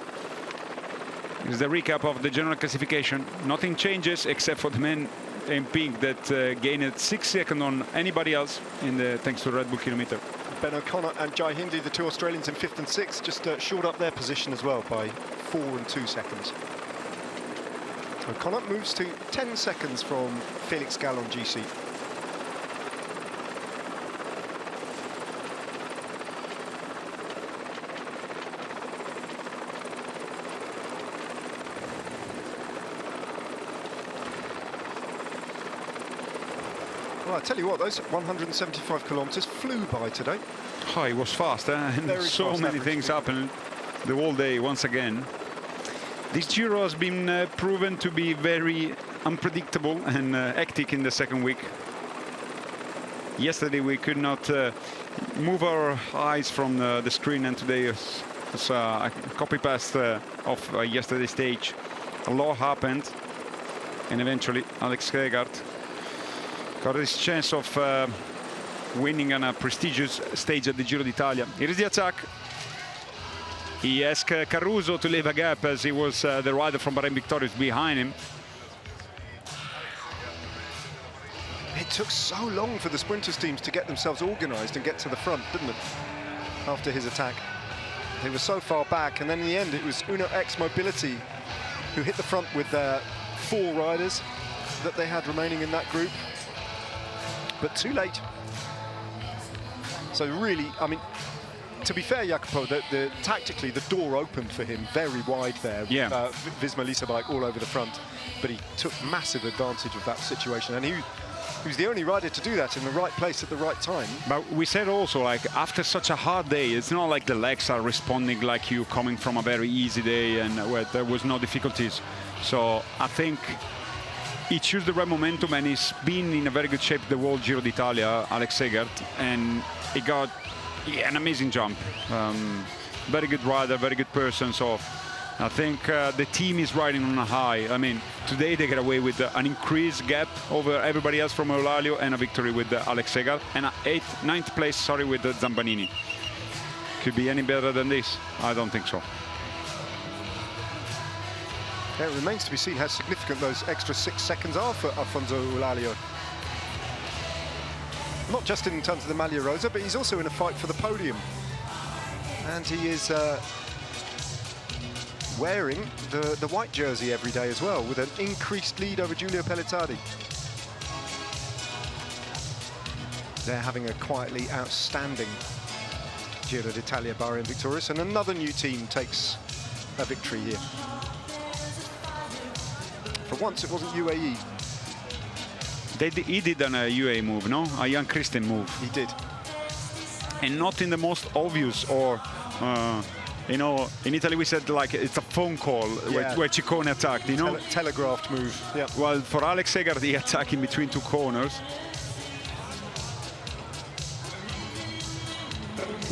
Here's the recap of the general classification. Nothing changes except for the men in pink that gained 6 seconds on anybody else thanks to Red Bull kilometre. Ben O'Connor and Jai Hindley, the 2 Australians in 5th and 6th, just shored up their position as well by 4 and 2 seconds. O'Connor moves to 10 seconds from Felix Gall on GC. Well, I tell you what, those 175 kilometres flew by today. Oh, it was fast, and so many things happened the whole day once again. This Giro has been proven to be very unpredictable and hectic in the second week. Yesterday we could not move our eyes from the screen, and today was a copy-paste of yesterday's stage. A lot happened, and eventually Alex Segard got his chance of winning on a prestigious stage at the Giro d'Italia. Here is the attack. He asked Caruso to leave a gap, as he was the rider from Bahrain Victorious behind him. It took so long for the sprinters teams to get themselves organised and get to the front, didn't it? After his attack. They were so far back, and then in the end it was Uno X Mobility who hit the front with their 4 riders that they had remaining in that group. But too late. So really, I mean, to be fair, Jacopo, tactically the door opened for him very wide there. Yeah. Visma Lease bike all over the front, but he took massive advantage of that situation, and he was the only rider to do that in the right place at the right time. But we said also, like, after such a hard day, it's not like the legs are responding like you coming from a very easy day and where there was no difficulties. So I think he chose the right momentum, and he's been in a very good shape the whole Giro d'Italia, Alex Segard, and he got an amazing jump. Very good rider, very good person. So I think the team is riding on a high. I mean, today they get away with an increased gap over everybody else from Eulalio, and a victory with Alex Segard, and a 9th place, sorry, with Zampanini. Could be any better than this? I don't think so. Yeah, it remains to be seen how significant those extra 6 seconds are for Afonso Eulalio. Not just in terms of the Maglia Rosa, but he's also in a fight for the podium. And he is wearing the white jersey every day as well, with an increased lead over Giulio Pellizzardi. They're having a quietly outstanding Giro d'Italia Bahrain Victorious, and another new team takes a victory here. For once, it wasn't UAE. He did a UAE move, no? A Jan Christen move. He did. And not in the most obvious, or, you know, in Italy we said, like, it's a phone call, Yeah. where Ciccone attacked, you know? Telegraphed move, yeah. Well, for Alex Segard, he attacked in between 2 corners.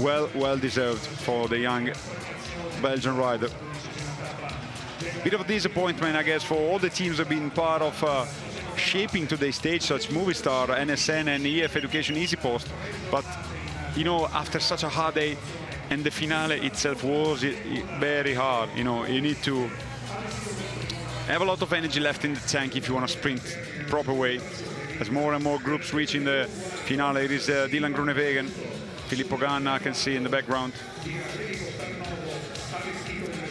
Well deserved for the young Belgian rider. Bit of a disappointment, I guess, for all the teams that have been part of shaping today's stage, such Movistar, NSN and EF Education Easy Post. But, you know, after such a hard day, and the finale itself was very hard, you know, you need to have a lot of energy left in the tank if you want to sprint proper way. As more and more groups reaching the finale, it is Dylan Groenewegen, Filippo Ganna, I can see in the background.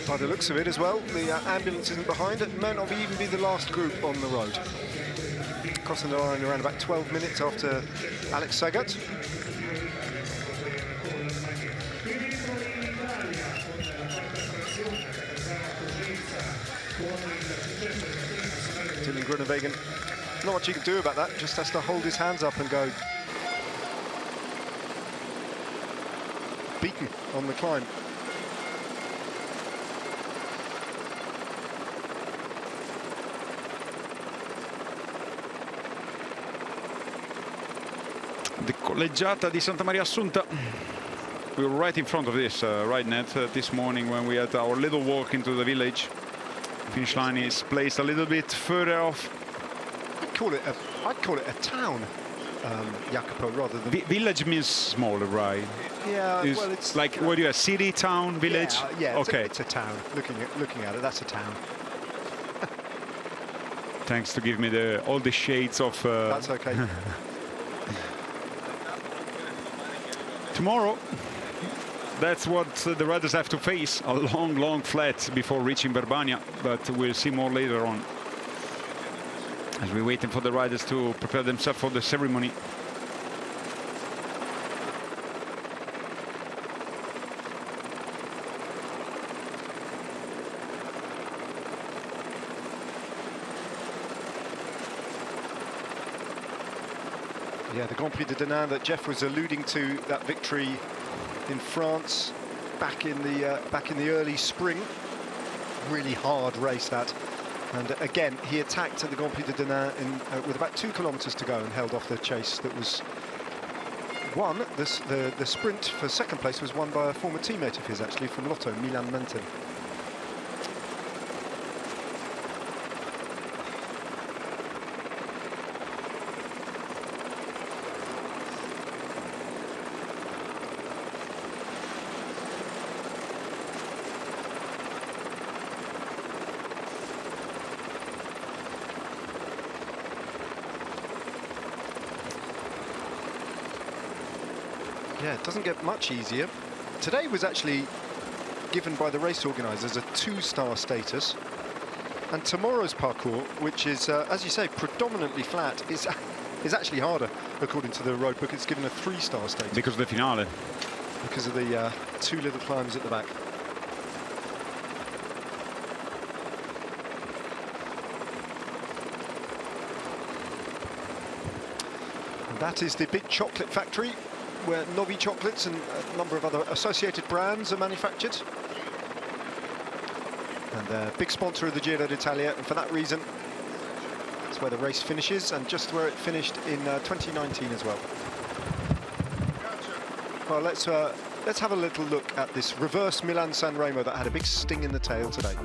By the looks of it as well, the ambulance isn't behind. It may not even be the last group on the road. Crossing the line around about 12 minutes after Alex Sagat. Dylan Groenewegen, not much you can do about that, just has to hold his hands up and go. Beaten on the climb. The Collegiata di Santa Maria Assunta. We were right in front of this, right, Ned, this morning when we had our little walk into the village. Finish line is placed a little bit further off. I'd call it a town, Jacopo, rather than... Village means smaller, right? Yeah, well, it's like, what do you have, city, town, village? Yeah, okay. It's a town. Looking at it, that's a town. Thanks to give me all the shades of... That's okay. Tomorrow, that's what the riders have to face, a long, long flat before reaching Verbania, but we'll see more later on as we're waiting for the riders to prepare themselves for the ceremony. Yeah, the Grand Prix de Denain that Jeff was alluding to, that victory in France back in the early spring. Really hard race that, and again he attacked at the Grand Prix de Denain with about 2 kilometers to go and held off the chase that was won. The sprint for second place was won by a former teammate of his, actually, from Lotto, Milan Menton. Yeah, it doesn't get much easier. Today was actually given by the race organisers a 2-star status, and tomorrow's parcours, which is, as you say, predominantly flat, is actually harder, according to the road book. It's given a 3-star status. Because of the finale. Because of the 2 little climbs at the back. And that is the big chocolate factory, where Novi chocolates and a number of other associated brands are manufactured. And a big sponsor of the Giro d'Italia, and for that reason, that's where the race finishes, and just where it finished in 2019 as well. Well, let's have a little look at this reverse Milan-San Remo that had a big sting in the tail today.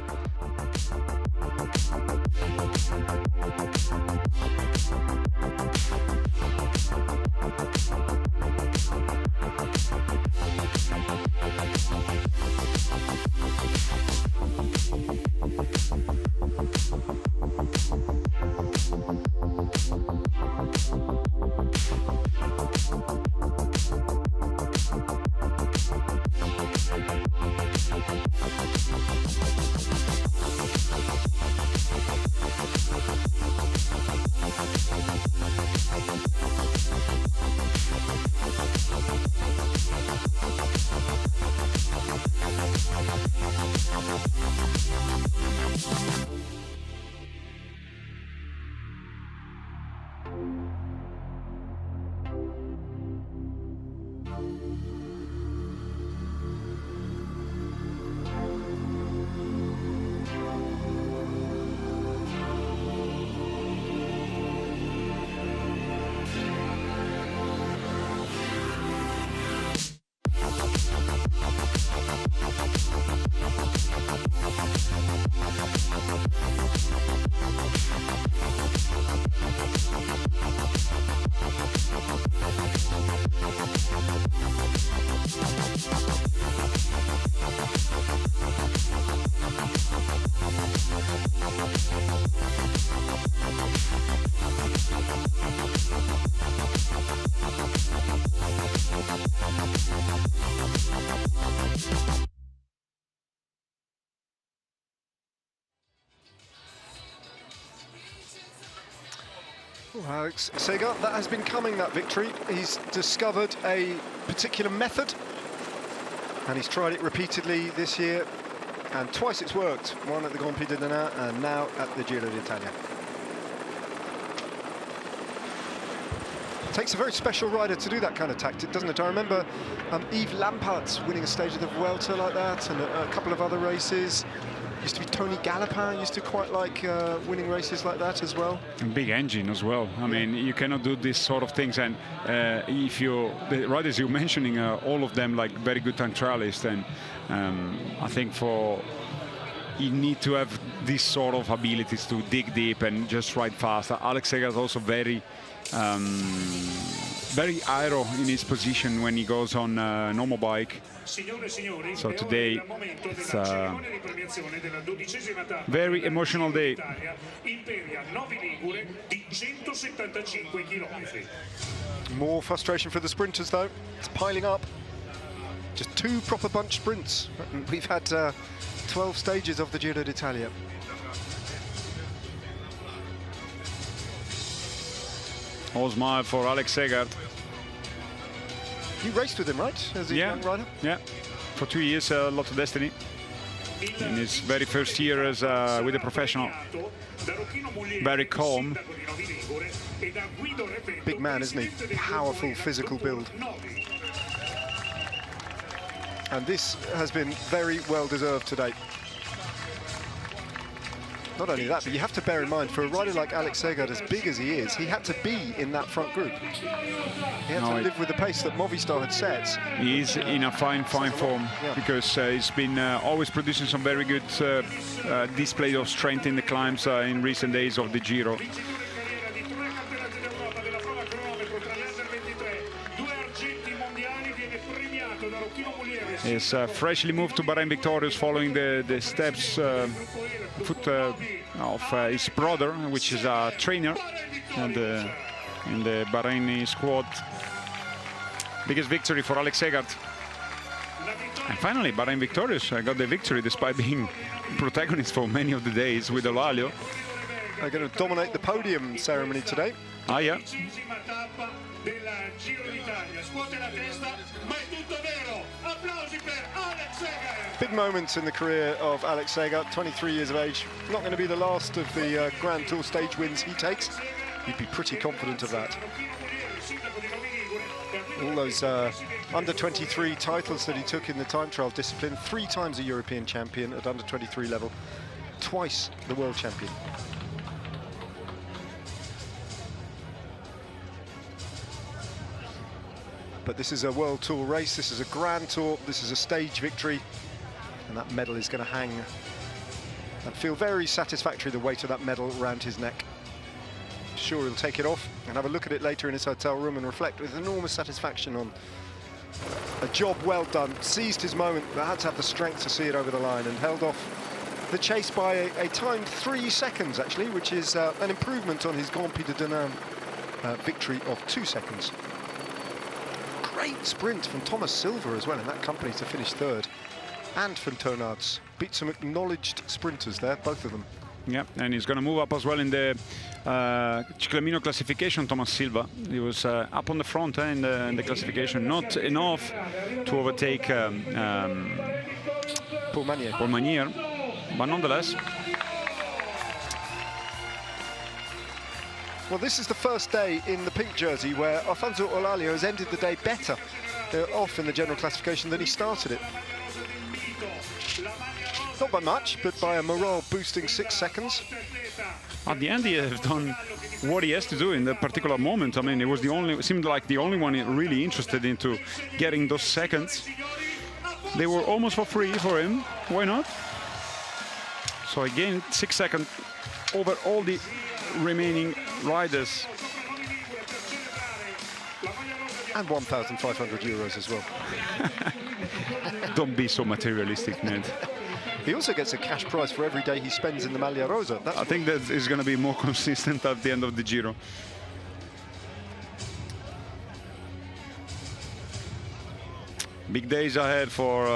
Alex Sega, that has been coming, that victory. He's discovered a particular method, and he's tried it repeatedly this year, and twice it's worked. One at the Grand Prix de Denain, and now at the Giro d'Italia. It takes a very special rider to do that kind of tactic, doesn't it? I remember Yves Lampaert winning a stage of the Vuelta like that, and a couple of other races. Used to be Tony Galopin, used to quite like winning races like that as well. And big engine as well. I mean, you cannot do this sort of things. And if the riders you're mentioning, all of them like very good time trialists, and I think you need to have this sort of abilities to dig deep and just ride fast. Alex Sega is also very aero in his position when he goes on normal bike. So today it's a very emotional day. More frustration for the sprinters though. It's piling up. Just 2 proper bunch sprints. We've had 12 stages of the Giro d'Italia. All smile for Alex Segard. You raced with him, right? As a young rider? Yeah, for 2 years, Lotto Destiny. In his very first year as with a professional. Very calm. Big man, isn't he? Powerful physical build. And this has been very well deserved today. Not only that, but you have to bear in mind, for a rider like Alex Segard, as big as he is, he had to be in that front group. He had to live with the pace that Movistar had set. He's in a fine form, because he's been always producing some very good display of strength in the climbs in recent days of the Giro. He's freshly moved to Bahrain victorious following the steps of his brother, which is a trainer and in the Bahraini squad. Biggest victory for Alex Segard. And finally, Bahrain victorious got the victory despite being protagonist for many of the days with Eulálio. They're going to dominate the podium ceremony today. Ah, yeah. Big moments in the career of Alex Segard, 23 years of age. Not going to be the last of the Grand Tour stage wins he takes. You'd be pretty confident of that. All those under-23 titles that he took in the time trial discipline, 3 times a European champion at under-23 level, twice the world champion. But this is a World Tour race, this is a Grand Tour, this is a stage victory, and that medal is going to hang and feel very satisfactory, the weight of that medal around his neck. Sure, he'll take it off and have a look at it later in his hotel room and reflect with enormous satisfaction on a job well done. Seized his moment, but had to have the strength to see it over the line, and held off the chase by a timed 3 seconds, actually, which is an improvement on his Grand Prix de Denain victory of 2 seconds. Great sprint from Thomas Silva as well in that company to finish 3rd. And from Tonards. Beat some acknowledged sprinters there, both of them. Yeah, and he's going to move up as well in the Ciclamino classification, Thomas Silva. He was up on the front in the classification, not enough to overtake Paul Magnier, but nonetheless. Well, this is the first day in the pink jersey where Alfonso Eulálio has ended the day better off in the general classification than he started it. Not by much, but by a morale-boosting 6 seconds. At the end, he has done what he has to do in that particular moment. I mean, it seemed like the only one really interested into getting those seconds. They were almost for free for him. Why not? So again, 6 seconds over all the remaining riders. And 1,500 euros as well. Don't be so materialistic, Ned. He also gets a cash prize for every day he spends in the Maglia Rosa. I think that is going to be more consistent at the end of the Giro. Big days ahead for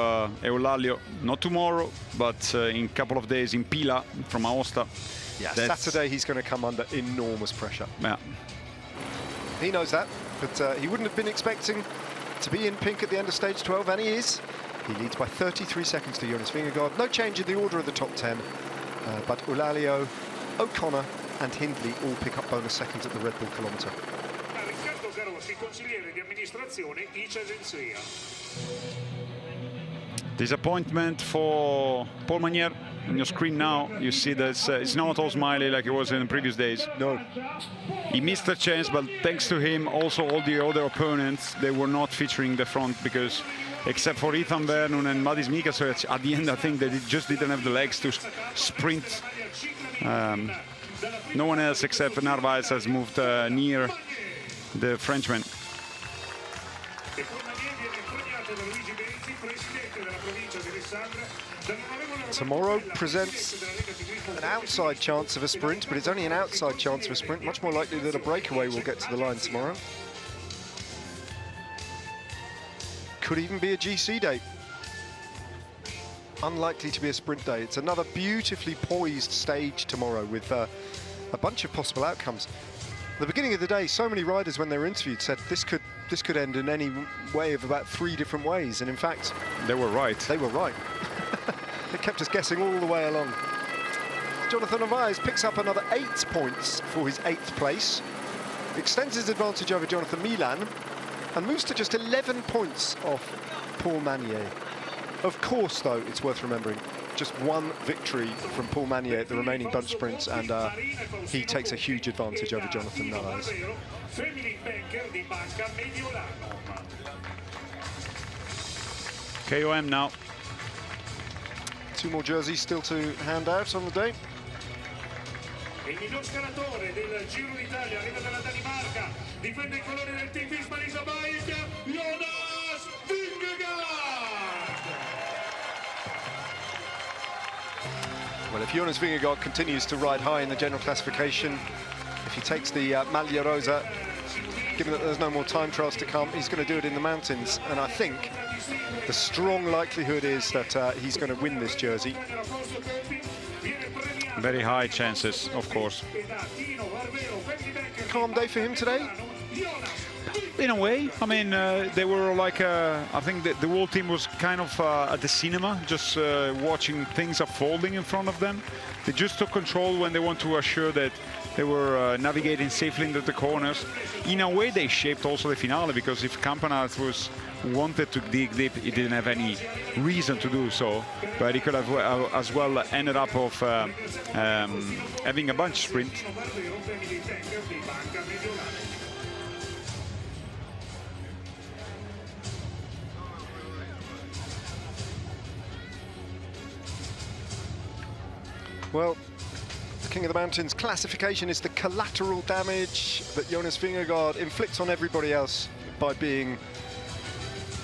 Eulálio. Not tomorrow, but in a couple of days in Pila from Aosta. Yeah, Saturday he's going to come under enormous pressure. Yeah. He knows that, but he wouldn't have been expecting to be in pink at the end of stage 12, and he is. He leads by 33 seconds to Jonas Vingegaard. No change in the order of the top 10, but Eulalia, O'Connor and Hindley all pick up bonus seconds at the Red Bull kilometre. Disappointment for Paul Manier. On your screen now, you see that it's not all smiley like it was in the previous days. No. He missed a chance, but thanks to him, also all the other opponents, they were not featuring the front because, except for Ethan Vernon and Madis Mikasevich, at the end, I think they just didn't have the legs to sprint. No one else except Narvaez has moved near the Frenchman. Tomorrow presents an outside chance of a sprint, but it's only an outside chance of a sprint. Much more likely that a breakaway will get to the line tomorrow. Could even be a GC day. Unlikely to be a sprint day. It's another beautifully poised stage tomorrow with a bunch of possible outcomes. At the beginning of the day, so many riders, when they were interviewed, said this could end in any way of about 3 different ways, and in fact, they were right. They were right. It kept us guessing all the way along. Jonathan Narvaez picks up another 8 points for his 8th place, extends his advantage over Jonathan Milan, and moves to just 11 points off Paul Manier. Of course, though, it's worth remembering, just 1 victory from Paul Manier at the remaining bunch sprints, and he takes a huge advantage over Jonathan Narvaez. KOM now. 2 more jerseys still to hand out on the day. Il miglior scalatore del Giro d'Italia arriva dalla Danimarca, difende i colori del team Visma Bike, Jonas Vingegaard! Well, if Jonas Vingegaard continues to ride high in the general classification, if he takes the Maglia Rosa, given that there's no more time trials to come, he's going to do it in the mountains, and I think the strong likelihood is that he's going to win this jersey. Very high chances, of course. Calm day for him today? In a way, I mean, they were like, I think the whole team was kind of at the cinema, just watching things unfolding in front of them. They just took control when they want to assure that they were navigating safely into the corners. In a way, they shaped also the finale, because if Campenaerts was wanted to dig deep, he didn't have any reason to do so, but he could have as well ended up of having a bunch sprint. Well, the King of the Mountains classification is the collateral damage that Jonas Vingegaard inflicts on everybody else by being,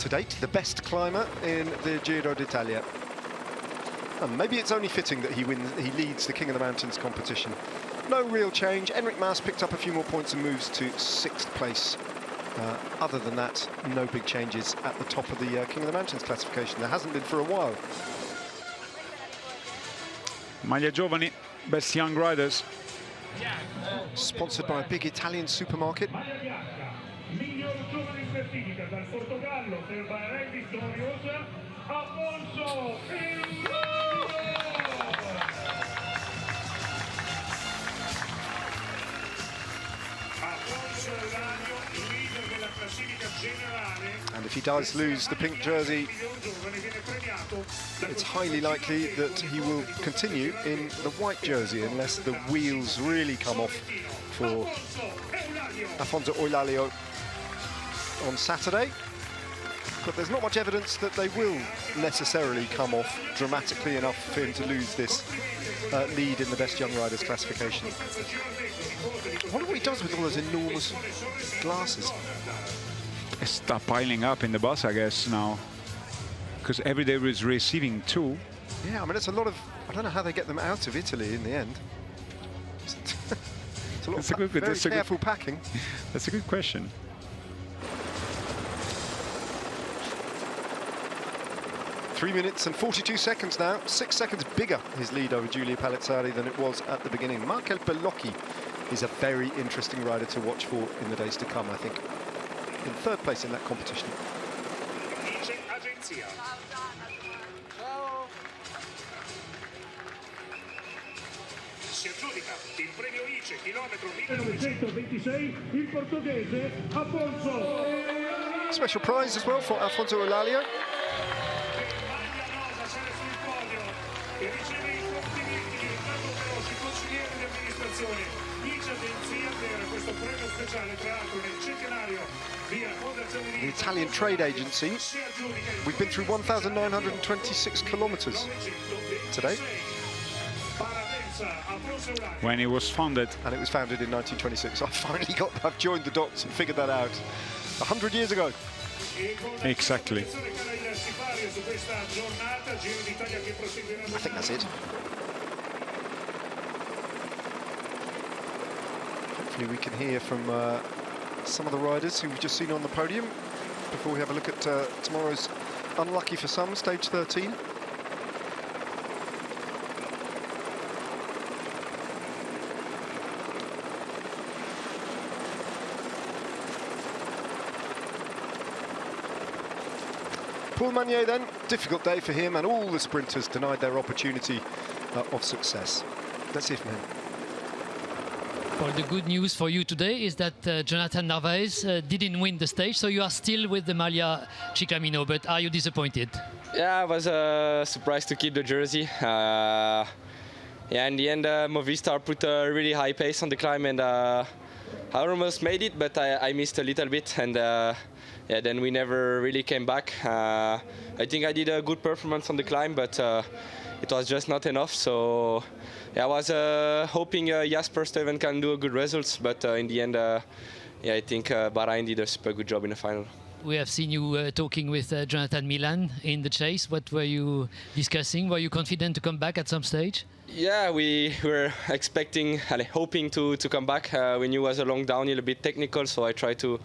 to date, the best climber in the Giro d'Italia. And maybe it's only fitting that he leads the King of the Mountains competition. No real change. Enric Mas picked up a few more points and moves to 6th place. Other than that, no big changes at the top of the King of the Mountains classification. There hasn't been for a while. Maglia Giovani, best young riders. Sponsored by a big Italian supermarket. And if he does lose the pink jersey, it's highly likely that he will continue in the white jersey unless the wheels really come off for Afonso Eulalia on Saturday. But there's not much evidence that they will necessarily come off dramatically enough for him to lose this lead in the best young riders classification. I wonder what he does with all those enormous glasses. Start piling up in the bus, I guess, now, because every day is receiving 2. Yeah, I mean, it's a lot of, I don't know how they get them out of Italy in the end. It's a lot of very careful packing. That's a good question. 3 minutes and 42 seconds now. 6 seconds bigger, his lead over Giulio Palizzari than it was at the beginning. Markel Bellocchi is a very interesting rider to watch for in the days to come, I think. In third place in that competition. Si aggiudica il premio ICE chilometro 1926 il portoghese Afonso. Special prize as well for Alfonso Eulalia. Maglia rosa sale sul podio e riceve i complimenti di Riccardo Perosi, consigliere di amministrazione ICE Agenzia, per questo premio speciale, tra l'altro nel centenario via Fondazione di The Italian Trade Agency. We've been through 1,926 kilometers today. When it was founded. And it was founded in 1926. I've joined the dots and figured that out 100 years ago. Exactly. I think that's it. Hopefully we can hear from some of the riders who we've just seen on the podium before we have a look at tomorrow's unlucky for some, stage 13. Paul Magnier then, difficult day for him, and all the sprinters denied their opportunity of success. Let's hear from him. Well, the good news for you today is that Jonathan Narvaez didn't win the stage, so you are still with the Maglia Ciclamino, but are you disappointed? Yeah, I was surprised to keep the jersey. Yeah, in the end, Movistar put a really high pace on the climb, and I almost made it, but I missed a little bit, and yeah, then we never really came back. I think I did a good performance on the climb, but it was just not enough. So yeah, I was hoping Jasper Stuyven can do a good results, but in the end, yeah, I think Bahrain did a super good job in the final. We have seen you talking with Jonathan Milan in the chase. What were you discussing? Were you confident to come back at some stage? Yeah, we were expecting, hoping to come back. We knew it was a long downhill, a bit technical, so I tried to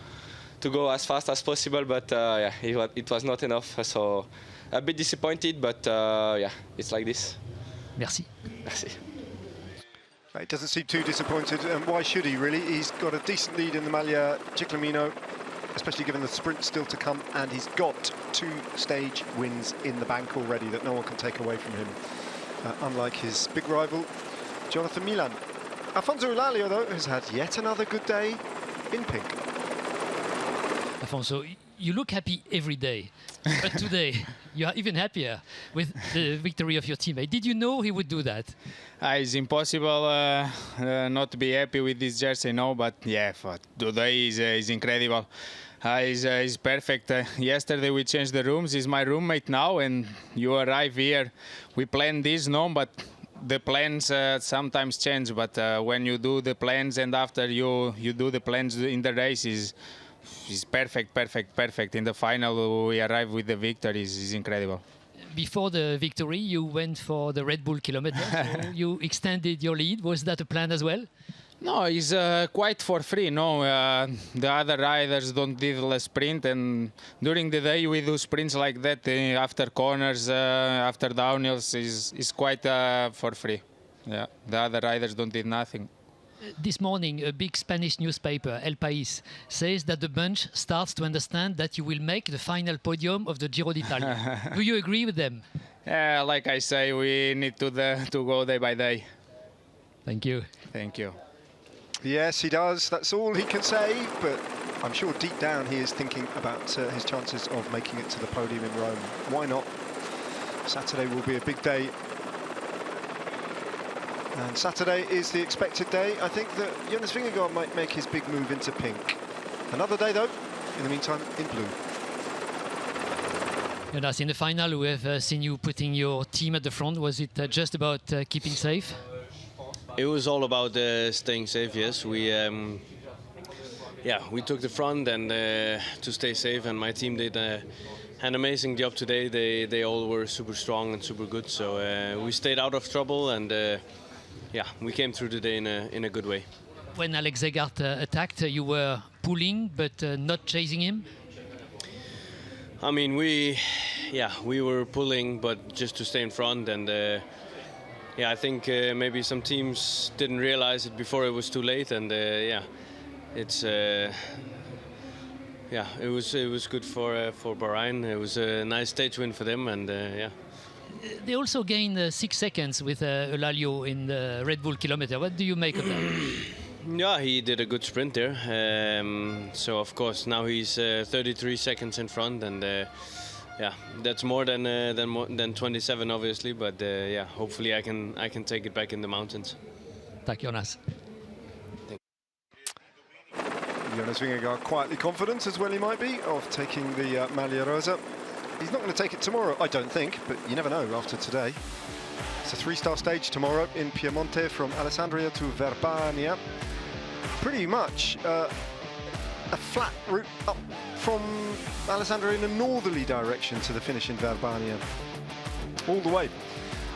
go as fast as possible, but yeah, it was not enough. So a bit disappointed, but yeah, it's like this. Merci. Merci. He doesn't seem too disappointed, and why should he really? He's got a decent lead in the Maglia Ciclamino, especially given the sprint still to come, and he's got 2 stage wins in the bank already that no one can take away from him, unlike his big rival, Jonathan Milan. Alfonso Eulalia, though, has had yet another good day in pink. Alfonso, you look happy every day, but today you are even happier with the victory of your teammate. Did you know he would do that? It's impossible not to be happy with this jersey, no, but yeah, for today is incredible. He's perfect. Yesterday we changed the rooms. He's my roommate now, and you arrive here. We planned this, no, but the plans sometimes change. But when you do the plans and after you do the plans in the race, is perfect. In the final, we arrive with the victory. Is incredible. Before the victory, you went for the Red Bull kilometer. So you extended your lead. Was that a plan as well? No, it's quite for free. No, the other riders don't do a sprint, and during the day we do sprints like that after corners, after downhills. Is quite for free. Yeah, the other riders don't do nothing. This morning, a big Spanish newspaper, El País, says that the bunch starts to understand that you will make the final podium of the Giro d'Italia. Do you agree with them? Yeah, like I say, we need to go day by day. Thank you. Thank you. Yes, he does. That's all he can say, but I'm sure deep down he is thinking about his chances of making it to the podium in Rome. Why not? Saturday will be a big day. And Saturday is the expected day. I think that Jonas Vingegaard might make his big move into pink. Another day, though, in the meantime, in blue. Jonas, in the final, we have seen you putting your team at the front. Was it just about keeping safe? It was all about staying safe, yes. We took the front and to stay safe, and my team did an amazing job today. They all were super strong and super good, so we stayed out of trouble, and yeah, we came through the day in a good way. When Alex Zegart attacked, you were pulling but not chasing him? I mean, we were pulling, but just to stay in front, and I think maybe some teams didn't realize it before it was too late, and it's it was good for Bahrain. It was a nice stage win for them, and They also gained 6 seconds with Eulalia in the Red Bull kilometer. What do you make of that? Yeah, he did a good sprint there. So of course now he's 33 seconds in front, and that's more than 27, obviously. But hopefully I can take it back in the mountains. Tack Jonas. Jonas Vingegaard quietly confident, as well he might be, of taking the Maglia Rosa. He's not going to take it tomorrow, I don't think, but you never know after today. It's a 3-star stage tomorrow in Piemonte from Alessandria to Verbania. Pretty much a flat route up from Alessandria in a northerly direction to the finish in Verbania. All the way.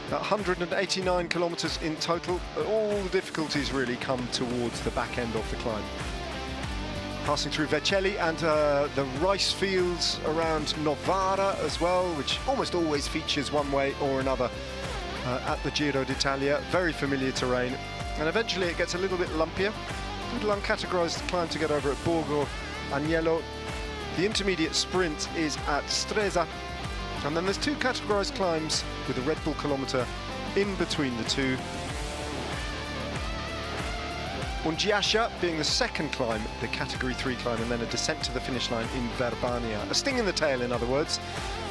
189 kilometres in total. All the difficulties really come towards the back end of the climb. Passing through Vercelli and the rice fields around Novara as well, which almost always features one way or another at the Giro d'Italia. Very familiar terrain. And eventually it gets a little bit lumpier. Little uncategorised climb to get over at Borgo Agnello. The intermediate sprint is at Stresa. And then there's 2 categorised climbs with a Red Bull kilometre in between the two. Ungiascia being the second climb, the category 3 climb, and then a descent to the finish line in Verbania. A sting in the tail, in other words.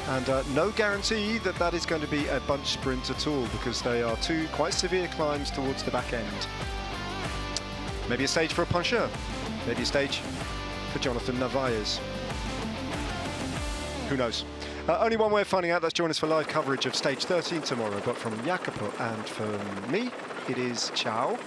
And no guarantee that that is going to be a bunch sprint at all, because they are 2 quite severe climbs towards the back end. Maybe a stage for a puncheur. Maybe a stage for Jonathan Narvaez. Who knows? Only one way of finding out. That's join us for live coverage of stage 13 tomorrow. But from Jacopo and from me, it is ciao.